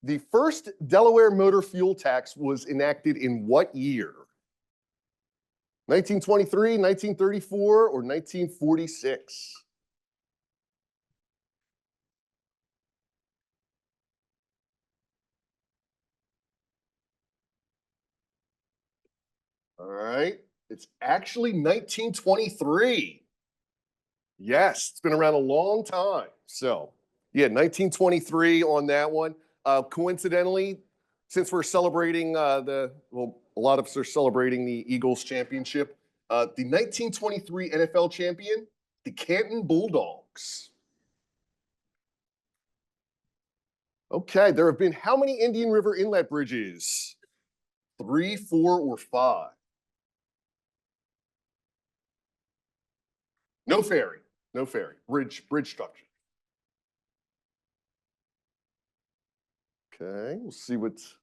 The first Delaware motor fuel tax was enacted in what year? 1923, 1934, or 1946? All right, it's actually 1923. Yes, it's been around a long time. So, yeah, 1923 on that one. Coincidentally, since we're celebrating a lot of us are celebrating the Eagles championship, the 1923 NFL champion, the Canton Bulldogs. Okay, there have been how many Indian River Inlet bridges? 3, 4, or 5? No ferry, bridge structure. Okay, we'll see what's.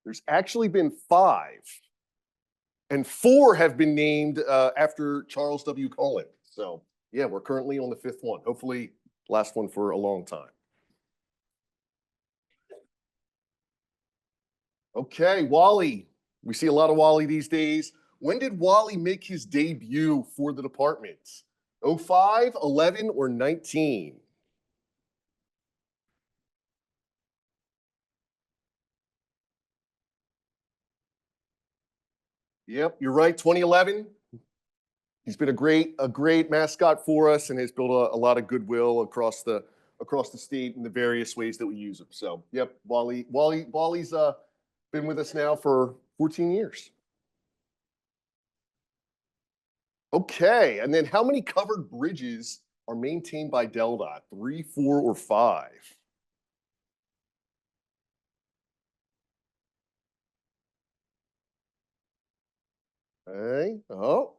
There's actually been 5, and 4 have been named after Charles W. Cullen. So yeah, we're currently on the 5th one. Hopefully last one for a long time. Okay, Wally. We see a lot of Wally these days. When did Wally make his debut for the department? 05, 11, or 19? Yep, you're right, 2011. He's been a great mascot for us and has built a lot of goodwill across the state in the various ways that we use him. So, yep, Wally's been with us now for 14 years. Okay, and then how many covered bridges are maintained by DelDOT? 3, 4, or 5? Okay. Oh.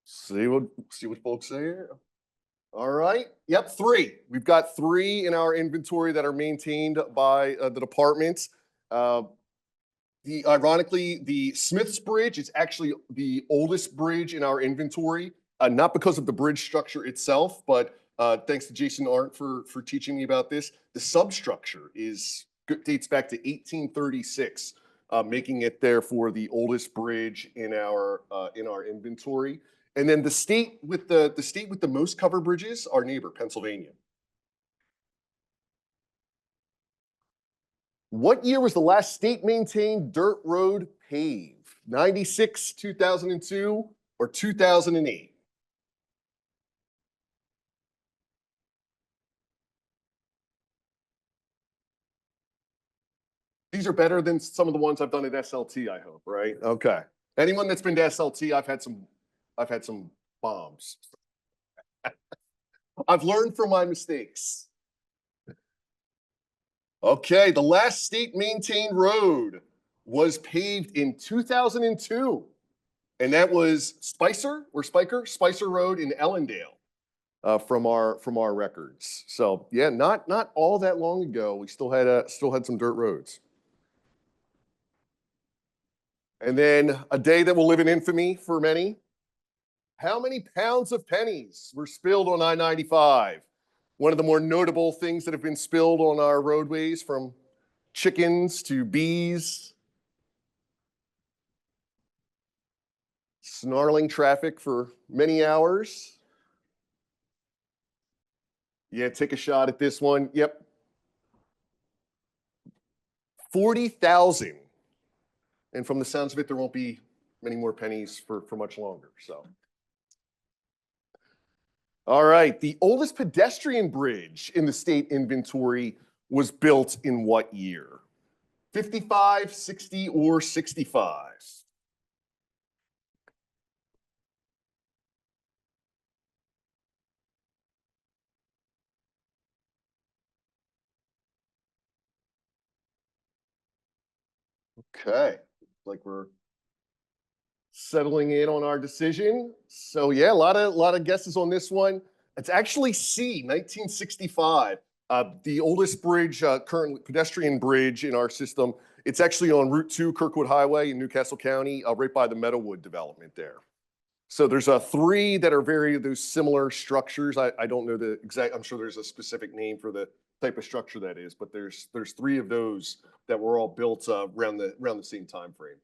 See what folks say here. All right. Yep, 3. We've got 3 in our inventory that are maintained by the department. Ironically, the Smiths Bridge is actually the oldest bridge in our inventory, not because of the bridge structure itself, but thanks to Jason Arndt for teaching me about this. The substructure dates back to 1836, making it therefore the oldest bridge in our inventory. And then the state with the most covered bridges, our neighbor, Pennsylvania. What year was the last state-maintained dirt road paved? 96, 2002, or 2008? These are better than some of the ones I've done at SLT, I hope, right? Okay. Anyone that's been to SLT, I've had some bombs. I've learned from my mistakes. Okay, the last state-maintained road was paved in 2002, and that was Spicer Road in Ellendale, from our records. So yeah, not all that long ago. We still had some dirt roads. And then a day that will live in infamy for many. How many pounds of pennies were spilled on I-95? One of the more notable things that have been spilled on our roadways, from chickens to bees. Snarling traffic for many hours. Yeah, take a shot at this one. Yep. 40,000. And from the sounds of it, there won't be many more pennies for much longer. So. All right, the oldest pedestrian bridge in the state inventory was built in what year? 55, 60, or 65? Okay, like we're settling in on our decision. So yeah, a lot of guesses on this one. It's actually C, 1965. The oldest bridge, current pedestrian bridge in our system. It's actually on Route 2, Kirkwood Highway in Newcastle County, right by the Meadowood development there. So there's three that are those similar structures. I don't know the exact, I'm sure there's a specific name for the type of structure that is, but there's three of those that were all built around the same time frame.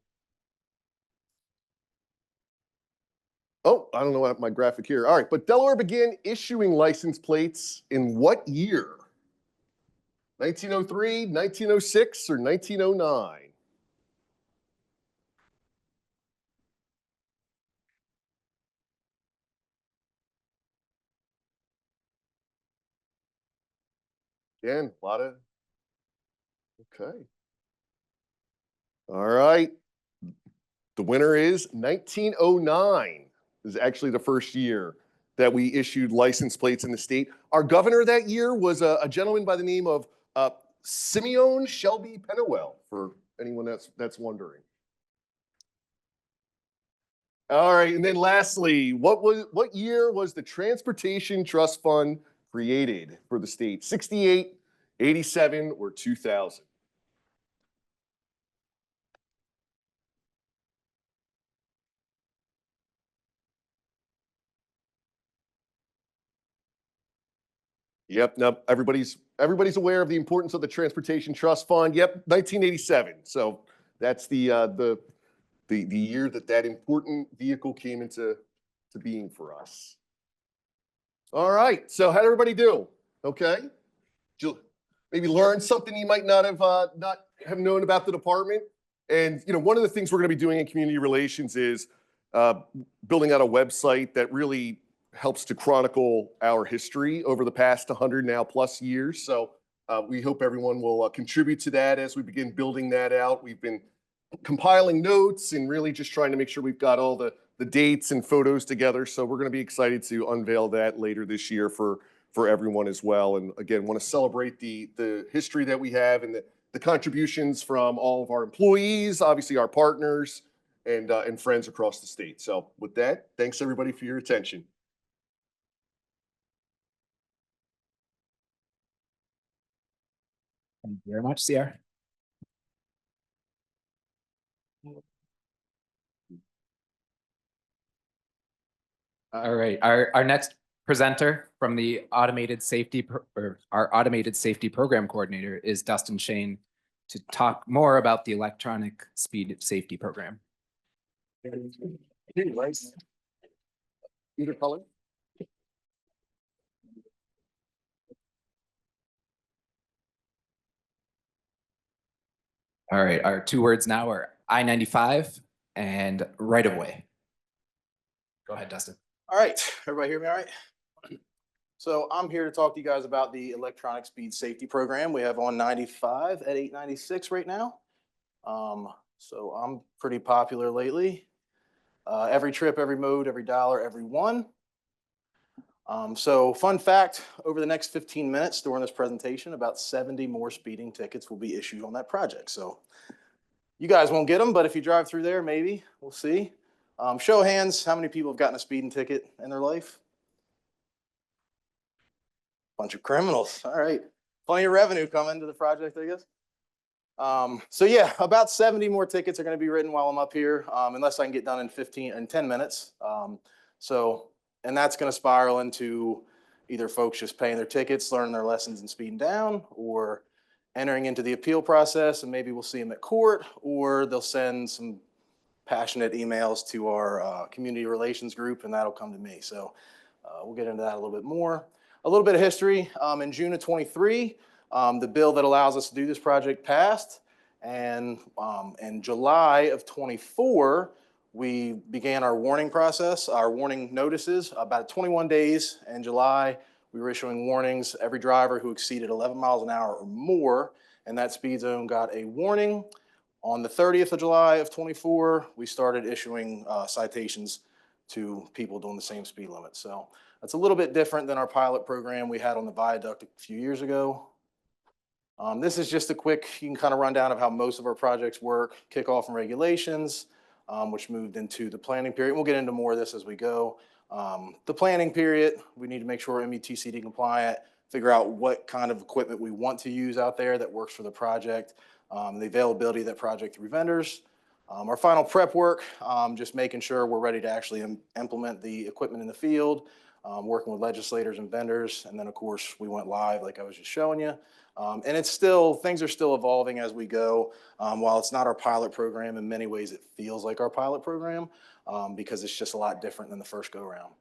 Oh, I don't know what my graphic here. All right, but Delaware began issuing license plates in what year? 1903, 1906, or 1909? Again, a lot of, okay. All right. The winner is 1909 is actually the first year that we issued license plates in the state. Our governor that year was a gentleman by the name of Simeon Shelby Pennewell, for anyone that's wondering. All right, and then lastly, what year was the Transportation Trust Fund created for the state? 68, 87, or 2000? Yep, no, everybody's aware of the importance of the Transportation Trust Fund. Yep, 1987. So that's the year that important vehicle came into being for us. All right, so how did everybody do? Okay, did you maybe learn something you might not have known about the department? And one of the things we're going to be doing in community relations is building out a website that really helps to chronicle our history over the past 100 now plus years. So we hope everyone will contribute to that as we begin building that out. We've been compiling notes and really just trying to make sure we've got all the dates and photos together. So we're going to be excited to unveil that later this year for everyone as well. And again, want to celebrate the history that we have and the contributions from all of our employees, obviously our partners, and friends across the state. So with that, thanks everybody for your attention. Thank you very much, Sierra. All right, our next presenter from the automated safety, or our automated safety program coordinator is Dustin Shane to talk more about the electronic speed safety program. Either color. All right, our two words now are I-95 and right of way. Go ahead, Dustin. All right, everybody hear me all right? So I'm here to talk to you guys about the electronic speed safety program we have on 95 at 896 right now. So I'm pretty popular lately. Every trip, every mode, every dollar, every one. So fun fact, over the next 15 minutes during this presentation, about 70 more speeding tickets will be issued on that project. So you guys won't get them, but if you drive through there, maybe, we'll see. Show of hands, how many people have gotten a speeding ticket in their life? Bunch of criminals, all right. Plenty of revenue coming to the project, I guess. So yeah, about 70 more tickets are gonna be written while I'm up here, unless I can get done in 10 minutes. And that's gonna spiral into either folks just paying their tickets, learning their lessons and speeding down, or entering into the appeal process, and maybe we'll see them at court, or they'll send some passionate emails to our community relations group, and that'll come to me. So we'll get into that a little bit more. A little bit of history. In June of 23, the bill that allows us to do this project passed, and in July of 24, we began our warning process, our warning notices. About 21 days in July, we were issuing warnings. Every driver who exceeded 11 miles an hour or more in that speed zone got a warning. On the 30th of July of 24, we started issuing citations to people doing the same speed limit. So that's a little bit different than our pilot program we had on the viaduct a few years ago. This is just a quick, you can kind of run down of how most of our projects work. Kickoff and regulations, which moved into the planning period. We'll get into more of this as we go. The planning period, we need to make sure we're METCD compliant, figure out what kind of equipment we want to use out there that works for the project, the availability of that project through vendors. Our final prep work, just making sure we're ready to actually implement the equipment in the field, working with legislators and vendors. And then of course we went live like I was just showing you. And it's still, things are still evolving as we go. While it's not our pilot program, in many ways it feels like our pilot program because it's just a lot different than the first go round.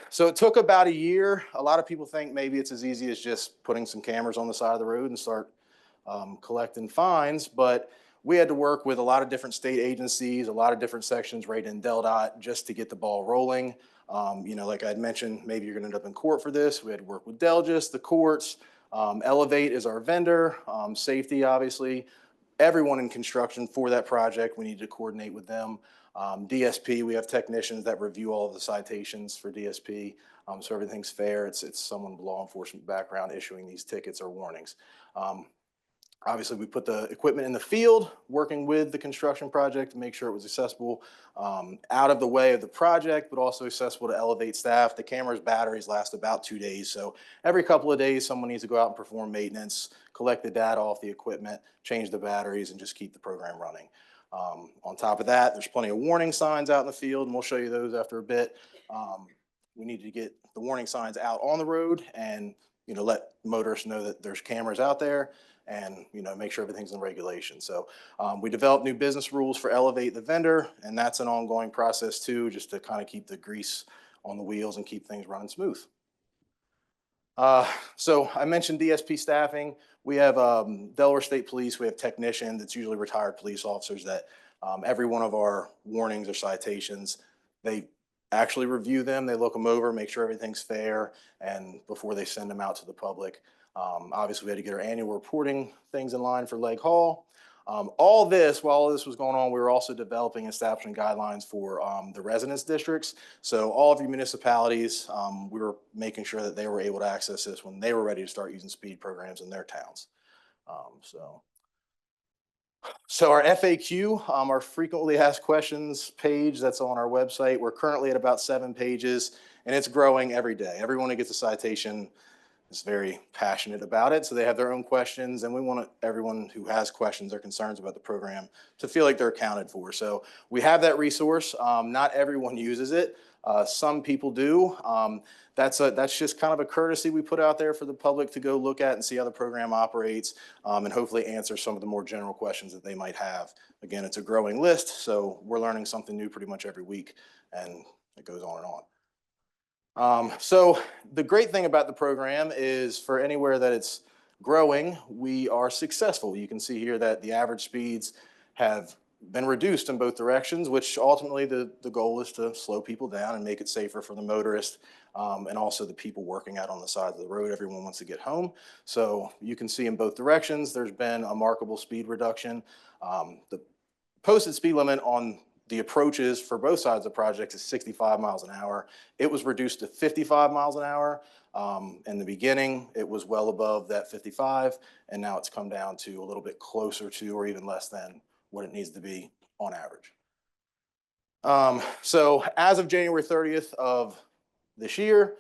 So it took about a year. A lot of people think maybe it's as easy as just putting some cameras on the side of the road and start collecting fines, but we had to work with a lot of different state agencies, a lot of different sections right in DelDOT just to get the ball rolling. You know, like I'd mentioned, maybe you're gonna end up in court for this. We had to work with DelGIS, the courts. Elevate is our vendor, safety, obviously. Everyone in construction for that project, we need to coordinate with them. DSP, we have technicians that review all of the citations for DSP, so everything's fair. It's someone with law enforcement background issuing these tickets or warnings. Obviously, we put the equipment in the field, working with the construction project to make sure it was accessible out of the way of the project, but also accessible to Elevate staff. The camera's batteries last about 2 days. So every couple of days, someone needs to go out and perform maintenance, collect the data off the equipment, change the batteries, and just keep the program running. On top of that, there's plenty of warning signs out in the field, and we'll show you those after a bit. We need to get the warning signs out on the road and let motorists know that there's cameras out there, and make sure everything's in regulation. So we developed new business rules for Elevate the vendor, and that's an ongoing process too, just to kind of keep the grease on the wheels and keep things running smooth. So I mentioned DSP staffing. We have Delaware State Police. We have technicians. It's usually retired police officers that every one of our warnings or citations, they actually review them. They look them over, make sure everything's fair, and before they send them out to the public. Obviously, we had to get our annual reporting things in line for Leg Hall. While all this was going on, we were also developing and establishing guidelines for the residence districts. So all of your municipalities, we were making sure that they were able to access this when they were ready to start using speed programs in their towns. So our FAQ, our frequently asked questions page that's on our website, we're currently at about 7 pages, and it's growing every day. Everyone who gets a citation, is very passionate about it. So they have their own questions, and we want everyone who has questions or concerns about the program to feel like they're accounted for. So we have that resource. Not everyone uses it. Some people do. That's just kind of a courtesy we put out there for the public to go look at and see how the program operates, and hopefully answer some of the more general questions that they might have. Again, it's a growing list, so we're learning something new pretty much every week, and it goes on and on. So the great thing about the program is for anywhere that it's growing, we are successful. You can see here that the average speeds have been reduced in both directions, which ultimately the goal is to slow people down and make it safer for the motorist, and also the people working out on the side of the road. Everyone wants to get home. So you can see in both directions, there's been a markable speed reduction. The posted speed limit on the approaches for both sides of the project is 65 miles an hour. It was reduced to 55 miles an hour. In the beginning, it was well above that 55, and now it's come down to a little bit closer to or even less than what it needs to be on average. So as of January 30th of this year,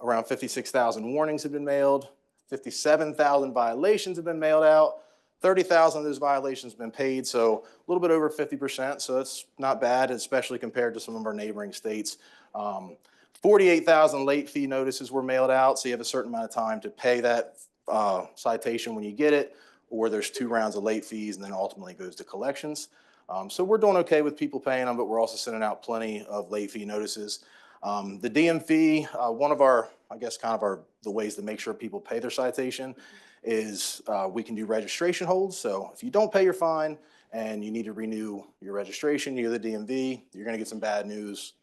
around 56,000 warnings have been mailed, 57,000 violations have been mailed out, 30,000 of those violations have been paid, so a little bit over 50%, so that's not bad, especially compared to some of our neighboring states. 48,000 late fee notices were mailed out, so you have a certain amount of time to pay that citation when you get it, or there's 2 rounds of late fees and then ultimately goes to collections. So we're doing okay with people paying them, but we're also sending out plenty of late fee notices. The DM fee, one of our, I guess, kind of the ways to make sure people pay their citation is we can do registration holds. So if you don't pay your fine and you need to renew your registration, you're the DMV, you're going to get some bad news.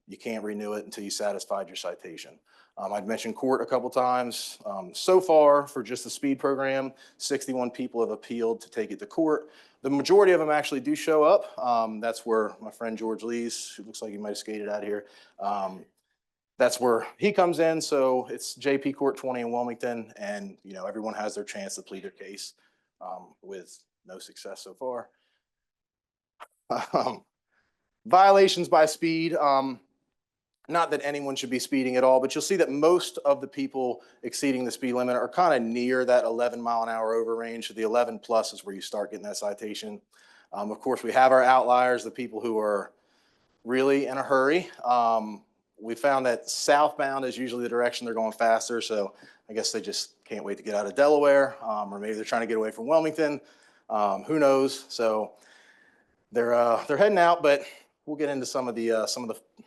You can't renew it until you satisfied your citation. I've mentioned court a couple times. So far, for just the speed program, 61 people have appealed to take it to court. The majority of them actually do show up. That's where my friend George Lees, who looks like he might have skated out here, that's where he comes in. So it's JP Court 20 in Wilmington, and everyone has their chance to plead their case with no success so far. Violations by speed. Not that anyone should be speeding at all, but you'll see that most of the people exceeding the speed limit are kind of near that 11 mile an hour over range. So the 11 plus is where you start getting that citation. Of course, we have our outliers, the people who are really in a hurry. We found that southbound is usually the direction they're going faster. So I guess they just can't wait to get out of Delaware, or maybe they're trying to get away from Wilmington. Who knows? So they're heading out, but we'll get into some of the,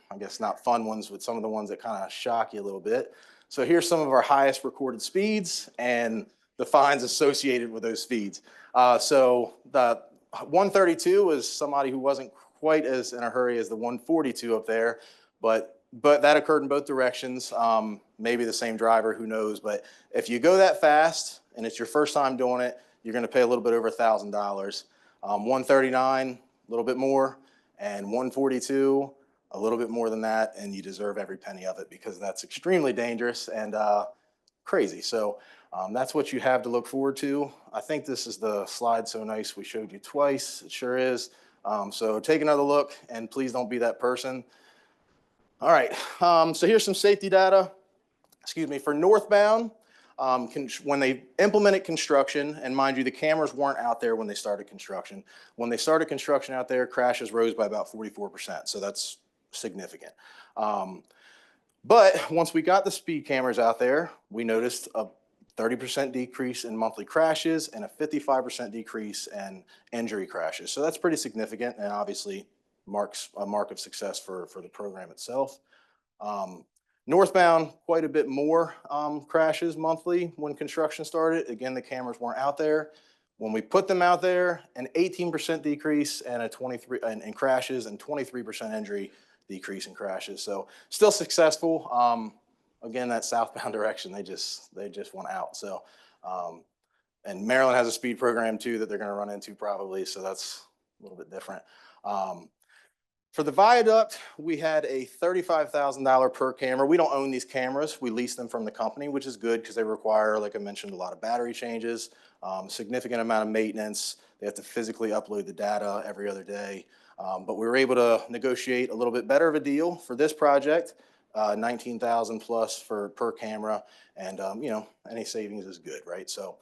I guess not fun ones, but some of the ones that kind of shock you a little bit. So here's some of our highest recorded speeds and the fines associated with those speeds. So the 132 is somebody who wasn't quite as in a hurry as the 142 up there, but that occurred in both directions. Maybe the same driver, who knows? But if you go that fast and it's your first time doing it, you're going to pay a little bit over $1,000. 139, a little bit more, and 142, a little bit more than that, and you deserve every penny of it because that's extremely dangerous and crazy. So that's what you have to look forward to. I think this is the slide so nice we showed you twice. It sure is. So take another look, and please don't be that person. All right, so here's some safety data. Excuse me, for northbound, when they implemented construction, and mind you, the cameras weren't out there when they started construction. When they started construction out there, crashes rose by about 44%, so that's significant. But once we got the speed cameras out there, we noticed a 30% decrease in monthly crashes and a 55% decrease in injury crashes. So that's pretty significant, and obviously marks a mark of success for the program itself. Northbound, quite a bit more crashes monthly when construction started. Again, the cameras weren't out there. When we put them out there, an 18% decrease and a 23 in crashes and 23% injury decrease in crashes. So still successful. Again, that southbound direction, they just want out. So, and Maryland has a speed program too that they're going to run into probably. So that's a little bit different. For the viaduct, we had a $35,000 per camera. We don't own these cameras. We lease them from the company, which is good because they require, like I mentioned, a lot of battery changes, significant amount of maintenance. They have to physically upload the data every other day. But we were able to negotiate a little bit better of a deal for this project. 19,000 plus per camera, and any savings is good, right? So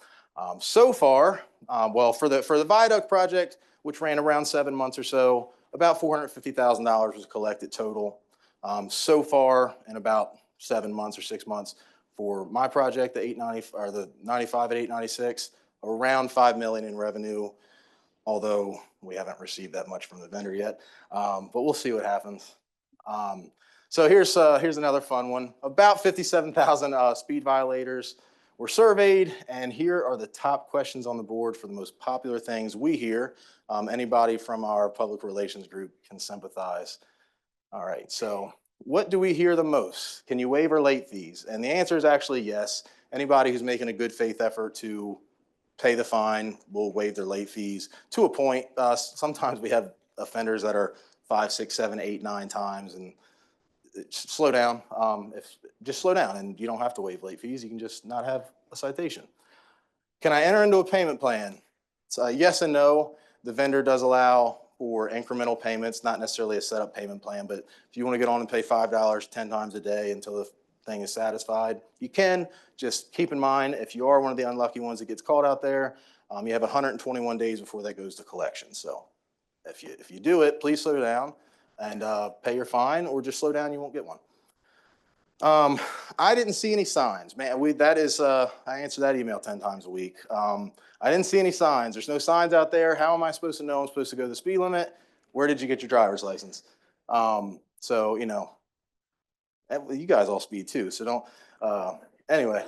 so far, well, for the viaduct project, which ran around 7 months or so, about $450,000 was collected total. So far, in about 7 months or 6 months, for my project, the 890 or the 95 at 896, around $5 million in revenue, although we haven't received that much from the vendor yet. But we'll see what happens. So here's another fun one. About 57,000 speed violators were surveyed, and here are the top questions on the board for the most popular things we hear. Anybody from our public relations group can sympathize. All right, so what do we hear the most? Can you waive our late fees? And the answer is actually yes. Anybody who's making a good faith effort to pay the fine will waive their late fees to a point. Sometimes we have offenders that are 5, 6, 7, 8, 9 times, and slow down. Just slow down, and you don't have to waive late fees. You can just not have a citation. Can I enter into a payment plan? It's yes and no. The vendor does allow for incremental payments, not necessarily a setup payment plan, but if you want to get on and pay $5 10 times a day until the thing is satisfied, you can. Just keep in mind, if you are one of the unlucky ones that gets caught out there, you have 121 days before that goes to collection. So if you do it, please slow down and pay your fine, or just slow down, you won't get one. I didn't see any signs, man. I answer that email 10 times a week. I didn't see any signs. There's no signs out there. How am I supposed to know I'm supposed to go the speed limit? Where did you get your driver's license? So, you guys all speed too. So don't, anyway,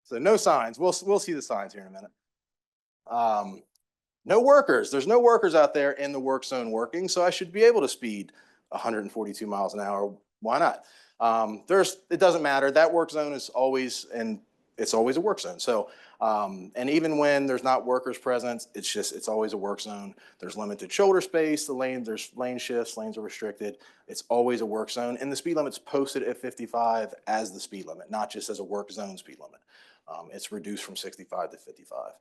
so no signs. We'll see the signs here in a minute. No workers. There's no workers out there in the work zone working, so I should be able to speed 142 miles an hour. Why not? It doesn't matter. That work zone is always, and it's always a work zone. So, and even when there's not workers present, it's always a work zone. There's limited shoulder space. There's lane shifts. Lanes are restricted. It's always a work zone. And the speed limit's posted at 55 as the speed limit, not just as a work zone speed limit. It's reduced from 65 to 55.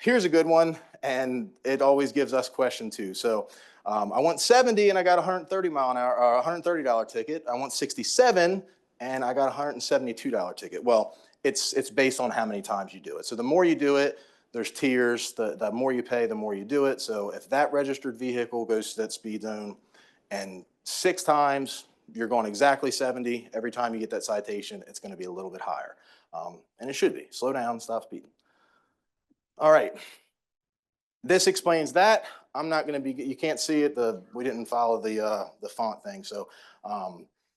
Here's a good one, and it always gives us question too. So I want 70 and I got a 130 mile an hour, or $130 ticket. I want 67 and I got a $172 ticket. Well, it's based on how many times you do it. So the more you do it, there's tiers. The more you pay, the more you do it. So if that registered vehicle goes to that speed zone and 6 times you're going exactly 70, every time you get that citation, it's going to be a little bit higher. And it should be. Slow down, stop speeding. All right. This explains that. I'm not going to be, you can't see it. We didn't follow the font thing. So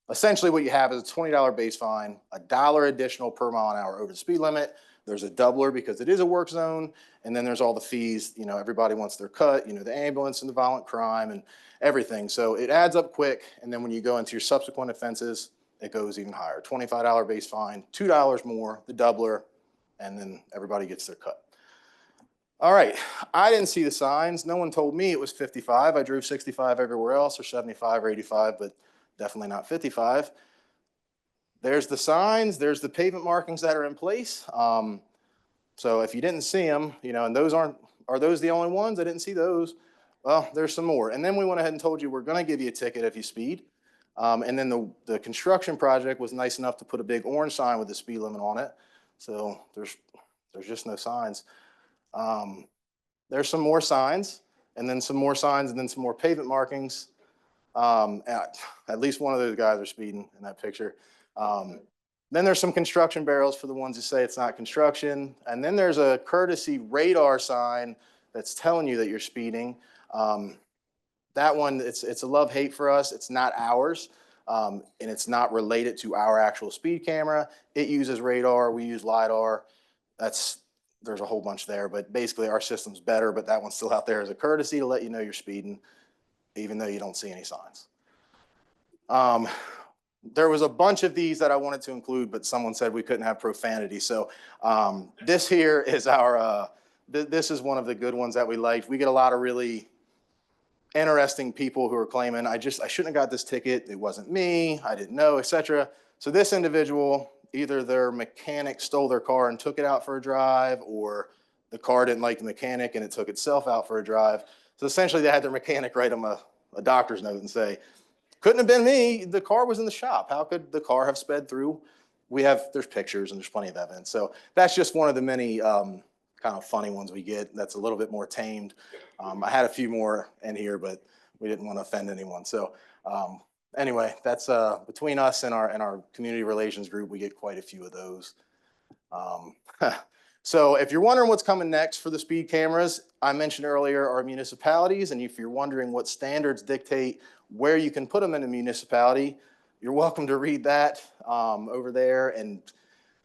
essentially what you have is a $20 base fine, $1 additional per mile an hour over the speed limit. There's a doubler because it is a work zone. And then there's all the fees. Everybody wants their cut, the ambulance and the violent crime and everything. So it adds up quick. And then when you go into your subsequent offenses, it goes even higher. $25 base fine, $2 more, the doubler, and then everybody gets their cut. All right, I didn't see the signs. No one told me it was 55. I drove 65 everywhere else, or 75 or 85, but definitely not 55. There's the signs. There's the pavement markings that are in place. So if you didn't see them, and are those the only ones? I didn't see those. Well, there's some more. And then we went ahead and told you we're going to give you a ticket if you speed. And then the construction project was nice enough to put a big orange sign with the speed limit on it. So there's just no signs. There's some more signs, and then some more signs, and then some more pavement markings. At least one of those guys are speeding in that picture. Then there's some construction barrels for the ones who say it's not construction. And then there's a courtesy radar sign that's telling you that you're speeding. That one, it's a love-hate for us. It's not ours, and it's not related to our actual speed camera. It uses radar. We use LiDAR. There's a whole bunch there, but basically our system's better, but that one's still out there as a courtesy to let you know you're speeding, even though you don't see any signs. There was a bunch of these that I wanted to include, but someone said we couldn't have profanity. So this here is this is one of the good ones that we liked. We get a lot of really interesting people who are claiming, I shouldn't have got this ticket. It wasn't me. I didn't know, etc. So this individual, either their mechanic stole their car and took it out for a drive, or the car didn't like the mechanic and it took itself out for a drive. So essentially they had their mechanic write them a doctor's note and say, couldn't have been me. The car was in the shop. How could the car have sped through? There's pictures and there's plenty of evidence. So that's just one of the many kind of funny ones we get. That's a little bit more tamed. I had a few more in here, but we didn't want to offend anyone. So anyway, that's between us and our community relations group, we get quite a few of those. So if you're wondering what's coming next for the speed cameras, I mentioned earlier our municipalities, and if you're wondering what standards dictate where you can put them in a municipality, you're welcome to read that over there, and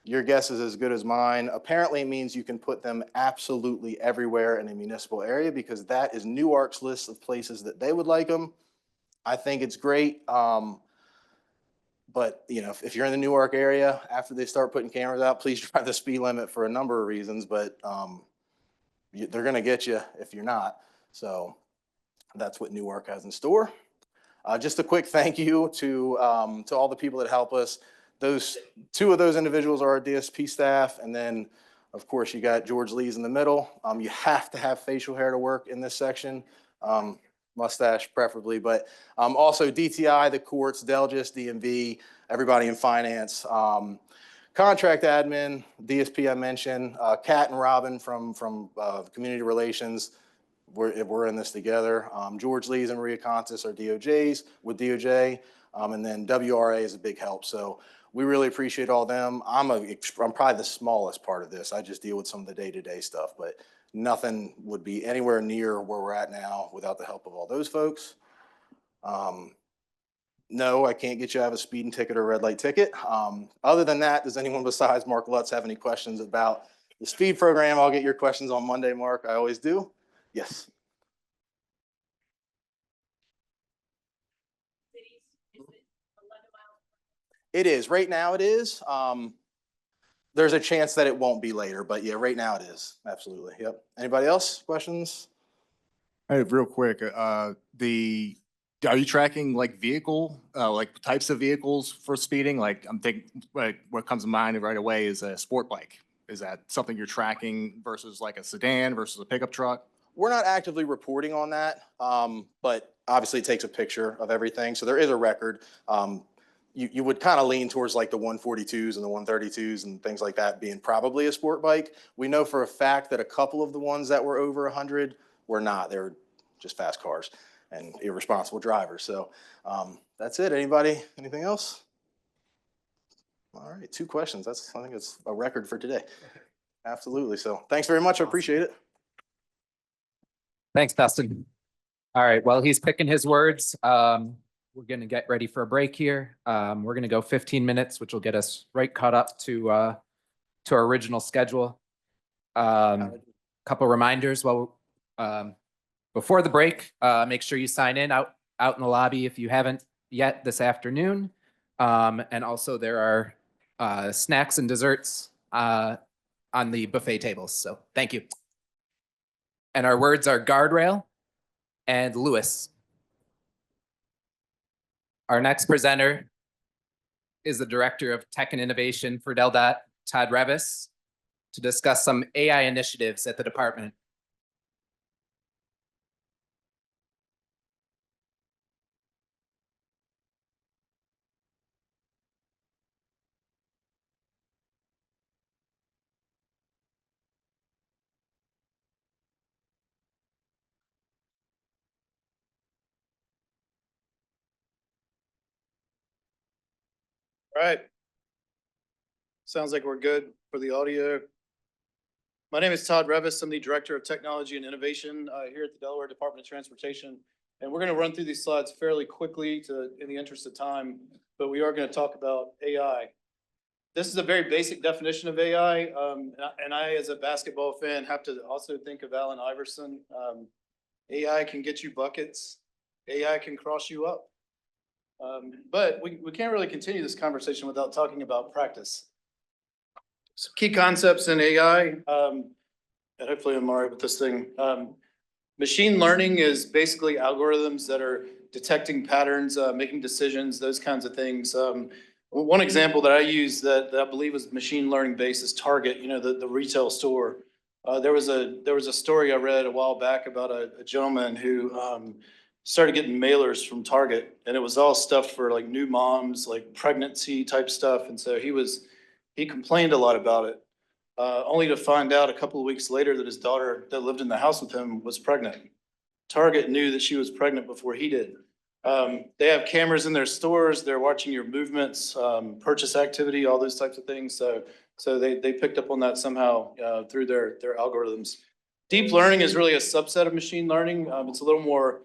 your guess is as good as mine. Apparently it means you can put them absolutely everywhere in a municipal area, because that is Newark's list of places that they would like them. I think it's great. But you know, if you're in the Newark area, after they start putting cameras out, please drive the speed limit for a number of reasons, but they're gonna get you if you're not. So that's what Newark has in store. Just a quick thank you to all the people that help us. Two of those individuals are our DSP staff, and then of course you got George Lee's in the middle. You have to have facial hair to work in this section. Mustache preferably, but also DTI, the courts, Delgis, DMV, everybody in finance, contract admin, DSP I mentioned, Kat and Robin from community relations. We're in this together. George Lees and Maria Contis are DOJs with DOJ, and then WRA is a big help. So we really appreciate all them. I'm probably the smallest part of this. I just deal with some of the day-to-day stuff, but nothing would be anywhere near where we're at now without the help of all those folks. No, I can't get you to have a speeding ticket or a red light ticket. Other than that, does anyone besides Mark Lutz have any questions about the speed program? I'll get your questions on Monday, Mark. I always do. Yes. It is. Right now it is. There's a chance that it won't be later, but yeah, right now it is. Absolutely. Yep. Anybody else? Questions? Hey, real quick, are you tracking like like types of vehicles for speeding? Like I'm thinking, like what comes to mind right away is a sport bike. Is that something you're tracking versus like a sedan versus a pickup truck? We're not actively reporting on that, but obviously it takes a picture of everything. So there is a record. You would kind of lean towards like the 142s and the 132s and things like that being probably a sport bike. We know for a fact that a couple of the ones that were over 100 were not. They were just fast cars and irresponsible drivers. So that's it. Anybody? Anything else? All right, 2 questions. I think it's a record for today. Absolutely. So thanks very much. I appreciate it. Thanks, Dustin. All right, well, he's picking his words. We're gonna get ready for a break here. We're gonna go 15 minutes, which will get us right caught up to our original schedule. Couple reminders. Well, before the break, make sure you sign in out in the lobby if you haven't yet this afternoon. And also there are snacks and desserts on the buffet tables. So thank you. And our words are guardrail and Lewis. Our next presenter is the Director of Tech and Innovation for DelDOT, Todd Revis, to discuss some AI initiatives at the department. All right. Sounds like we're good for the audio. My name is Todd Revis. I'm the Director of Technology and Innovation here at the Delaware Department of Transportation. And we're going to run through these slides fairly quickly in the interest of time, but we are going to talk about AI. This is a very basic definition of AI. And I, as a basketball fan, have to also think of Allen Iverson. AI can get you buckets. AI can cross you up. But we can't really continue this conversation without talking about practice. Some key concepts in AI, and hopefully I'm all right with this thing. Machine learning is basically algorithms that are detecting patterns, making decisions, those kinds of things. One example that I use that I believe is machine learning based is Target, the retail store. There was a story I read a while back about a gentleman who started getting mailers from Target, and it was all stuff for like new moms, like pregnancy type stuff. And so he complained a lot about it, only to find out a couple of weeks later that his daughter that lived in the house with him was pregnant. Target knew that she was pregnant before he did. They have cameras in their stores. They're watching your movements, purchase activity, all those types of things. So they picked up on that somehow through their algorithms. Deep learning is really a subset of machine learning. It's a little more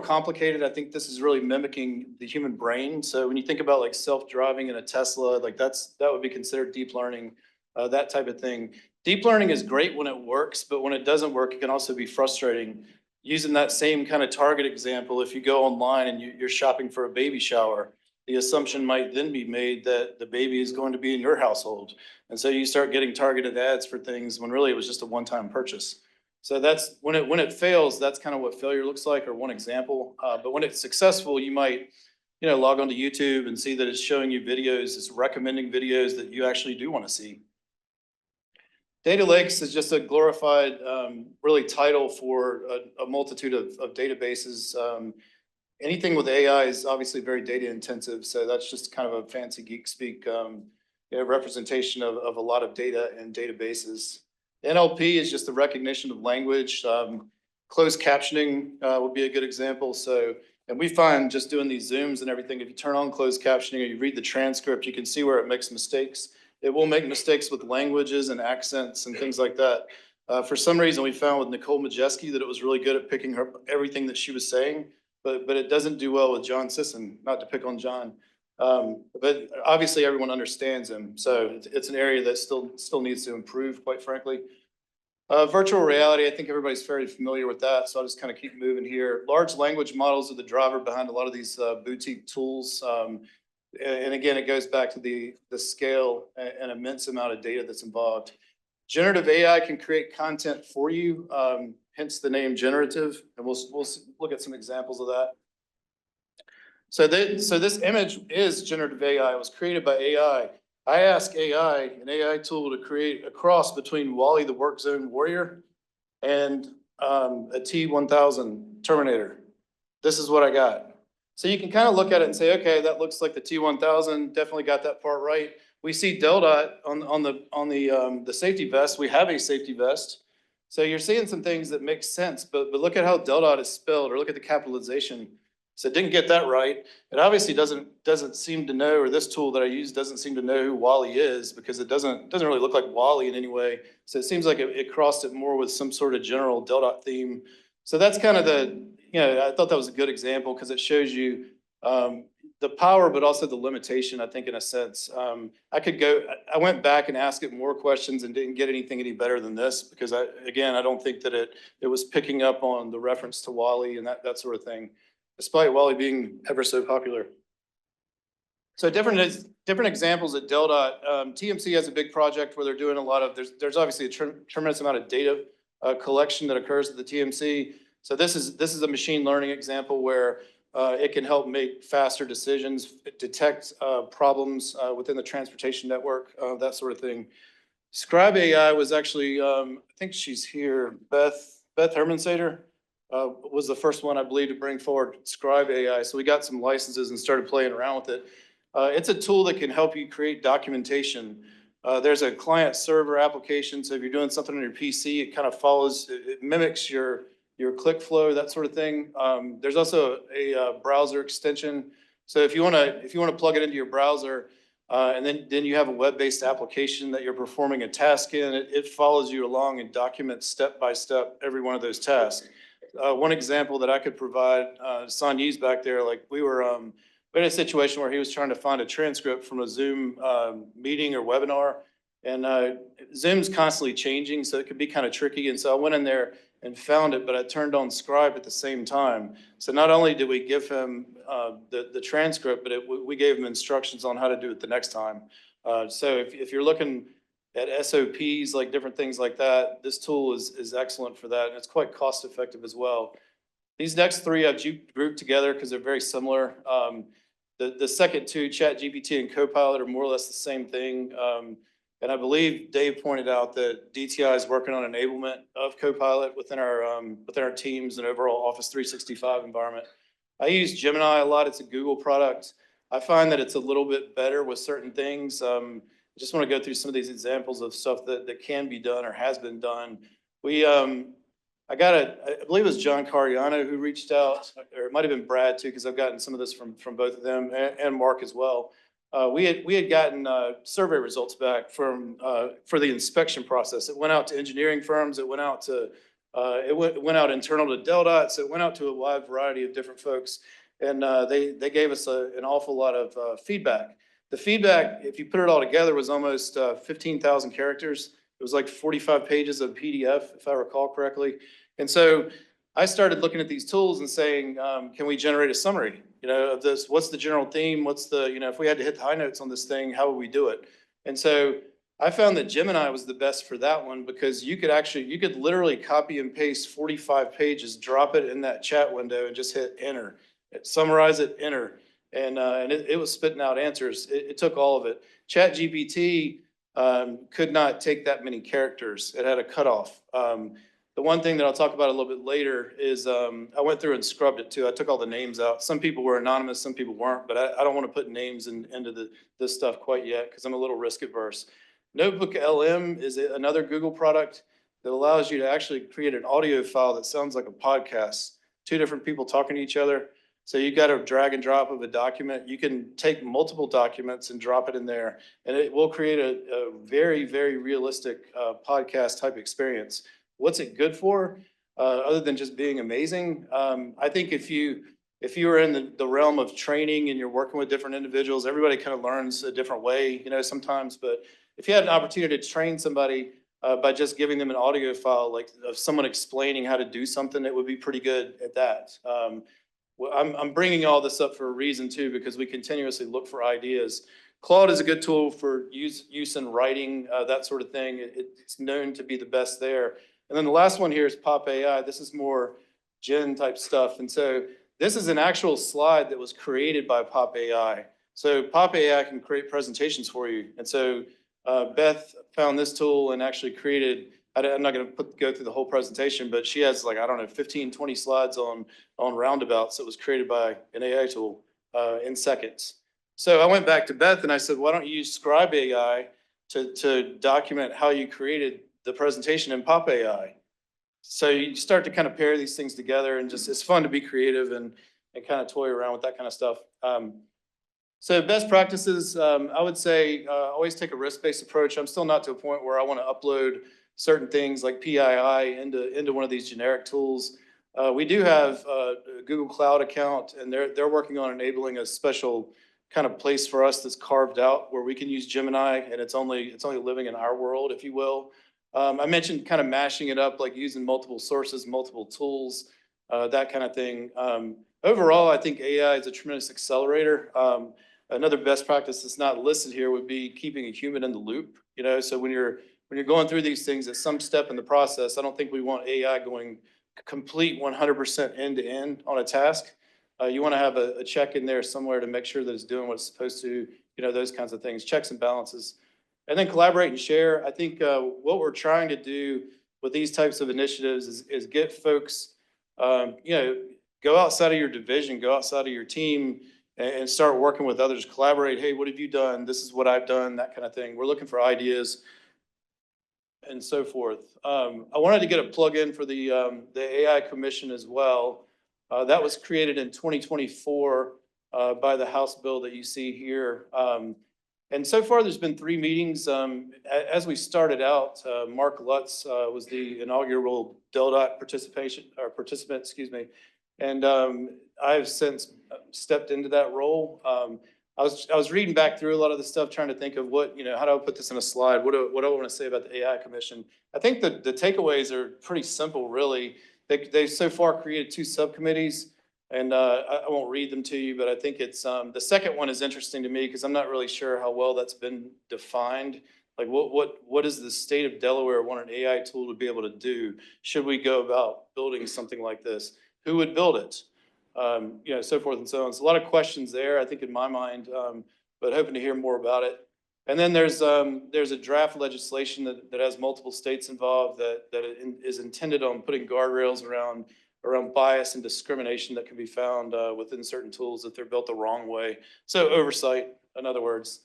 complicated. I think this is really mimicking the human brain. So when you think about like self-driving in a Tesla, like that would be considered deep learning, that type of thing. Deep learning is great when it works, but when it doesn't work, it can also be frustrating. Using that same kind of Target example, if you go online and you're shopping for a baby shower, the assumption might then be made that the baby is going to be in your household. And so you start getting targeted ads for things when really it was just a one-time purchase. So that's when it fails, that's kind of what failure looks like, or one example. But when it's successful, you might, log onto YouTube and see that it's showing you videos, it's recommending videos that you actually do want to see. Data lakes is just a glorified, really title for a multitude of databases. Anything with AI is obviously very data intensive, so that's just kind of a fancy geek speak representation of a lot of data and databases. NLP is just the recognition of language. Closed captioning would be a good example. And we find just doing these Zooms and everything, if you turn on closed captioning or you read the transcript, you can see where it makes mistakes. It will make mistakes with languages and accents and things like that. For some reason, we found with Nicole Majeski that it was really good at picking up everything that she was saying, but it doesn't do well with John Sisson, not to pick on John. But obviously everyone understands him. So it's an area that still needs to improve, quite frankly. Virtual reality, I think everybody's fairly familiar with that. So I'll just kind of keep moving here. Large language models are the driver behind a lot of these boutique tools. And again, it goes back to the scale and immense amount of data that's involved. Generative AI can create content for you, hence the name generative, and we'll look at some examples of that. So this image is generative AI. It was created by AI. I asked AI, an AI tool, to create a cross between Wally the Work Zone Warrior and a T-1000 Terminator. This is what I got. So you can kind of look at it and say, okay, that looks like the T-1000, definitely got that part right. We see Del Dot on the safety vest. We have a safety vest. So you're seeing some things that make sense, but look at how Del Dot is spelled, or look at the capitalization. So it didn't get that right. It obviously doesn't seem to know, or this tool that I use doesn't seem to know who Wally is, because it doesn't really look like Wally in any way. So it seems like it crossed it more with some sort of general Del Dot theme. So that's kind of I thought that was a good example because it shows you the power, but also the limitation, I think, in a sense. I went back and asked it more questions and didn't get anything any better than this, because I don't think that it was picking up on the reference to Wally and that sort of thing, despite Wally being ever so popular. So different examples at Del Dot. TMC has a big project where they're doing a lot of, there's obviously a tremendous amount of data collection that occurs at the TMC. So this is a machine learning example where it can help make faster decisions, detect problems within the transportation network, that sort of thing. Scribe AI was actually, I think she's here, Beth Hermansader was the first one, I believe, to bring forward Scribe AI. So we got some licenses and started playing around with it. It's a tool that can help you create documentation. There's a client server application. So if you're doing something on your PC, it kind of follows, it mimics your click flow, that sort of thing. There's also a browser extension. So if you want to plug it into your browser, and then you have a web-based application that you're performing a task in, it follows you along and documents step by step every one of those tasks. One example that I could provide, Sanyi's back there, like we had a situation where he was trying to find a transcript from a Zoom meeting or webinar, and Zoom's constantly changing, so it could be kind of tricky. And so I went in there and found it, but I turned on Scribe at the same time. So not only did we give him the transcript, but we gave him instructions on how to do it the next time. So if you're looking at SOPs, like different things like that, this tool is excellent for that, and it's quite cost effective as well. These next three I've grouped together because they're very similar. The second two, ChatGPT and Copilot, are more or less the same thing. And I believe Dave pointed out that DTI is working on enablement of Copilot within our teams and overall Office 365 environment. I use Gemini a lot. It's a Google product. I find that it's a little bit better with certain things. I just want to go through some of these examples of stuff that can be done or has been done. I believe it was John Cariano who reached out, or it might have been Brad too, because I've gotten some of this from both of them and Mark as well. We had gotten survey results back for the inspection process. It went out to engineering firms. It went out to it went out internal to Del Dot. So it went out to a wide variety of different folks, and they gave us an awful lot of feedback. The feedback, if you put it all together, was almost 15,000 characters. It was like 45 pages of PDF, if I recall correctly. And so I started looking at these tools and saying, can we generate a summary, of this? What's the general theme? What's the, if we had to hit the high notes on this thing, how would we do it? And so I found that Gemini was the best for that one, because you could literally copy and paste 45 pages, drop it in that chat window and just hit enter, summarize it, enter. And it was spitting out answers. It took all of it. ChatGPT could not take that many characters. It had a cutoff. The one thing that I'll talk about a little bit later is I went through and scrubbed it too. I took all the names out. Some people were anonymous, some people weren't, but I don't want to put names into this stuff quite yet because I'm a little risk adverse. Notebook LM is another Google product that allows you to actually create an audio file that sounds like a podcast, two different people talking to each other. So you got a drag and drop of a document. You can take multiple documents and drop it in there, and it will create a very, very realistic podcast type experience. What's it good for, other than just being amazing? I think if you are in the realm of training and you're working with different individuals, everybody kind of learns a different way, sometimes. But if you had an opportunity to train somebody by just giving them an audio file, like of someone explaining how to do something, it would be pretty good at that. I'm bringing all this up for a reason too, because we continuously look for ideas. Claude is a good tool for use in writing, that sort of thing. It's known to be the best there. And then the last one here is Pop AI. This is more gen type stuff. And so this is an actual slide that was created by Pop AI. So Pop AI can create presentations for you. And so Beth found this tool and actually created, I'm not going to go through the whole presentation, but she has 15, 20 slides on roundabouts that was created by an AI tool in seconds. So I went back to Beth and I said, why don't you use Scribe AI to document how you created the presentation in Pop AI? So you start to kind of pair these things together, and just, it's fun to be creative and kind of toy around with that kind of stuff. So best practices, I would say always take a risk-based approach. I'm still not to a point where I want to upload certain things like PII into one of these generic tools. We do have a Google Cloud account, and they're working on enabling a special kind of place for us that's carved out where we can use Gemini, and it's only living in our world, if you will. I mentioned kind of mashing it up, like using multiple sources, multiple tools, that kind of thing. Overall, I think AI is a tremendous accelerator. Another best practice that's not listed here would be keeping a human in the loop. So when you're going through these things at some step in the process, I don't think we want AI going complete 100% end to end on a task. You want to have a check in there somewhere to make sure that it's doing what it's supposed to, those kinds of things, checks and balances. And then collaborate and share. I think what we're trying to do with these types of initiatives is get folks, go outside of your division, go outside of your team, and start working with others, collaborate. Hey, what have you done? This is what I've done, that kind of thing. We're looking for ideas and so forth. I wanted to get a plug in for the AI Commission as well. That was created in 2024 by the House bill that you see here. And so far, there's been 3 meetings. As we started out, Mark Lutz was the inaugural Del Dot participant, and I've since stepped into that role. I was reading back through a lot of the stuff, trying to think of how do I put this in a slide? What do I want to say about the AI Commission? I think the takeaways are pretty simple, really. They so far created 2 subcommittees. And I won't read them to you, but I think it's the second one is interesting to me because I'm not really sure how well that's been defined. Like what does the state of Delaware want an AI tool to be able to do? Should we go about building something like this? Who would build it? So forth and so on. It's a lot of questions there, I think, in my mind, but hoping to hear more about it. And then there's a draft legislation that has multiple states involved that is intended on putting guardrails around bias and discrimination that can be found within certain tools if they're built the wrong way. So oversight, in other words.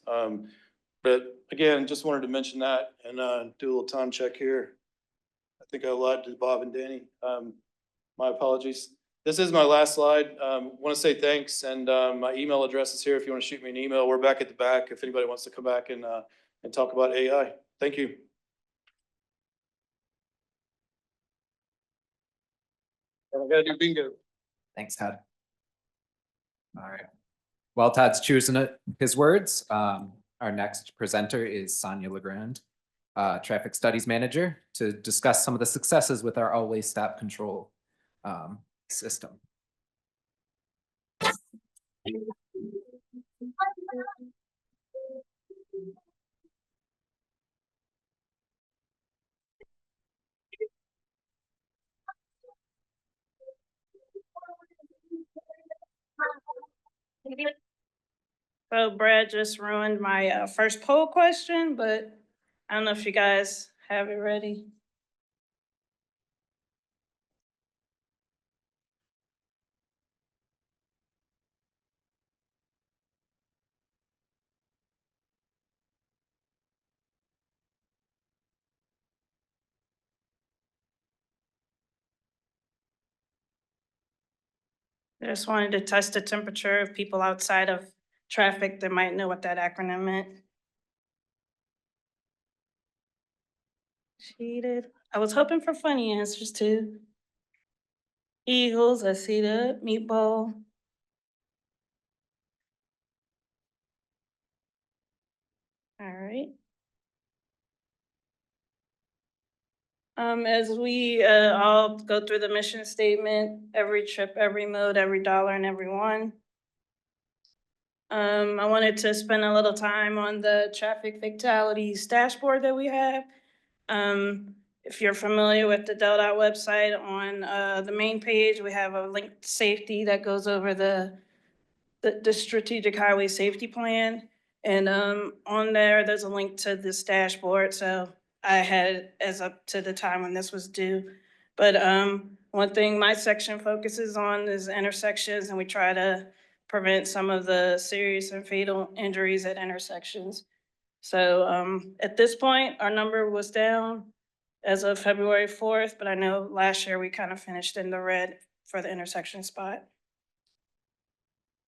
But again, just wanted to mention that and do a little time check here. I think I lied to Bob and Danny. My apologies. This is my last slide. Want to say thanks, and my email address is here if you want to shoot me an email. We're back at the back if anybody wants to come back and talk about AI. Thank you. And I gotta do bingo. Thanks, Todd. All right. While Todd's choosing his words, our next presenter is Sonia Legrand, Traffic Studies Manager, to discuss some of the successes with our always stop control system. So Brad just ruined my first poll question, but I don't know if you guys have it ready. I just wanted to test the temperature of people outside of traffic that might know what that acronym meant. Cheated. I was hoping for funny answers too. Eagles, I see that. Meatball. All right. As we all go through the mission statement, every trip, every mode, every dollar, and every one. I wanted to spend a little time on the traffic fatalities dashboard that we have. If you're familiar with the DelDOT website, on the main page, we have a link to safety that goes over the strategic highway safety plan. And on there, there's a link to this dashboard. So I had as up to the time when this was due. But one thing my section focuses on is intersections, and we try to prevent some of the serious and fatal injuries at intersections. So at this point, our number was down as of February 4th, but I know last year we kind of finished in the red for the intersection spot.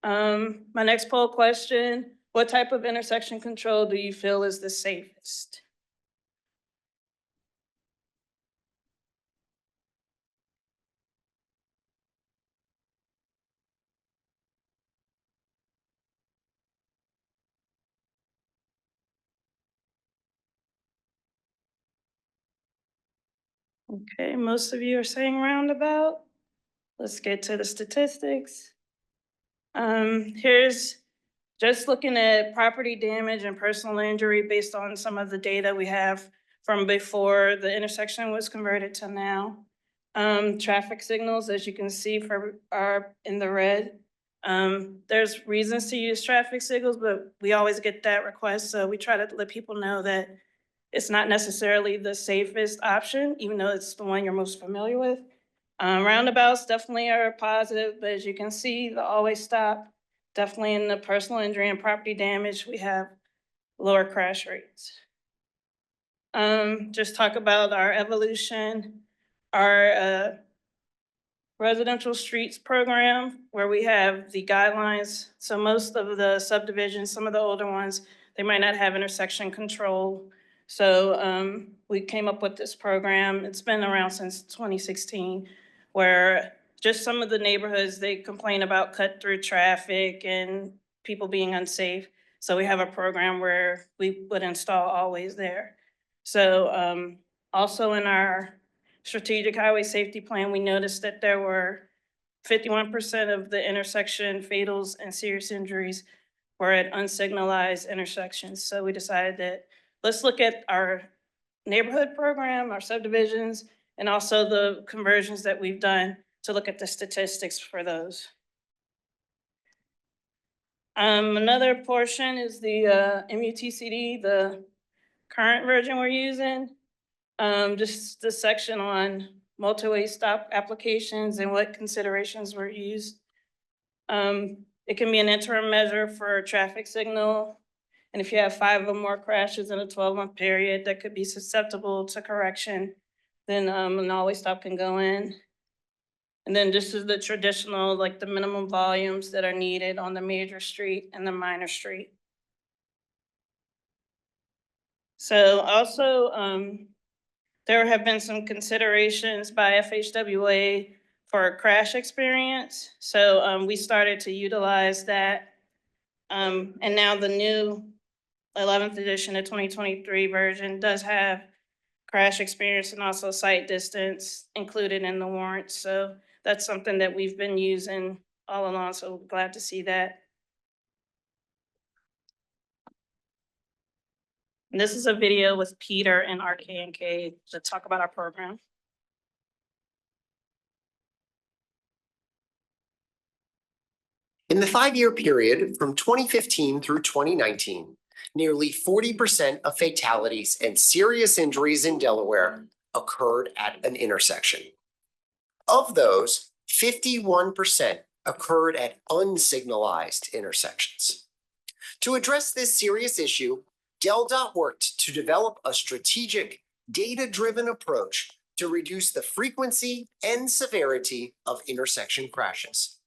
My next poll question, what type of intersection control do you feel is the safest? Okay, most of you are saying roundabout. Let's get to the statistics. Here's just looking at property damage and personal injury based on some of the data we have from before the intersection was converted to now. Traffic signals, as you can see, are in the red. There's reasons to use traffic signals, but we always get that request. So we try to let people know that it's not necessarily the safest option, even though it's the one you're most familiar with. Roundabouts definitely are positive, but as you can see, the always stop, definitely in the personal injury and property damage, we have lower crash rates. Just talk about our evolution, our residential streets program, where we have the guidelines. So most of the subdivisions, some of the older ones, they might not have intersection control. So we came up with this program. It's been around since 2016, where just some of the neighborhoods, they complain about cut through traffic and people being unsafe. So we have a program where we would install always there. So also in our strategic highway safety plan, we noticed that there were 51% of the intersection fatals and serious injuries were at unsignalized intersections. So we decided that let's look at our neighborhood program, our subdivisions, and also the conversions that we've done to look at the statistics for those. Another portion is the MUTCD, the current version we're using. Just the section on multi-way stop applications and what considerations were used. It can be an interim measure for a traffic signal. And if you have 5 or more crashes in a 12-month period that could be susceptible to correction, then an always stop can go in. And then this is the traditional, like the minimum volumes that are needed on the major street and the minor street. So also, there have been some considerations by FHWA for crash experience. So we started to utilize that. And now the new 11th edition of 2023 version does have crash experience and also sight distance included in the warrant. So that's something that we've been using all along. So glad to see that. And this is a video with Peter and RK&K to talk about our program. In the 5-year period from 2015 through 2019, nearly 40% of fatalities and serious injuries in Delaware occurred at an intersection. Of those, 51% occurred at unsignalized intersections. To address this serious issue, DelDOT worked to develop a strategic, data-driven approach to reduce the frequency and severity of intersection crashes.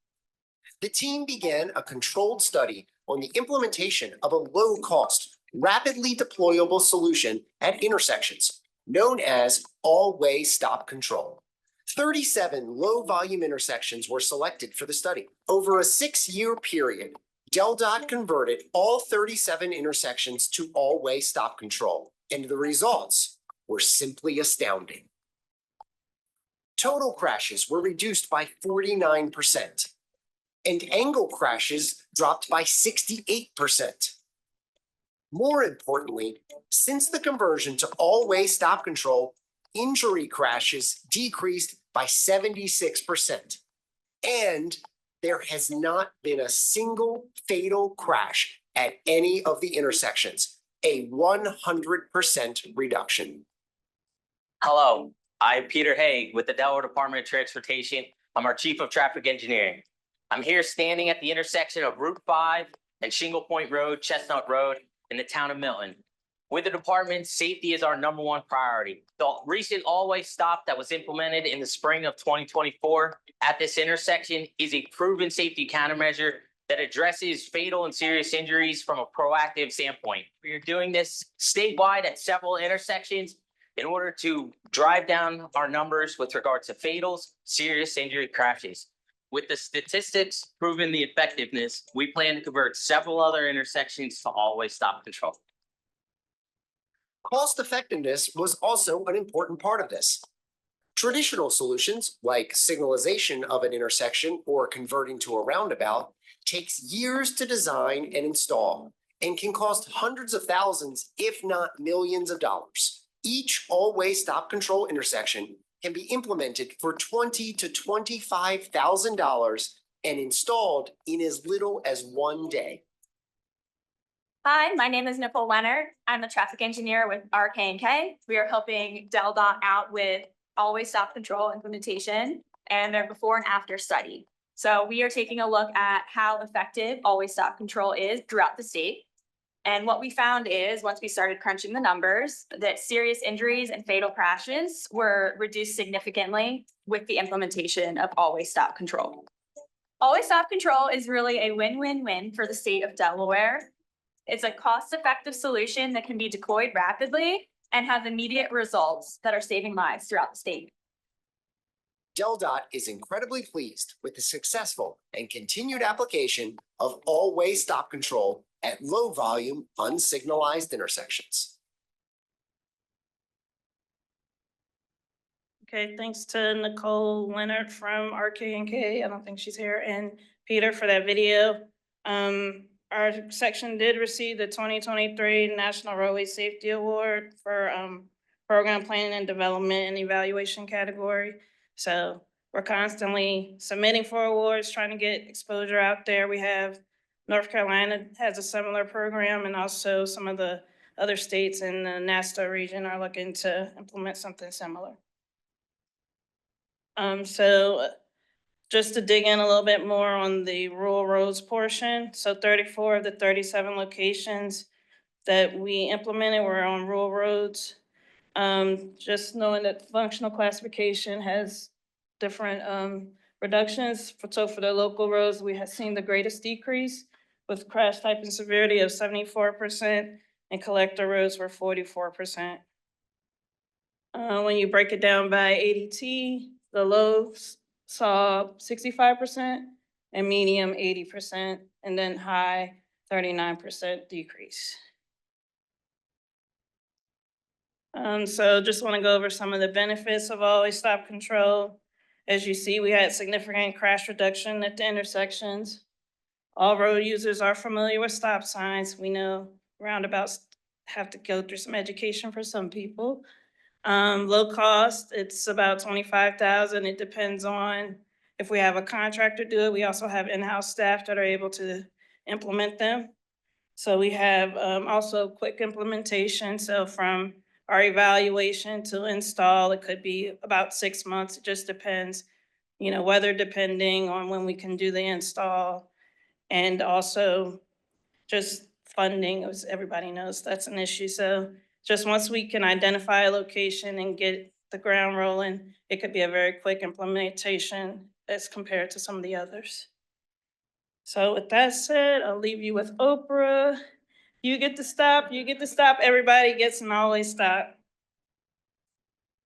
The team began a controlled study on the implementation of a low-cost, rapidly deployable solution at intersections, known as all-way stop control. 37 low-volume intersections were selected for the study. Over a 6-year period, DelDOT converted all 37 intersections to all-way stop control, and the results were simply astounding. Total crashes were reduced by 49%, and angle crashes dropped by 68%. More importantly, since the conversion to all-way stop control, injury crashes decreased by 76%, and there has not been a single fatal crash at any of the intersections, a 100% reduction. Hello, I'm Peter Haig with the Delaware Department of Transportation. I'm our Chief of Traffic Engineering. I'm here standing at the intersection of Route 5 and Shingle Point Road, Chestnut Road in the town of Milton. With the department, safety is our #1 priority. The recent all-way stop that was implemented in the spring of 2024 at this intersection is a proven safety countermeasure that addresses fatal and serious injuries from a proactive standpoint. We are doing this statewide at several intersections in order to drive down our numbers with regards to fatals, serious injury crashes. With the statistics proving the effectiveness, we plan to convert several other intersections to all-way stop control. Cost effectiveness was also an important part of this. Traditional solutions like signalization of an intersection or converting to a roundabout takes years to design and install and can cost hundreds of thousands, if not millions of dollars. Each all-way stop control intersection can be implemented for $20,000 to $25,000 and installed in as little as 1 day. Hi, my name is Nicole Leonard. I'm the traffic engineer with RK&K. We are helping DelDOT out with always stop control implementation and their before and after study. So we are taking a look at how effective always stop control is throughout the state. And what we found is, once we started crunching the numbers, that serious injuries and fatal crashes were reduced significantly with the implementation of always stop control. Always stop control is really a win-win-win for the state of Delaware. It's a cost-effective solution that can be deployed rapidly and has immediate results that are saving lives throughout the state. DelDOT is incredibly pleased with the successful and continued application of all-way stop control at low-volume, unsignalized intersections. Okay, thanks to Nicole Leonard from RK&K. I don't think she's here, and Peter for that video. Our section did receive the 2023 National Roadway Safety Award for Program Planning and Development and Evaluation category. So we're constantly submitting for awards, trying to get exposure out there. We have North Carolina has a similar program, and also some of the other states in the NASTA region are looking to implement something similar. So just to dig in a little bit more on the rural roads portion, so 34 of the 37 locations that we implemented were on rural roads. Just knowing that functional classification has different reductions. So for the local roads, we have seen the greatest decrease with crash type and severity of 74%, and collector roads were 44%. When you break it down by ADT, the lows saw 65% and medium 80%, and then high 39% decrease. So just want to go over some of the benefits of always stop control. As you see, we had significant crash reduction at the intersections. All road users are familiar with stop signs. We know roundabouts have to go through some education for some people. Low cost, it's about $25,000. It depends on if we have a contractor do it. We also have in-house staff that are able to implement them. So we have also quick implementation. So from our evaluation to install, it could be about 6 months. It just depends, weather depending on when we can do the install. And also just funding, as everybody knows, that's an issue. So just once we can identify a location and get the ground rolling, it could be a very quick implementation as compared to some of the others. So with that said, I'll leave you with Oprah. You get to stop, everybody gets and always stop.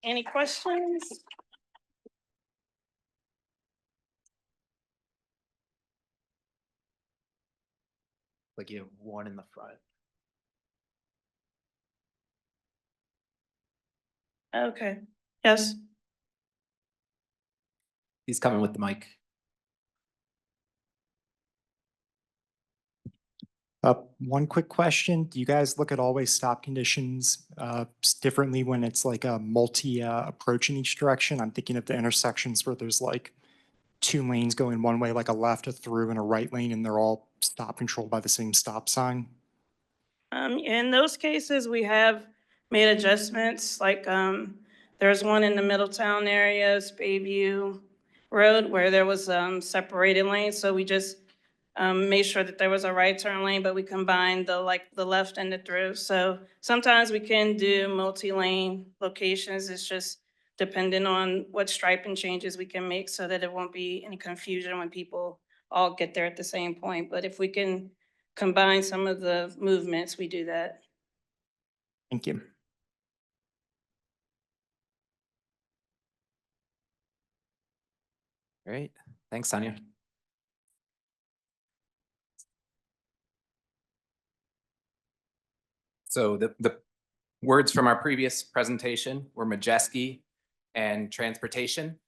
Any questions? Like you have one in the front. Okay, yes. He's coming with the mic. One quick question. Do you guys look at always stop conditions differently when it's like a multi approach in each direction? I'm thinking of the intersections where there's like 2 lanes going one way, like a left, a through, and a right lane, and they're all stop controlled by the same stop sign. In those cases, we have made adjustments, like there's one in the Middletown area, Bayview Road, where there was separated lanes. So we just made sure that there was a right turn lane, but we combined the left and the through. So sometimes we can do multi-lane locations. It's just depending on what striping changes we can make so that it won't be any confusion when people all get there at the same point. But if we can combine some of the movements, we do that. Thank you. Great. Thanks, Sonia. So the words from our previous presentation were Majeski and transportation.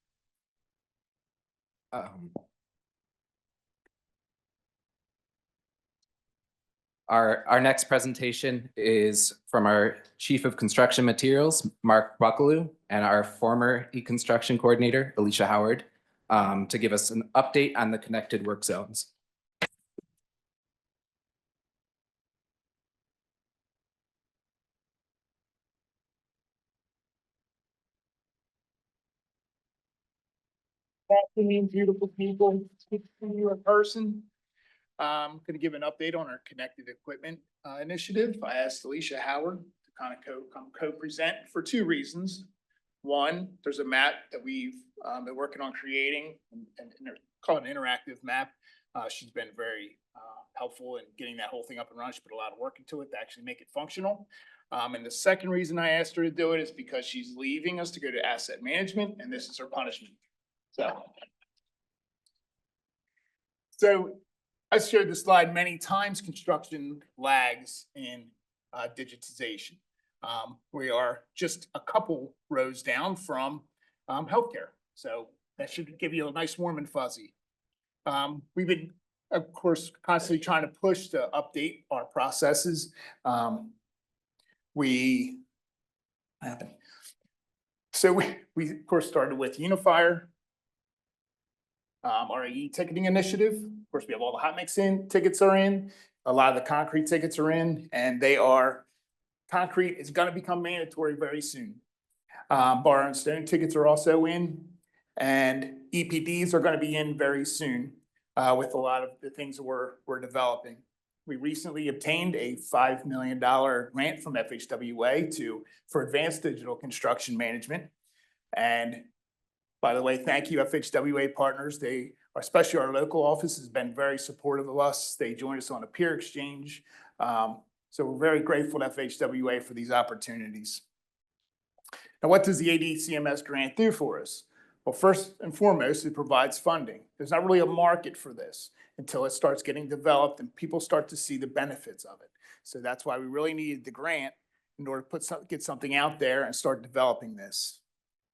Our next presentation is from our Chief of Construction Materials, Mark Buckaloo, and our former E-Construction Coordinator, Alicia Howard, to give us an update on the connected work zones. Good afternoon, beautiful people. Good to see you in person. I'm going to give an update on our connected equipment initiative. I asked Alicia Howard to kind of co-present for 2 reasons. One, there's a map that we've been working on creating and call it an interactive map. She's been very helpful in getting that whole thing up and running. She put a lot of work into it to actually make it functional. And the second reason I asked her to do it is because she's leaving us to go to asset management, and this is her punishment. So I showed this slide many times. Construction lags in digitization. We are just a couple rows down from healthcare. So that should give you a nice warm and fuzzy. We've been, of course, constantly trying to push to update our processes. We of course started with Unifier, our e-ticketing initiative, course, we have all the hot mix in, tickets are in, a lot of the concrete tickets are in, and concrete is gonna become mandatory very soon. Bar and stone tickets are also in, and EPDs are gonna be in very soon, with a lot of the things that we're developing. We recently obtained a $5 million grant from FHWA for advanced digital construction management. And by the way, thank you, FHWA partners. Especially our local office has been very supportive of us. They joined us on a peer exchange. So we're very grateful to FHWA for these opportunities. Now, what does the ADCMS grant do for us? Well, first and foremost, it provides funding. There's not really a market for this until it starts getting developed and people start to see the benefits of it. So that's why we really needed the grant in order to get something out there and start developing this.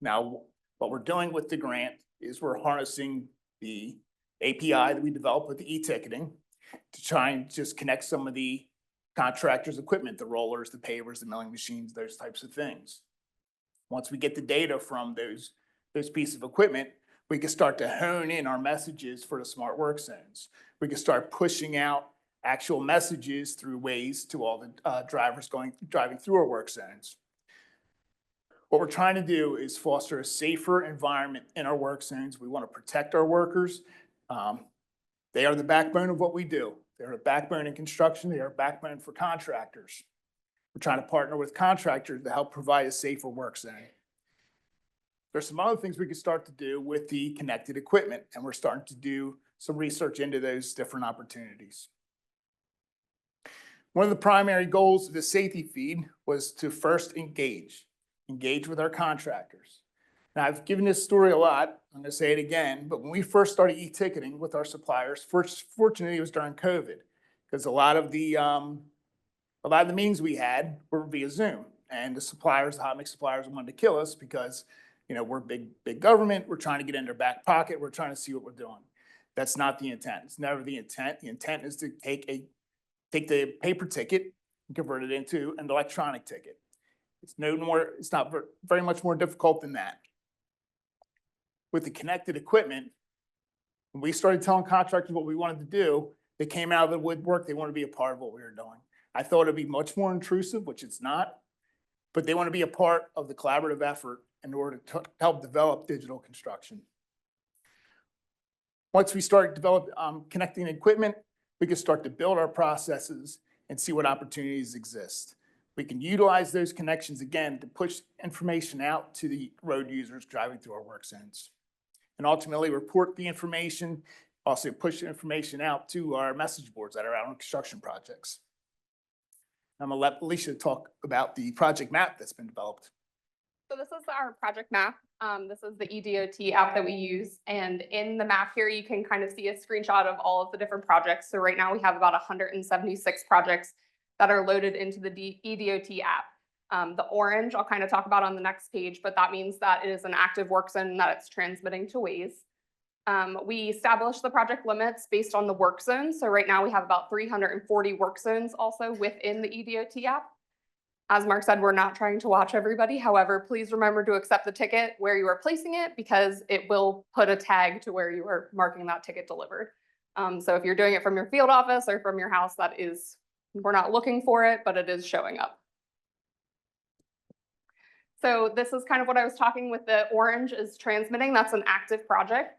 Now, what we're doing with the grant is we're harnessing the API that we developed with the e-ticketing to try and just connect some of the contractors' equipment, the rollers, the pavers, the milling machines, those types of things. Once we get the data from those pieces of equipment, we can start to hone in our messages for the smart work zones. We can start pushing out actual messages through Waze to all the drivers driving through our work zones. What we're trying to do is foster a safer environment in our work zones. We want to protect our workers. They are the backbone of what we do. They're a backbone in construction. They are a backbone for contractors. We're trying to partner with contractors to help provide a safer work zone. There's some other things we can start to do with the connected equipment, and we're starting to do some research into those different opportunities. One of the primary goals of the safety feed was to first engage with our contractors. Now, I've given this story a lot. I'm going to say it again, but when we first started e-ticketing with our suppliers, fortunately it was during COVID, because a lot of the meetings we had were via Zoom, and the suppliers, the hot mix suppliers, wanted to kill us because we're big government. We're trying to get in their back pocket. We're trying to see what we're doing. That's not the intent. It's never the intent. The intent is to take the paper ticket and convert it into an electronic ticket. It's not very much more difficult than that. With the connected equipment, when we started telling contractors what we wanted to do, they came out of the woodwork. They want to be a part of what we were doing. I thought it'd be much more intrusive, which it's not, but they want to be a part of the collaborative effort in order to help develop digital construction. Once we start connecting equipment, we can start to build our processes and see what opportunities exist. We can utilize those connections again to push information out to the road users driving through our work zones. And ultimately report the information, also push the information out to our message boards that are out on construction projects. I'm gonna let Alicia talk about the project map that's been developed. So this is our project map. This is the eDOT app that we use. And in the map here, you can kind of see a screenshot of all of the different projects. So right now we have about 176 projects that are loaded into the eDOT app. The orange I'll kind of talk about on the next page, but that means that it is an active work zone and that it's transmitting to Waze. We established the project limits based on the work zones. So right now we have about 340 work zones also within the eDOT app. As Mark said, we're not trying to watch everybody. However, please remember to accept the ticket where you are placing it because it will put a tag to where you are marking that ticket delivered. So if you're doing it from your field office or from your house, we're not looking for it, but it is showing up. So this is kind of what I was talking with the orange is transmitting. That's an active project.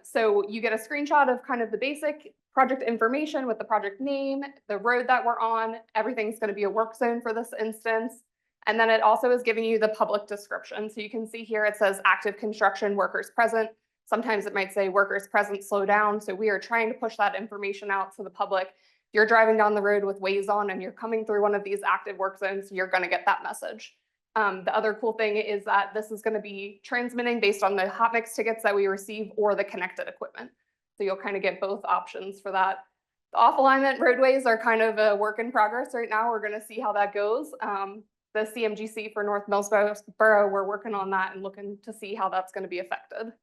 So you get a screenshot of kind of the basic project information with the project name, the road that we're on, everything's going to be a work zone for this instance. And then it also is giving you the public description. So you can see here it says active construction, workers present. Sometimes it might say workers present, slow down. So we are trying to push that information out to the public. If you're driving down the road with Waze on and you're coming through one of these active work zones, you're going to get that message. The other cool thing is that this is going to be transmitting based on the hot mix tickets that we receive or the connected equipment. So you'll kind of get both options for that. The off alignment roadways are kind of a work in progress right now. We're going to see how that goes. The CMGC for North Millsboro, we're working on that and looking to see how that's going to be affected.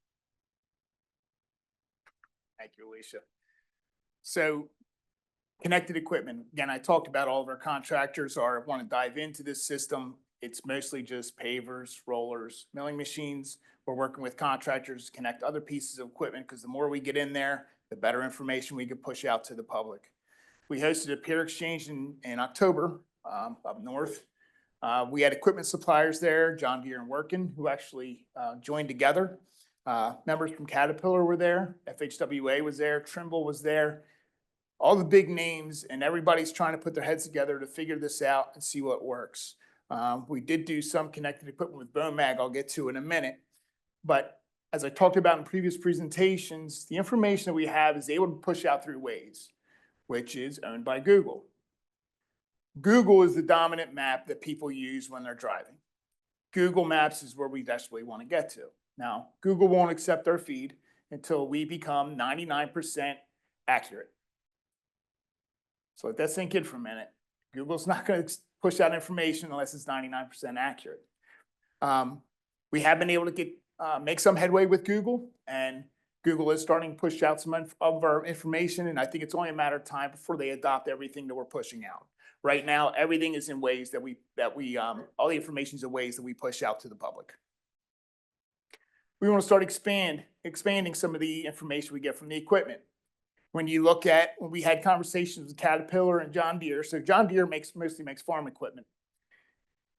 Thank you, Alicia. So connected equipment, again, I talked about all of our contractors want to dive into this system. it's mostly just pavers, rollers, milling machines. We're working with contractors to connect other pieces of equipment because the more we get in there, the better information we can push out to the public. We hosted a peer exchange in October up north. We had equipment suppliers there, John Deere and Workin, who actually joined together. Members from Caterpillar were there, FHWA was there, Trimble was there, all the big names, and everybody's trying to put their heads together to figure this out and see what works. We did do some connected equipment with Bone Mag I'll get to in a minute. But as I talked about in previous presentations, the information that we have is able to push out through Waze, which is owned by Google. Google is the dominant map that people use when they're driving. Google Maps is where we desperately want to get to. Now, Google won't accept our feed until we become 99% accurate. So let that sink in for a minute. Google's not going to push out information unless it's 99% accurate. We have been able to make some headway with Google, and Google is starting to push out some of our information, and I think it's only a matter of time before they adopt everything that we're pushing out. Right now, everything is in ways that all the information is in ways that we push out to the public. We want to start expanding some of the information we get from the equipment. When we had conversations with Caterpillar and John Deere, so John Deere mostly makes farm equipment.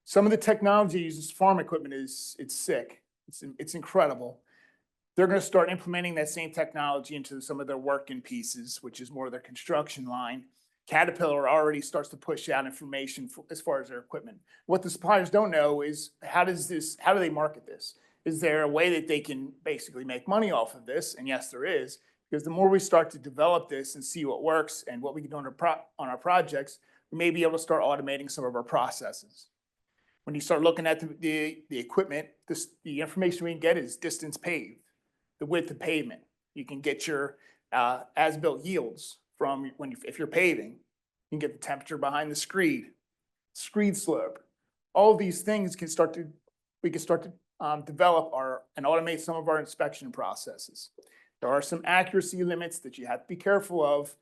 Some of the technology uses farm equipment it's sick. It's incredible. They're going to start implementing that same technology into some of their working pieces, which is more of their construction line. Caterpillar already starts to push out information as far as their equipment. What the suppliers don't know is how do they market this? Is there a way that they can basically make money off of this? And yes, there is, because the more we start to develop this and see what works and what we can do on our projects, we may be able to start automating some of our processes. When you start looking at the equipment, the information we can get is distance paved, the width of pavement. You can get your as-built yields from if you're paving. You can get the temperature behind the screed slope. All of these things we can start to develop and automate some of our inspection processes. There are some accuracy limits that you have to be careful of,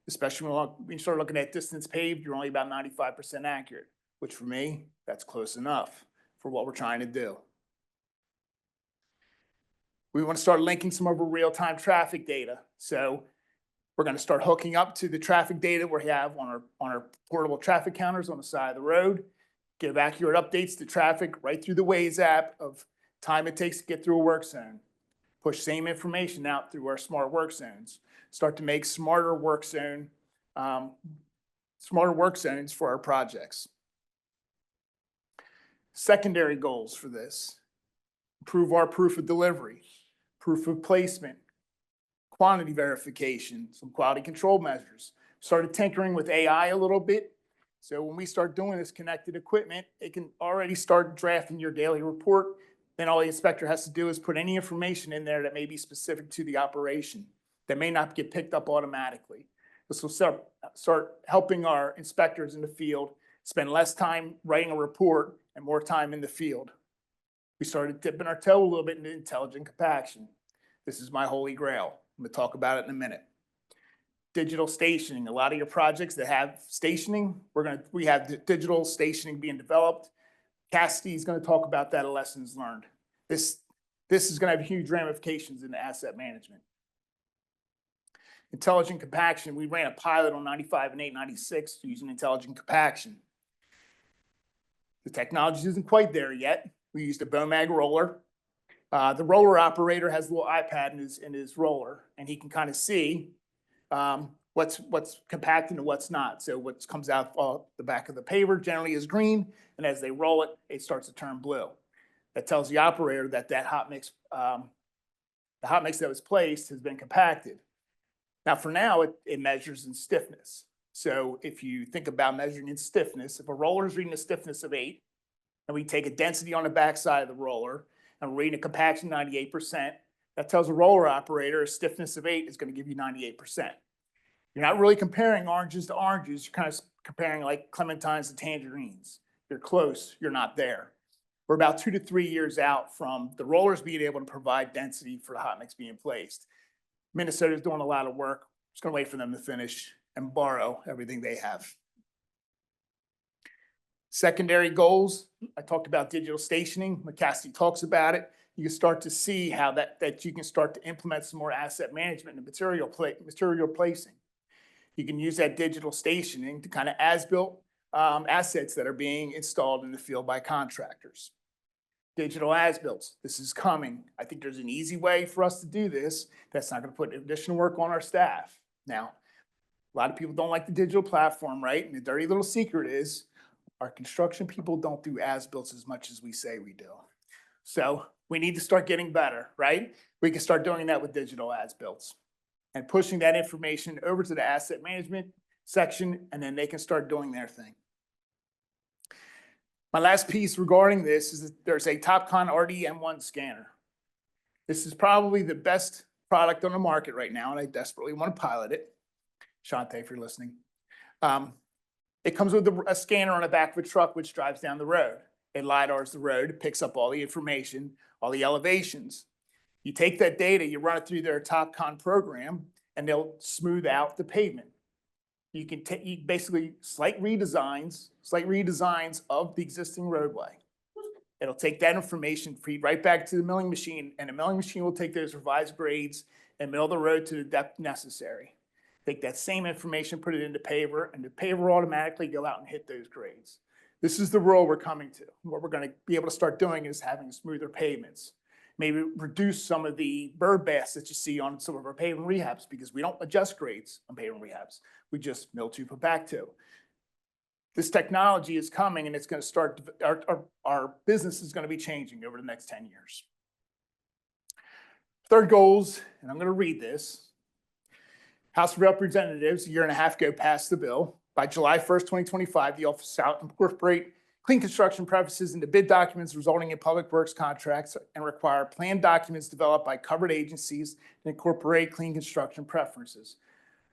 especially when you start looking at distance paved, you're only about 95% accurate, which for me, that's close enough for what we're trying to do. We want to start linking some of our real-time traffic data. So we're going to start hooking up to the traffic data we have on our portable traffic counters on the side of the road, give accurate updates to traffic right through the Waze app of time it takes to get through a work zone. Push same information out through our smart work zones. Start to make smarter work zones for our projects. Secondary goals for this: improve our proof of delivery, proof of placement, quantity verification, some quality control measures. Started tinkering with AI a little bit. So when we start doing this connected equipment, it can already start drafting your daily report. Then all the inspector has to do is put any information in there that may be specific to the operation that may not get picked up automatically. This will start helping our inspectors in the field spend less time writing a report and more time in the field. We started dipping our toe a little bit into intelligent compaction. This is my holy grail. I'm going to talk about it in a minute. Digital stationing. A lot of your projects that have stationing, we have digital stationing being developed. Cassidy is going to talk about that at Lessons Learned. This is going to have huge ramifications in asset management. Intelligent compaction. We ran a pilot on 95 and 896 using intelligent compaction. The technology isn't quite there yet. We used a Bone Mag roller. The roller operator has a little iPad in his roller, and he can kind of see what's compacted and what's not. So what comes out the back of the paver generally is green, and as they roll it, it starts to turn blue. That tells the operator that the hot mix that was placed has been compacted. Now, for now, it measures in stiffness. So if you think about measuring in stiffness, if a roller is reading a stiffness of 8, and we take a density on the backside of the roller, and we're reading a compaction 98%, that tells a roller operator a stiffness of 8 is going to give you 98%. You're not really comparing oranges to oranges. You're kind of comparing like clementines to tangerines. You're close. You're not there. We're about 2 to 3 years out from the rollers being able to provide density for the hot mix being placed. Minnesota's doing a lot of work. Just going to wait for them to finish and borrow everything they have. Secondary goals, I talked about digital stationing. McCaskey talks about it. You can start to see how that you can start to implement some more asset management and material placing. You can use that digital stationing to kind of as-built assets that are being installed in the field by contractors. Digital as-built, this is coming. I think there's an easy way for us to do this that's not going to put additional work on our staff. Now, a lot of people don't like the digital platform, right? And the dirty little secret is our construction people don't do as-built as much as we say we do. So we need to start getting better, right? We can start doing that with digital as-built and pushing that information over to the asset management section, and then they can start doing their thing. My last piece regarding this is that there's a Topcon RD-M1 scanner. This is probably the best product on the market right now, and I desperately want to pilot it. Shante, if you're listening. It comes with a scanner on the back of a truck which drives down the road. It LiDARs the road, it picks up all the information, all the elevations. You take that data, you run it through their Topcon program, and they'll smooth out the pavement. You can take basically slight redesigns of the existing roadway. It'll take that information, feed right back to the milling machine, and the milling machine will take those revised grades and mill the road to the depth necessary. Take that same information, put it into paver, and the paver will automatically go out and hit those grades. This is the world we're coming to. What we're going to be able to start doing is having smoother pavements. Maybe reduce some of the bird baths that you see on some of our pavement rehabs, because we don't adjust grades on pavement rehabs. We just mill to, put back to. This technology is coming, and it's going to start, our business is going to be changing over the next 10 years. Third goals, and I'm going to read this. House of Representatives, a year and a half ago, passed the bill. By July 1st, 2025, the office shall incorporate clean construction preferences into bid documents resulting in public works contracts and require plan documents developed by covered agencies to incorporate clean construction preferences.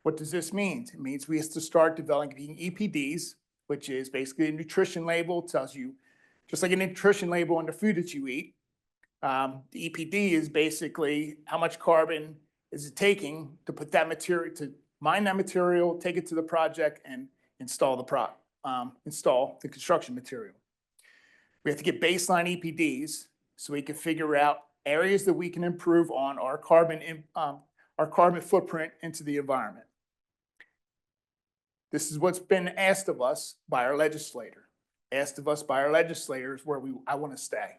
What does this mean? It means we have to start developing EPDs, which is basically a nutrition label. It tells you, just like a nutrition label on the food that you eat, the EPD is basically how much carbon is it taking to put that material, to mine that material, take it to the project, and install the construction material. We have to get baseline EPDs so we can figure out areas that we can improve on our carbon footprint into the environment. This is what's been asked of us by our legislators where I want to stay.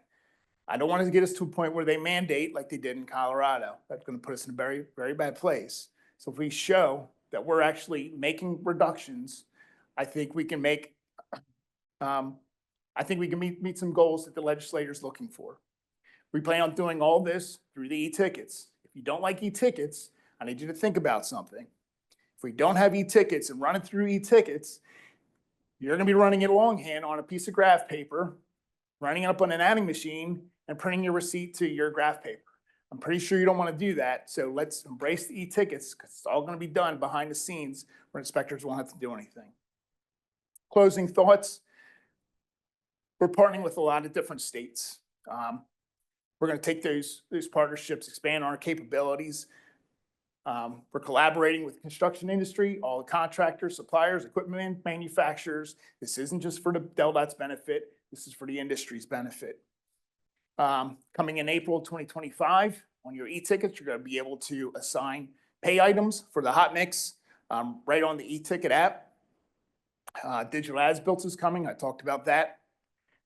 I don't want to get us to a point where they mandate like they did in Colorado. That's going to put us in a very, very bad place. So if we show that we're actually making reductions, I think we can meet some goals that the legislator is looking for. We plan on doing all this through the e-tickets. If you don't like e-tickets, I need you to think about something. If we don't have e-tickets and run it through e-tickets, you're going to be running it longhand on a piece of graph paper, running it up on an adding machine, and printing your receipt to your graph paper. I'm pretty sure you don't want to do that, so let's embrace the e-tickets because it's all going to be done behind the scenes where inspectors won't have to do anything. Closing thoughts. We're partnering with a lot of different states. We're going to take those partnerships, expand our capabilities. We're collaborating with the construction industry, all the contractors, suppliers, equipment manufacturers. This isn't just for the DelDOT's benefit. This is for the industry's benefit. Coming in April 2025, on your e-tickets, you're going to be able to assign pay items for the hot mix right on the e-ticket app. Digital as-built is coming. I talked about that.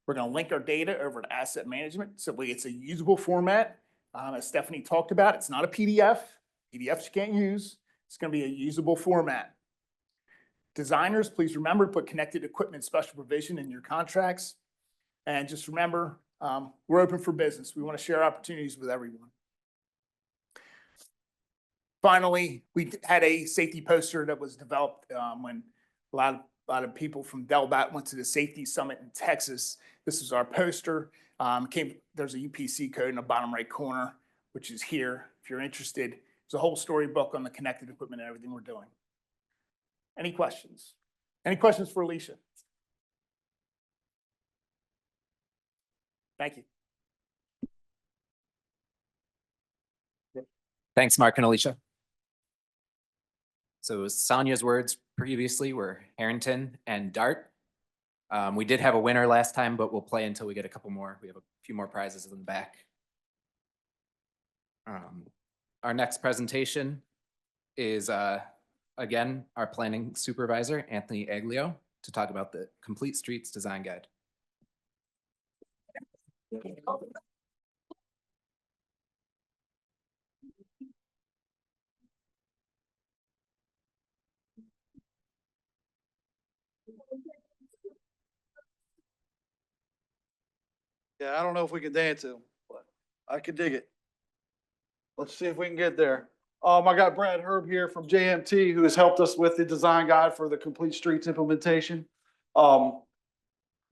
We're going to link our data over to asset management so it's a usable format. As Stephanie talked about, it's not a PDF. PDFs you can't use. It's going to be a usable format. Designers, please remember to put connected equipment special provision in your contracts. And just remember, we're open for business. We want to share opportunities with everyone. Finally, we had a safety poster that was developed when a lot of people from DelDOT went to the safety summit in Texas. This is our poster. There's a UPC code in the bottom right corner, which is here. If you're interested, there's a whole storybook on the connected equipment and everything we're doing. Any questions? Any questions for Alicia? Thank you. Thanks, Mark and Alicia. So Sonia's words previously were Harrington and Dart. We did have a winner last time, but we'll play until we get a couple more. We have a few more prizes in the back. Our next presentation is, again, our planning supervisor, Anthony Aglio, to talk about the Complete Streets Design Guide. Yeah, I don't know if we can dance to 'em, but I could dig it. Let's see if we can get there. I got Brad Herb here from JMT, who has helped us with the design guide for the Complete Streets implementation.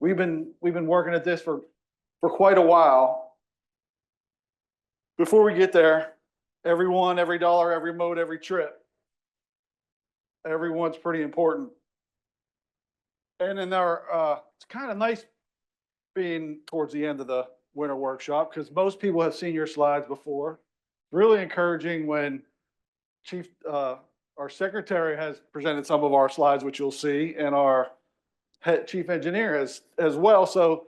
We've been working at this for quite a while. Before we get there, everyone, every dollar, every mode, every trip. Everyone's pretty important. And then it's kind of nice being towards the end of the winter workshop because most people have seen your slides before. Really encouraging when our secretary has presented some of our slides, which you'll see, and our chief engineer has as well. So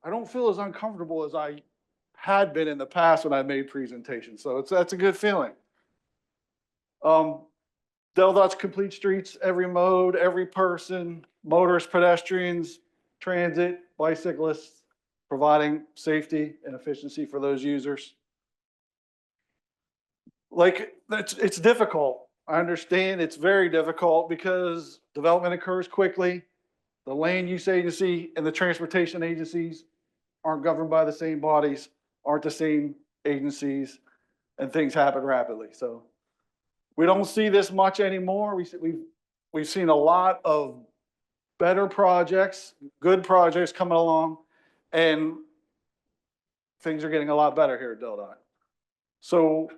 I don't feel as uncomfortable as I had been in the past when I made presentations. So that's a good feeling. DelDOT's Complete Streets, every mode, every person, motorists, pedestrians, transit, bicyclists, providing safety and efficiency for those users. Like, it's difficult. I understand it's very difficult because development occurs quickly. The land use agency and the transportation agencies aren't governed by the same bodies, aren't the same agencies, and things happen rapidly. So we don't see this much anymore. We've seen a lot of better projects, good projects coming along, and things are getting a lot better here at DelDOT. So,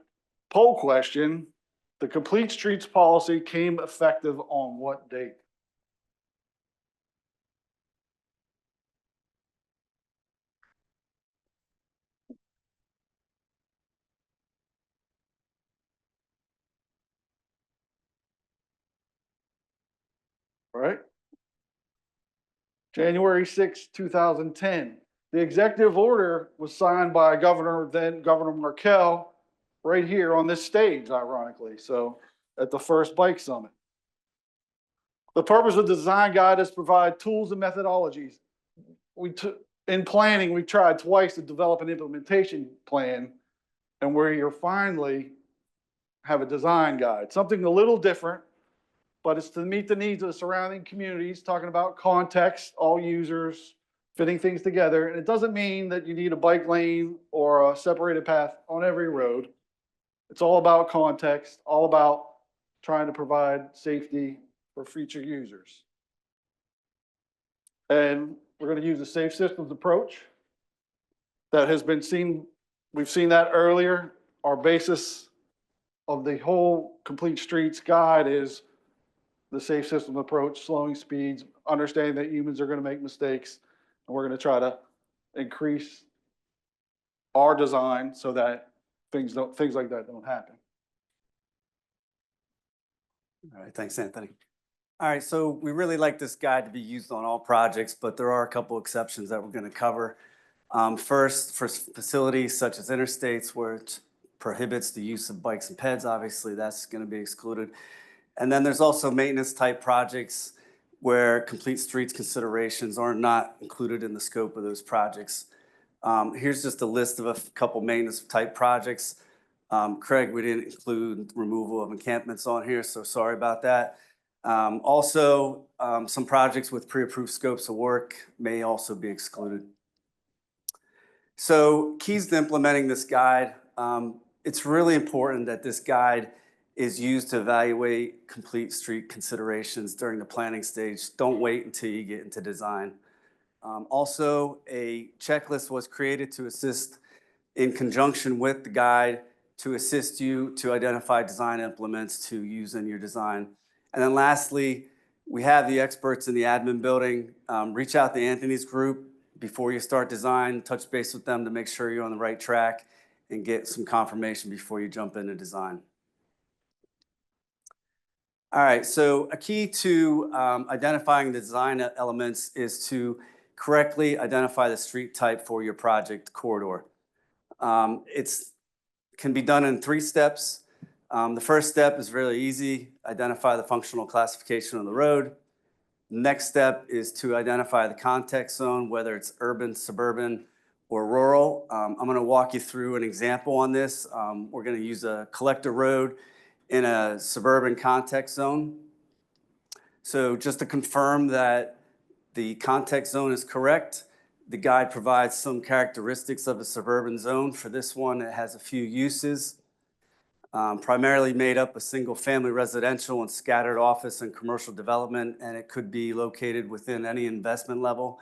poll question, the Complete Streets policy came effective on what date? Right? January 6, 2010. The executive order was signed by then Governor Markell right here on this stage, ironically. So at the first bike summit. The purpose of the design guide is to provide tools and methodologies. In planning, we tried twice to develop an implementation plan, and where you're finally have a design guide, something a little different, but it's to meet the needs of the surrounding communities, talking about context, all users, fitting things together. And it doesn't mean that you need a bike lane or a separated path on every road. It's all about context, all about trying to provide safety for future users. And we're going to use the safe systems approach that has been seen. We've seen that earlier. Our basis of the whole Complete Streets guide is the safe system approach, slowing speeds, understanding that humans are going to make mistakes, and we're going to try to increase our design so that things like that don't happen. All right, thanks, Anthony. All right, so we really like this guide to be used on all projects, but there are a couple exceptions that we're going to cover. First, for facilities such as interstates where it prohibits the use of bikes and peds, obviously that's going to be excluded. And then there's also maintenance type projects where Complete Streets considerations are not included in the scope of those projects. Here's just a list of a couple maintenance type projects. Craig, we didn't include removal of encampments on here, so sorry about that. Also, some projects with pre-approved scopes of work may also be excluded. So keys to implementing this guide. It's really important that this guide is used to evaluate complete street considerations during the planning stage. Don't wait until you get into design. Also, a checklist was created to assist in conjunction with the guide to assist you to identify design implements to use in your design. And then lastly, we have the experts in the admin building. Reach out to Anthony's group before you start design, touch base with them to make sure you're on the right track and get some confirmation before you jump into design. All right, so a key to identifying the design elements is to correctly identify the street type for your project corridor. It's can be done in 3 steps. The first step is really easy, identify the functional classification of the road. Next step is to identify the context zone, whether it's urban, suburban, or rural. I'm going to walk you through an example on this. We're going to use a collector road in a suburban context zone. So just to confirm that the context zone is correct, the guide provides some characteristics of a suburban zone. For this one, it has a few uses, primarily made up of single-family residential and scattered office and commercial development, and it could be located within any investment level.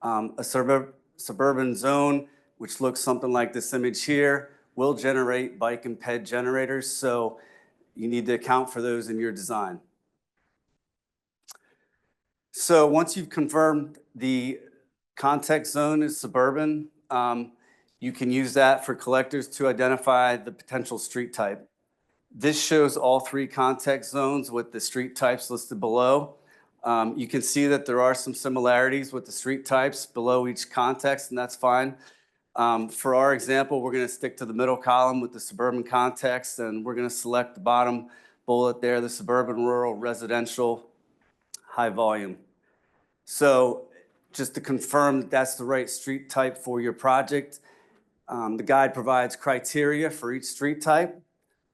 A suburban zone, which looks something like this image here, will generate bike and ped generators, so you need to account for those in your design. So once you've confirmed the context zone is suburban, you can use that for collectors to identify the potential street type. This shows all 3 context zones with the street types listed below. You can see that there are some similarities with the street types below each context, and that's fine. For our example, we're going to stick to the middle column with the suburban context, and we're going to select the bottom bullet there, the suburban, rural, residential, high volume. So just to confirm that that's the right street type for your project, the guide provides criteria for each street type.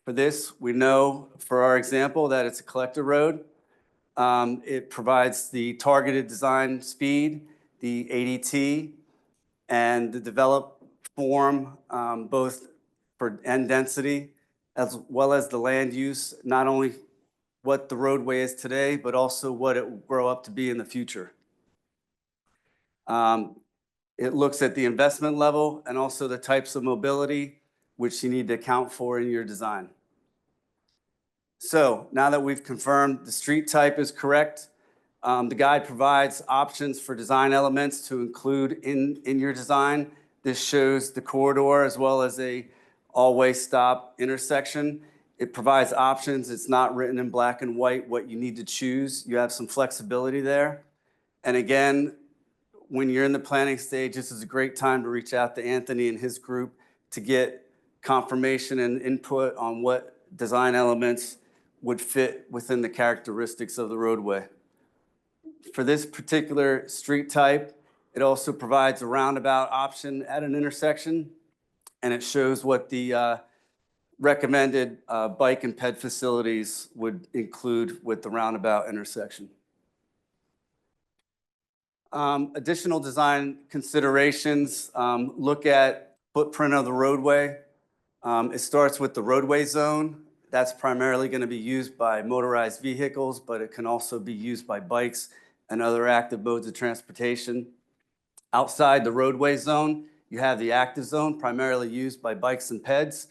For this, we know for our example that it's a collector road. It provides the targeted design speed, the ADT, and the developed form, both for end density as well as the land use, not only what the roadway is today, but also what it will grow up to be in the future. It looks at the investment level and also the types of mobility which you need to account for in your design. So now that we've confirmed the street type is correct, the guide provides options for design elements to include in your design. This shows the corridor as well as a all-way stop intersection. It provides options. It's not written in black and white what you need to choose. You have some flexibility there. And again, when you're in the planning stage, this is a great time to reach out to Anthony and his group to get confirmation and input on what design elements would fit within the characteristics of the roadway. For this particular street type, it also provides a roundabout option at an intersection, and it shows what the recommended bike and ped facilities would include with the roundabout intersection. Additional design considerations look at footprint of the roadway. It starts with the roadway zone. That's primarily going to be used by motorized vehicles, but it can also be used by bikes and other active modes of transportation. Outside the roadway zone, you have the active zone, primarily used by bikes and peds.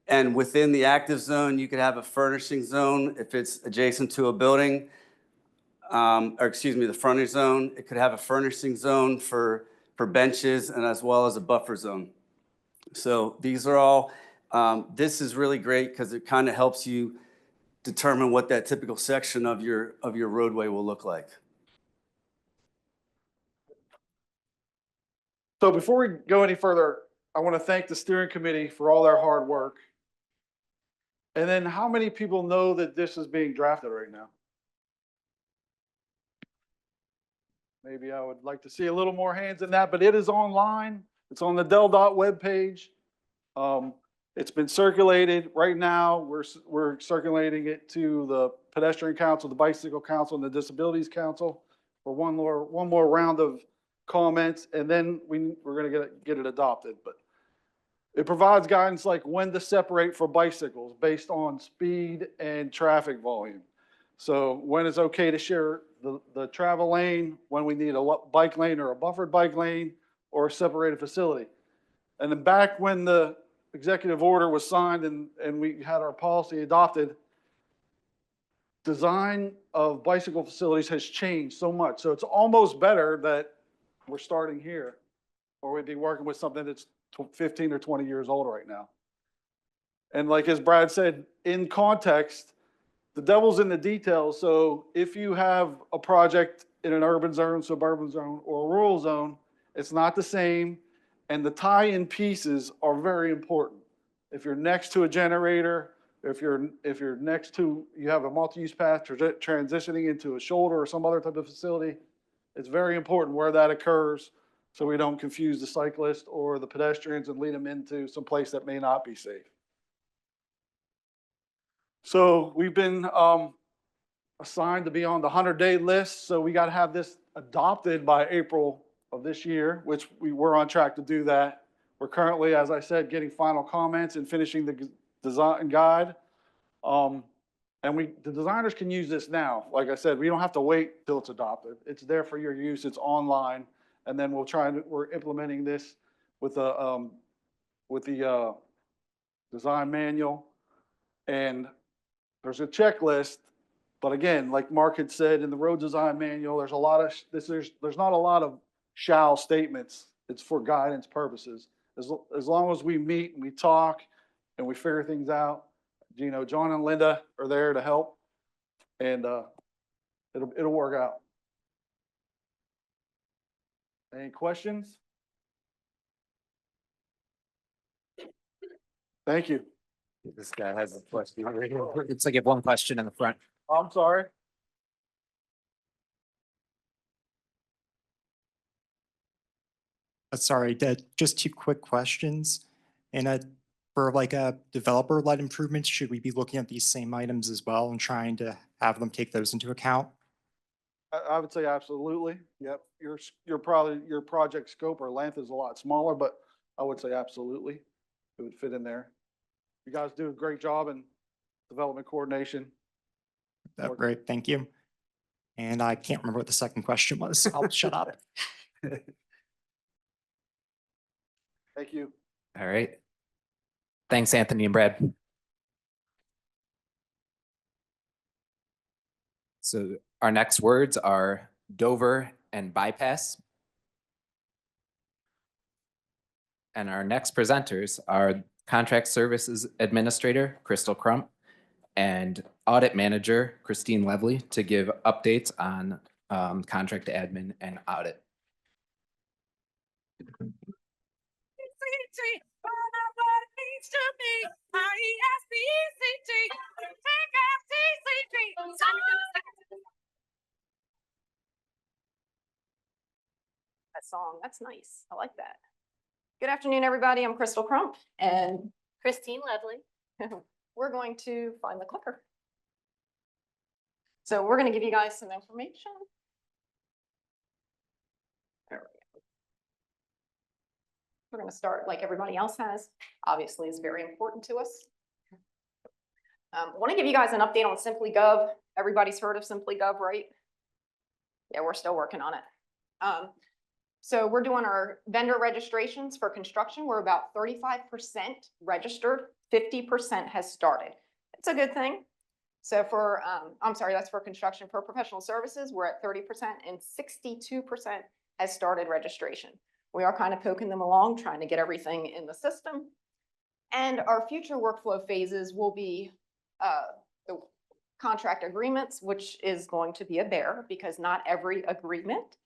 And within the active zone, you could have a furnishing zone if it's adjacent to a building, the frontage zone. It could have a furnishing zone for benches and as well as a buffer zone. So these are all, this is really great because it kind of helps you determine what that typical section of your roadway will look like. So before we go any further, I want to thank the steering committee for all their hard work. And then how many people know that this is being drafted right now? Maybe I would like to see a little more hands in that, but it is online. It's on the DelDOT webpage. It's been circulated. Right now, we're circulating it to the Pedestrian Council, the Bicycle Council, and the Disabilities Council for one more round of comments, and then we're going to get it adopted. But it provides guidance like when to separate for bicycles based on speed and traffic volume. So when it's okay to share the travel lane, when we need a bike lane or a buffered bike lane or a separated facility. And then back when the executive order was signed and we had our policy adopted, design of bicycle facilities has changed so much. So it's almost better that we're starting here, or we'd be working with something that's 15 or 20 years old right now. And like as Brad said, in context, the devil's in the details. So if you have a project in an urban zone, suburban zone, or a rural zone, it's not the same. And the tie-in pieces are very important. If you're next to a generator, if you're next to, you have a multi-use path transitioning into a shoulder or some other type of facility, it's very important where that occurs so we don't confuse the cyclist or the pedestrians and lead them into some place that may not be safe. So we've been assigned to be on the 100-day list. So we got to have this adopted by April of this year, which we were on track to do that. We're currently, as I said, getting final comments and finishing the design guide. And the designers can use this now. Like I said, we don't have to wait till it's adopted. It's there for your use. It's online. And then we're implementing this with the design manual. And there's a checklist, but again, like Mark had said in the road design manual, there's not a lot of shall statements. It's for guidance purposes. As long as we meet and we talk and we figure things out, you know, John and Linda are there to help, and it'll work out. Any questions? Thank you. This guy has a question already. It's like you have one question in the front. I'm sorry. Sorry, just two quick questions. And for like a developer-led improvements, should we be looking at these same items as well and trying to have them take those into account? I would say absolutely. Yep. Your project scope or length is a lot smaller, but I would say absolutely it would fit in there. You guys do a great job in development coordination. Great, thank you. And I can't remember what the second question was, so I'll shut up. Thank you. All right. Thanks, Anthony and Brad. So our next words are Dover and bypass. And our next presenters are Contract Services Administrator Crystal Crump and Audit Manager Christine Levely to give updates on contract admin and audit. That song, that's nice. I like that. Good afternoon, everybody. I'm Crystal Crump and Christine Lovely. we're going to find the clicker. So we're going to give you guys some information. There we go. We're going to start like everybody else has. Obviously, it's very important to us. I want to give you guys an update on Simply Gov. Everybody's heard of Simply Gov, right? Yeah, we're still working on it. So we're doing our vendor registrations for construction. We're about 35% registered, 50% has started. It's a good thing. So for, I'm sorry, that's for construction. For professional services, we're at 30% and 62% has started registration. We are kind of poking them along, trying to get everything in the system. And our future workflow phases will be the contract agreements, which is going to be a bear because not every agreement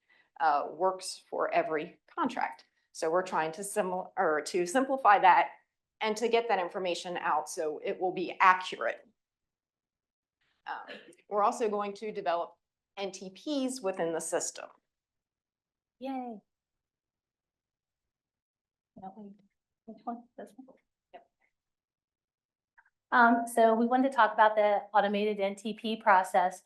works for every contract. So we're trying to simplify that and to get that information out so it will be accurate. We're also going to develop NTPs within the system. Yay. Which one? This one? Yep. So we wanted to talk about the automated NTP process.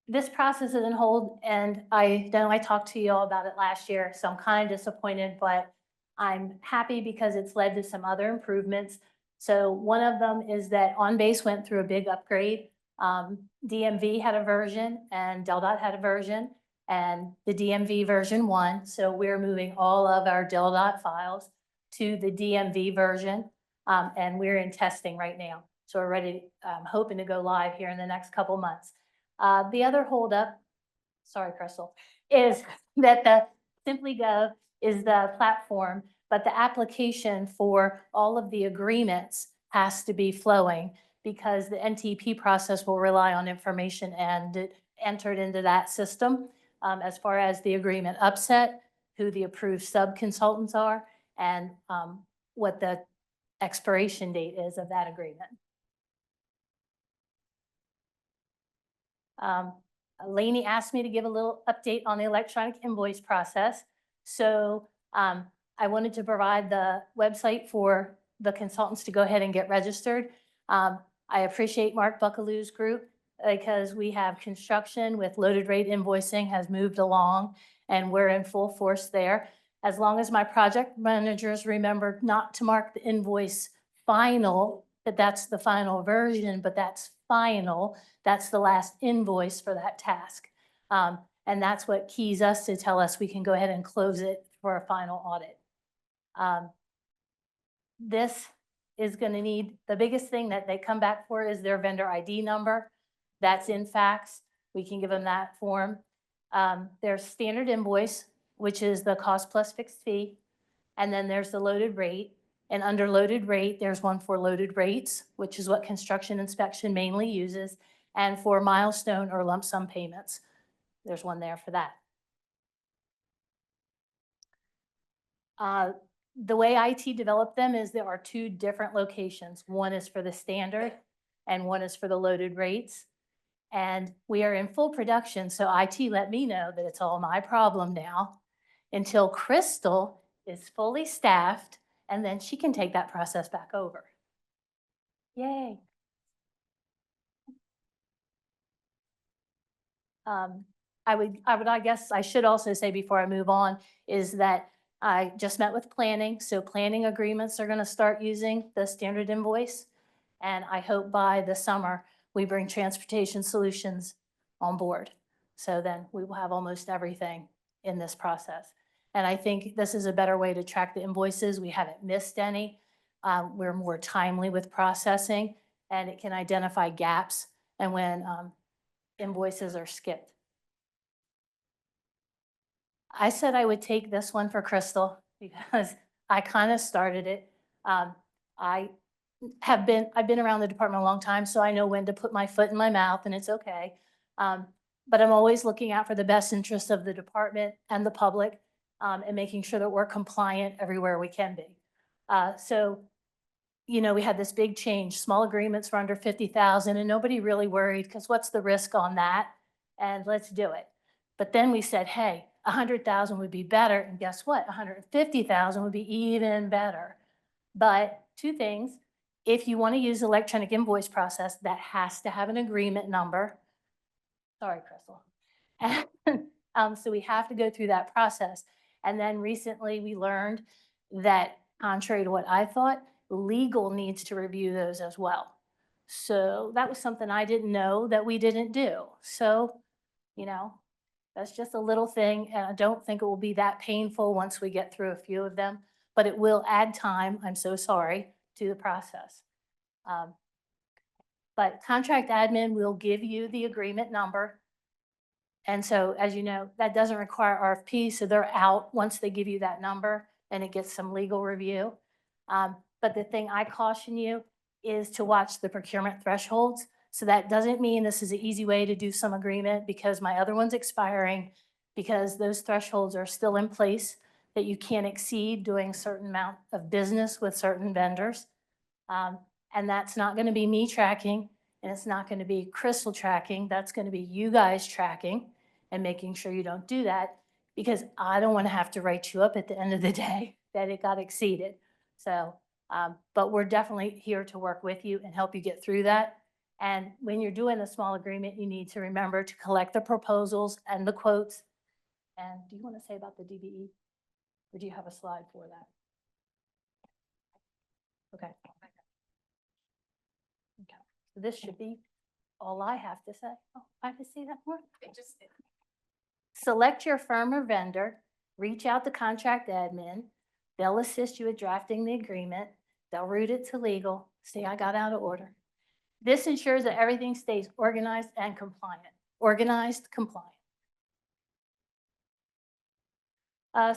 This process is on hold, and I know I talked to you all about it last year, so I'm kind of disappointed, but I'm happy because it's led to some other improvements. So one of them is that OnBase went through a big upgrade. DMV had a version and DelDOT had a version, and the DMV version 1. So we're moving all of our DelDOT files to the DMV version, and we're in testing right now. So we're ready, hoping to go live here in the next couple months. The other holdup, sorry, Crystal, is that the Simply Gov is the platform, but the application for all of the agreements has to be flowing. because the NTP process will rely on information and entered into that system as far as the agreement upset, who the approved sub-consultants are, and what the expiration date is of that agreement. Lainey asked me to give a little update on the electronic invoice process. So I wanted to provide the website for the consultants to go ahead and get registered. I appreciate Mark Buckaloo's group because we have construction with loaded rate invoicing has moved along and we're in full force there. As long as my project managers remember not to mark the invoice final, that that's the final version, but that's final. That's the last invoice for that task. And that's what keys us to tell us we can go ahead and close it for a final audit. This is going to need, the biggest thing that they come back for is their vendor ID number. That's in fax. We can give them that form. There's standard invoice, which is the cost plus fixed fee. And then there's the loaded rate. And under loaded rate, there's one for loaded rates, which is what construction inspection mainly uses. And for milestone or lump sum payments, there's one there for that. The way IT developed them is there are two different locations. One is for the standard and one is for the loaded rates. And we are in full production, so IT let me know that it's all my problem now until Crystal is fully staffed, and then she can take that process back over. Yay. I guess I should also say before I move on is that I just met with planning. So planning agreements are going to start using the standard invoice. And I hope by the summer we bring transportation solutions on board. So then we will have almost everything in this process. And I think this is a better way to track the invoices. We haven't missed any. We're more timely with processing and it can identify gaps and when invoices are skipped. I said I would take this one for Crystal because I kind of started it. I've been around the department a long time, so I know when to put my foot in my mouth and it's okay. But I'm always looking out for the best interests of the department and the public and making sure that we're compliant everywhere we can be. So, you know, we had this big change, small agreements for under 50,000 and nobody really worried because what's the risk on that? And let's do it. But then we said, hey, 100,000 would be better. And guess what? 150,000 would be even better. But two things, if you want to use electronic invoice process, that has to have an agreement number. Sorry, Crystal. And, so we have to go through that process. And then recently we learned that contrary to what I thought, legal needs to review those as well. So that was something I didn't know that we didn't do. So, you know, that's just a little thing, and I don't think it will be that painful once we get through a few of them, but it will add time, I'm so sorry, to the process. But contract admin will give you the agreement number. And so, as you know, that doesn't require RFP, so they're out once they give you that number and it gets some legal review. But the thing I caution you is to watch the procurement thresholds. So that doesn't mean this is an easy way to do some agreement because my other one's expiring because those thresholds are still in place that you can't exceed doing certain amount of business with certain vendors. And that's not going to be me tracking and it's not going to be Crystal tracking. That's going to be you guys tracking and making sure you don't do that because I don't want to have to write you up at the end of the day that it got exceeded. So, but we're definitely here to work with you and help you get through that. And when you're doing a small agreement, you need to remember to collect the proposals and the quotes. And do you want to say about the DBE? Or do you have a slide for that? Okay. Okay. So this should be all I have to say. Oh, I have to see that more? Select your firm or vendor, reach out to contract admin. They'll assist you with drafting the agreement. They'll route it to legal. See, I got out of order. This ensures that everything stays organized and compliant. Organized, compliant.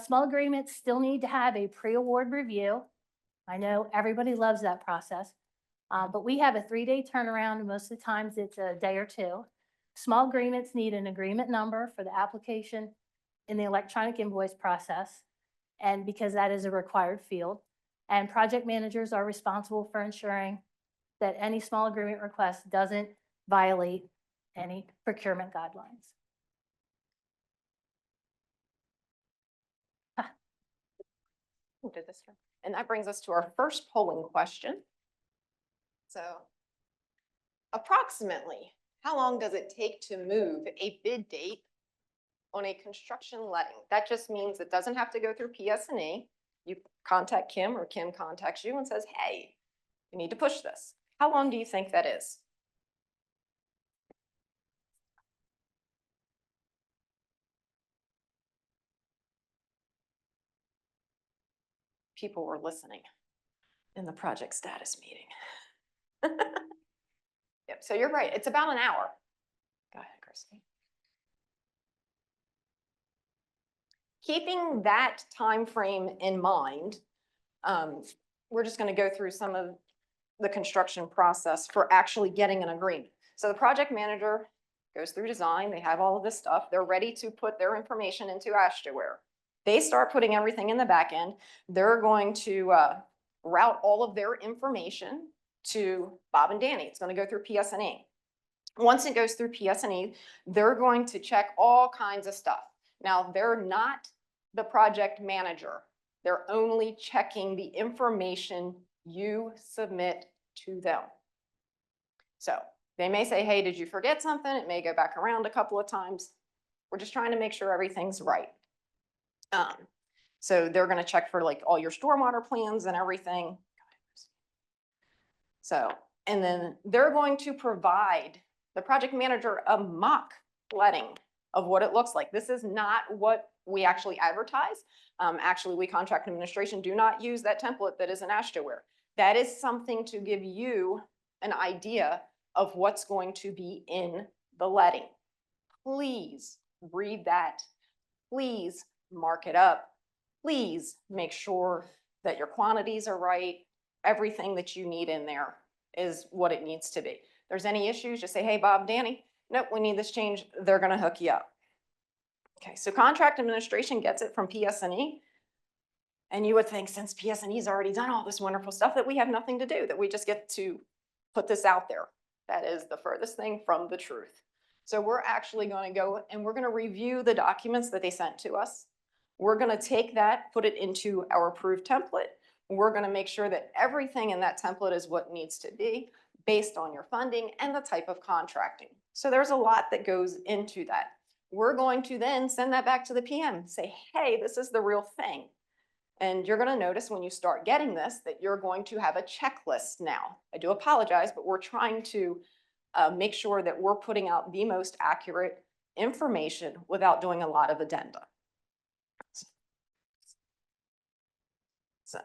Small agreements still need to have a pre-award review. I know everybody loves that process, But we have a 3-day turnaround, and most of the times it's a day or two. Small agreements need an agreement number for the application in the electronic invoice process, and because that is a required field. And project managers are responsible for ensuring that any small agreement request doesn't violate any procurement guidelines. Who did this one? And that brings us to our first polling question. So approximately, how long does it take to move a bid date on a construction letting? That just means it doesn't have to go through PS&E. You contact Kim or Kim contacts you and says, hey, you need to push this. How long do you think that is? People were listening in the project status meeting. Yep, so you're right. It's about an hour. Go ahead, Christy. Keeping that time frame in mind, we're just going to go through some of the construction process for actually getting an agreement. So the project manager goes through design. They have all of this stuff. They're ready to put their information into AstroWare. They start putting everything in the back end. They're going to route all of their information to Bob and Danny. It's going to go through PS&E. Once it goes through PS&E, they're going to check all kinds of stuff. Now, they're not the project manager. They're only checking the information you submit to them. So they may say, hey, did you forget something? It may go back around a couple of times. We're just trying to make sure everything's right. So they're going to check for like all your stormwater plans and everything. So, and then they're going to provide the project manager a mock letting of what it looks like. This is not what we actually advertise. Actually, we contract administration do not use that template that is in AstroWare. That is something to give you an idea of what's going to be in the letting. Please read that. Please mark it up. Please make sure that your quantities are right. Everything that you need in there is what it needs to be. If there's any issues, just say, hey, Bob, Danny, nope, we need this change. They're going to hook you up. Okay, so contract administration gets it from PS&E. And you would think since PS&E's already done all this wonderful stuff that we have nothing to do, that we just get to put this out there. That is the furthest thing from the truth. So we're actually going to go and we're going to review the documents that they sent to us. We're going to take that, put it into our approved template. We're going to make sure that everything in that template is what needs to be based on your funding and the type of contracting. So there's a lot that goes into that. We're going to then send that back to the PM, say, hey, this is the real thing. And you're going to notice when you start getting this that you're going to have a checklist now. I do apologize, but we're trying to make sure that we're putting out the most accurate information without doing a lot of addenda. So,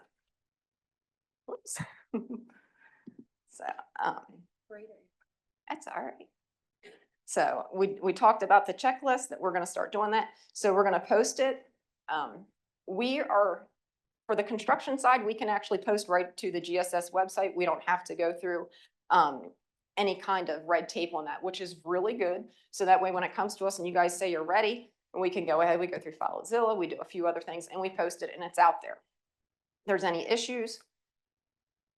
oops. So, that's all right. So we talked about the checklist that we're going to start doing that. So we're going to post it. We are, for the construction side, we can actually post right to the GSS website. We don't have to go through any kind of red tape on that, which is really good. So that way, when it comes to us and you guys say you're ready, we can go ahead, we go through FileZilla, we do a few other things and we post it and it's out there. If there's any issues,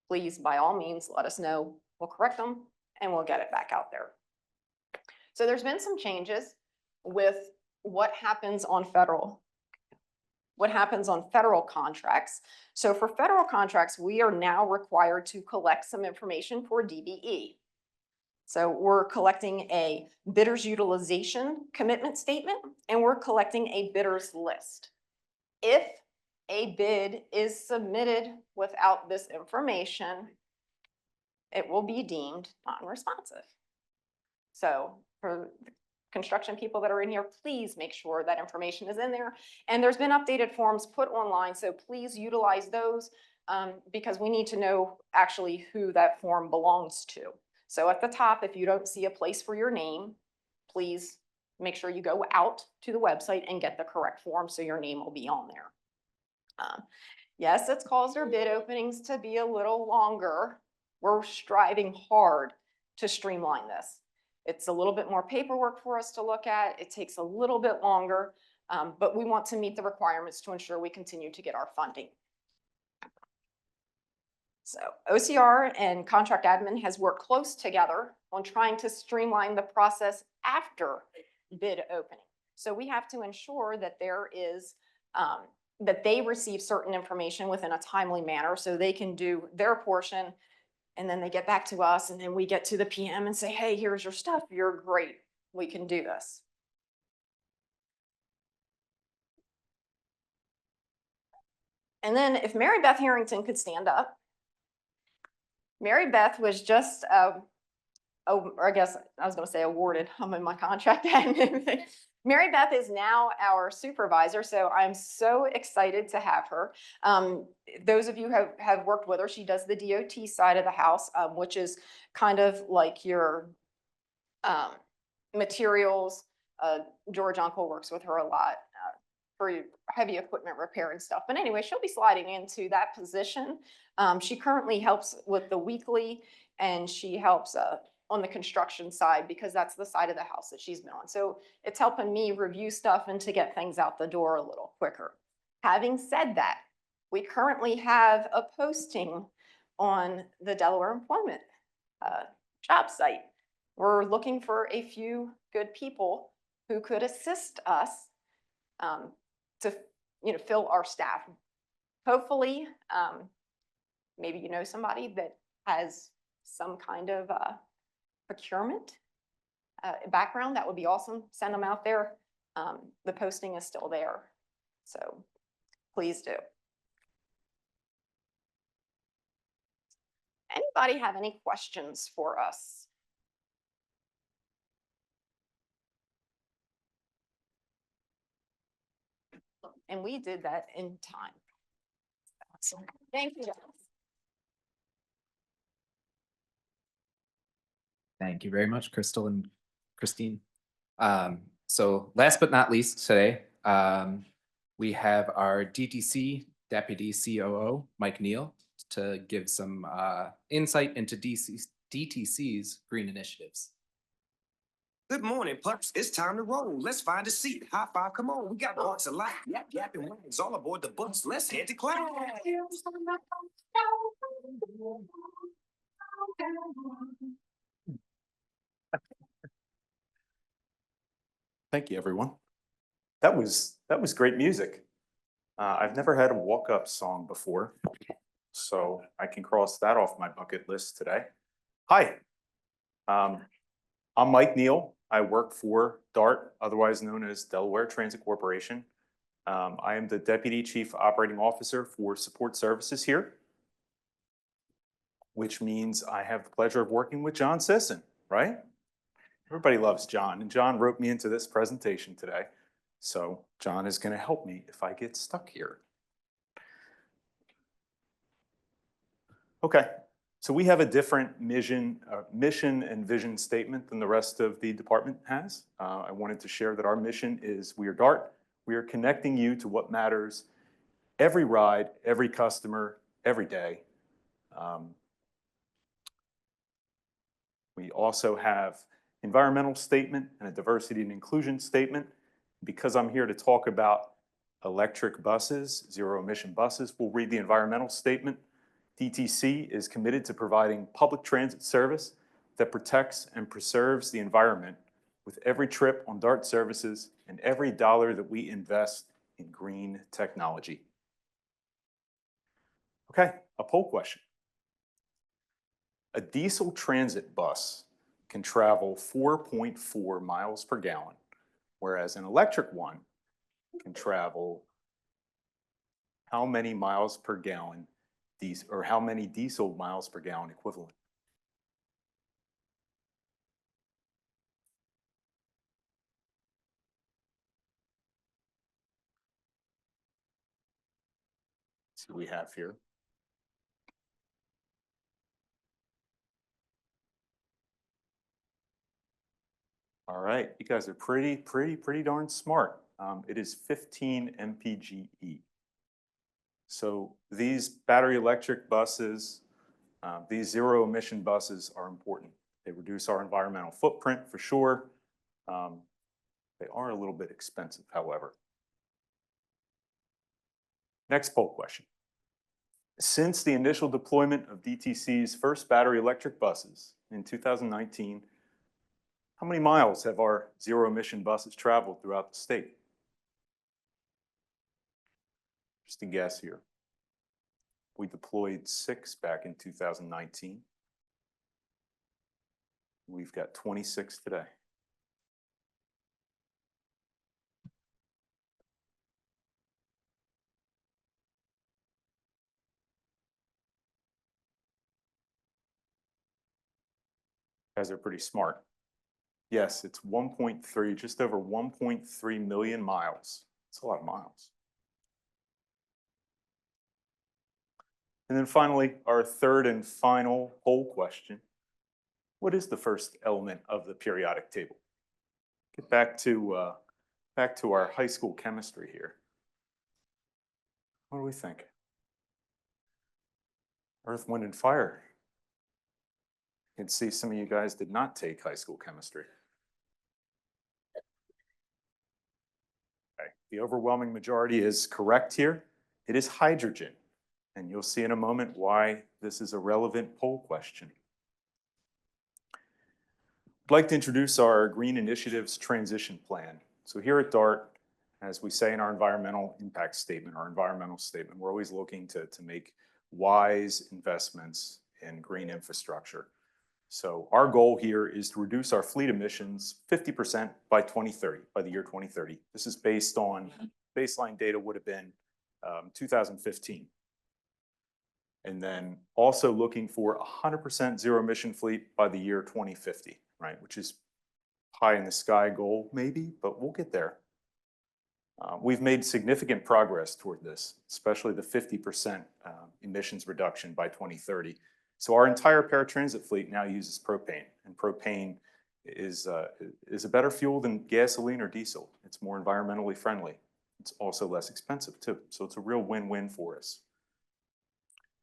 please, by all means, let us know. We'll correct them and we'll get it back out there. So there's been some changes with what happens on federal contracts. So for federal contracts, we are now required to collect some information for DBE. So we're collecting a bidder's utilization commitment statement and we're collecting a bidder's list. If a bid is submitted without this information, it will be deemed non-responsive. So for the construction people that are in here, please make sure that information is in there. And there's been updated forms put online, so please utilize those because we need to know actually who that form belongs to. So at the top, if you don't see a place for your name, please make sure you go out to the website and get the correct form so your name will be on there. Yes, it's caused our bid openings to be a little longer We're striving hard to streamline this. It's a little bit more paperwork for us to look at. It takes a little bit longer, but we want to meet the requirements to ensure we continue to get our funding. So OCR and contract admin has worked close together on trying to streamline the process after bid opening. So we have to ensure that there is, that they receive certain information within a timely manner so they can do their portion. And then they get back to us and then we get to the PM and say, hey, here's your stuff. You're great. We can do this. And then if Mary Beth Harrington could stand up. Mary Beth was just, or I guess I was going to say awarded. I'm in my contract. Mary Beth is now our supervisor, so I'm so excited to have her. Those of you who have worked with her, she does the DOT side of the house, which is kind of like your materials. George Uncle works with her a lot for heavy equipment repair and stuff. But anyway, she'll be sliding into that position. She currently helps with the weekly, and she helps on the construction side because that's the side of the house that she's been on. So it's helping me review stuff and to get things out the door a little quicker. Having said that, we currently have a posting on the Delaware Employment job site. We're looking for a few good people who could assist us to fill our staff. Hopefully, maybe you know somebody that has some kind of procurement background. That would be awesome. Send them out there. The posting is still there, so please do. Anybody have any questions for us? And we did that in time. So, thank you, guys. Thank you very much, Crystal and Christine. So last but not least today, we have our DTC Deputy COO, Mike Neal, to give some insight into DTC's green initiatives. Good morning, pups. It's time to roll. Let's find a seat. High five, come on. We got parks a lot. Yap, yap, and wings all aboard the bus. Let's head to class. Thank you, everyone. That was great music. I've never had a walk-up song before, so I can cross that off my bucket list today. Hi, I'm Mike Neal. I work for DART, otherwise known as Delaware Transit Corporation. I am the Deputy Chief Operating Officer for Support Services here, which means I have the pleasure of working with John Sisson, right? Everybody loves John, and John wrote me into this presentation today. So John is going to help me if I get stuck here. Okay, so we have a different mission and vision statement than the rest of the department has. I wanted to share that our mission is we are DART. We are connecting you to what matters every ride, every customer, every day. We also have environmental statement and a diversity and inclusion statement. Because I'm here to talk about electric buses, zero emission buses, we'll read the environmental statement. DTC is committed to providing public transit service that protects and preserves the environment with every trip on DART services and every dollar that we invest in green technology. Okay, a poll question. A diesel transit bus can travel 4.4 miles per gallon, whereas an electric one can travel how many miles per gallon, or how many diesel miles per gallon equivalent? Let's see what we have here. All right, you guys are pretty darn smart. It is 15 mpge. So these battery electric buses These zero emission buses are important. They reduce our environmental footprint for sure. They are a little bit expensive, however. Next poll question. Since the initial deployment of DTC's first battery electric buses in 2019, how many miles have our zero emission buses traveled throughout the state? Just a guess here. We deployed 6 back in 2019. We've got 26 today. You guys are pretty smart. Yes, it's 1.3, just over 1.3 million miles. It's a lot of miles. And then finally, our third and final poll question. What is the first element of the periodic table? Get back to our high school chemistry here. What do we think? Earth, wind, and fire. You can see some of you guys did not take high school chemistry. Okay. The overwhelming majority is correct here. It is hydrogen. And you'll see in a moment why this is a relevant poll question. I'd like to introduce our Green Initiatives Transition Plan. So here at DART, as we say in our environmental impact statement, our environmental statement, we're always looking to make wise investments in green infrastructure. So our goal here is to reduce our fleet emissions 50% by 2030, by the year 2030. This is based on baseline data would have been 2015. And then also looking for 100% zero emission fleet by the year 2050, right? Which is pie in the sky goal maybe, but we'll get there. We've made significant progress toward this, especially the 50% emissions reduction by 2030. So our entire paratransit fleet now uses propane, and propane is a better fuel than gasoline or diesel. It's more environmentally friendly. It's also less expensive too. So it's a real win-win for us.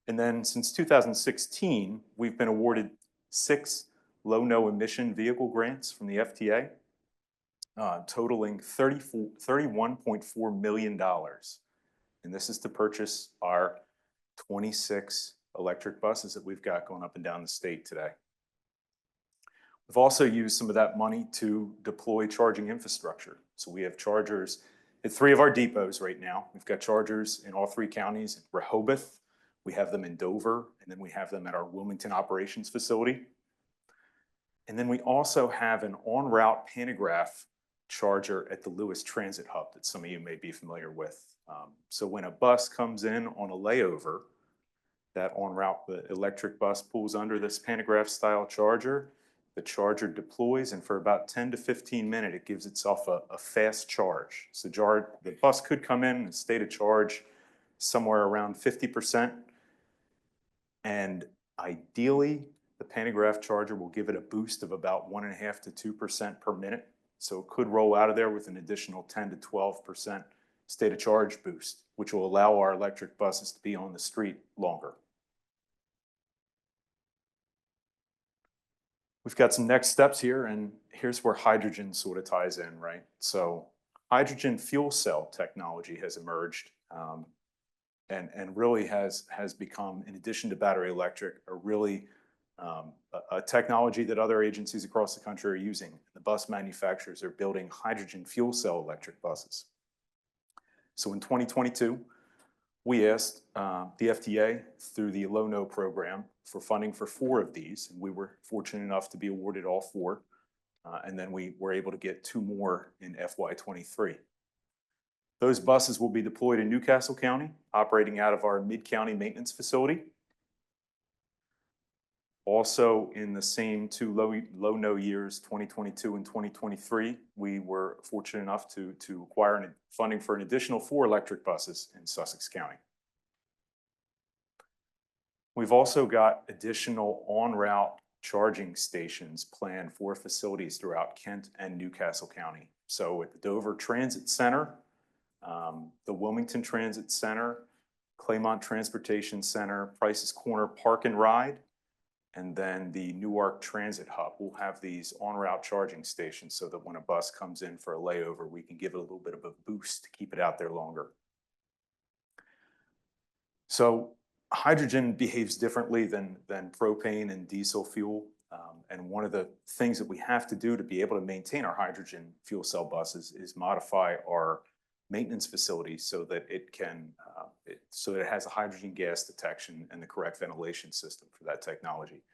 And then since 2016, we've been awarded 6 low-no emission vehicle grants from the FTA, totaling $31.4 million. And this is to purchase our 26 electric buses that we've got going up and down the state today. We've also used some of that money to deploy charging infrastructure. So we have chargers at 3 of our depots right now. We've got chargers in all 3 counties, Rehoboth, we have them in Dover, and then we have them at our Wilmington operations facility. And then we also have an en-route pantograph charger at the Lewis Transit Hub that some of you may be familiar with. So when a bus comes in on a layover, that en-route, the electric bus pulls under this pantograph style charger, the charger deploys, and for about 10 to 15 minutes, it gives itself a fast charge. So the bus could come in a state of charge somewhere around 50%. And ideally, the pantograph charger will give it a boost of about 1.5 to 2% per minute. So it could roll out of there with an additional 10 to 12% state of charge boost, which will allow our electric buses to be on the street longer. We've got some next steps here, and here's where hydrogen sort of ties in, right? So hydrogen fuel cell technology has emerged and really has become, in addition to battery electric, a technology that other agencies across the country are using. The bus manufacturers are building hydrogen fuel cell electric buses. So in 2022, we asked the FTA through the Low-No program for funding for 4 of these, and we were fortunate enough to be awarded all 4. And then we were able to get 2 more in FY23. Those buses will be deployed in Newcastle County, operating out of our mid-county maintenance facility. Also, in the same 2 low-no years, 2022 and 2023, we were fortunate enough to acquire funding for an additional 4 electric buses in Sussex County. We've also got additional en-route charging stations planned for facilities throughout Kent and Newcastle County. So at the Dover Transit Center, the Wilmington Transit Center, Claymont Transportation Center, Price's Corner Park and Ride, And then the Newark Transit Hub will have these on-route charging stations so that when a bus comes in for a layover, we can give it a little bit of a boost to keep it out there longer. So hydrogen behaves differently than propane and diesel fuel. And one of the things that we have to do to be able to maintain our hydrogen fuel cell buses is modify our maintenance facility so that it can, so that it has a hydrogen gas detection and the correct ventilation system for that technology.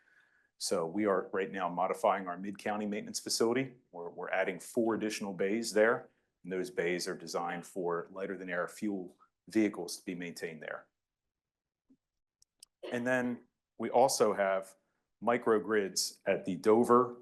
So we are right now modifying our mid-county maintenance facility. We're adding 4 additional bays there. And those bays are designed for lighter than air fuel vehicles to be maintained there. And then we also have microgrids at the Dover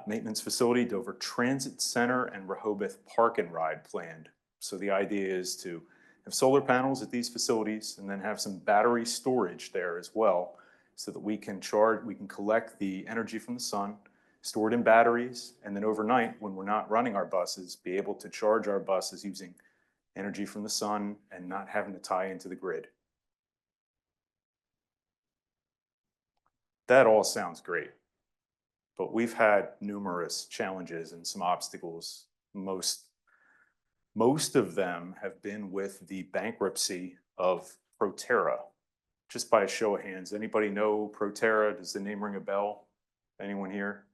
maintenance facility, Dover Transit Center, and Rehoboth Park and Ride planned. So the idea is to have solar panels at these facilities and then have some battery storage there as well so that we can collect the energy from the sun, store it in batteries, and then overnight when we're not running our buses, be able to charge our buses using energy from the sun and not having to tie into the grid. That all sounds great, but we've had numerous challenges and some obstacles. Most of them have been with the bankruptcy of Proterra. Just by a show of hands, anybody know Proterra? Does the name ring a bell? Anyone here?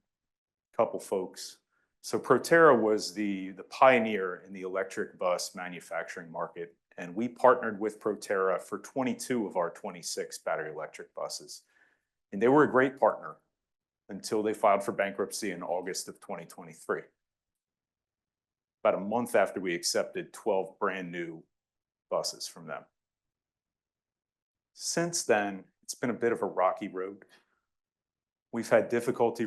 A couple folks. So Proterra was the pioneer in the electric bus manufacturing market, and we partnered with Proterra for 22 of our 26 battery electric buses. And they were a great partner until they filed for bankruptcy in August of 2023. About a month after we accepted 12 brand new buses from them. Since then, it's been a bit of a rocky road. We've had difficulty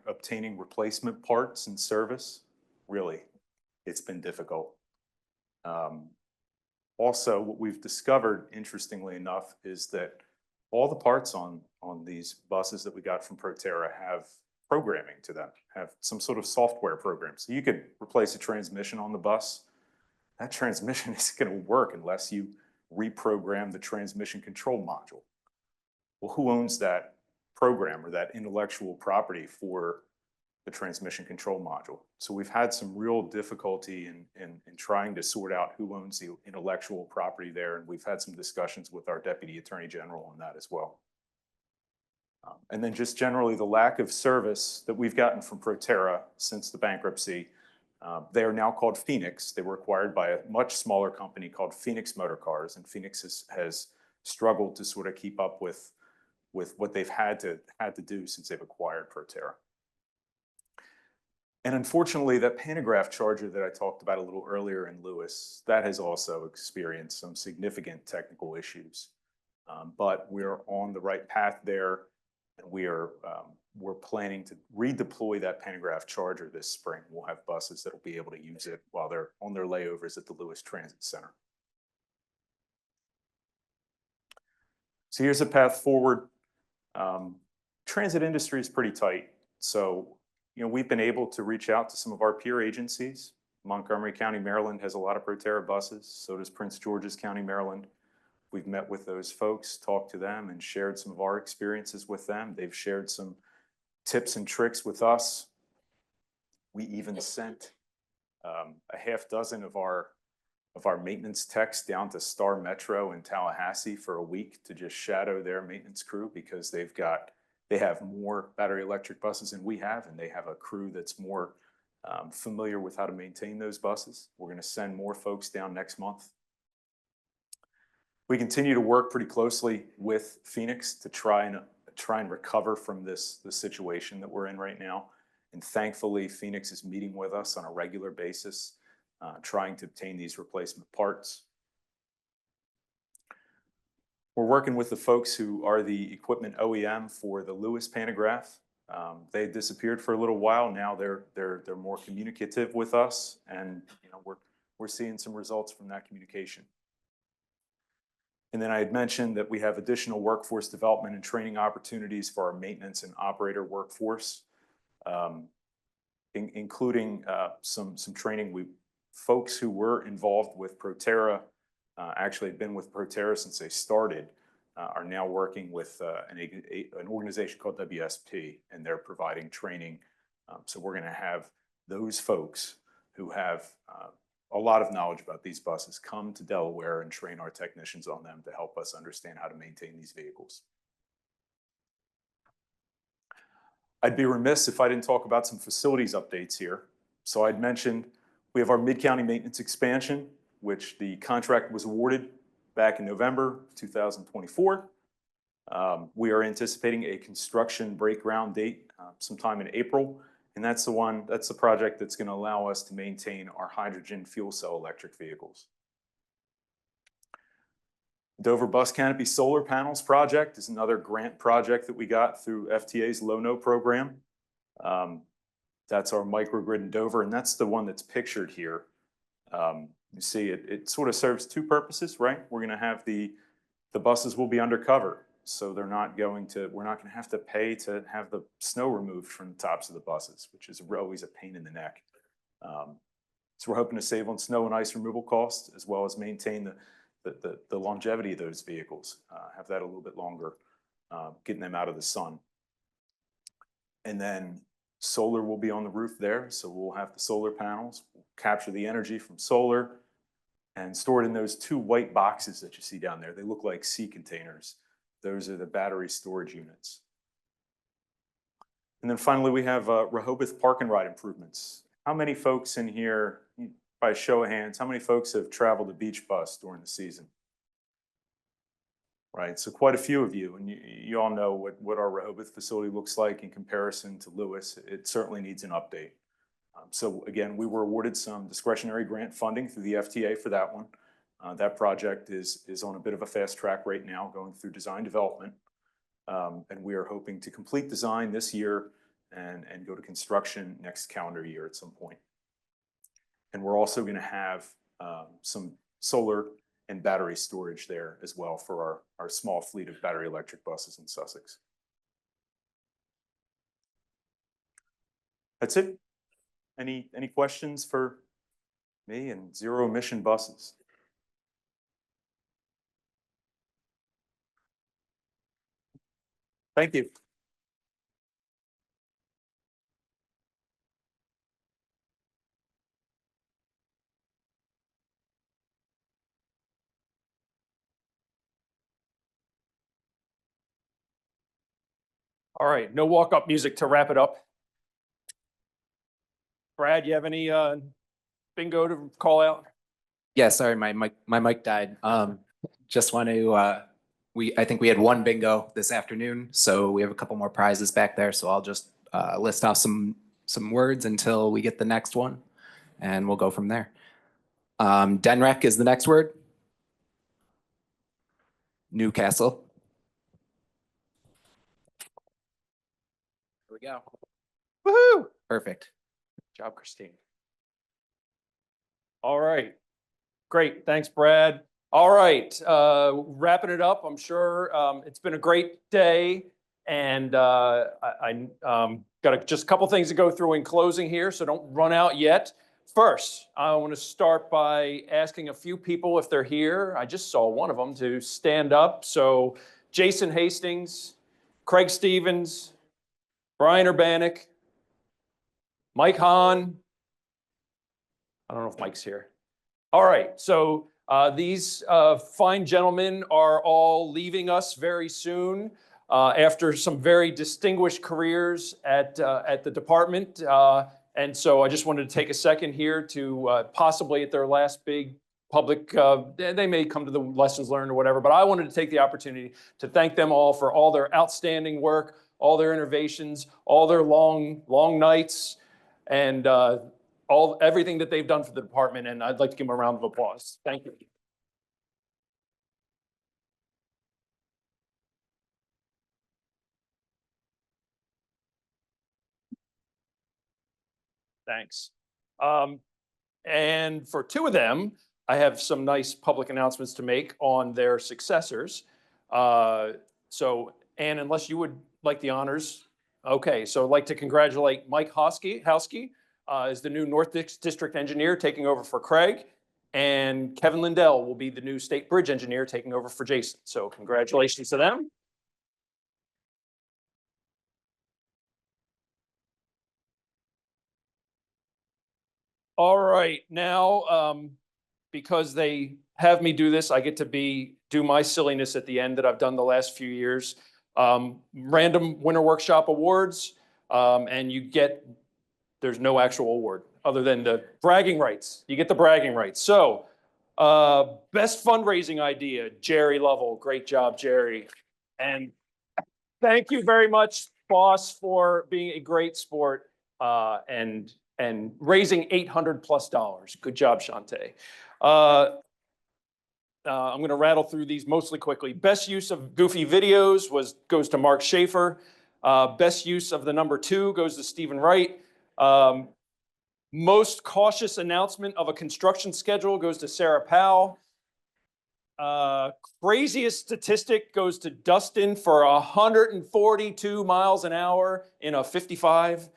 obtaining replacement parts and service. Really, it's been difficult. Also, what we've discovered, interestingly enough, is that all the parts on these buses that we got from Proterra have programming to them, have some sort of software program. So you could replace a transmission on the bus. That transmission isn't going to work unless you reprogram the transmission control module. Well, who owns that program or that intellectual property for the transmission control module? So we've had some real difficulty in trying to sort out who owns the intellectual property there. And we've had some discussions with our Deputy Attorney General on that as well. And then just generally the lack of service that we've gotten from Proterra since the bankruptcy. They are now called Phoenix. They were acquired by a much smaller company called Phoenix Motor Cars, and Phoenix has struggled to sort of keep up with what they've had to do since they've acquired Proterra. And unfortunately, that pantograph charger that I talked about a little earlier in Lewis, that has also experienced some significant technical issues. But we're on the right path there, and we're planning to redeploy that pantograph charger this spring. We'll have buses that'll be able to use it while they're on their layovers at the Lewis Transit Center. So here's a path forward. Transit industry is pretty tight. So, we've been able to reach out to some of our peer agencies. Montgomery County, Maryland has a lot of Proterra buses. So does Prince George's County, Maryland. We've met with those folks, talked to them, and shared some of our experiences with them. They've shared some tips and tricks with us. We even sent a half dozen of our maintenance techs down to Star Metro in Tallahassee for a week to just shadow their maintenance crew because they have more battery electric buses than we have, and they have a crew that's more familiar with how to maintain those buses. We're going to send more folks down next month. We continue to work pretty closely with Phoenix to try and recover from this situation that we're in right now. And thankfully, Phoenix is meeting with us on a regular basis, trying to obtain these replacement parts. We're working with the folks who are the equipment OEM for the Lewis pantograph. They disappeared for a little while. Now they're more communicative with us, and we're seeing some results from that communication. And then I had mentioned that we have additional workforce development and training opportunities for our maintenance and operator workforce, including some training. Folks who were involved with Proterra actually had been with Proterra since they started. are now working with an organization called WSP, and they're providing training. So we're going to have those folks who have a lot of knowledge about these buses come to Delaware and train our technicians on them to help us understand how to maintain these vehicles. I'd be remiss if I didn't talk about some facilities updates here. So I'd mentioned we have our Mid-County maintenance expansion, which the contract was awarded back in November 2024. We are anticipating a construction break ground date sometime in April. And that's the project that's going to allow us to maintain our hydrogen fuel cell electric vehicles. Dover Bus Canopy Solar Panels project is another grant project that we got through FTA's Low-No program. That's our microgrid in Dover, and that's the one that's pictured here. You see, it sort of serves two purposes, right? We're going to have the buses will be undercover. So we're not going to have to pay to have the snow removed from the tops of the buses, which is always a pain in the neck. So we're hoping to save on snow and ice removal costs, as well as maintain the longevity of those vehicles, have that a little bit longer, getting them out of the sun. And then solar will be on the roof there. So we'll have the solar panels, we'll capture the energy from solar and store it in those two white boxes that you see down there. They look like sea containers. Those are the battery storage units. And then finally, we have Rehoboth Park and Ride improvements. How many folks in here, by show of hands, how many folks have traveled a beach bus during the season? Right, so quite a few of you, and you all know what our Rehoboth facility looks like in comparison to Lewis. It certainly needs an update. So again, we were awarded some discretionary grant funding through the FTA for that one. That project is on a bit of a fast track right now, going through design development. And we are hoping to complete design this year and go to construction next calendar year at some point. And we're also going to have some solar and battery storage there as well for our small fleet of battery electric buses in Sussex. That's it. Any questions for me and zero emission buses? Thank you. All right, no walk-up music to wrap it up. Brad, you have any bingo to call out? Yeah, sorry, my mic died. Just want to, I think we had one bingo this afternoon, so we have a couple more prizes back there. So I'll just list off some words until we get the next one, and we'll go from there. Denrec is the next word. Newcastle. Here we go. Woohoo! Perfect. Good job, Christine. All right, great, thanks, Brad. All right, wrapping it up, I'm sure it's been a great day, and I got just a couple things to go through in closing here, so don't run out yet. First, I want to start by asking a few people if they're here. I just saw one of them to stand up. So Jason Hastings, Craig Stevens, Brian Urbanik, Mike Hahn. I don't know if Mike's here. All right, so these fine gentlemen are all leaving us very soon after some very distinguished careers at the department. And so I just wanted to take a second here to possibly at their last big public, they may come to the lessons learned or whatever, but I wanted to take the opportunity to thank them all for all their outstanding work, all their innovations, all their long nights, and everything that they've done for the department. And I'd like to give them a round of applause. Thank you. Thanks. And for two of them, I have some nice public announcements to make on their successors. So, Ann, unless you would like the honors. Okay, so I'd like to congratulate Mike Hosky as the new North District engineer taking over for Craig. and Kevin Lindell will be the new state bridge engineer taking over for Jason. So congratulations to them. All right, now, because they have me do this, I get to do my silliness at the end that I've done the last few years. Random Winter Workshop Awards, and there's no actual award other than the bragging rights. You get the bragging rights. So, best fundraising idea, Jerry Lovell. Great job, Jerry. And thank you very much, boss, for being a great sport, and raising $800+. Good job, Shantae. I'm going to rattle through these mostly quickly. Best use of goofy videos goes to Mark Schaefer. Best use of the number 2 goes to Stephen Wright. Most cautious announcement of a construction schedule goes to Sarah Powell. Craziest statistic goes to Dustin for 142 miles an hour in a 55.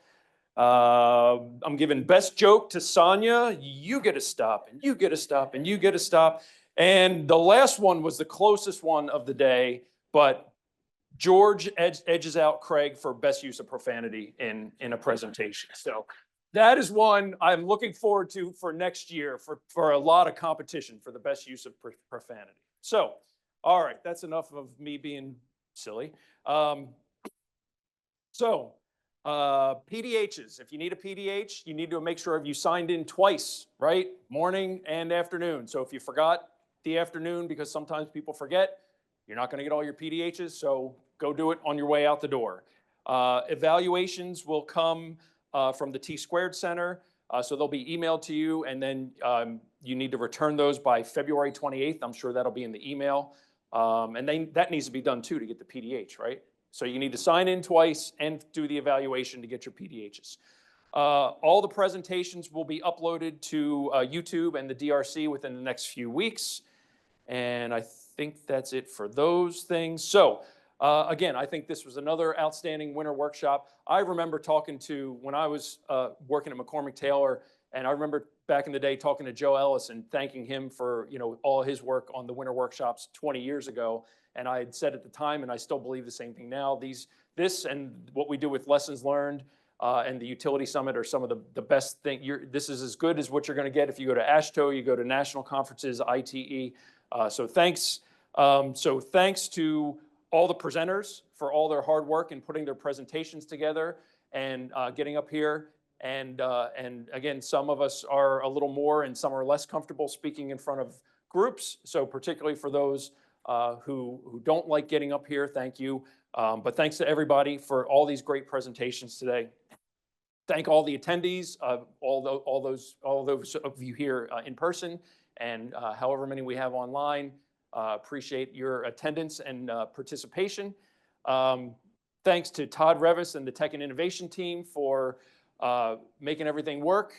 I'm giving best joke to Sonia. You get to stop, and you get to stop, and you get to stop. And the last one was the closest one of the day, but George edges out Craig for best use of profanity in a presentation. So that is one I'm looking forward to for next year for a lot of competition for the best use of profanity. So, all right, that's enough of me being silly. PDHs, if you need a PDH, you need to make sure you signed in twice, right? Morning and afternoon. So if you forgot the afternoon, because sometimes people forget, you're not going to get all your PDHs, so go do it on your way out the door. Evaluations will come from the T-Squared Center, so they'll be emailed to you, and then you need to return those by February 28th. I'm sure that'll be in the email. And then that needs to be done too to get the PDH, right? So you need to sign in twice and do the evaluation to get your PDHs. All the presentations will be uploaded to YouTube and the DRC within the next few weeks. And I think that's it for those things. So again, I think this was another outstanding winter workshop. I remember talking to, when I was working at McCormick Taylor, and I remember back in the day talking to Joe Ellis and thanking him for, all his work on the winter workshops 20 years ago. And I had said at the time, and I still believe the same thing now, this and what we do with Lessons Learned and the Utility Summit are some of the best thing. This is as good as what you're going to get if you go to AASHTO, you go to national conferences, ITE. So thanks to all the presenters for all their hard work in putting their presentations together and getting up here. And again, some of us are a little more and some are less comfortable speaking in front of groups. So particularly for those who don't like getting up here, thank you. But thanks to everybody for all these great presentations today. Thank all the attendees, all those of you here in person, and however many we have online. Appreciate your attendance and participation. Thanks to Todd Revis and the Tech and Innovation team for making everything work.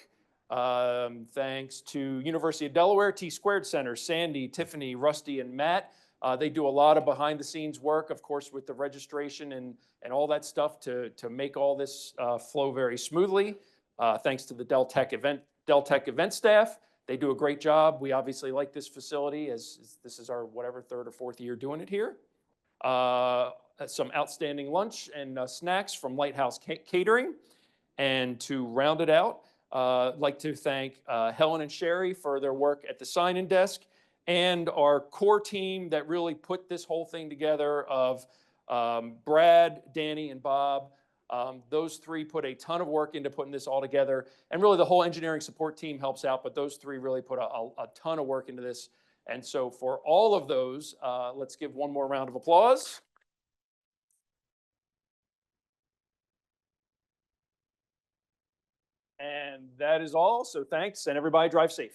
Thanks to University of Delaware, T-Squared Center, Sandy, Tiffany, Rusty, and Matt. They do a lot of behind the scenes work, of course, with the registration and all that stuff to make all this flow very smoothly. Thanks to the Dell Tech event staff. They do a great job. We obviously like this facility as this is our whatever 3rd or 4th year doing it here. Some outstanding lunch and snacks from Lighthouse Catering. And to round it out, I'd like to thank Helen and Sherry for their work at the sign-in desk and our core team that really put this whole thing together of Brad, Danny, and Bob. Those 3 put a ton of work into putting this all together. And really the whole engineering support team helps out, but those 3 really put a ton of work into this. And so for all of those, let's give one more round of applause. And that is all. So thanks, and everybody drive safe.